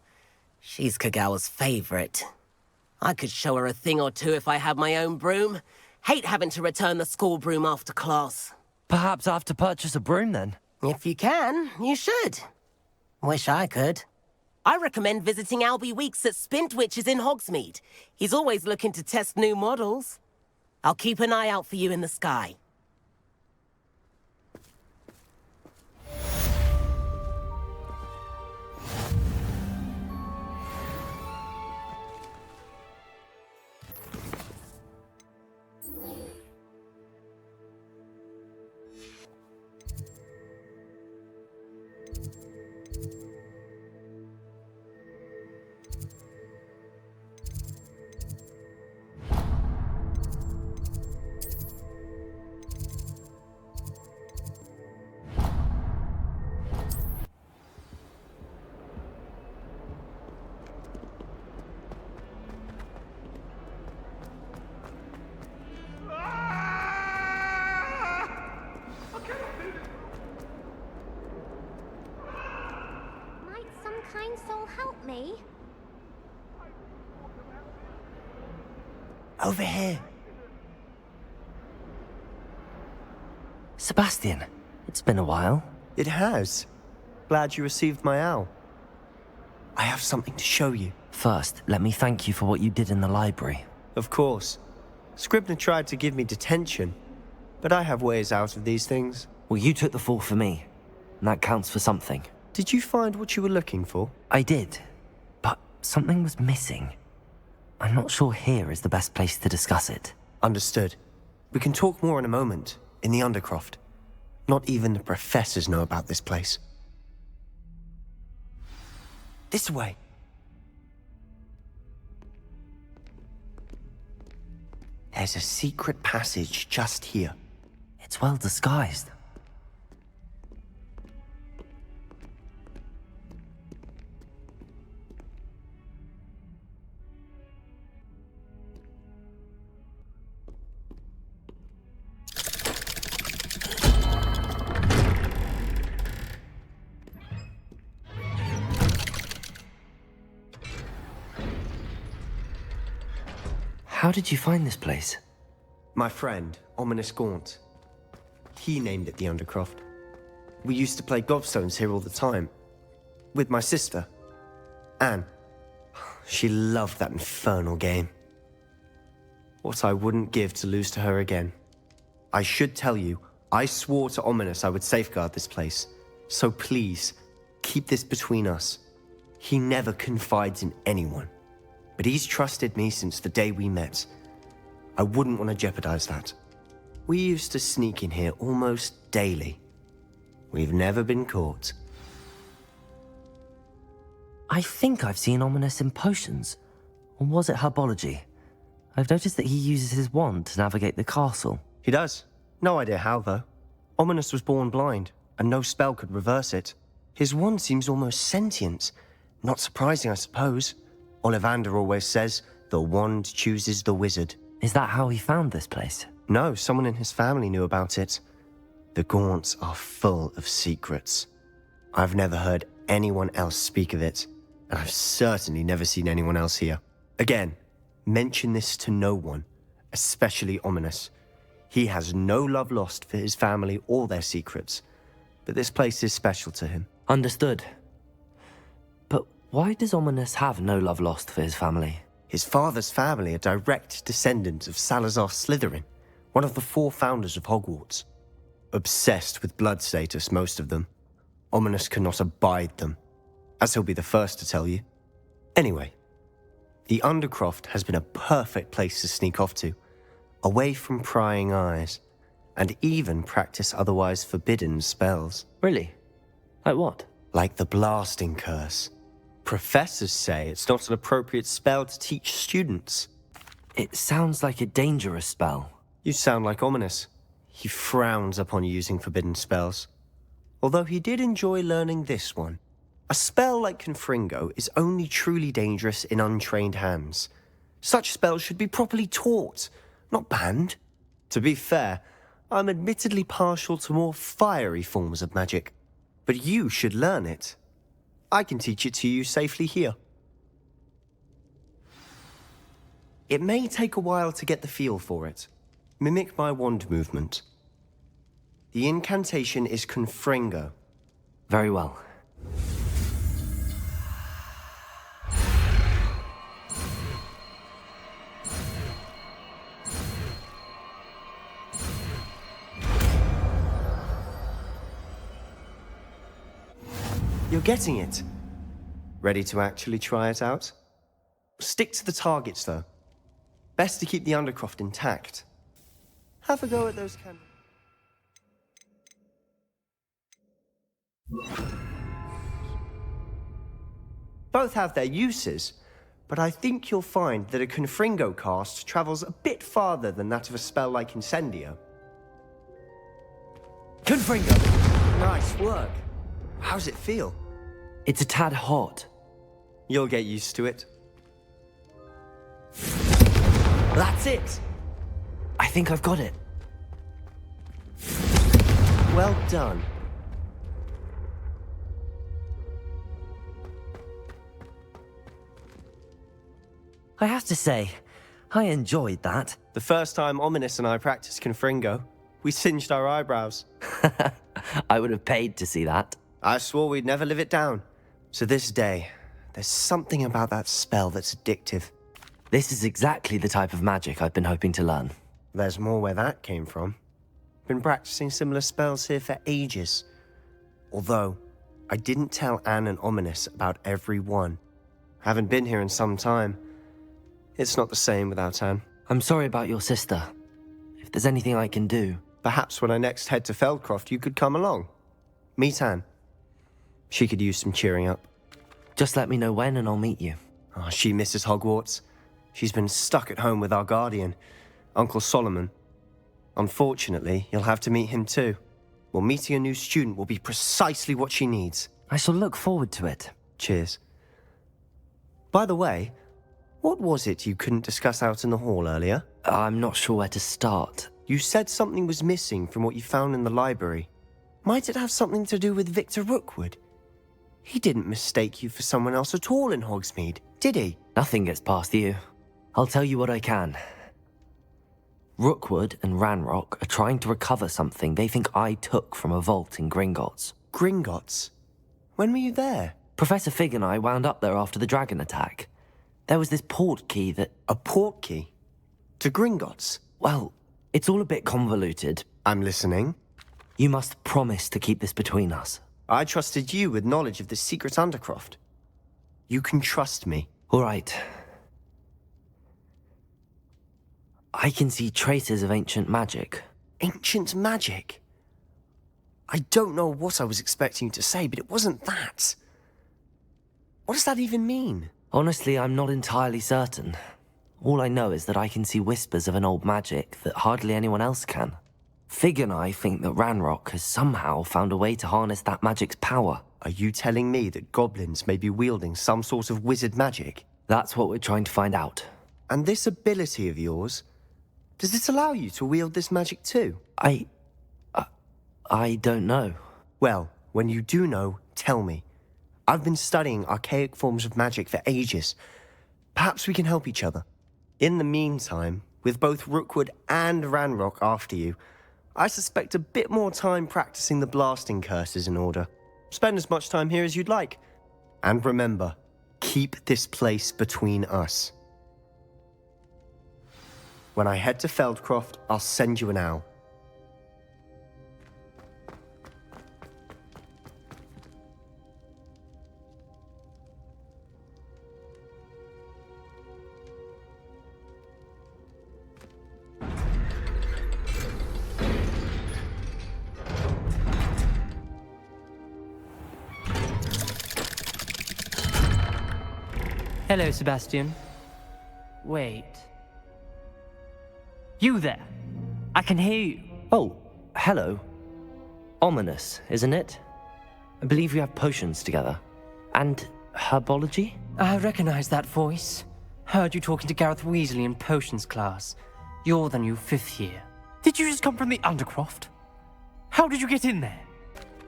She's Kagawa's favorite. I could show her a thing or two if I had my own broom. Hate having to return the school broom after class. Perhaps I have to purchase a broom then? If you can, you should. Wish I could. I recommend visiting Albie Weeks at Spintwitches in Hogsmeade. He's always looking to test new models. I'll keep an eye out for you in the sky. kind soul help me? Over here. Sebastian, it's been a while. It has. Glad you received my owl. I have something to show you. First, let me thank you for what you did in the library. Of course. Scribner tried to give me detention, but I have ways out of these things. Well, you took the fall for me, and that counts for something. Did you find what you were looking for? I did, but something was missing. I'm not sure here is the best place to discuss it. Understood. We can talk more in a moment, in the Undercroft. Not even the professors know about this place. This way. There's a secret passage just here. It's well disguised. How did you find this place? My friend, Ominous Gaunt. He named it the Undercroft. We used to play gobstones here all the time. With my sister, Anne. She loved that infernal game. What I wouldn't give to lose to her again. I should tell you, I swore to Ominous I would safeguard this place. So please, keep this between us. He never confides in anyone. But he's trusted me since the day we met. I wouldn't want to jeopardize that. We used to sneak in here almost daily. We've never been caught. I think I've seen Ominous in potions. Or was it herbology? I've noticed that he uses his wand to navigate the castle. He does. No idea how, though. Ominous was born blind, and no spell could reverse it. His wand seems almost sentient. Not surprising, I suppose. Ollivander always says, the wand chooses the wizard. Is that how he found this place? No, someone in his family knew about it. The Gaunts are full of secrets. I've never heard anyone else speak of it, and I've certainly never seen anyone else here. Again, mention this to no one, especially Ominous. He has no love lost for his family or their secrets, but this place is special to him. Understood. But why does Ominous have no love lost for his family? His father's family are direct descendants of Salazar Slytherin, one of the 4 founders of Hogwarts. Obsessed with blood status, most of them. Ominous cannot abide them, as he'll be the first to tell you. Anyway, the Undercroft has been a perfect place to sneak off to, away from prying eyes, and even practice otherwise forbidden spells. Really? Like what? Like the blasting curse. Professors say it's not an appropriate spell to teach students. It sounds like a dangerous spell. You sound like Ominous. He frowns upon using forbidden spells. Although he did enjoy learning this one. A spell like Confringo is only truly dangerous in untrained hands. Such spells should be properly taught, not banned. To be fair, I'm admittedly partial to more fiery forms of magic. But you should learn it. I can teach it to you safely here. It may take a while to get the feel for it. Mimic my wand movement. The incantation is Confringo. Very well. You're getting it. Ready to actually try it out? Stick to the targets, though. Best to keep the Undercroft intact. Have a go at those candles. Both have their uses, but I think you'll find that a Confringo cast travels a bit farther than that of a spell like Incendio. Confringo! Nice work. How's it feel? It's a tad hot. You'll get used to it. That's it! I think I've got it. Well done. I have to say, I enjoyed that. The first time Ominous and I practiced Confringo, we singed our eyebrows. I would have paid to see that. I swore we'd never live it down. To this day, there's something about that spell that's addictive. This is exactly the type of magic I've been hoping to learn. There's more where that came from. Been practicing similar spells here for ages. Although, I didn't tell Anne and Ominous about every one. Haven't been here in some time. It's not the same without Anne. I'm sorry about your sister. If there's anything I can do... Perhaps when I next head to Feldcroft, you could come along. Meet Anne. She could use some cheering up. Just let me know when and I'll meet you. Oh, she misses Hogwarts. She's been stuck at home with our guardian, Uncle Solomon. Unfortunately, you'll have to meet him too. Well, meeting a new student will be precisely what she needs. I shall look forward to it. Cheers. By the way, what was it you couldn't discuss out in the hall earlier? I'm not sure where to start. You said something was missing from what you found in the library. Might it have something to do with Victor Rookwood? He didn't mistake you for someone else at all in Hogsmeade, did he? Nothing gets past you. I'll tell you what I can. Rookwood and Ranrock are trying to recover something they think I took from a vault in Gringotts. Gringotts? When were you there? Professor Fig and I wound up there after the dragon attack. There was this port key that... A port key? To Gringotts? Well, it's all a bit convoluted. I'm listening. You must promise to keep this between us. I trusted you with knowledge of the secret Undercroft. You can trust me. All right. I can see traces of ancient magic. Ancient magic? I don't know what I was expecting you to say, but it wasn't that. What does that even mean? Honestly, I'm not entirely certain. All I know is that I can see whispers of an old magic that hardly anyone else can. Fig and I think that Ranrock has somehow found a way to harness that magic's power. Are you telling me that goblins may be wielding some sort of wizard magic? That's what we're trying to find out. And this ability of yours, does it allow you to wield this magic too? I don't know. Well, when you do know, tell me. I've been studying archaic forms of magic for ages. Perhaps we can help each other. In the meantime, with both Rookwood and Ranrock after you, I suspect a bit more time practicing the blasting curse is in order. Spend as much time here as you'd like. And remember, keep this place between us. When I head to Feldcroft, I'll send you an owl. Hello, Sebastian. Wait. You there? I can hear you. Oh, hello. Ominous, isn't it? I believe we have potions together. And herbology? I recognize that voice. Heard you talking to Gareth Weasley in potions class. You're the new 5th year. Did you just come from the Undercroft? How did you get in there?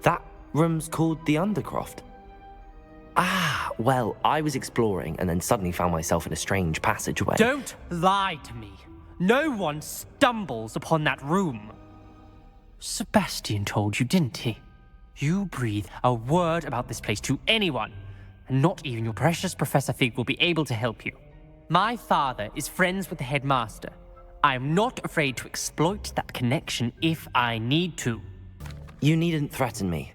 That room's called the Undercroft. Ah, well, I was exploring and then suddenly found myself in a strange passageway. Don't lie to me. No one stumbles upon that room. Sebastian told you, didn't he? You breathe a word about this place to anyone, and not even your precious Professor Fig will be able to help you. My father is friends with the headmaster. I am not afraid to exploit that connection if I need to. You needn't threaten me.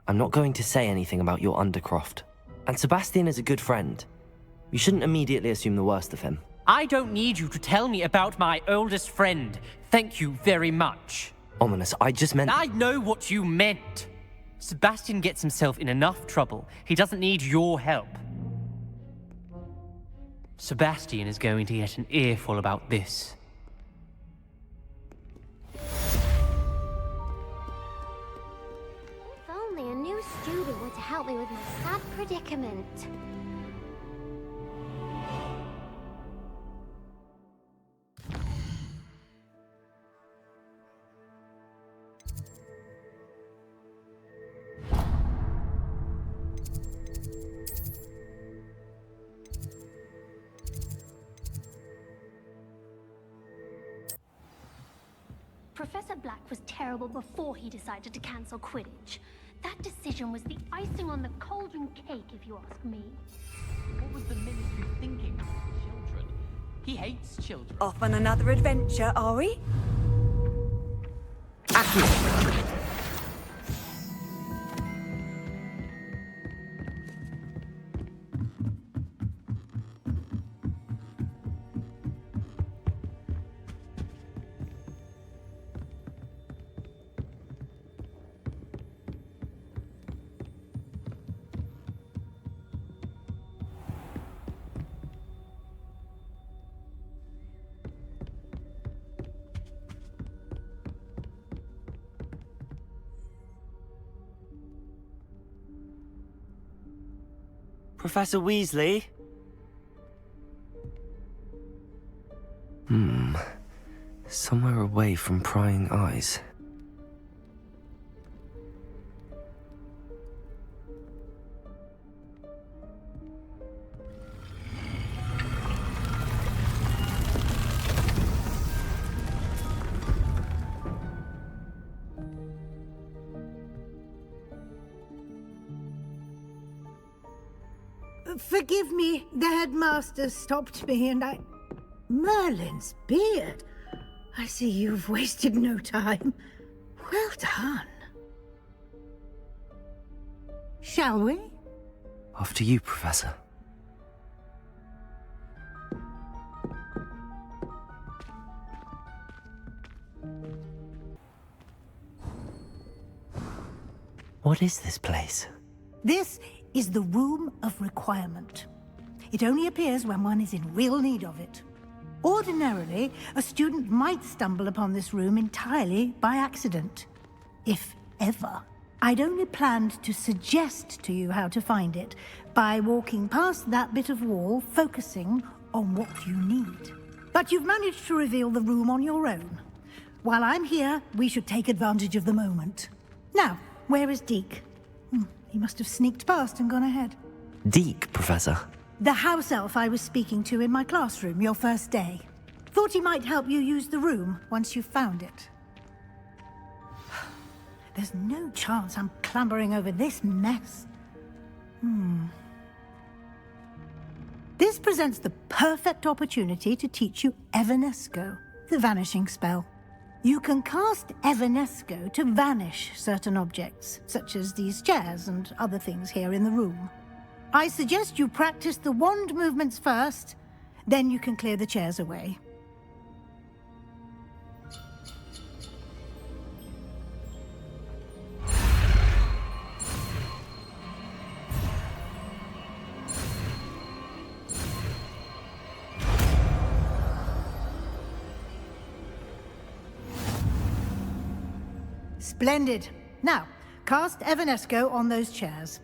I'm not going to say anything about your Undercroft. And Sebastian is a good friend. You shouldn't immediately assume the worst of him. I don't need you to tell me about my oldest friend. Thank you very much. Ominous, I just meant... I know what you meant. Sebastian gets himself in enough trouble. He doesn't need your help. Sebastian is going to get an earful about this. If only a new student were to help me with my sad predicament. Professor Black was terrible before he decided to cancel Quidditch. That decision was the icing on the cauldron cake, if you ask me. What was the ministry thinking? Children. He hates children. Off on another adventure, are we? Professor Weasley? Somewhere away from prying eyes. Forgive me, the headmaster stopped me and I... Merlin's beard. I see you've wasted no time. Well done. Shall we? After you, Professor. What is this place? This is the Room of Requirement. It only appears when one is in real need of it. Ordinarily, a student might stumble upon this room entirely by accident. If ever. I'd only planned to suggest to you how to find it by walking past that bit of wall, focusing on what you need. But you've managed to reveal the room on your own. While I'm here, we should take advantage of the moment. Now, where is Deke? He must have sneaked past and gone ahead. Deke, Professor. The house elf I was speaking to in my classroom your first day. Thought he might help you use the room once you've found it. There's no chance I'm clambering over this mess. This presents the perfect opportunity to teach you Evanesco, the vanishing spell. You can cast Evanesco to vanish certain objects, such as these chairs and other things here in the room. I suggest you practice the wand movements first, then you can clear the chairs away. Splendid. Now, cast Evanesco on those chairs.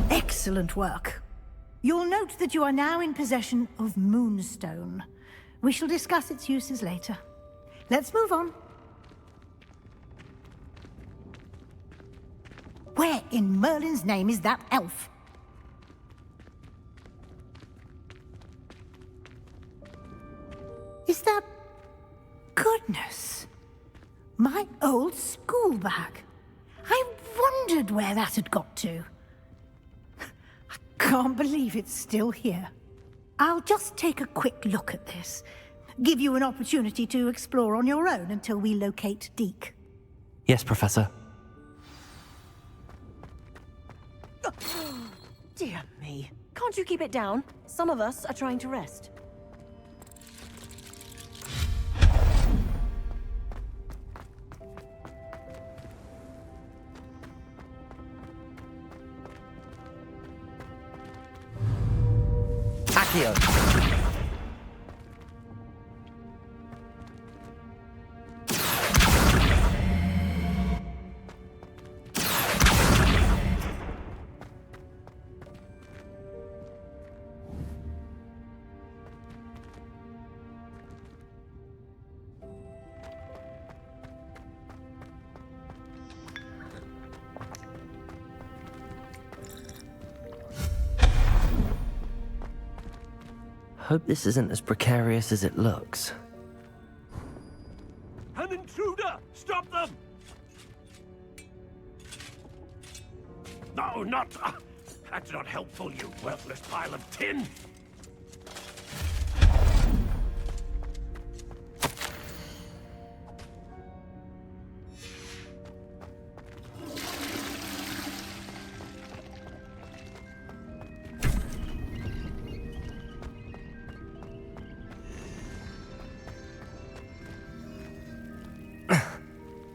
Excellent work. You'll note that you are now in possession of Moonstone. We shall discuss its uses later. Let's move on. Where in Merlin's name is that elf? Is that... Goodness. My old school bag. I wondered where that had got to. I can't believe it's still here. I'll just take a quick look at this. Give you an opportunity to explore on your own until we locate Deke. Yes, Professor. Dear me. Can't you keep it down? Some of us are trying to rest. Accio. Hope this isn't as precarious as it looks. An intruder! Stop them! No, not... that's not helpful, you worthless pile of tin!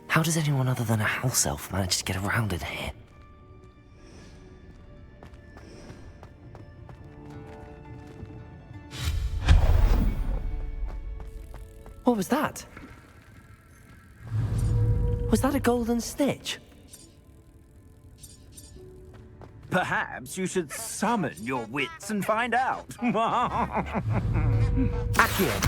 How does anyone other than a house elf manage to get around in here? What was that? Was that a golden snitch? Perhaps you should summon your wits and find out. Akhir!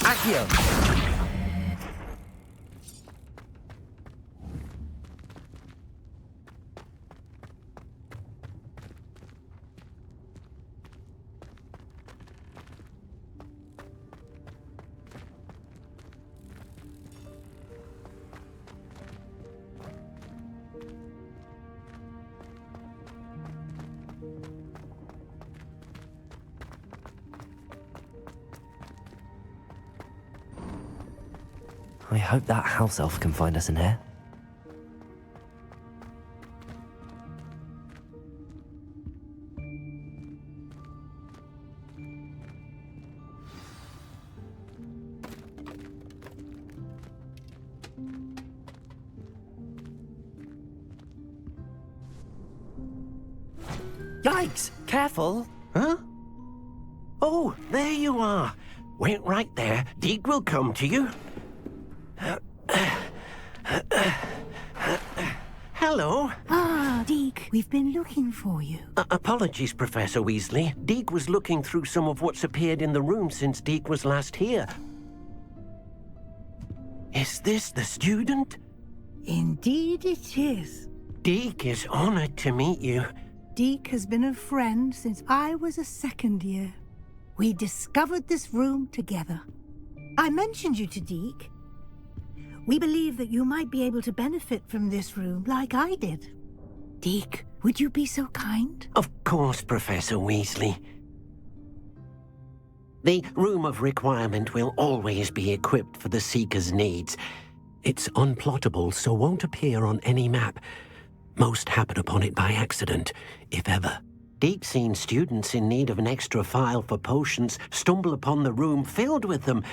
Akhir! I hope that house elf can find us in here. Yikes! Careful! Huh? Oh, there you are. Wait right there. Deek will come to you. Hello. Ah, Deek, we've been looking for you. Apologies, Professor Weasley. Deek was looking through some of what's appeared in the room since Deek was last here. Is this the student? Indeed it is. Deek is honored to meet you. Deek has been a friend since I was a second year. We discovered this room together. I mentioned you to Deek. We believe that you might be able to benefit from this room like I did. Deek, would you be so kind? Of course, Professor Weasley. The Room of Requirement will always be equipped for the Seeker's needs. It's unplottable, so won't appear on any map. Most happen upon it by accident, if ever. Deek's seen students in need of an extra file for potions stumble upon the room filled with them.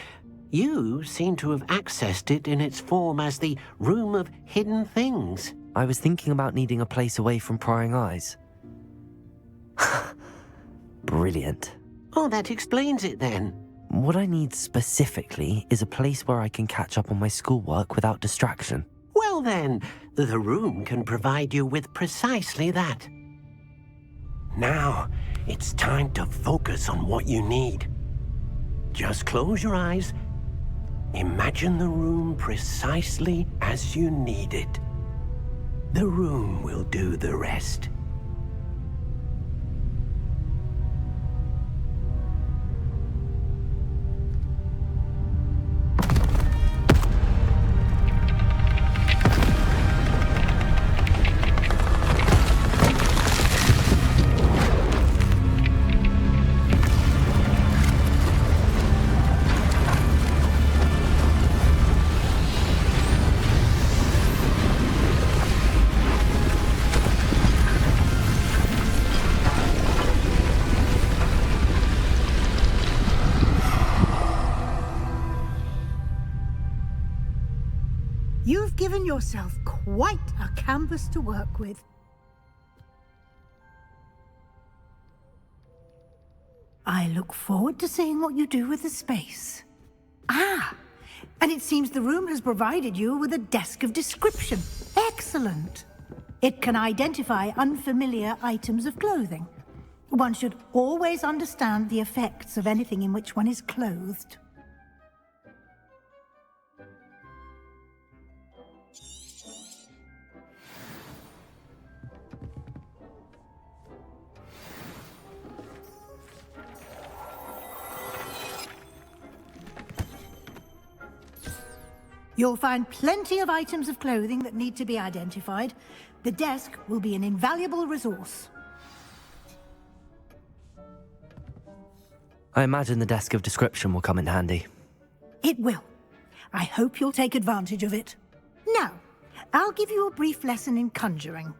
You seem to have accessed it in its form as the Room of Hidden Things. I was thinking about needing a place away from prying eyes. Brilliant. Oh, that explains it then. What I need specifically is a place where I can catch up on my schoolwork without distraction. Well then, the room can provide you with precisely that. Now, it's time to focus on what you need. Just close your eyes. Imagine the room precisely as you need it. The room will do the rest. given yourself quite a canvas to work with. I look forward to seeing what you do with the space. Ah, and it seems the room has provided you with a desk of description. Excellent. It can identify unfamiliar items of clothing. One should always understand the effects of anything in which one is clothed. You'll find plenty of items of clothing that need to be identified. The desk will be an invaluable resource. I imagine the desk of description will come in handy. It will. I hope you'll take advantage of it. Now, I'll give you a brief lesson in conjuring.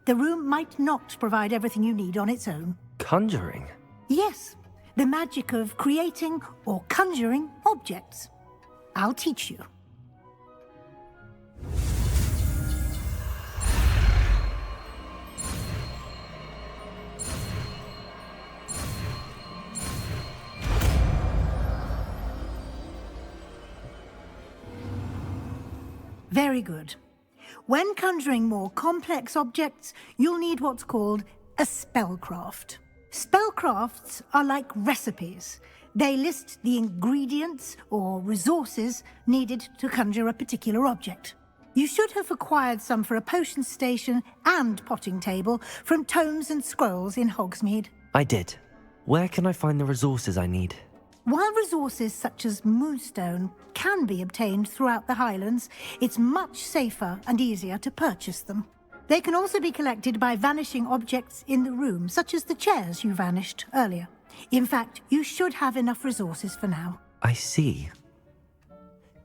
The room might not provide everything you need on its own. Conjuring? Yes, the magic of creating or conjuring objects. I'll teach you. Very good. When conjuring more complex objects, you'll need what's called a spellcraft. Spellcrafts are like recipes. They list the ingredients or resources needed to conjure a particular object. You should have acquired some for a potion station and potting table from tomes and scrolls in Hogsmeade. I did. Where can I find the resources I need? While resources such as moonstone can be obtained throughout the Highlands, it's much safer and easier to purchase them. They can also be collected by vanishing objects in the room, such as the chairs you vanished earlier. In fact, you should have enough resources for now. I see.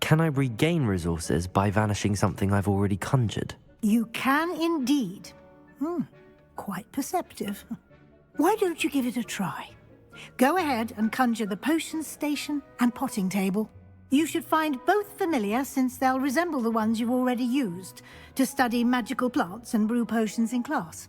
Can I regain resources by vanishing something I've already conjured? You can indeed. Quite perceptive. Why don't you give it a try? Go ahead and conjure the potion station and potting table. You should find both familiar, since they'll resemble the ones you've already used to study magical plants and brew potions in class.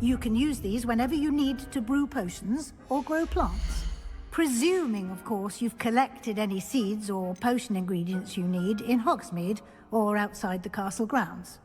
You can use these whenever you need to brew potions or grow plants. Presuming, of course, you've collected any seeds or potion ingredients you need in Hogsmeade or outside the castle grounds.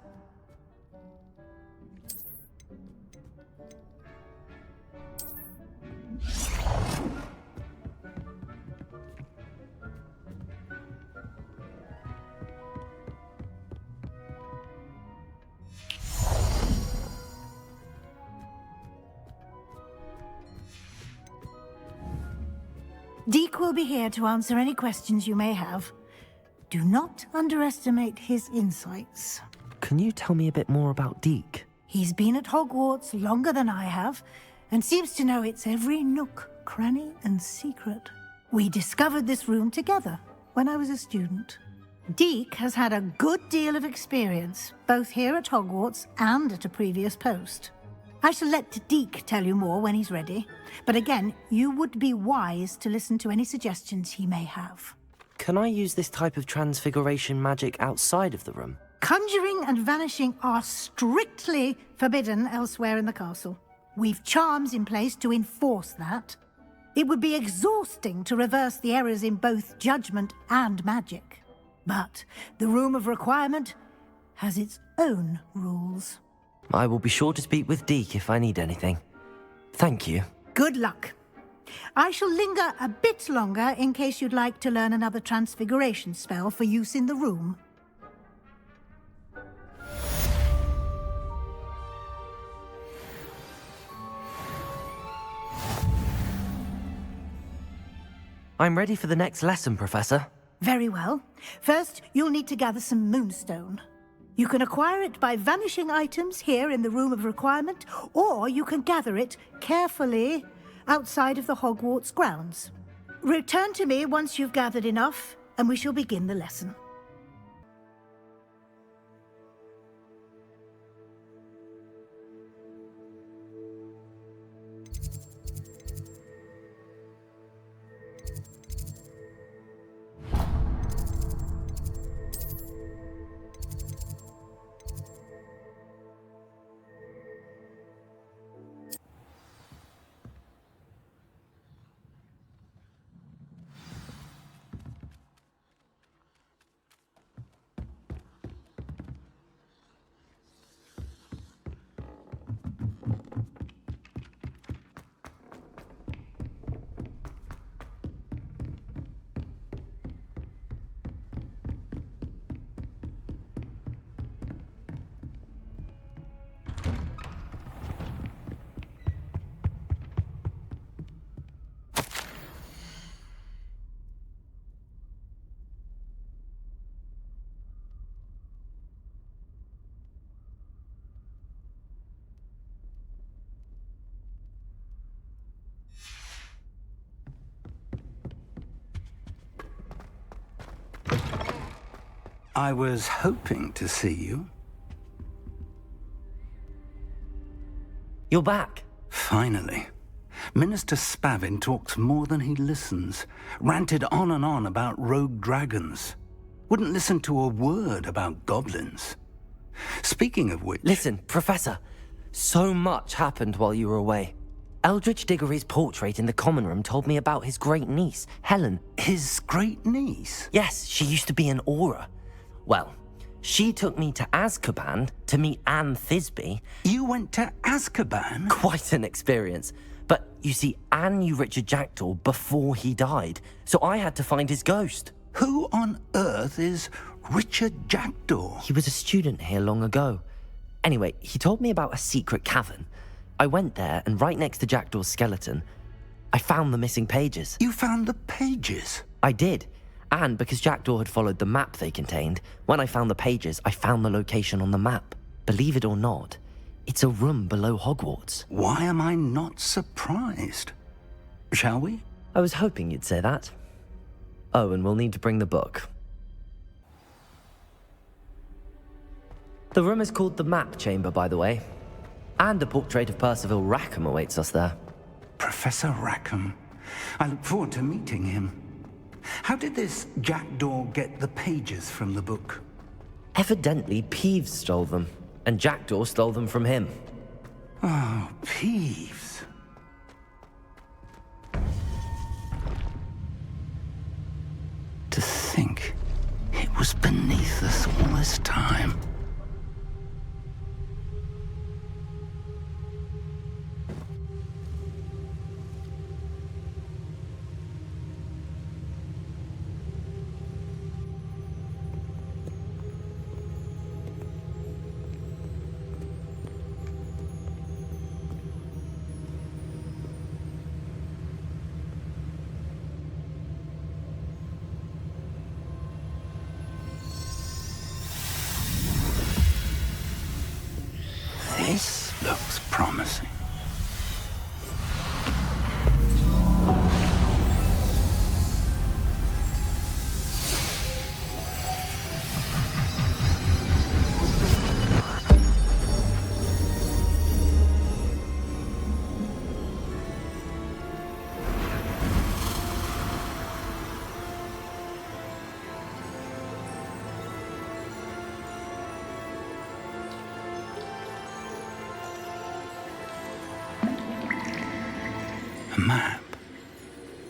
Deek will be here to answer any questions you may have. Do not underestimate his insights. Can you tell me a bit more about Deek? He's been at Hogwarts longer than I have, and seems to know its every nook, cranny, and secret. We discovered this room together when I was a student. Deek has had a good deal of experience, both here at Hogwarts and at a previous post. I shall let Deek tell you more when he's ready, but again, you would be wise to listen to any suggestions he may have. Can I use this type of transfiguration magic outside of the room? Conjuring and vanishing are strictly forbidden elsewhere in the castle. We've charms in place to enforce that. It would be exhausting to reverse the errors in both judgment and magic. But the Room of Requirement has its own rules. I will be sure to speak with Deek if I need anything. Thank you. Good luck. I shall linger a bit longer in case you'd like to learn another transfiguration spell for use in the room. I'm ready for the next lesson, Professor. Very well. First, you'll need to gather some moonstone. You can acquire it by vanishing items here in the Room of Requirement, or you can gather it carefully outside of the Hogwarts grounds. Return to me once you've gathered enough, and we shall begin the lesson. I was hoping to see you. You're back. Finally. Minister Spavin talks more than he listens. Ranted on and on about rogue dragons. Wouldn't listen to a word about goblins. Speaking of which... Listen, Professor. So much happened while you were away. Eldridge Diggory's portrait in the common room told me about his great niece, Helen. His great niece? Yes, she used to be an Auror. Well, she took me to Azkaban to meet Anne Thisbe. You went to Azkaban? Quite an experience. But you see, Anne knew Richard Jackdaw before he died, so I had to find his ghost. Who on earth is Richard Jackdaw? He was a student here long ago. Anyway, he told me about a secret cavern. I went there, and right next to Jackdaw's skeleton, I found the missing pages. You found the pages? I did. And because Jackdaw had followed the map they contained, when I found the pages, I found the location on the map. Believe it or not, it's a room below Hogwarts. Why am I not surprised? Shall we? I was hoping you'd say that. Oh, and we'll need to bring the book. The room is called the Map Chamber, by the way. And a portrait of Percival Rackham awaits us there. Professor Rackham. I look forward to meeting him. How did this Jackdaw get the pages from the book? Evidently, Peeves stole them, and Jackdaw stole them from him. Oh, Peeves. To think it was beneath us all this time. This looks promising. A map.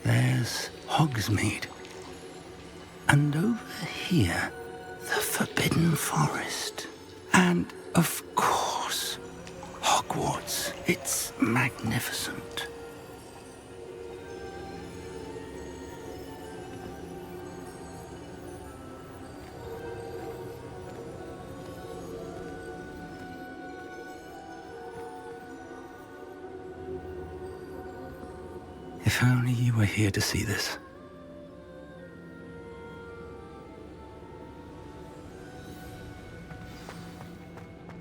There's Hogsmeade. And over here, the Forbidden Forest. And, of course, Hogwarts. It's magnificent. If only you were here to see this.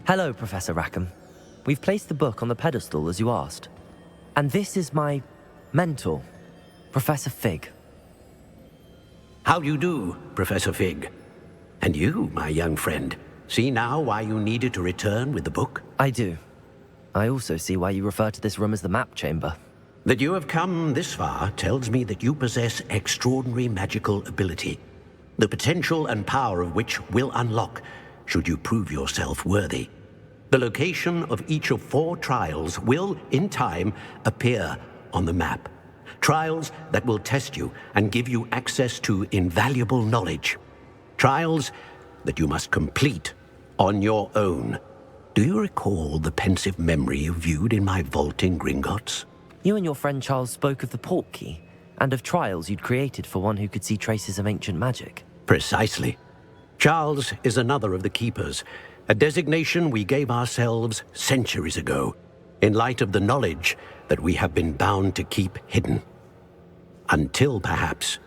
Hello, Professor Rackham. We've placed the book on the pedestal as you asked. And this is my mentor, Professor Fig. How do you do, Professor Fig? And you, my young friend, see now why you needed to return with the book? I do. I also see why you refer to this room as the map chamber. That you have come this far tells me that you possess extraordinary magical ability, the potential and power of which will unlock should you prove yourself worthy. The location of each of 4 trials will, in time, appear on the map. Trials that will test you and give you access to invaluable knowledge. Trials that you must complete on your own. Do you recall the pensive memory you viewed in my vault in Gringotts? You and your friend Charles spoke of the portkey, and of trials you'd created for one who could see traces of ancient magic. Precisely. Charles is another of the keepers, a designation we gave ourselves centuries ago, in light of the knowledge that we have been bound to keep hidden. Until, perhaps,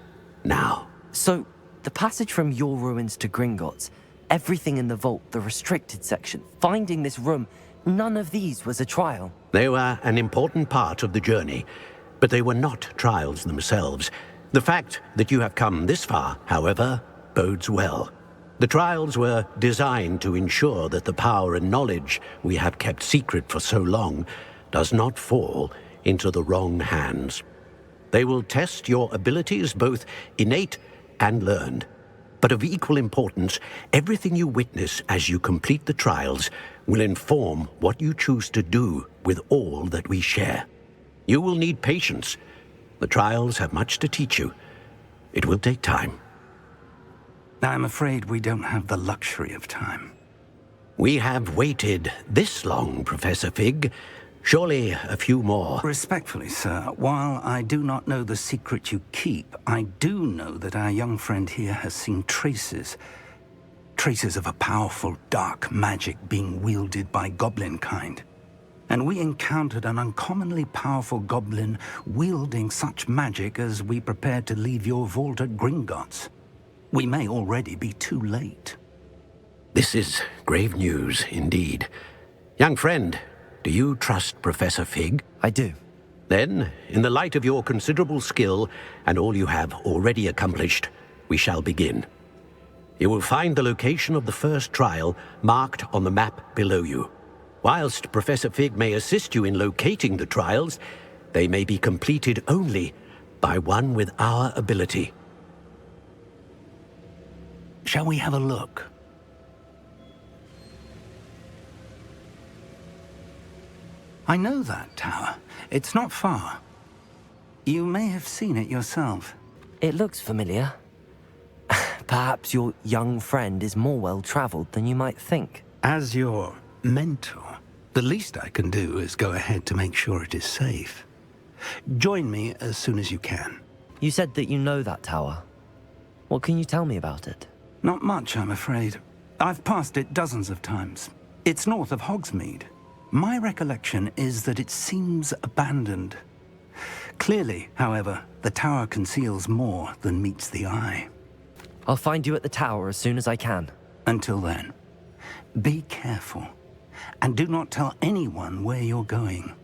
now. So, the passage from your ruins to Gringotts, everything in the vault, the restricted section, finding this room, none of these was a trial. They were an important part of the journey, but they were not trials themselves. The fact that you have come this far, however, bodes well. The trials were designed to ensure that the power and knowledge we have kept secret for so long does not fall into the wrong hands. They will test your abilities, both innate and learned. But of equal importance, everything you witness as you complete the trials will inform what you choose to do with all that we share. You will need patience. The trials have much to teach you. It will take time. I'm afraid we don't have the luxury of time. We have waited this long, Professor Fig. Surely a few more. Respectfully, sir, while I do not know the secret you keep, I do know that our young friend here has seen traces of a powerful dark magic being wielded by goblin kind. And we encountered an uncommonly powerful goblin wielding such magic as we prepared to leave your vault at Gringotts. We may already be too late. This is grave news indeed. Young friend, do you trust Professor Fig? I do. Then, in the light of your considerable skill and all you have already accomplished, we shall begin. You will find the location of the first trial marked on the map below you. Whilst Professor Fig may assist you in locating the trials, they may be completed only by one with our ability. Shall we have a look? I know that tower. It's not far. You may have seen it yourself. It looks familiar. Perhaps your young friend is more well-traveled than you might think. As your mentor, the least I can do is go ahead to make sure it is safe. Join me as soon as you can. You said that you know that tower. What can you tell me about it? Not much, I'm afraid. I've passed it dozens of times. It's north of Hogsmeade. My recollection is that it seems abandoned. Clearly, however, the tower conceals more than meets the eye. I'll find you at the tower as soon as I can. Until then, be careful, and do not tell anyone where you're going.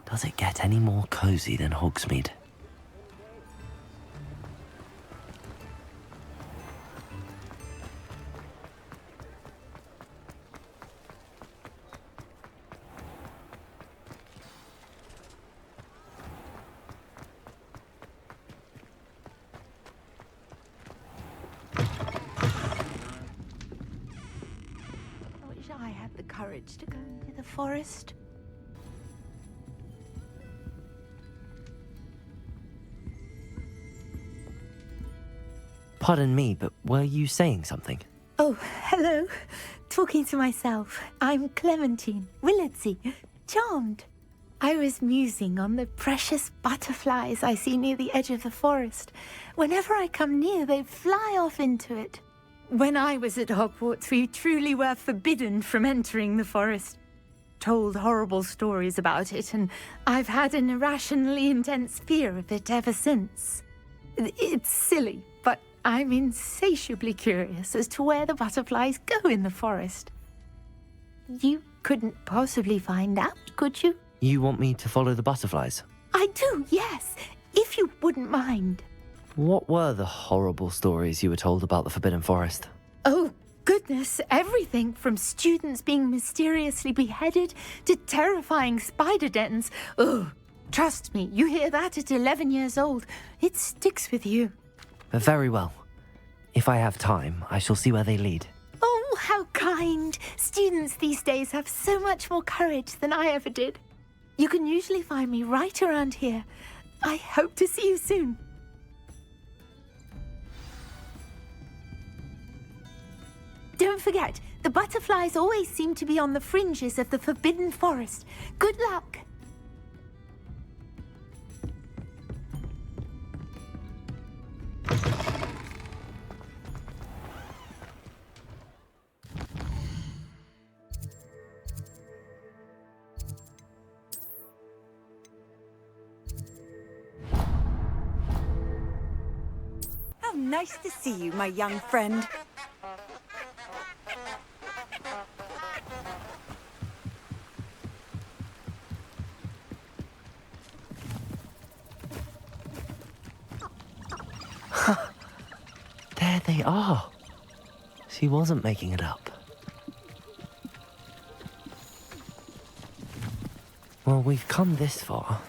Does it get any more cozy than Hogsmeade? I wish I had the courage to go into the forest. Pardon me, but were you saying something? Oh, hello. Talking to myself. I'm Clementine, Willardsey, charmed. I was musing on the precious butterflies I see near the edge of the forest. Whenever I come near, they fly off into it. When I was at Hogwarts, we truly were forbidden from entering the forest. Told horrible stories about it, and I've had an irrationally intense fear of it ever since. It's silly, but I'm insatiably curious as to where the butterflies go in the forest. You couldn't possibly find out, could you? You want me to follow the butterflies? I do, yes, if you wouldn't mind. What were the horrible stories you were told about the Forbidden Forest? Oh, goodness, everything from students being mysteriously beheaded to terrifying spider dens. Ugh, trust me, you hear that at 11 years old, it sticks with you. Very well. If I have time, I shall see where they lead. Oh, how kind. Students these days have so much more courage than I ever did. You can usually find me right around here. I hope to see you soon. Don't forget, the butterflies always seem to be on the fringes of the Forbidden Forest. Good luck. How nice to see you, my young friend. There they are. She wasn't making it up. Well, we've come this far.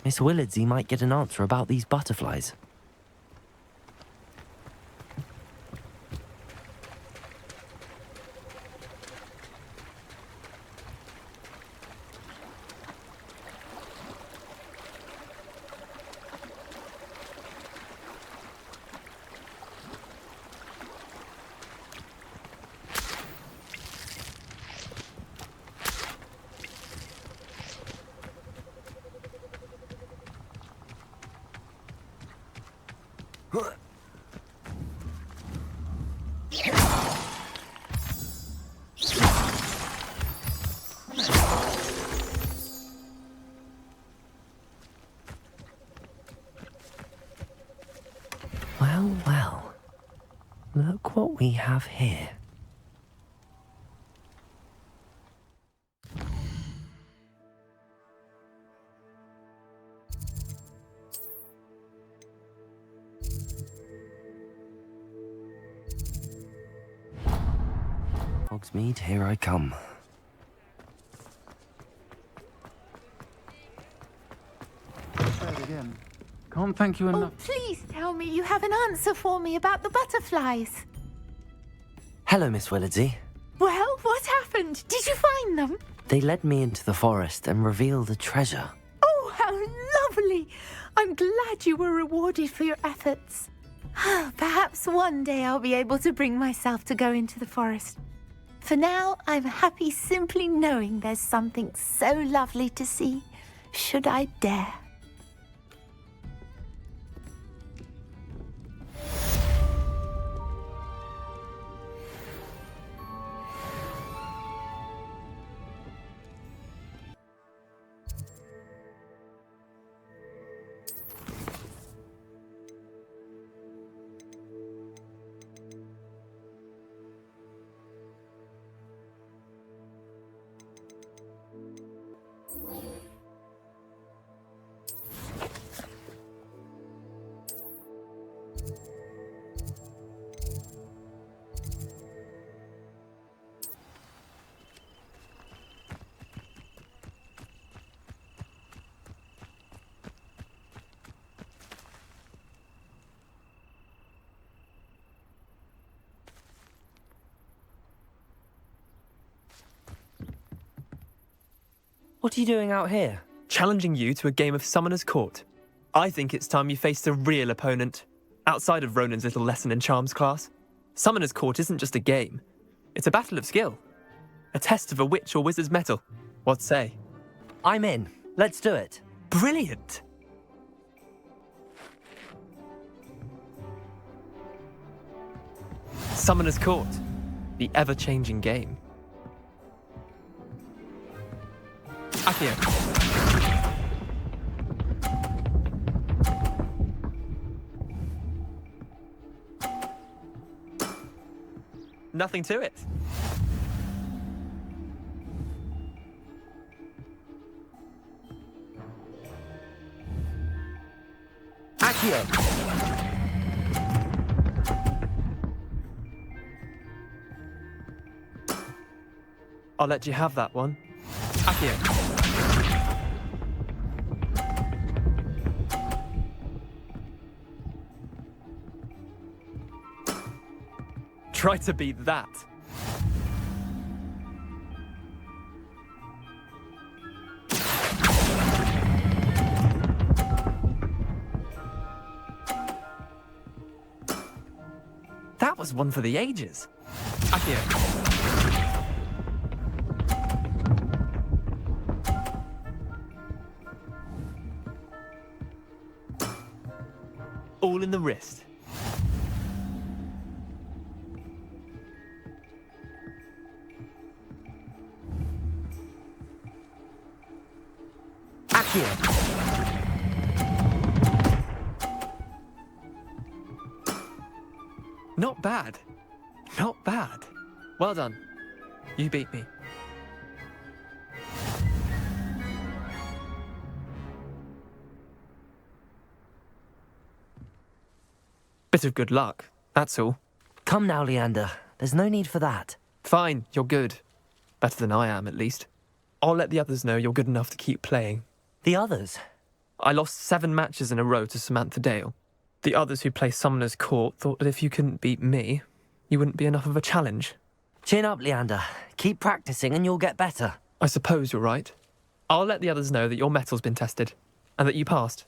Miss Willardsey might get an answer about these butterflies. Well, well. Look what we have here. Hogsmeade, here I come. Say it again. Can't thank you enough. Oh, please tell me you have an answer for me about the butterflies. Hello, Miss Wizardry. Well, what happened? Did you find them? They led me into the forest and revealed a treasure. Oh, how lovely! I'm glad you were rewarded for your efforts. Perhaps one day I'll be able to bring myself to go into the forest. For now, I'm happy simply knowing there's something so lovely to see, should I dare. What are you doing out here? Challenging you to a game of Summoner's Court. I think it's time you faced a real opponent, outside of Ronan's little lesson in charms class. Summoner's Court isn't just a game. It's a battle of skill. A test of a witch or wizard's mettle. What say? I'm in. Let's do it. Brilliant! Summoner's Court. The ever-changing game. Akhir. Nothing to it. Akhir. I'll let you have that one. Akhir. Try to beat that. That was one for the ages. Akhir. All in the wrist. Akhir. Not bad. Not bad. Well done. You beat me. Bit of good luck, that's all. Come now, Leander. There's no need for that. Fine, you're good. Better than I am, at least. I'll let the others know you're good enough to keep playing. The others? I lost 7 matches in a row to Samantha Dale. The others who play Summoner's Court thought that if you couldn't beat me, you wouldn't be enough of a challenge. Chin up, Leander. Keep practicing and you'll get better. I suppose you're right. I'll let the others know that your metal's been tested, and that you passed.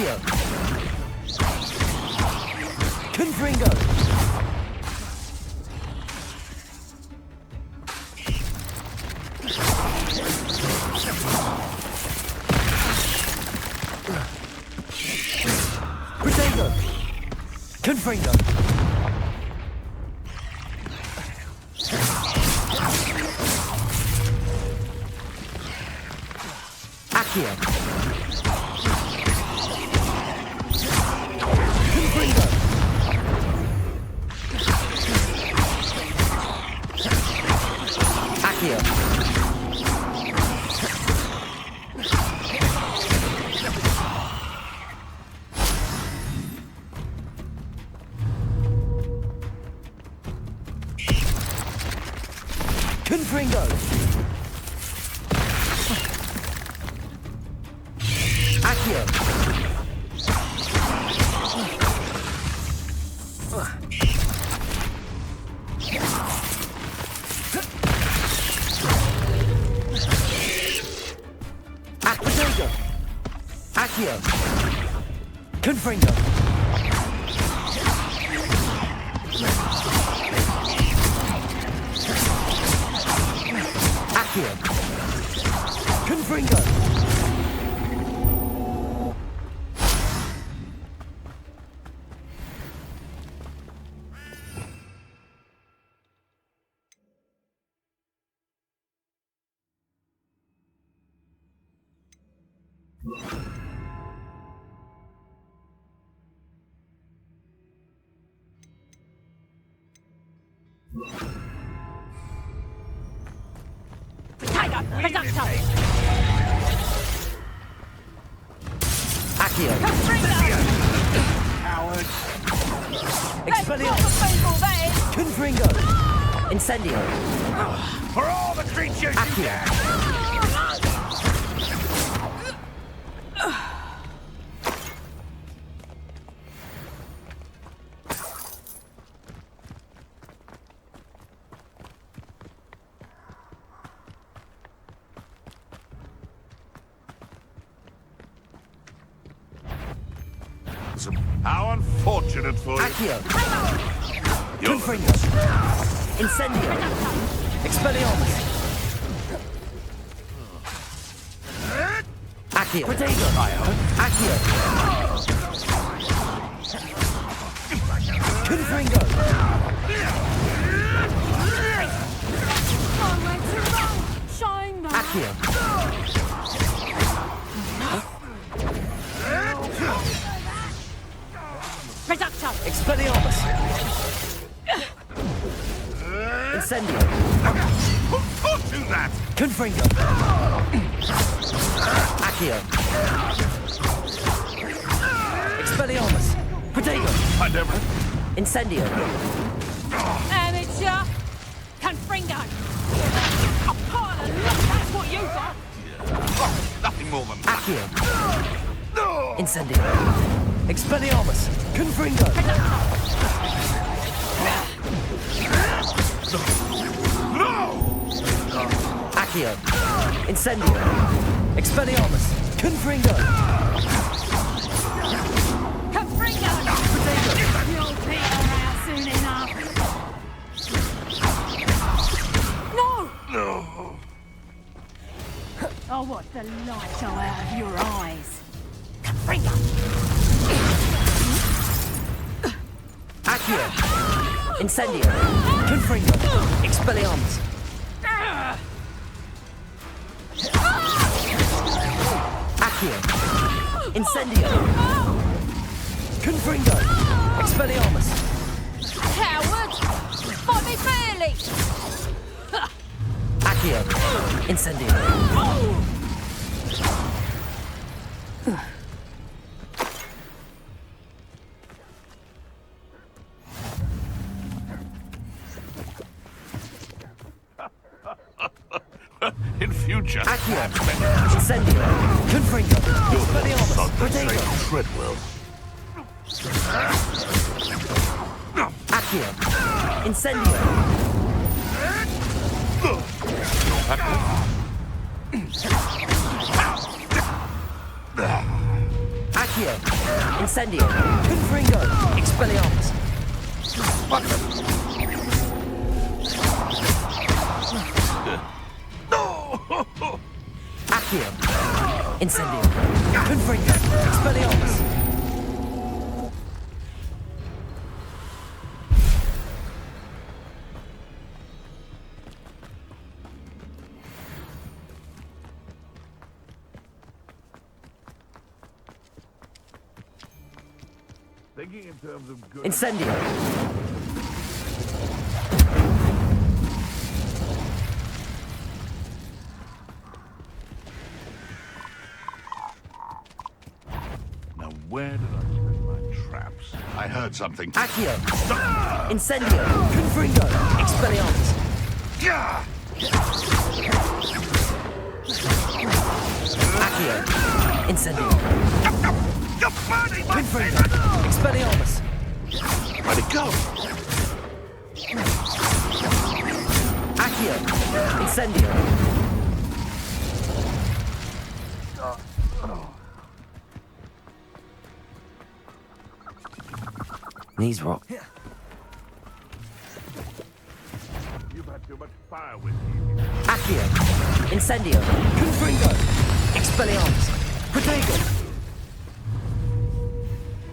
Accio. Confringo. Protego. Confringo. Accio. Confringo. Accio. Confringo. Accio. Accio. Accio. Confringo. Accio. Confringo. Accio. Coward. Expelliarmus. Confringo. Incendio. For all the creatures you Accio. dare! How unfortunate for you. Accio. You're- Confringo. Incendio. Expelliarmus. Accio. Protego. Accio. Confringo. Accio. Expelliarmus. Incendio. Who taught you that? Confringo. Accio. Expelliarmus. Protego. I never... Incendio. Amateur. Confringo. A pile of luck, that's what you got. Oh, nothing more than that. Accio. Incendio. Expelliarmus. Confringo. No! Accio. Incendio. Expelliarmus. Confringo. Confringo. You'll peter out soon enough. No! No. Oh, what the light out of your eyes. Confringo. Accio. Incendio. Confringo. Expelliarmus. Accio. Incendio. Confringo. Expelliarmus. Coward! Fight me fairly! Accio. Incendio. In future... Accio. Incendio. Confringo. Expelliarmus. Protego. Treadwell. Accio. Incendio. Accio. Accio. Incendio. Confringo. Expelliarmus. Accio. Incendio. Confringo. Expelliarmus. Thinking in terms of good. Incendio. Now, where did I spend my traps? I heard something. Accio. Incendio. Confringo. Expelliarmus. Accio. Incendio. You're burning my Confringo. Expelliarmus. Where'd it go? Accio. Incendio. These rock. You've had too much fire with you. Accio. Incendio. Confringo. Expelliarmus. Protego. Protego.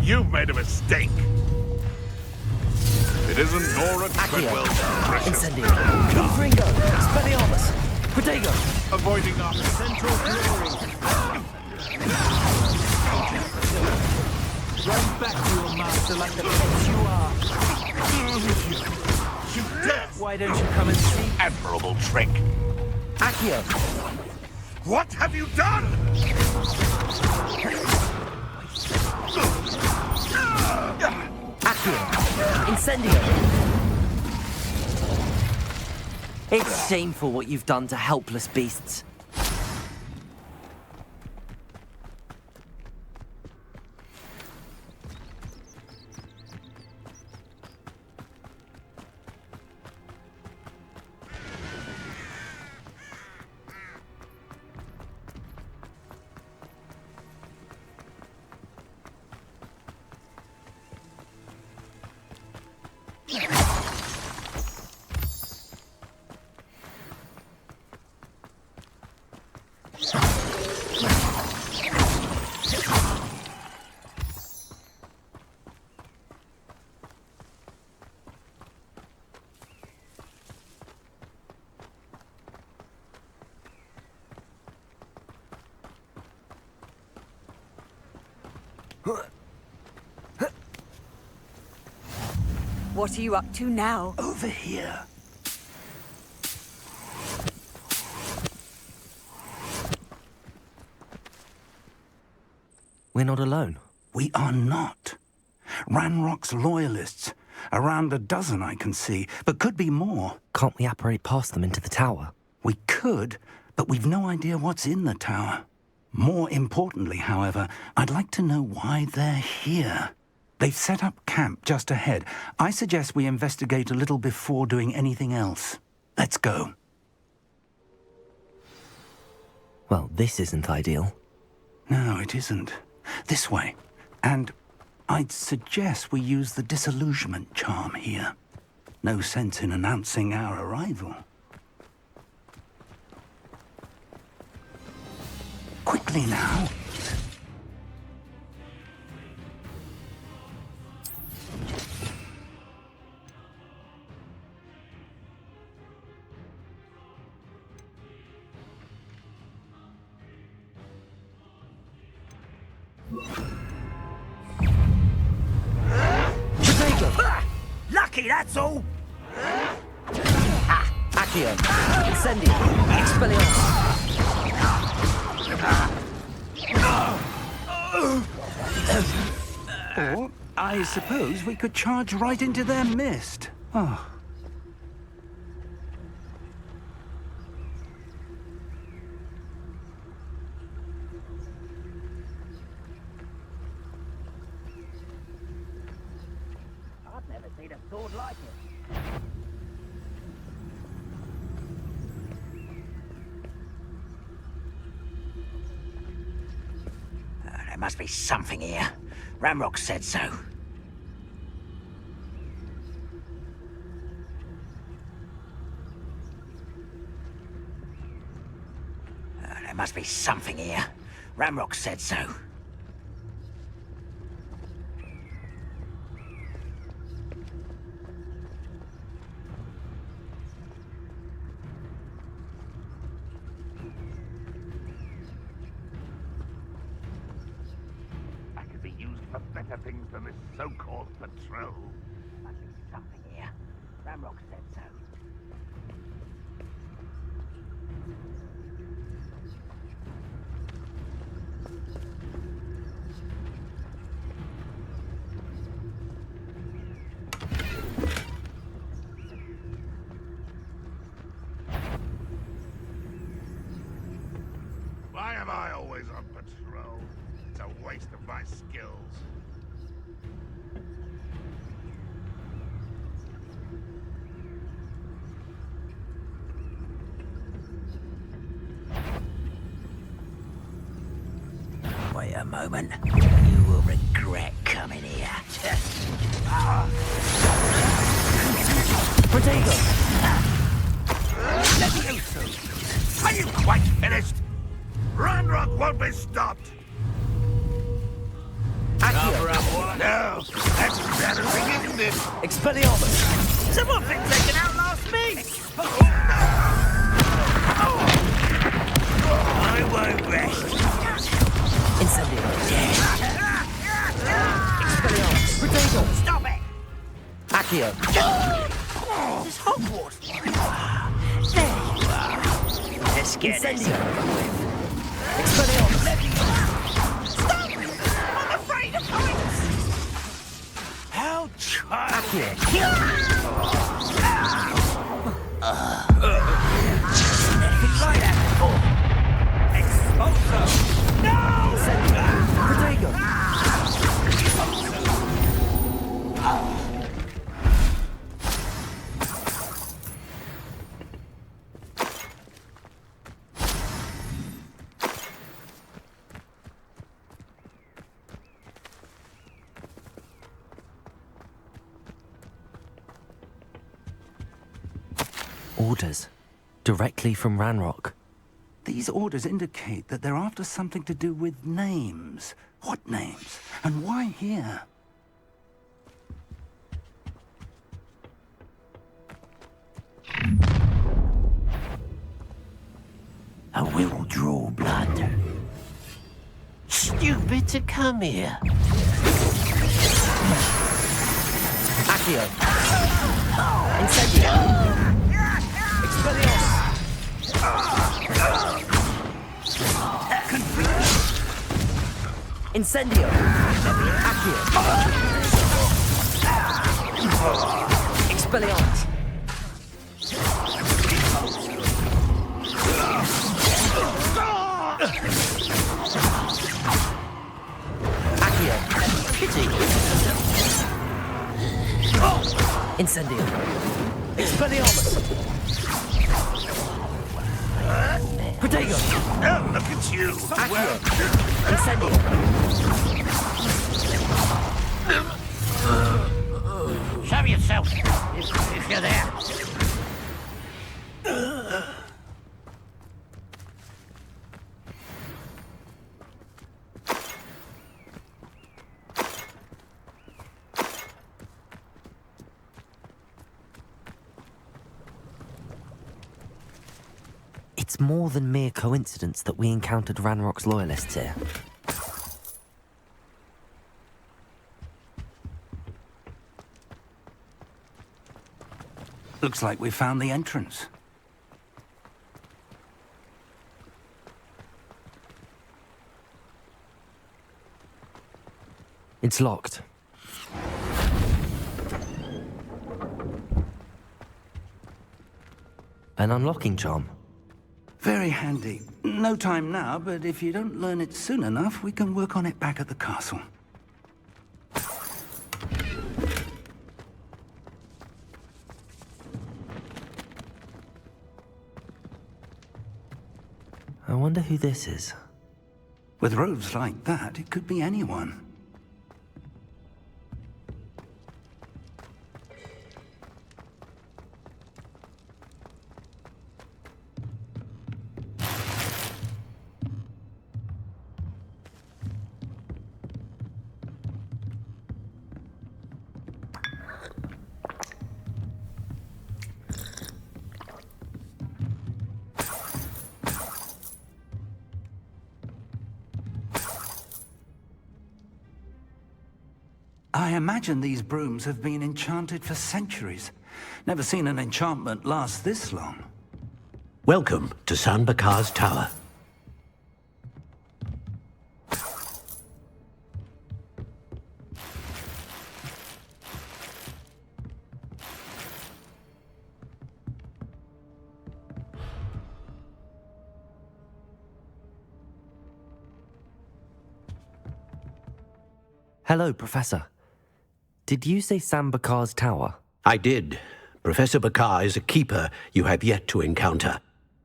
You've made a mistake. It isn't Nora Treadwell's precious. Incendio. Confringo. Expelliarmus. Protego. Avoiding our central glory. Run back to your master like the pets you are. You dare! Why don't you come and see? Admirable trick. Accio. What have you done? Accio. Incendio. It's shameful what you've done to helpless beasts. What are you up to now? Over here. We're not alone. We are not. Ranrock's loyalists. Around a dozen I can see, but could be more. Can't we apparate past them into the tower? We could, but we've no idea what's in the tower. More importantly, however, I'd like to know why they're here. They've set up camp just ahead. I suggest we investigate a little before doing anything else. Let's go. Well, this isn't ideal. No, it isn't. This way. And I'd suggest we use the disillusionment charm here. No sense in announcing our arrival. Quickly now. Lucky, that's all! Akhir, incendio, Or, I suppose we could charge right into their mist. Oh. I've never seen a sword like it. There must be something here. Ramrock said so. There must be something here. Ramrock said so. Better things than this so-called patrol. Must be something here. Ramrock said so. Why am I always on patrol? It's a waste of my skills. Wait a moment. You will regret coming here. Potato! Levioso! Are you quite finished? Ranrock won't be stopped! Akhir! No! That's better than isn't it? Expelliarmus! Someone thinks they can outlast me! I won't rest. Incendio! Expelliarmus! Potato! Stop it! Akhir! This is Hogwarts! There you are. Let's get this. Expelliarmus! Stop! I'm afraid of heights! How Akhir! Anything like that before? Expulso! No! Potato! Orders. Directly from Ranrock. These orders indicate that they're after something to do with names. What names? And why here? I will draw blood. Stupid to come here. Akhir! Incendio! Expelliarmus! Incendio! Akhir! Expelliarmus! Akhir! Pity! Incendio! Expelliarmus! Potato! Oh, look at you! Akhir! Incendio! Show yourself, if you're there. It's more than mere coincidence that we encountered Ranrock's loyalists here. Looks like we found the entrance. It's locked. An unlocking charm. Very handy. No time now, but if you don't learn it soon enough, we can work on it back at the castle. I wonder who this is. With robes like that, it could be anyone. I imagine these brooms have been enchanted for centuries. Never seen an enchantment last this long. Welcome to San Bakar's Tower. Hello, Professor. Did you say San Bakar's Tower? I did. Professor Bakar is a keeper you have yet to encounter.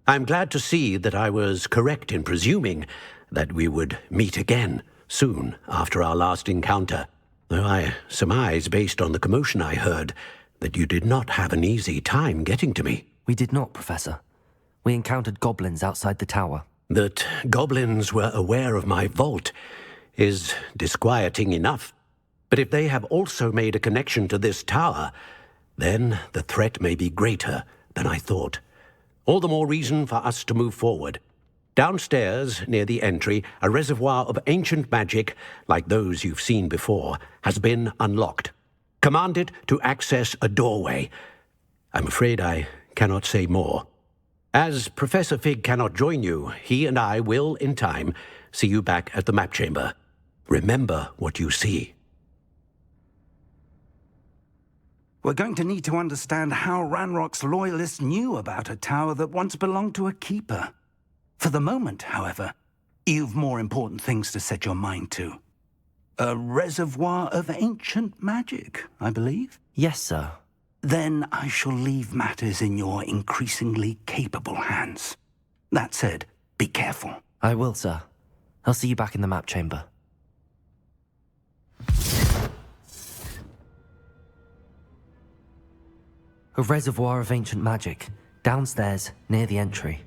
I'm glad to see that I was correct in presuming that we would meet again soon after our last encounter, though I surmise, based on the commotion I heard, that you did not have an easy time getting to me. We did not, Professor. We encountered goblins outside the tower. That goblins were aware of my vault is disquieting enough. But if they have also made a connection to this tower, then the threat may be greater than I thought. All the more reason for us to move forward. Downstairs, near the entry, a reservoir of ancient magic, like those you've seen before, has been unlocked. Command it to access a doorway. I'm afraid I cannot say more. As Professor Fig cannot join you, he and I will, in time, see you back at the map chamber. Remember what you see. We're going to need to understand how Ranrock's loyalists knew about a tower that once belonged to a keeper. For the moment, however, you've more important things to set your mind to. A reservoir of ancient magic, I believe? Yes, sir. Then I shall leave matters in your increasingly capable hands. That said, be careful. I will, sir. I'll see you back in the map chamber. A reservoir of ancient magic, downstairs, near the entry.